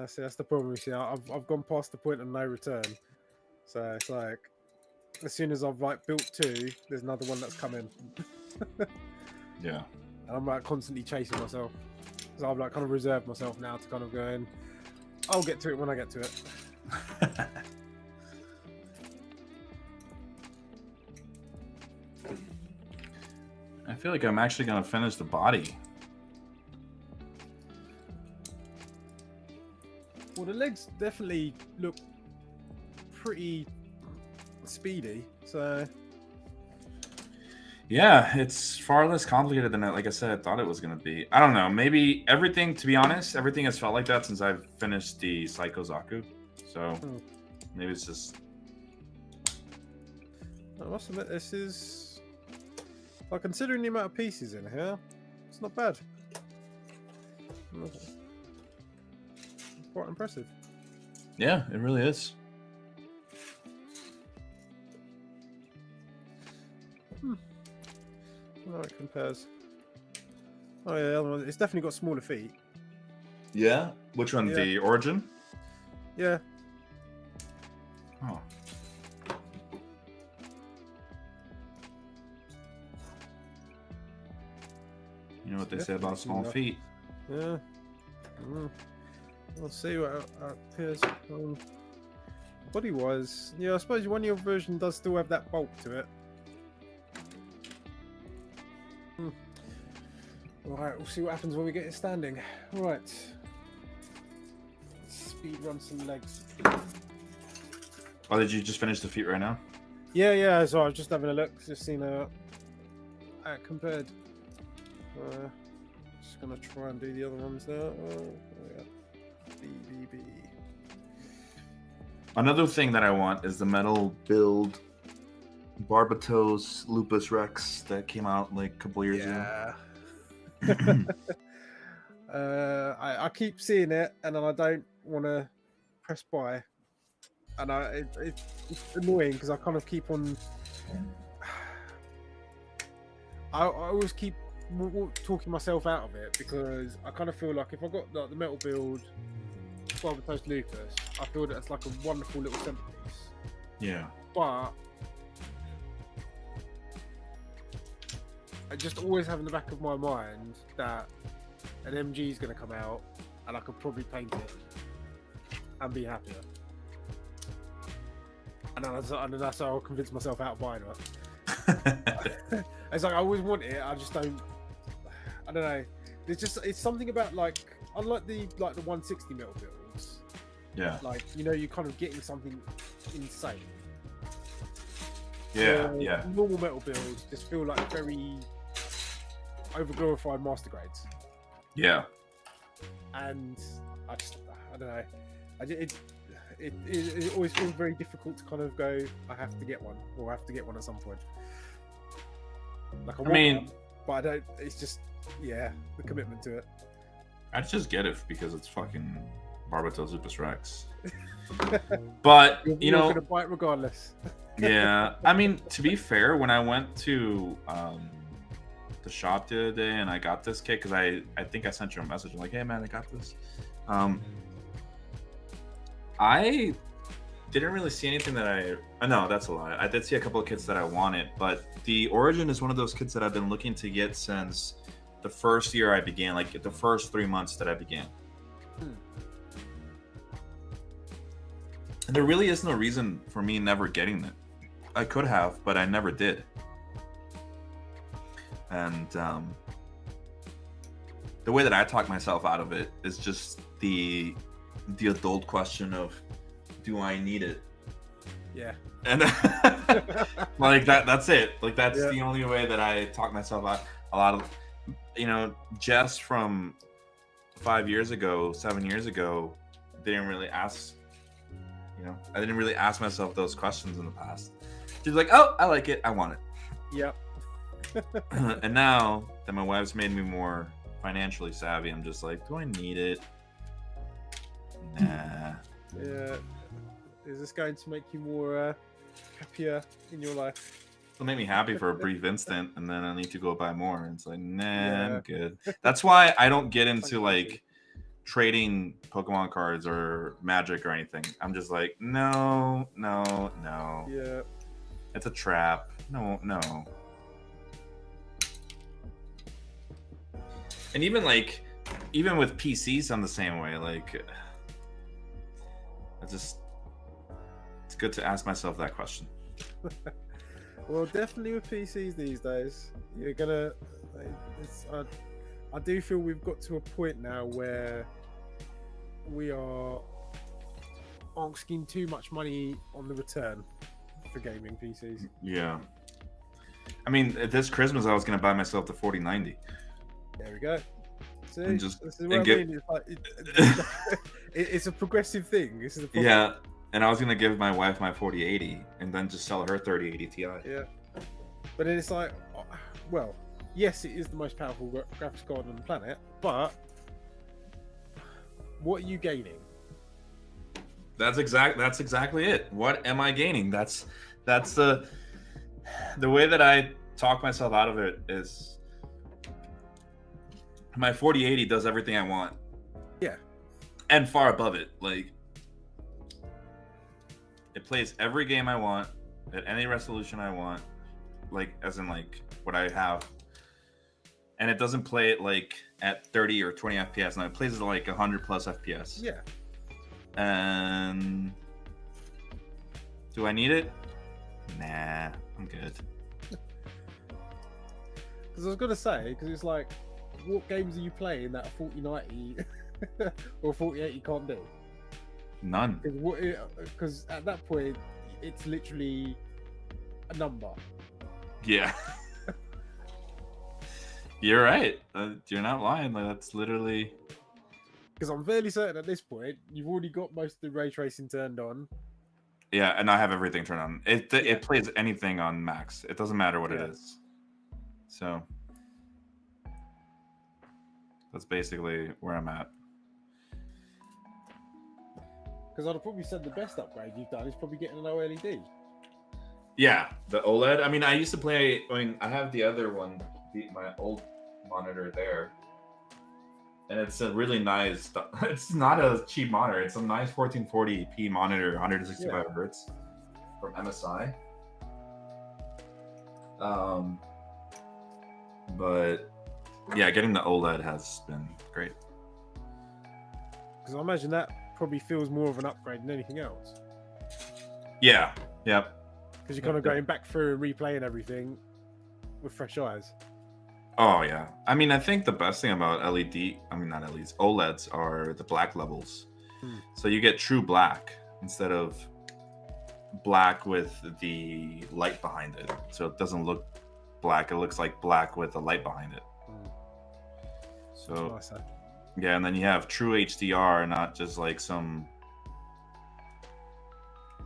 See, that's the problem. You see, I've gone past the point of no return. So it's like, as soon as I've built 2, there's another one that's coming. Yeah. And I'm constantly chasing myself. So I've kind of reserved myself now to kind of go in. I'll get to it when I get to it. I feel like I'm actually gonna finish the body. Well, the legs definitely look pretty speedy, so Yeah, it's far less complicated than like I said, I thought it was gonna be. I don't know. Maybe everything. To be honest, everything has felt like that since I've finished the Psycho Zaku. So maybe it's just. I must admit, this is considering the amount of pieces in here, it's not bad. It's quite impressive. Yeah, it really is. How it compares. Oh yeah, the other one, it's definitely got smaller feet. Yeah. Which one? Yeah. The Origin? Yeah. Oh. You know what they say about small feet? Yeah. We'll see what it appears. Body wise, yeah, I suppose one of your version does still have that bulk to it. Alright, we'll see what happens when we get it standing. Right. Speed run some legs. Oh, did you just finish the feet right now? Yeah, so I was just having a look, just seeing how it compared. Just gonna try and do the other ones now. BBB. Another thing that I want is the metal build Barbatos Lupus Rex that came out like a couple years ago. I keep seeing it and then I don't want to press buy, and it's annoying because I kind of keep on. I always keep talking myself out of it because I kind of feel like if I got the metal build Barbatos Lupus, I feel that it's like a wonderful little centerpiece. Yeah. But I just always have in the back of my mind that an MG is going to come out and I could probably paint it and be happier. And then that's how I'll convince myself out of buying it. It's like I always want it, I just don't. I don't know. It's something about unlike the 160 metal builds. Yeah. You're kind of getting something insane. Yeah. Normal metal builds just feel like very overglorified master grades. Yeah. And I don't know. It always feels very difficult to kind of go, I have to get one, or I have to get one at some point. But I don't. It's just the commitment to it. I'd just get it because it's fucking Barbatos Lupus Rex. But You're gonna buy it regardless. yeah, I mean, to be fair, when I went to the shop the other day and I got this kit, because I think I sent you a message. I'm like, hey man, I got this. I didn't really see anything that no, that's a lie. I did see a couple of kits that I wanted, but the Origin is one of those kits that I've been looking to get since the first year I began, like the first 3 months that I began. And there really is no reason for me never getting it. I could have, but I never did. And the way that I talk myself out of it is just the adult question of, do I need it? Yeah. And like that's it. Like that's the only way that I talk myself out. A lot of, Jess from 5 years ago, 7 years ago, didn't really ask. I didn't really ask myself those questions in the past. She's like, oh, I like it, I want it. Yep. And now that my wife's made me more financially savvy, I'm just like, do I need it? Nah. Yeah. Is this going to make you more happier in your life? It'll make me happy for a brief instant, and then I need to go buy more. And it's like, nah, I'm good. That's why I don't get into like trading Pokemon cards or Magic or anything. I'm just like, no. Yeah. It's a trap. No. And even with PCs, I'm the same way. Like, it's good to ask myself that question. Well, definitely with PCs these days, you're gonna. I do feel we've got to a point now where we are asking too much money on the return for gaming PCs. Yeah. I mean, this Christmas I was gonna buy myself the 4090. There we go. See, And just this is what I mean. It's like, it's a progressive thing. This is a problem. Yeah, and I was gonna give my wife my 4080 and then just sell her 3080 Ti. Yeah, but then it's like, well, yes, it is the most powerful graphics card on the planet, but what are you gaining? That's exactly it. What am I gaining? That's the way that I talk myself out of it is my 4080 does everything I want. Yeah. And far above it. Like, it plays every game I want at any resolution I want, like as in like what I have. And it doesn't play it like at 30 or 20 FPS. No, it plays at like 100 plus FPS. Yeah. And do I need it? Nah, I'm good. Because I was gonna say, because it's like, what games are you playing that 4090 or 4080 can't do? None. Because at that point, it's literally a number. Yeah. You're right. You're not lying. Like, that's literally. Because I'm fairly certain at this point, you've already got most of the ray tracing turned on. Yeah, and I have everything turned on. It plays anything on max. It doesn't matter what it is. So that's basically where I'm at. Because I'd have probably said the best upgrade you've done is probably getting an OLED. Yeah, the OLED. I mean, I used to play. I mean, I have the other one, my old monitor there, and it's a really nice. It's not a cheap monitor. It's a nice 1440p monitor, 165 hertz from MSI. But yeah, getting the OLED has been great. Because I imagine that probably feels more of an upgrade than anything else. Yeah. Yep. Because you're kind of going back through and replaying everything with fresh eyes. Oh yeah. I mean, I think the best thing about not LEDs, OLEDs are the black levels. So you get true black instead of black with the light behind it. So it doesn't look black. It looks like black with a light behind it. So Nice, yeah, and then you have true HDR, not just like some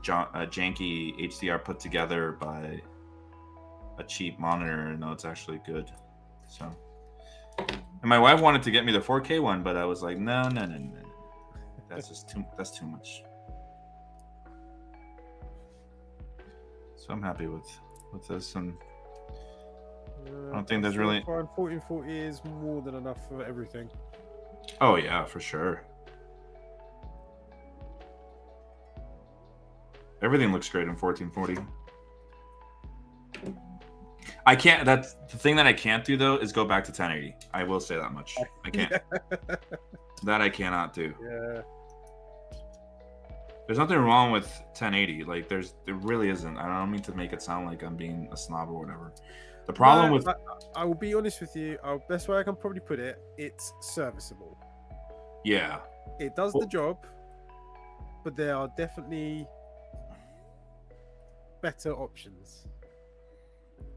janky HDR put together by a cheap monitor. No, it's actually good. So, and my wife wanted to get me the 4K one, but I was like, no. That's just that's too much. So I'm happy with this, and I don't think there's really. 1440 is more than enough for everything. Oh yeah, for sure. Everything looks great in 1440. I can't. That's the thing that I can't do though is go back to 1080. I will say that much. I can't. That I cannot do. Yeah. There's nothing wrong with 1080. Like there really isn't. I don't mean to make it sound like I'm being a snob or whatever. The problem with I will be honest with you. Best way I can probably put it, it's serviceable. yeah. It does the job, but there are definitely better options.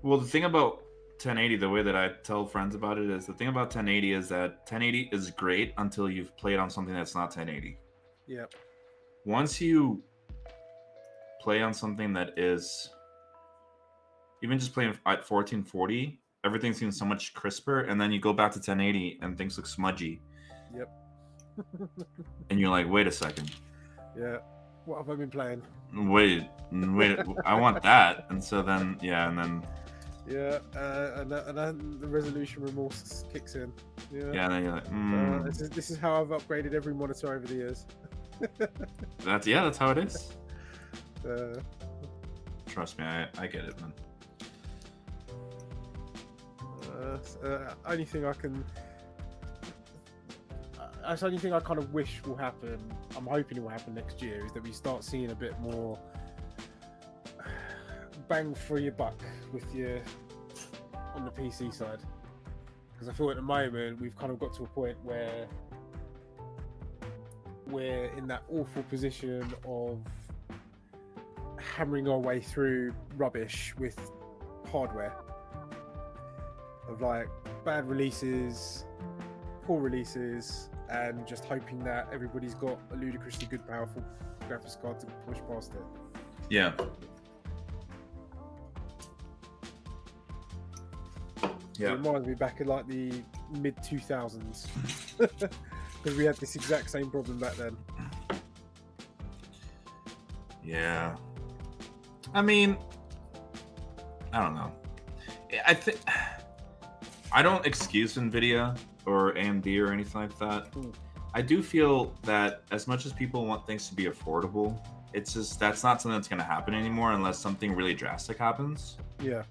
Well, the thing about 1080, the way that I tell friends about it is the thing about 1080 is that 1080 is great until you've played on something that's not 1080. Yep. Once you play on something that is even just playing at 1440, everything seems so much crisper, and then you go back to 1080 and things look smudgy. Yep. And you're like, wait a second. Yeah. What have I been playing? Wait, I want that. And so then, yeah, and then. Yeah, and then the resolution remorse kicks in. Yeah. Yeah, and then you're like, this is how I've upgraded every monitor over the years. That's how it is. Trust me, I get it, man. Only thing I can. That's the only thing I kind of wish will happen. I'm hoping it will happen next year. Is that we start seeing a bit more bang for your buck with your on the PC side, because I feel at the moment we've kind of got to a point where we're in that awful position of hammering our way through rubbish with hardware, of like bad releases, poor releases, and just hoping that everybody's got a ludicrously good, powerful graphics card to push past it. Yeah. Yeah. It reminds me back in like the mid 2000s, because we had this exact same problem back then. Yeah. I mean, I don't know. I think I don't excuse Nvidia or AMD or anything like that. I do feel that as much as people want things to be affordable, it's just that's not something that's going to happen anymore unless something really drastic happens. Yeah.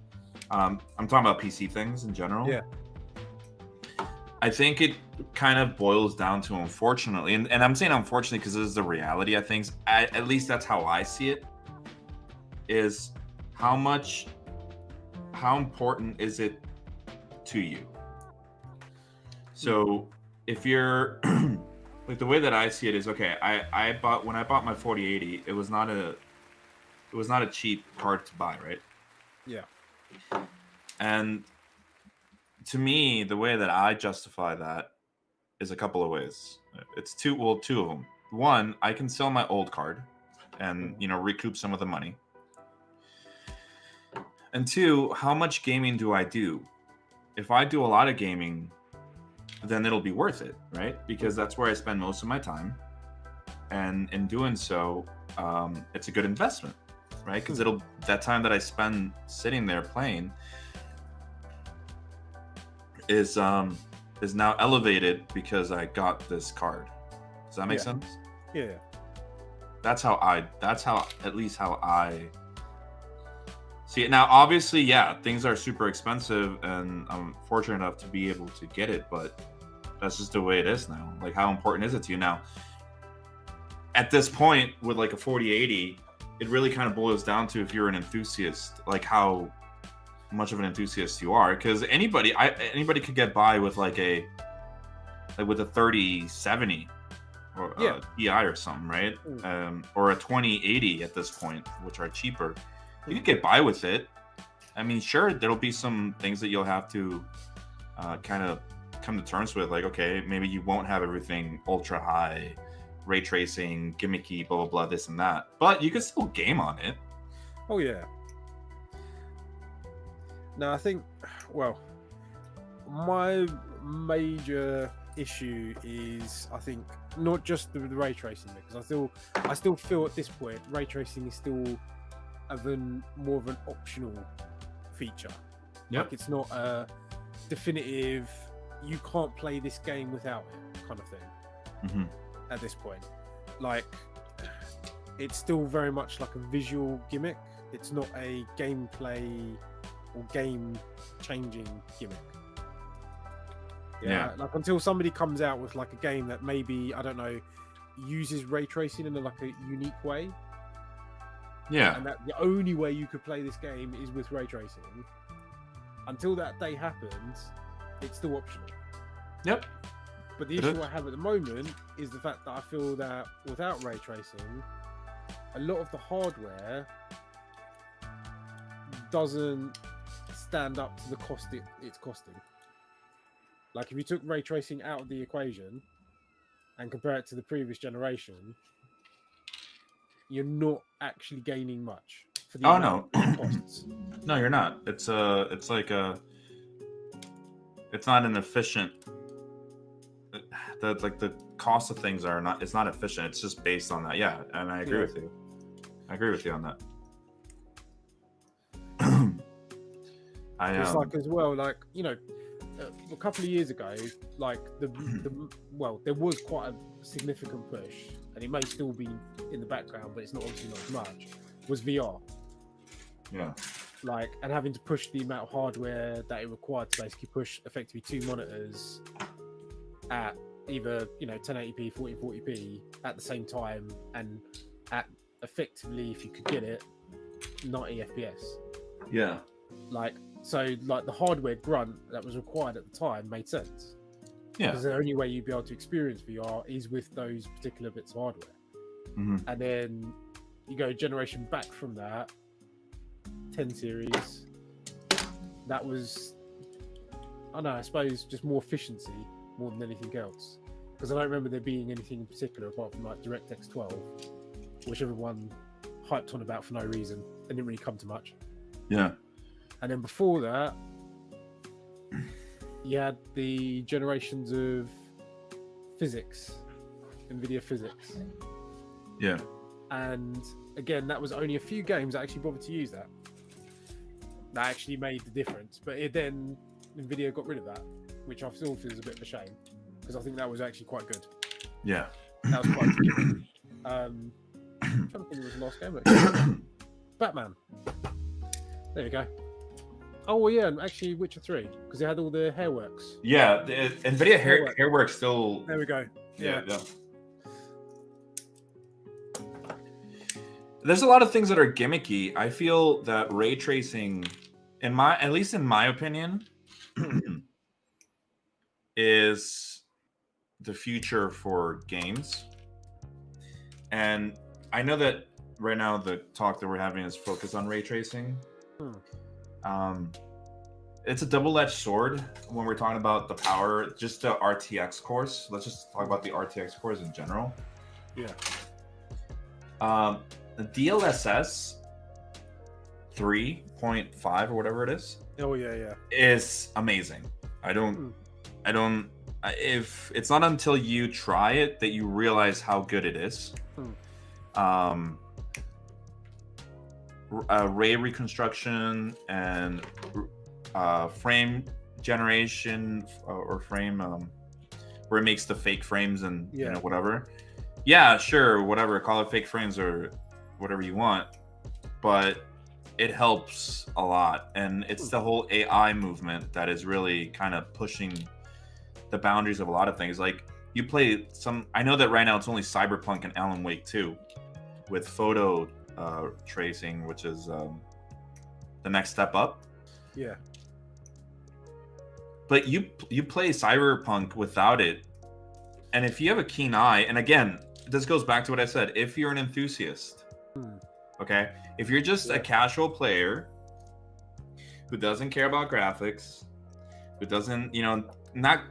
I'm talking about PC things in general. Yeah. I think it kind of boils down to, unfortunately, and I'm saying unfortunately because this is the reality of things. At least that's how I see it. Is how important is it to you? So if you're like, the way that I see it is, okay, when I bought my 4080, it was not a cheap card to buy, right? Yeah. And to me, the way that I justify that is a couple of ways. It's two of them. One, I can sell my old card and, recoup some of the money. And two, how much gaming do I do? If I do a lot of gaming, then it'll be worth it, right? Because that's where I spend most of my time. And in doing so, it's a good investment, right? Because that time that I spend sitting there playing is now elevated because I got this card. Does that make sense? Yeah. That's how at least how I see it. Now, obviously, yeah, things are super expensive, and I'm fortunate enough to be able to get it, but that's just the way it is now. Like, how important is it to you now? At this point, with like a 4080, it really kind of boils down to if you're an enthusiast, like how much of an enthusiast you are. Because anybody could get by with with a 3070 or a TI or something, right? Or a 2080 at this point, which are cheaper. You could get by with it. I mean, sure, there'll be some things that you'll have to kind of come to terms with. Like, okay, maybe you won't have everything ultra high, ray tracing, gimmicky, blah, blah, blah, this and that. But you can still game on it. Oh, yeah. No, I think, well, my major issue is, I think, not just the ray tracing, because I still feel at this point ray tracing is still more of an optional feature. Yep. Like, it's not a definitive, you can't play this game without it kind of thing at this point. Like, it's still very much like a visual gimmick. It's not a gameplay or game changing gimmick. Yeah. Like, until somebody comes out with like a game that maybe, I don't know, uses ray tracing in like a unique way. Yeah. And that the only way you could play this game is with ray tracing. Until that day happens, it's still optional. Yep. But the issue I have at the moment is the fact that I feel that without ray tracing, a lot of the hardware doesn't stand up to the cost it's costing. Like, if you took ray tracing out of the equation and compare it to the previous generation, you're not actually gaining much for the amount of costs. No, you're not. It's like it's not an efficient. The cost of things are not. It's not efficient. It's just based on that. Yeah, and I agree with you. I agree with you on that. It's like, as well, like, you know, a couple of years ago, like there was quite a significant push, and it may still be in the background, but it's not obviously not as much. Was VR. Yeah. Like, and having to push the amount of hardware that it required to basically push effectively 2 monitors at either, you know, 1080p, 1440p at the same time, and at effectively, if you could get it, 90 FPS. Yeah. Like, so like the hardware grunt that was required at the time made sense. Yeah. Because the only way you'd be able to experience VR is with those particular bits of hardware. And then you go a generation back from that, 10 series, that was, I don't know, I suppose just more efficiency more than anything else. Because I don't remember there being anything in particular apart from like DirectX 12, which everyone hyped on about for no reason and didn't really come to much. Yeah. And then before that, you had the generations of physics, NVIDIA physics. Yeah. And again, that was only a few games that actually bothered to use that. That actually made the difference. But then NVIDIA got rid of that, which I still feel is a bit of a shame, because I think that was actually quite good. Yeah. That was quite good. I'm trying to think of the last game. Actually. Batman. There you go. Oh, well, yeah, and actually Witcher 3, because it had all the hairworks. Yeah, the NVIDIA hairwork still. There we go. Yeah. There's a lot of things that are gimmicky. I feel that ray tracing, at least in my opinion, is the future for games. And I know that right now the talk that we're having is focused on ray tracing. It's a double-edged sword when we're talking about the power, just the RTX cores. Let's just talk about the RTX cores in general. Yeah. The DLSS 3.5 or whatever it is. Oh yeah. Is amazing. If it's not until you try it that you realize how good it is. Ray reconstruction and frame generation or frame where it makes the fake frames and you know, whatever. Yeah, sure, whatever. Call it fake frames or whatever you want, but it helps a lot. And it's the whole AI movement that is really kind of pushing the boundaries of a lot of things. Like, you play I know that right now it's only Cyberpunk and Alan Wake 2 with photo tracing, which is the next step up. Yeah. But you play Cyberpunk without it, and if you have a keen eye, and again, this goes back to what I said, if you're an enthusiast, okay, if you're just a casual player who doesn't care about graphics, who doesn't, you know, not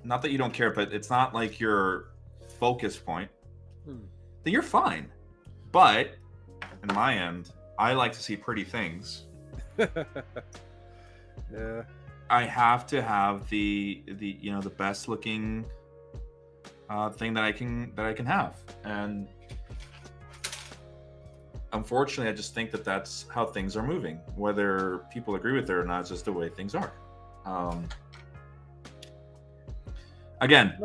that you don't care, but it's not like your focus point, then you're fine. But in my end, I like to see pretty things. Yeah. I have to have the the best looking thing that I can have, and unfortunately, I just think that that's how things are moving. Whether people agree with it or not, it's just the way things are. Again,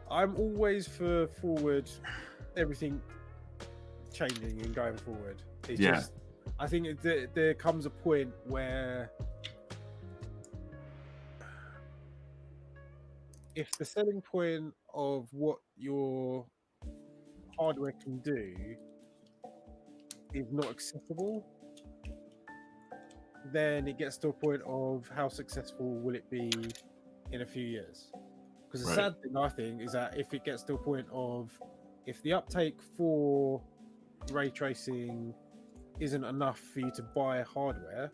I'm always for forward, everything changing and going forward. It's just, I think there comes a point where if the selling point of what your hardware can do is not accessible, then it gets to a point of how successful will it be in a few years? Because the sad thing, I think, is that if it gets to a point of if the uptake for ray tracing isn't enough for you to buy hardware,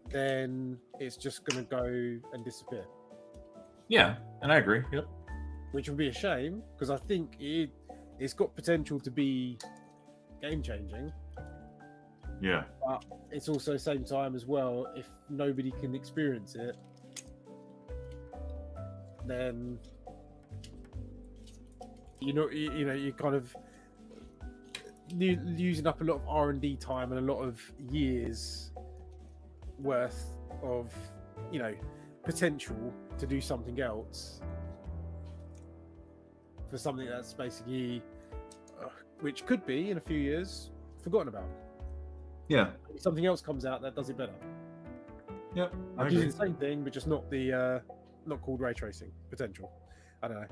then it's just going to go and disappear. Yeah, and I agree. Yep. Which would be a shame, because I think it's got potential to be game changing. Yeah. But it's also the same time as well, if nobody can experience it, then you kind of using up a lot of R&D time and a lot of years worth of potential to do something else for something that's basically which could be in a few years forgotten about. Yeah. Something else comes out that does it better. Yep. I'm using the same thing, but just not the not called ray tracing potential. I don't know.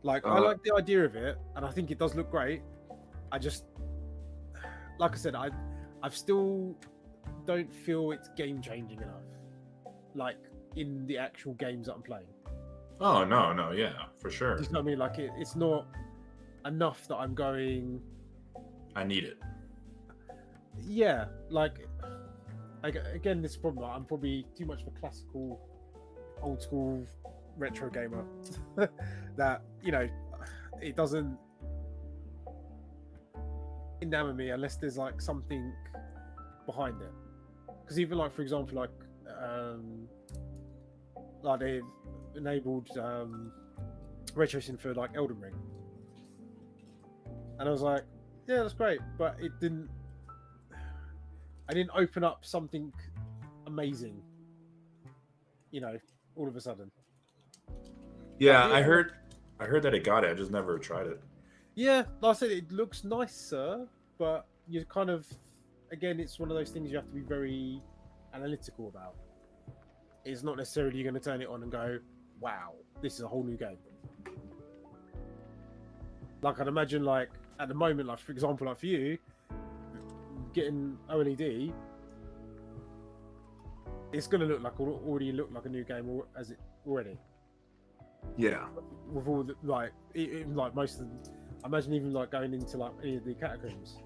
Like I like the idea of it, and I think it does look great. I just, like I said, I've still don't feel it's game changing enough. Like in the actual games that I'm playing. Oh no, yeah, for sure. You know what I mean? Like it's not enough that I'm going. I need it. Yeah, like again, this problem. I'm probably too much of a classical, old school, retro gamer. That it doesn't enamor me unless there's like something behind it. Because even like, for example, like they've enabled ray tracing for like Elden Ring, and I was like, yeah, that's great, but I didn't open up something amazing, all of a sudden. Yeah, I heard that it got it. I just never tried it. Yeah, like I said, it looks nicer, but you kind of, again, it's one of those things you have to be very analytical about. It's not necessarily you're going to turn it on and go, wow, this is a whole new game. Like I'd imagine, like at the moment, like for example, like for you, getting OLED, it's going to already look like a new game as it already. Yeah. With all the like most of them, I imagine even like going into like any of the catacombs,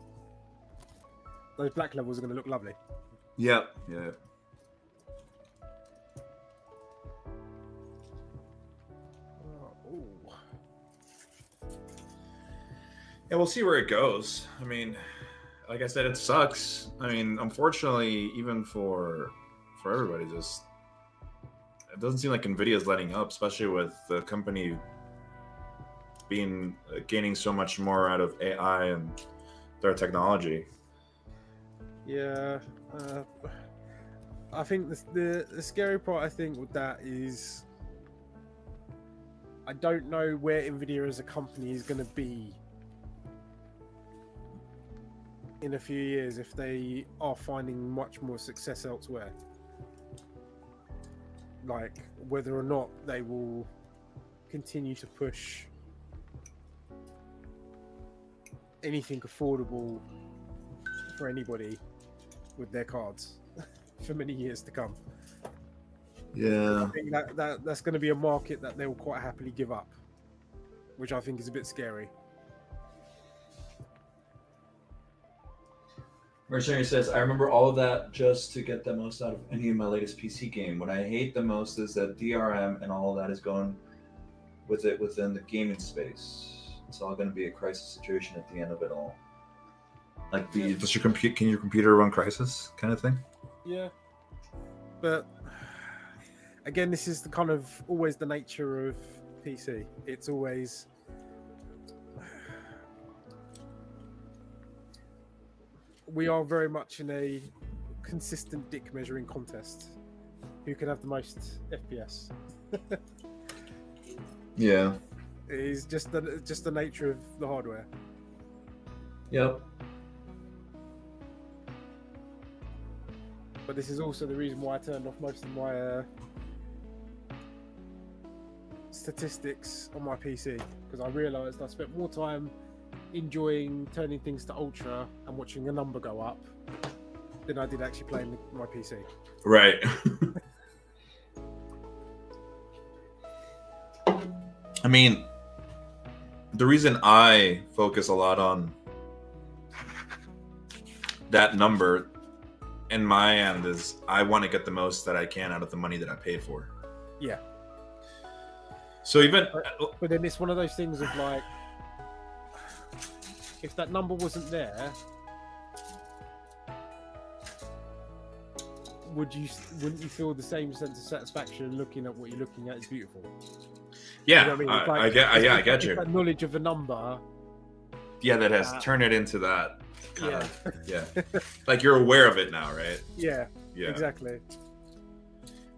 those black levels are going to look lovely. Yep. Yeah. Yeah, we'll see where it goes. I mean, like I said, it sucks. I mean, unfortunately, even for everybody, just it doesn't seem like Nvidia is letting up, especially with the company gaining so much more out of AI and their technology. Yeah, I think the scary part, I think, with that is I don't know where Nvidia as a company is going to be in a few years if they are finding much more success elsewhere. Like whether or not they will continue to push anything affordable for anybody with their cards for many years to come. Yeah, I think that's going to be a market that they will quite happily give up, which I think is a bit scary. Mercenary says, I remember all of that just to get the most out of any of my latest PC game. What I hate the most is that DRM and all of that is going with it within the gaming space. It's all going to be a crisis situation at the end of it all. Like can your computer run Crisis kind of thing? Yeah, but again, this is the kind of always the nature of PC. It's always we are very much in a consistent dick measuring contest. Who can have the most FPS? Yeah. It is just the nature of the hardware. Yep. But this is also the reason why I turned off most of my statistics on my PC, because I realised I spent more time enjoying turning things to ultra and watching a number go up than I did actually playing my PC. Right. I mean, the reason I focus a lot on that number in my end is I want to get the most that I can out of the money that I paid for. Yeah. So even, But then it's one of those things of like, if that number wasn't there, wouldn't you feel the same sense of satisfaction looking at what you're looking at is beautiful? yeah, You know what I mean? It's like- I get it's you. that knowledge of a number. Yeah, that has turned it into that. Yeah. Yeah. Like you're aware of it now, right? Yeah. Yeah. Exactly.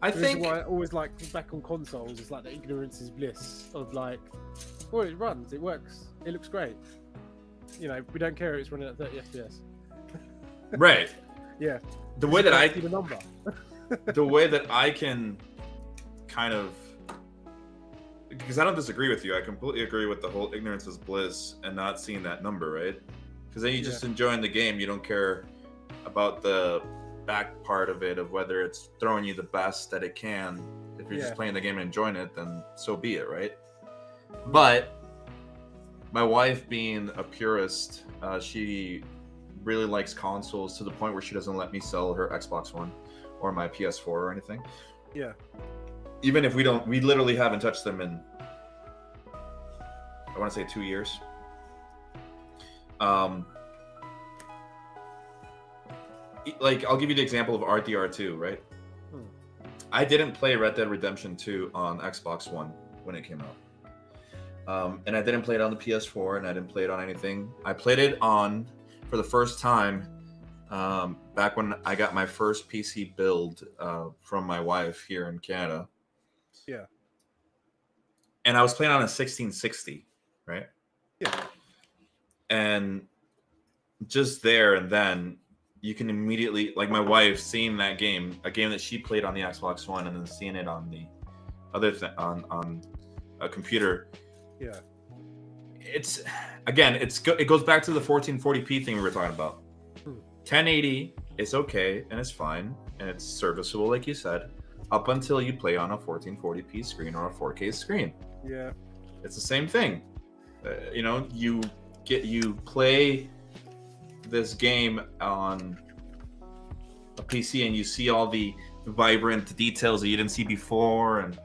I The reason think. why I always like back on consoles is like the ignorance is bliss of like, well, it runs, it works, it looks great. You know, we don't care if it's running at 30 FPS. Right. Yeah. The way that I see the number. the way that I can kind of, because I don't disagree with you, I completely agree with the whole ignorance is bliss and not seeing that number, right? Because then you just enjoying the game, you don't care about the back part of it, of whether it's throwing you the best that it can. If you're just playing the game and enjoying it, then so be it, right? But my wife, being a purist, she really likes consoles to the point where she doesn't let me sell her Xbox One or my PS4 or anything. Yeah. Even if we literally haven't touched them in, I want to say 2 years. Like, I'll give you the example of RDR2, right? I didn't play Red Dead Redemption 2 on Xbox One when it came out. And I didn't play it on the PS4, and I didn't play it on anything. I played it on, for the first time, back when I got my first PC build from my wife here in Canada. Yeah. And I was playing on a 1660, right? Yeah. And just there and then, you can immediately, like my wife seeing that game, a game that she played on the Xbox One, and then seeing it on the other on a computer. Yeah. It's again, it goes back to the 1440p thing we were talking about. 1080 is okay and it's fine and it's serviceable, like you said, up until you play on a 1440p screen or a 4K screen. Yeah. It's the same thing. You know, you play this game on a PC and you see all the vibrant details that you didn't see before and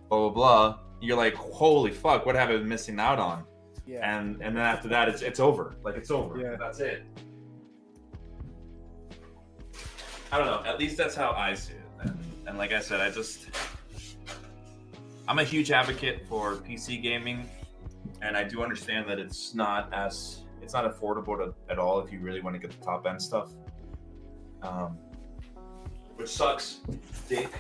blah blah blah. You're like, holy fuck, what have I been missing out on? Yeah. And then after that, it's over. Like, it's over. Yeah. That's it. I don't know. At least that's how I see it. And like I said, I'm a huge advocate for PC gaming, and I do understand that it's not affordable at all if you really want to get the top end stuff. Which sucks, dick.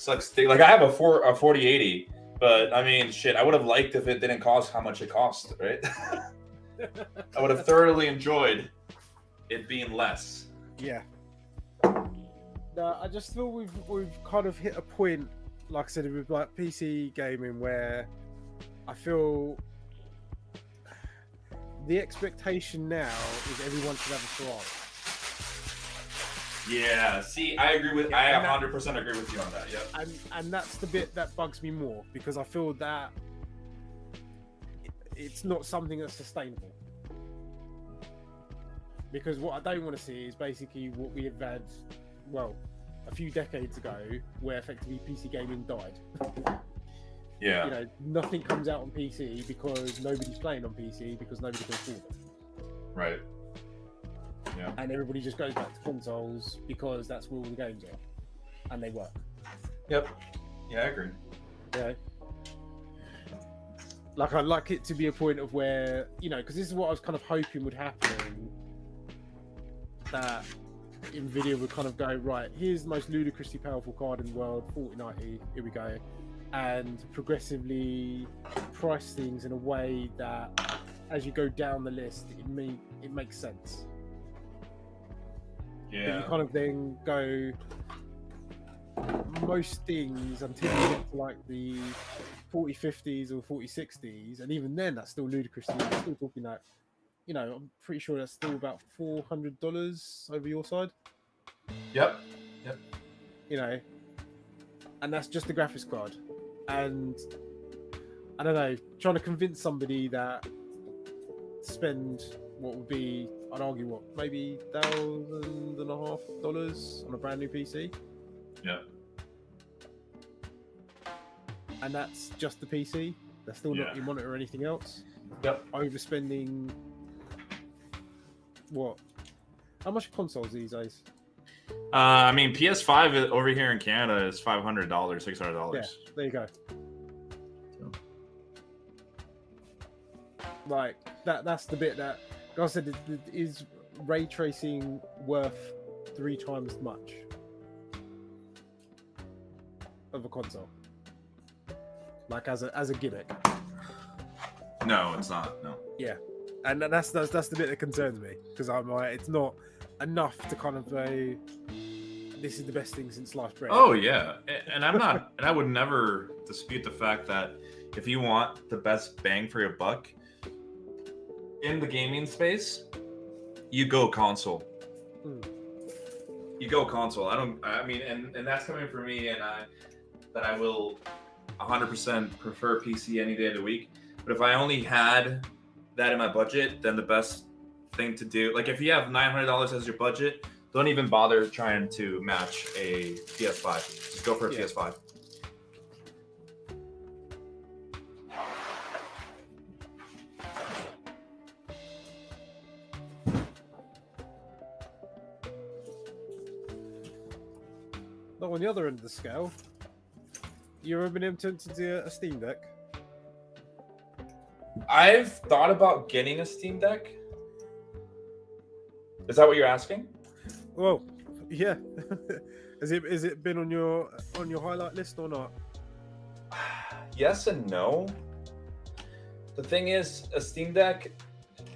Like, I have a 4080, but I mean, shit, I would have liked if it didn't cost how much it cost, right? I would have thoroughly enjoyed it being less. Yeah. No, I just feel we've kind of hit a point, like I said, with like PC gaming, where I feel the expectation now is everyone should have a Ferrari. Yeah, see, I 100% agree with you on that. Yep. And that's the bit that bugs me more, because I feel that it's not something that's sustainable. Because what I don't want to see is basically what we have had, well, a few decades ago, where effectively PC gaming died. Yeah. You know, nothing comes out on PC because nobody's playing on PC because nobody can afford it. Right. Yeah. And everybody just goes back to consoles because that's where all the games are, and they work. Yep. Yeah, I agree. Yeah. Like, I'd like it to be a point of where, you know, because this is what I was kind of hoping would happen, that Nvidia would kind of go, right, here's the most ludicrously powerful card in the world, 4090, here we go, and progressively price things in a way that as you go down the list, it makes sense. But you kind of then go, most things until you get to like the 4050s or 4060s, and even then that's still ludicrous. You're still talking that, you know, I'm pretty sure that's still about $400 over your side. Yep. You know, and that's just the graphics card. And I don't know, trying to convince somebody that spend what would be, I'd argue, what, maybe $1,500 on a brand new PC. Yeah. And that's just the PC. That's still not your monitor or anything else. Yep. Overspending. What? How much are consoles these days? I mean, PS5 over here in Canada is $500, $600. Yeah, there you go. Like that's the bit that, like I said, is ray tracing worth 3 times as much of a console? Like as a gimmick? No, it's not. No. Yeah, and that's the bit that concerns me, because I'm like, it's not enough to kind of go, this is the best thing since sliced bread. Oh yeah, and I'm not, and I would never dispute the fact that if you want the best bang for your buck in the gaming space, you go console. You go console. I mean, and that's coming from me, and I will 100% prefer PC any day of the week. But if I only had that in my budget, then the best thing to do, like if you have $900 as your budget, don't even bother trying to match a PS5. Just go for a PS5. Now, on the other end of the scale, you ever been tempted to do a Steam Deck? I've thought about getting a Steam Deck. Is that what you're asking? Well, yeah. Has it been on your highlight list or not? Yes and no. The thing is, a Steam Deck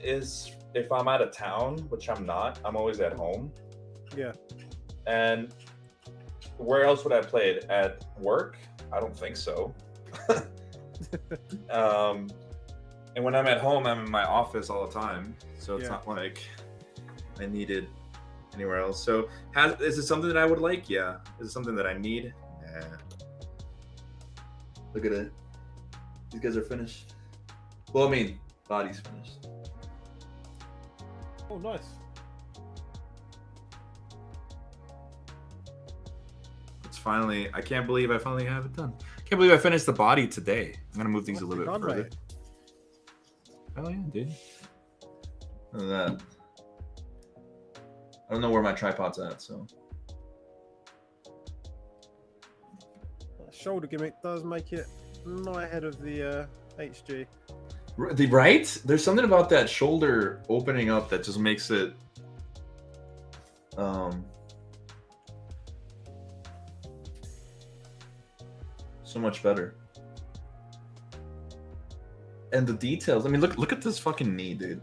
is if I'm out of town, which I'm not. I'm always at home. Yeah. And where else would I play it? At work? I don't think so. And when I'm at home, I'm in my office all the time. So it's not like I need it anywhere else. So is it something that I would like? Yeah. Is it something that I need? Nah. Look at it. These guys are finished. Well, I mean, body's finished. Oh, nice. It's finally, I can't believe I finally have it done. Can't believe I finished the body today. I'm going to move things a little bit further. Mate? Oh yeah, dude. Look at that. I don't know where my tripod's at, so. That shoulder gimmick does make it not ahead of the HG. Right? There's something about that shoulder opening up that just makes it so much better. And the details. I mean, look at this fucking knee, dude.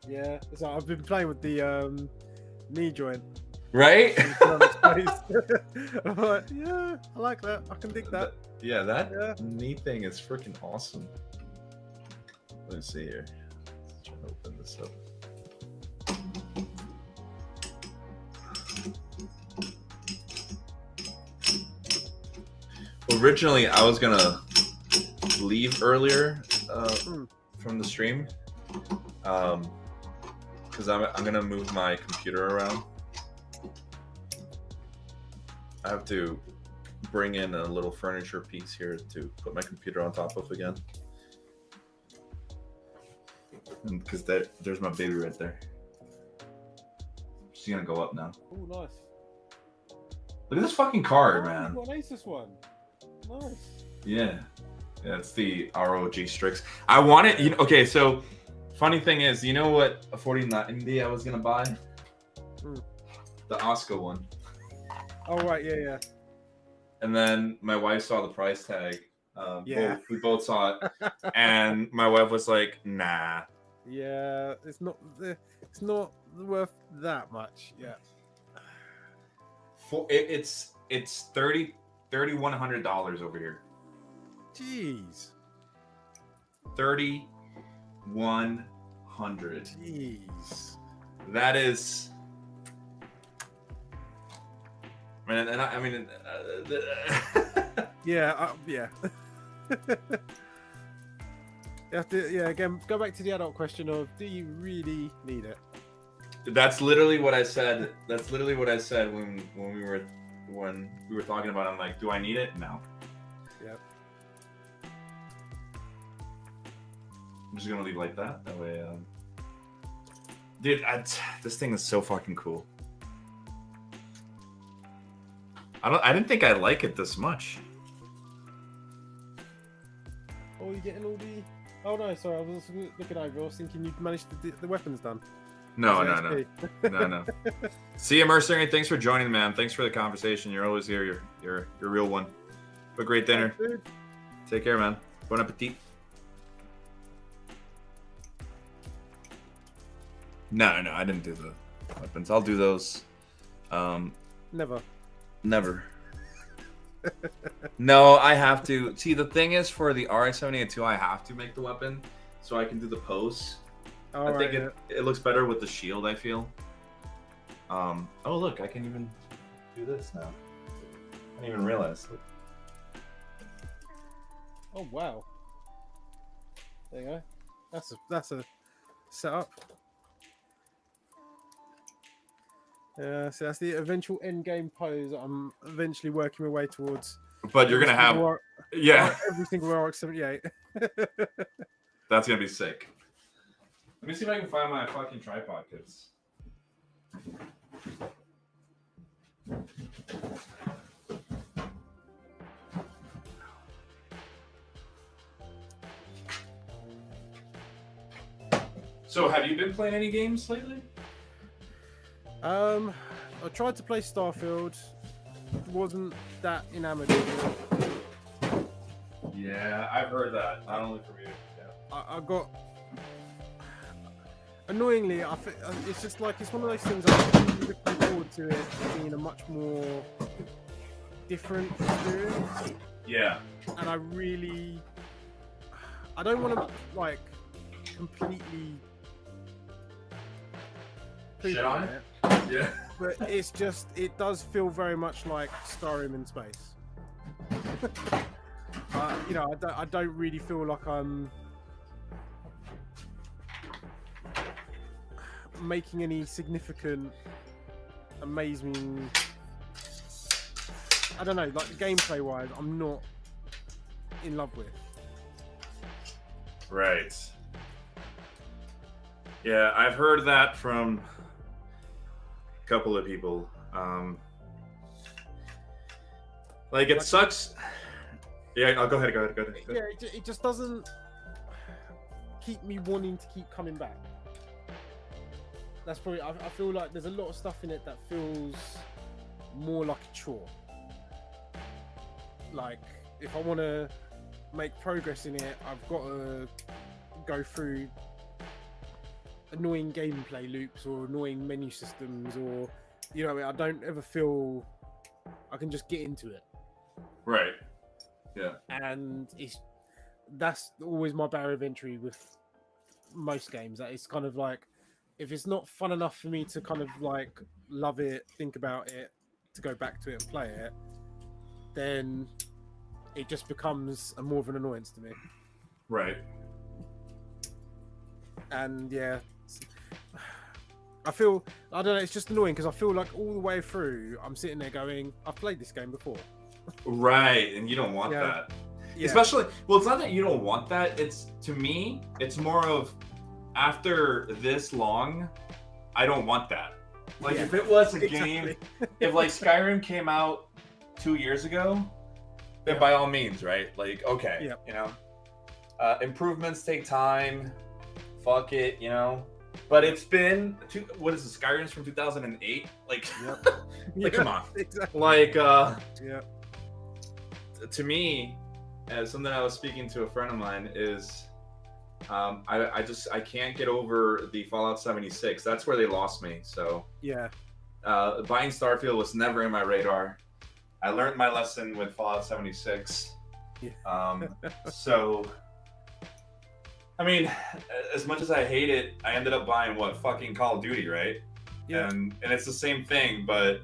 Yeah, so I've been playing with the knee joint. Right? I'm like, yeah, I like that. I can dig that. That knee thing is freaking awesome. Let's see here. Let's try to open this up. Originally, I was gonna leave earlier from the stream because I'm gonna move my computer around. I have to bring in a little furniture piece here to put my computer on top of again. Because there's my baby right there. She's gonna go up now. Oh, nice. Look at this fucking card, Oh, man. you got an Asus one. Nice. Yeah. Yeah, it's the ROG Strix. I want it. You know, okay, so funny thing is, you know what a 4090 I was gonna buy? The Oscar one. Oh right, yeah. And then my wife saw the price tag. Yeah. We both saw it, and my wife was like, "Nah." Yeah, it's not worth that much. Yeah. It's $3,100 over here. Jeez. 3,100. Jeez. That is. Man, and I mean, Yeah, yeah. You have to, yeah. Again, go back to the adult question of: do you really need it? that's literally what I said. That's literally what I said when we were talking about it. I'm like, do I need it? No. Yep. I'm just gonna leave it like that. That way, dude, this thing is so fucking cool. I didn't think I'd like it this much. Oh, you're getting all the. Oh no, sorry, I was looking over. I was thinking you'd managed the weapons done. No. XP. See you, Mercenary. Thanks for joining, man. Thanks for the conversation. You're always here. You're a real one. Have a great dinner. Dude. Take care, man. Bon appetit. No, I didn't do the weapons. I'll do those. Never. Never. No, I have to. See, the thing is, for the RX-78-2, I have to make the weapon so I can do the pose. I think it looks better with the shield, I feel. Oh, look, I can even do this now. I didn't even realize. Oh wow. There you go. That's a setup. Yeah, so that's the eventual end game pose I'm eventually working my way towards. But you're gonna have, yeah, every single RX-78. that's gonna be sick. Let me see if I can find my fucking tripod kits. So, have you been playing any games lately? I tried to play Starfield. Wasn't that enamored with it. Yeah, I've heard that. Not only from you. Yeah. I got. Annoyingly, it's just like it's one of those things. I'm really looking forward to it being a much more different experience. Yeah. And I don't want to like completely Shit on it? Yeah. But it's just, it does feel very much like Skyrim in space. You know, I don't really feel like I'm making any significant, amazing. I don't know, like gameplay wise, I'm not in love with. Right. Yeah, I've heard that from a couple of people. Like, it sucks. Yeah, I'll go ahead. Yeah, it just doesn't keep me wanting to keep coming back. That's probably, I feel like there's a lot of stuff in it that feels more like a chore. Like, if I want to make progress in it, I've got to go through annoying gameplay loops or annoying menu systems, or, you know, I don't ever feel I can just get into it. Right. Yeah. And that's always my barrier of entry with most games. That it's kind of like, if it's not fun enough for me to kind of like love it, think about it, to go back to it and play it, then it just becomes more of an annoyance to me. Right. And yeah, I don't know, it's just annoying because I feel like all the way through I'm sitting there going, I've played this game before. Right, and you don't want that. Yeah. Especially, well, it's not that you don't want that. It's, to me, it's more of, after this long, I don't want that. Like Yeah, if it was a exactly. game, if like Skyrim came out 2 years ago, then Yeah. by all means, right? Like okay, Yeah. you know, improvements take time. Fuck it, you know. But it's been what is it? Skyrim's from 2008. Like, Yep. like come on. Exactly. Like Yeah. to me, as something I was speaking to a friend of mine is, I can't get over the Fallout 76. That's where they lost me. So Yeah. buying Starfield was never in my radar. I learned my lesson with Fallout 76. Yeah. So, I mean, as much as I hate it, I ended up buying fucking Call of Duty, right? Yeah. And it's the same thing, but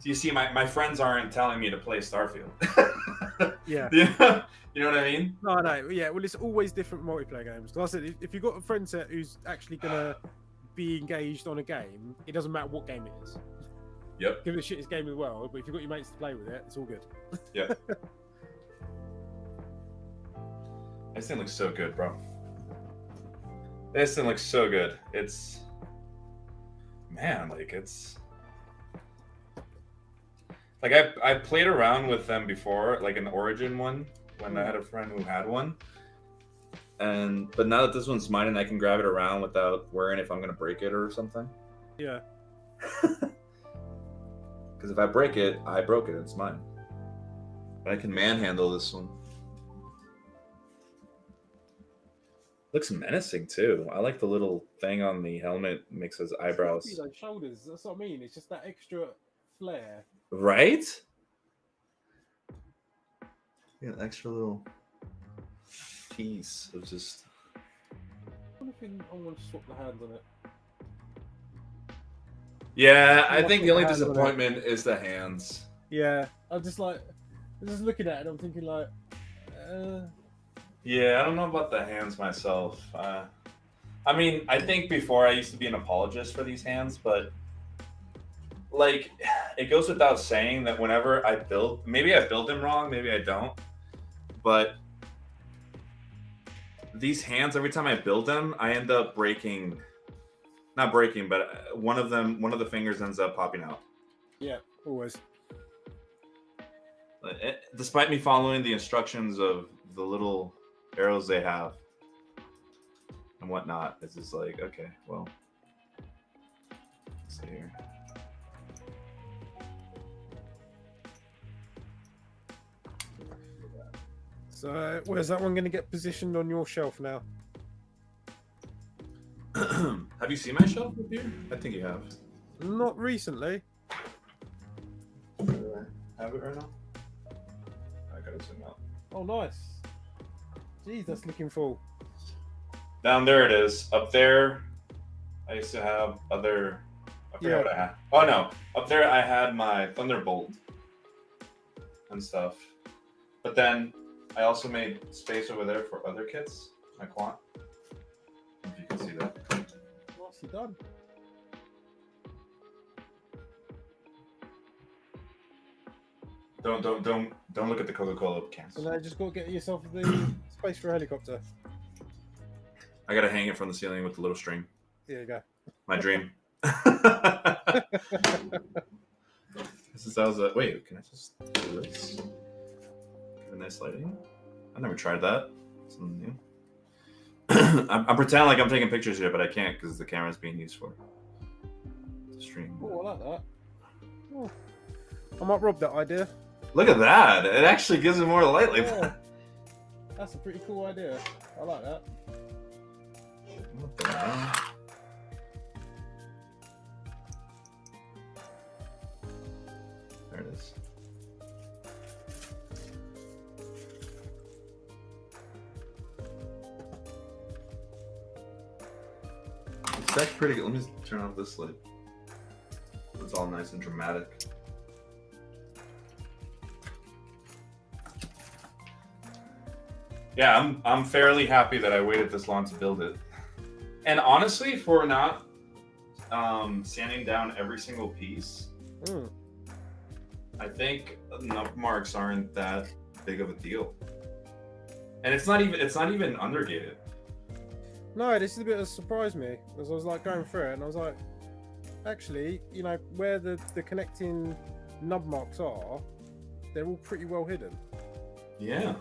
you see, my friends aren't telling me to play Starfield. Yeah. You know what I mean? No, no, yeah. Well, it's always different multiplayer games. Like I said, if you've got a friend set who's actually gonna be engaged on a game, it doesn't matter what game it is. Yep. Give it the shittest game in the world, but if you've got your mates to play with it, it's all good. Yep. This thing looks so good, bro. This thing looks so good. It's, man, like it's like I played around with them before, like an Origin one, when I had a friend who had one. But now that this one's mine and I can grab it around without worrying if I'm gonna break it or something. Yeah. Because if I break it, I broke it. It's mine. But I can manhandle this one. Looks menacing too. I like the little thing on the helmet makes his eyebrows. See those shoulders. That's what I mean. It's just that extra flair. Right? Yeah, an extra little. Piece of just. I wonder if I want to swap the hands on it. Yeah, I think the only Hands on it. disappointment is the hands. Yeah, I'm just looking at it and I'm thinking like, Yeah, I don't know about the hands myself. I mean, I think before I used to be an apologist for these hands, but like, it goes without saying that whenever I build, maybe I build them wrong, maybe I don't, but these hands, every time I build them, I end up breaking, not breaking, but one of the fingers ends up popping out. yeah, always. Despite me following the instructions of the little arrows they have and whatnot, it's just like, okay, well, let's see here. So where's that one going to get positioned on your shelf now? Have you seen my shelf up here? I think you have. Not recently. Do I have it right now? I gotta zoom out. Oh, nice. Jeez, that's looking full. Down there it is. Up there, I used to have other. I forgot what I had. Oh no, up there I had my Thunderbolt and stuff. But then I also made space over there for other kits. My quant. If you can see that. Nicely done. Don't look at the Coca-Cola cans. So now you just got to get yourself the space for a helicopter. I gotta hang it from the ceiling with the little string. There you go. My dream. This is how's that. Wait, can I just do this? Give a nice lighting. I never tried that. Something new. I'm pretending like I'm taking pictures here, but I can't because the camera's being used for the stream. Oh, I like that. Oh. I might rob that idea. Look at that! It actually gives it more light like Yeah. that. That's a pretty cool idea. I like that. What the hell? There it is. It's actually pretty good. Let me just turn off this light. It's all nice and dramatic. Yeah, I'm fairly happy that I waited this long to build it. And honestly, for not sanding down every single piece, I think enough marks aren't that big of a deal. And it's not even undergated. No, this is a bit of a surprise me because I was like going through it and I was like, actually, you know, where the connecting nub marks are, they're all pretty well hidden. Yeah.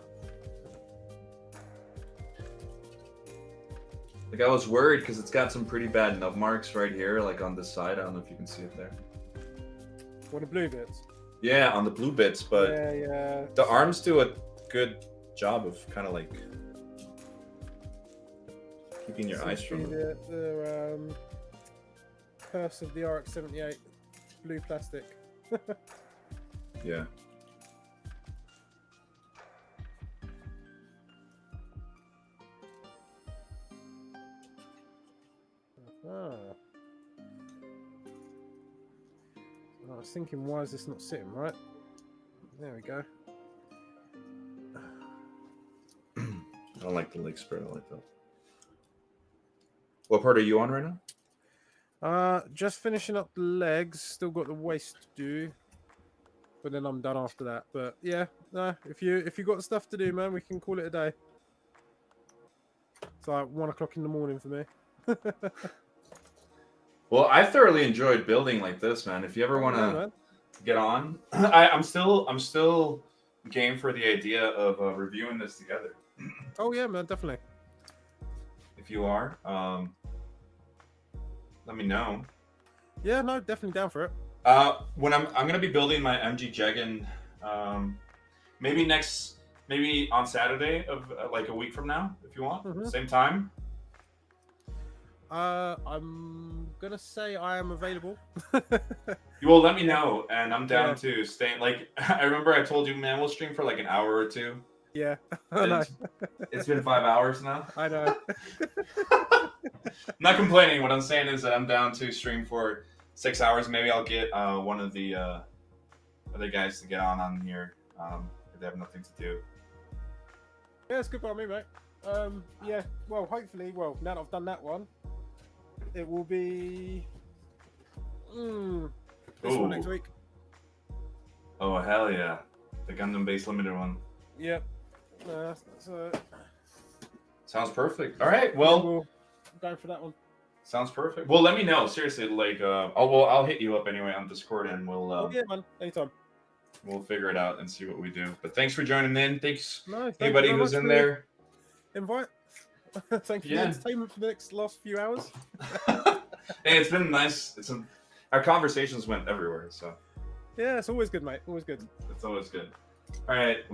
Like I was worried because it's got some pretty bad nub marks right here, like on this side. I don't know if you can see it there. What the blue bits? Yeah, on the blue bits, but Yeah. the arms do a good job of kind of like keeping your eyes from them. The curse of the RX-78 blue plastic. Yeah. Ah. I was thinking, why is this not sitting right? There we go. I don't like the leg spread. I like that. What part are you on right now? Just finishing up the legs. Still got the waist to do, but then I'm done after that. But yeah, no. If you got stuff to do, man, we can call it a day. It's like 1 o'clock in the morning for me. Well, I thoroughly enjoyed building like this, man. If you ever want to get on, I'm still game for the idea of reviewing this together. Oh yeah, man, definitely. If you are, let me know. Yeah, no, definitely down for it. When I'm gonna be building my MG Jegan, maybe on Saturday of like a week from now, if you want, same time. I'm gonna say I am available. You will let me know, and I'm down to stay. Like I remember, I told you, man, we'll stream for like an hour or two. Yeah, I know. It's been 5 hours now. I know. I'm not complaining. What I'm saying is that I'm down to stream for 6 hours. Maybe I'll get one of the other guys to get on here if they have nothing to do. Yeah, it's good by me, mate. Yeah, well, hopefully, now that I've done that one, it will be this one next week. Oh, hell yeah. The Gundam-based limited one. Yep. Sounds perfect. All right, well. We'll go for that one. Sounds perfect. Well, let me know. Seriously, like, I'll hit you up anyway on Discord and we'll... yeah, man. Anytime. We'll figure it out and see what we do. But thanks for joining in. Thanks, thank anybody who's in there. Invite. Thanks for the entertainment for the last few hours. Hey, it's been nice. Our conversations went everywhere, so. Yeah, it's always good, mate. Always good. It's always good. All right.